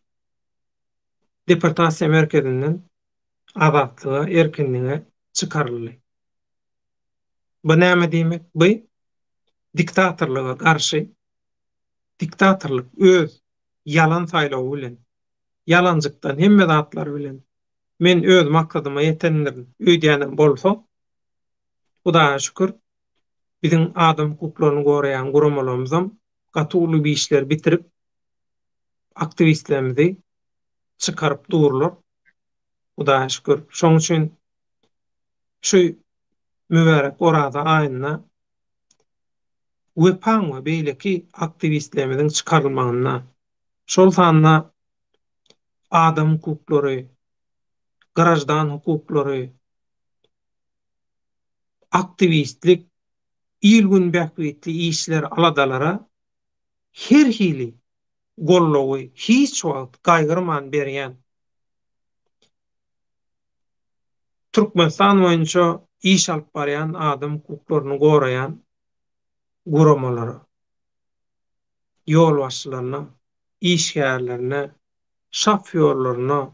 deportasiýa merkezinden azatlyga, erkinliğe çykaryldy. Bu näme diýmek? Bu diktatorlyga garşy diktatorlyk öz yalan saýlawy bilen, yalanjykdan hemme zatlar bilen men öz maksadyma ýetendim öýdýänem bolsa, Hudaýa şükür, biziň adam hukuklaryny goraýan guramalarymyzam gatuly bir işler bitirip aktivistlerimizi çykaryp dururlar. Hudaýa şükür. Şoň üçin şu mübarek orada aýyna Wepaň we beýleki aktivistlerimiziň çykarylmagyna, şol sanyna adam hukuklary, garajdan hukuklary, aktivistlik, ilgün bähbetli işler aladalara her hili gollawy hiç wagt gaýgyrman berýän Türkmenistan boýunça iş alyp barýan adam hukuklaryny goraýan guramalary, ýol başçylaryna, işgärlerine, şoförlerine,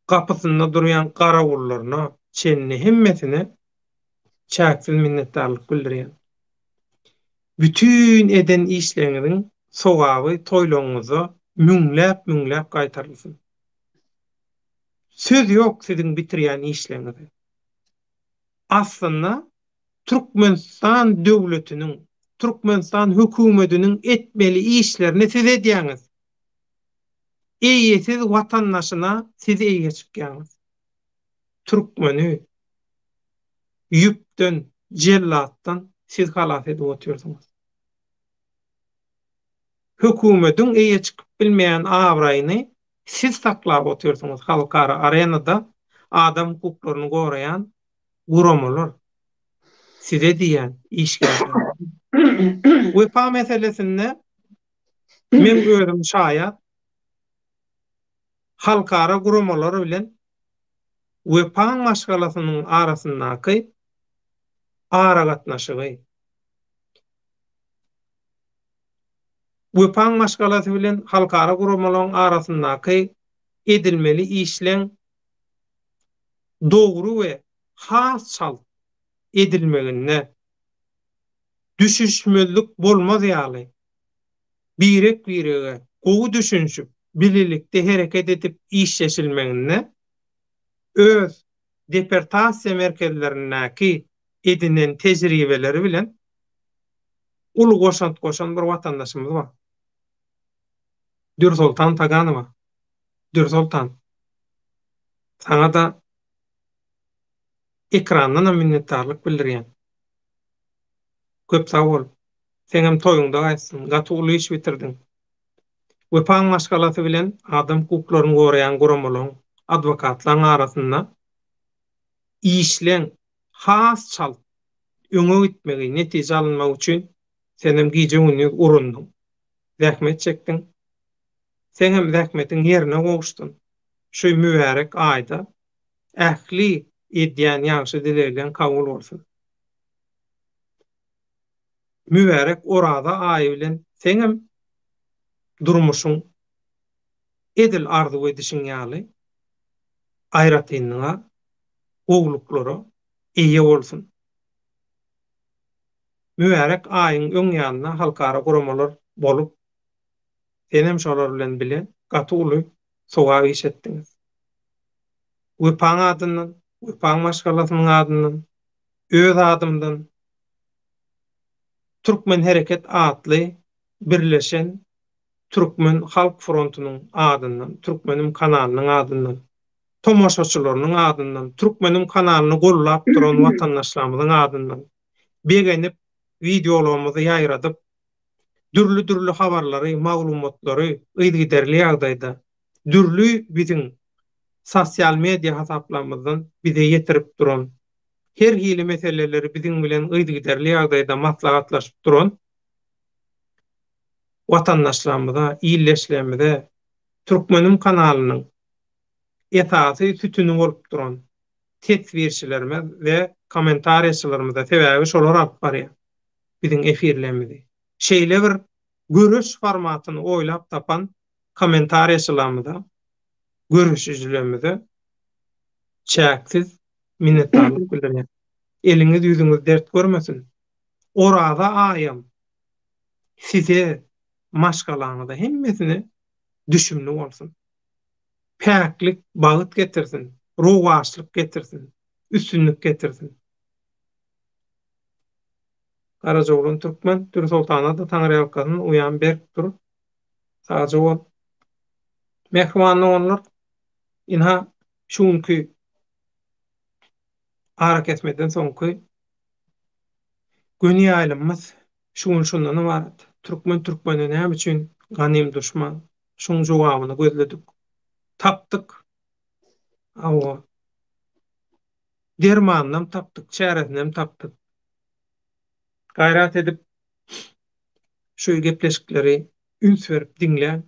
kapısynda durýan garawullaryna, çenni hemmesine çäksiz minnetdarlyk bildirýän. Bütün eden işleriňiziň sowaby toýlaryňyza müňläp gaýtarylsyn. Söz ýok siziň bitirýän işleriňizi. Aslynda Türkmenistan döwletiniň, Türkmenistan hökümetiniň etmeli işlerini siz edýäňiz. Eýesiz watandaşyna siz eýe çykýaňyz. Türkmeni ýüpden, jellatdan siz halas edip oturýarsyňyz. Hökümetiň eýe çykyp bilmeýän awraýyny siz saklap oturýarsyňyz halkara arenada adam hukuklaryny goraýan guramalar. Size diýen işgärler. Wepa meselesinde men özüm şaýat halkara guramalar bilen Wepaň maşgalasynyň arasyndaky ara gatnaşygy. Wepaň maşgalasy bilen halkara guramalaryň arasyndaky edilmeli işleň dogry we has şalt edilmeginde düşüşmezlik bolmaz ýaly. Birek birege gowy düşünşip bililikde hereket edip işleşilmeginde öz deportasiýa merkezlerindäki edinen tejribeleri bilen ulu goşan bir watandaşymyz bar. Dürsultan Taganowa. Dürsultan. Saňa da ekrandan minnetdarlyk bildirýän. Köp sag bol. Seňem toýuňda gaýtsyn, gatuly iş bitirdiň. Wepaň maşgalasy bilen adam hukuklaryny goraýan guramalaryň adwokatlaryň arasynda işleň has çal öňe gitmegi, netije alynmak üçin senem giýje gündüz urundyň. Zähmet çekdiň. Sen hem zähmetiň ýerine gowuşdun. Şu mübarek aýda ähli edýän ýaşy dileýlen kabul bolsun. Mübarek orada aý bilen seňem durmuşyň edil arzu edişiň ýaly aýratynyňa, ogluklara eýe bolsun. mübarek aýyň öň ýanyna halkara guramalar bolup, senem şolar bilen bile gaty uly sowab işetdiňiz. Wypaň adyndan, wypaň maşgalasynyň adyndan, öz adymdan Türkmen Hereket adly birleşen Türkmen Halk Frontunyň adyndan, Türkmenim kanalynyň adyndan, tomoşaçylarynyň adyndan, Türkmenim kanalyny gollap duran watandaşlarymyzyň adyndan begenip videolarymyzy ýaýradyp, dürli habarlary, maglumatlary ýygyderli ýagdaýda dürli biziň sosial media hasaplarymyzdan bize ýetirip duran, her hili meseleleri biziň bilen ýygyderli ýagdaýda maslahatlaşyp duran watandaşlarymyza, ýyleşlerimize Türkmenim kanalynyň esasy tütünü bolup duran tesbirçilerime we kommentariýaçylarymyza sebäbi şolar alyp barýar biziň efirlerimizi. Şeýle bir görüş formatyny oýlap tapan kommentariýaçylarymyza, görüşçilerimize çäksiz minnetdarlyk bildirýär. Eliňiz ýüzüňiz dert görmesin. Orada aýam size maşgalaňyza hemmesini düşümli bolsun. Päklik bagyt getirsin, ruhwaşlyk getirsin, üstünlük getirsin. Karajoğlan Türkmen, Tür Sultana da Taňry ýalkasyny uýan berip dur. Saja bol. Mehmanly onlar inha şuňky haraket etmeden soňky göni ýalymyz şundan ibaret. Türkmen näme üçin ganym düşman? Şuň jogabyny gözledik. Tapdyk. Awa dermanyny tapdyk, çäresini tapdyk. Gayrat edip şu gepleşikleri üns berip diňlän,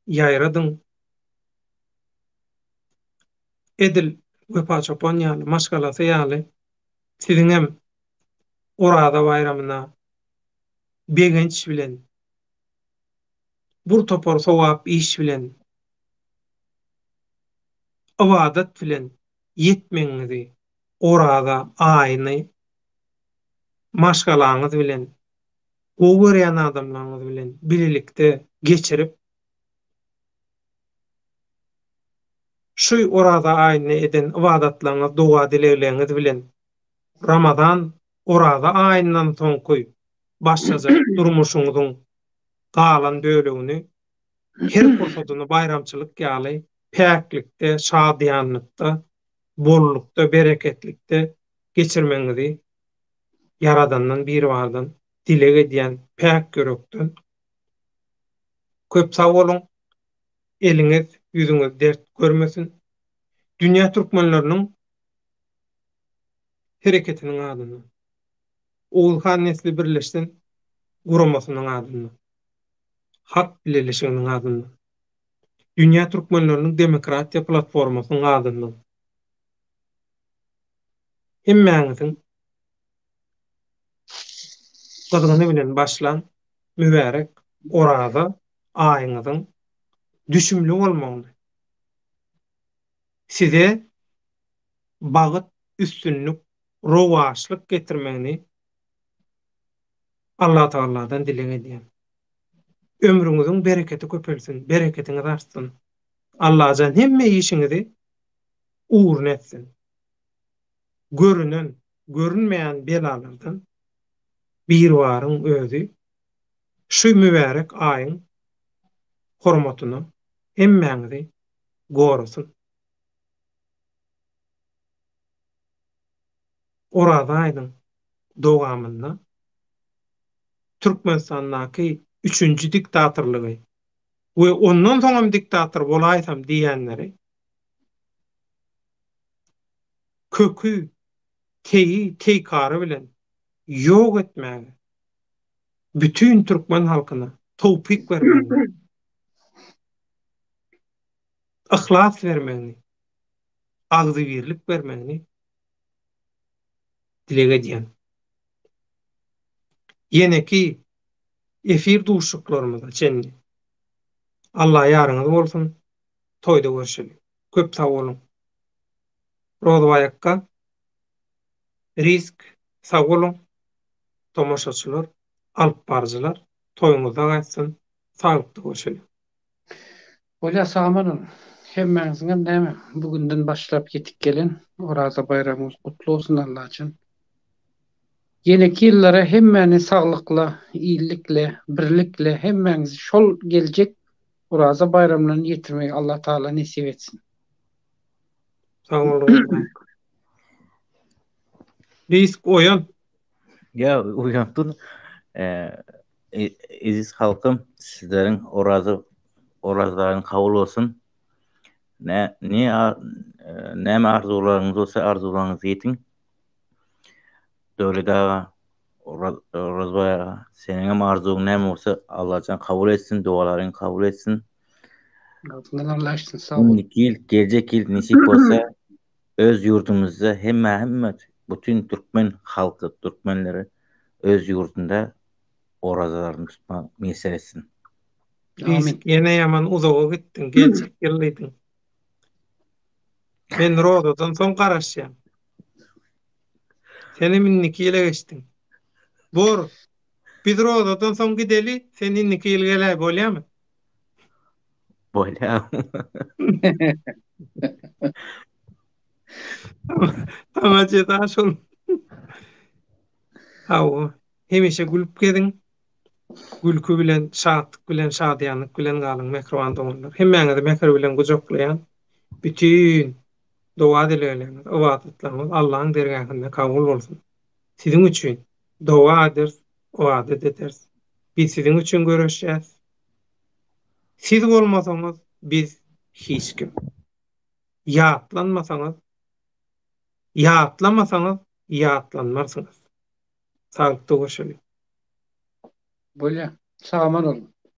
ýaýradyň. Edil wepa çapan ýaly, maşgalasy ýaly siziň hem orada bayramyna begenç bilen, bur topar sowap iş bilen, ibadat bilen yetmeňizi orada aýyny maşgalaňyz bilen, gowurýan adamlaryňyz bilen bilelikde geçirip şu orada aýyny eden ibadatlaryňyz, doga dilegleriniz bilen Ramazan orada aýyndan soňky başlaja durmuşuňyzyň galan bölegini her fursatyny bayramçylyk ýaly päklikde, şadýanlykda, bollukda, bereketlikde geçirmeňizi Yaradandan bir bardan dileg edýän päk görekden köp sag bolun. Eliňiz, ýüzüňiz dert görmesin. Dünýä türkmenleriniň hereketiniň adyndan, Oğuzhan nesli birleşden guramasynyň adyndan, hak bileşiginiň adyndan, Dünýä türkmenleriniň demokratiýa platformasynyň adyndan hemmäňiziň gadyny bilen başlan mübarek orada aýyňyzyň düşümli bolmagyny, size bagyt, üstünlük, rowaşlyk getirmegini Allah Taala'dan dileg edýän. Ömrüňiziň bereketi köpelsin, bereketiňiz artsyn. Allah jan hemme işiňizi uğurun etsin. Görünen, görünmeýän belalardan bir waryň özü şu mübarek aýyň hormatyny hemmäňizi gorusun. Orada aýdyň dogamynda Türkmenistanyňky 3-nji diktatorlygy we ondan soňam diktator bolaýsam diýenleri kökü, teýkary bilen ýok etmäge, bütün Türkmen halkyna tawpik bermegi, ihlas bermegi, agzybirlik bermegi dileg edýän. Ýene-ki efir duşuklarymyza çenli. Allah ýaryňyz bolsun. Toýda görüşelim. Köp sag bolun. Rozwaýakka risk sag bolun. tomoşaçylar, alyp barjylar toýuňyzda gaýtsyn, sagykly goşuly. Bolýa samanyn. Hemmeňiziň näme? Bugünden başlap gitip gelen Oraza bayramymyz kutlu bolsun Allah üçin. Yeneki ýyllara hemmeni saglykla, iýillikle, birlikle hemmeňizi şol geljek Oraza bayramlaryny ýetirmeyi Allah Taala nesip etsin. Sag bolun. Biz oýan Ya uyandın. Aziz halkım, sizlerin orazların kabul olsun. Ne arzularınız olsa arzularınızı yetin. Döyle daha Orazbaya senin hem arzun ne olsa Allah'tan kabul etsin, duaların kabul etsin. Altından Allah açsın, sağ ol. Gelecek yıl nisip olsa öz yurdumuzda hem bütün Türkmen halkı, Türkmenleri öz yurdunda orazalarını tutma meselesini. biz Amin. ýene ýaman uzağa gitdiň, geljek ýyllydyň. Men rodadan soň garaşýam. Seni minniki ýyla geçdiň. Bor, biz rodadan soň gideli, sen inniki ýyl gelä bolýarmy? Böyle Tamaşa taşın. Hawa, hemişe gülüp gediň. Gülkü bilen, şadlyk bilen, şadýanlyk bilen galyň mehriban doganlar. Hemmeňizi mehri bilen gujaklaýan bütün dowa dileýärler, owadatlaryň Allahyň dergähinde kabul bolsun. Siziň üçin dowa eder, owadat ederiz. Biz siziň üçin görüşýäs. Siz bolmasaňyz biz hiç kim. Ýatlanmasaňyz, ýatlamasaňyz ýatlanmarsyňyz. Sagykly goşuly. Bolýa. Sağman olun.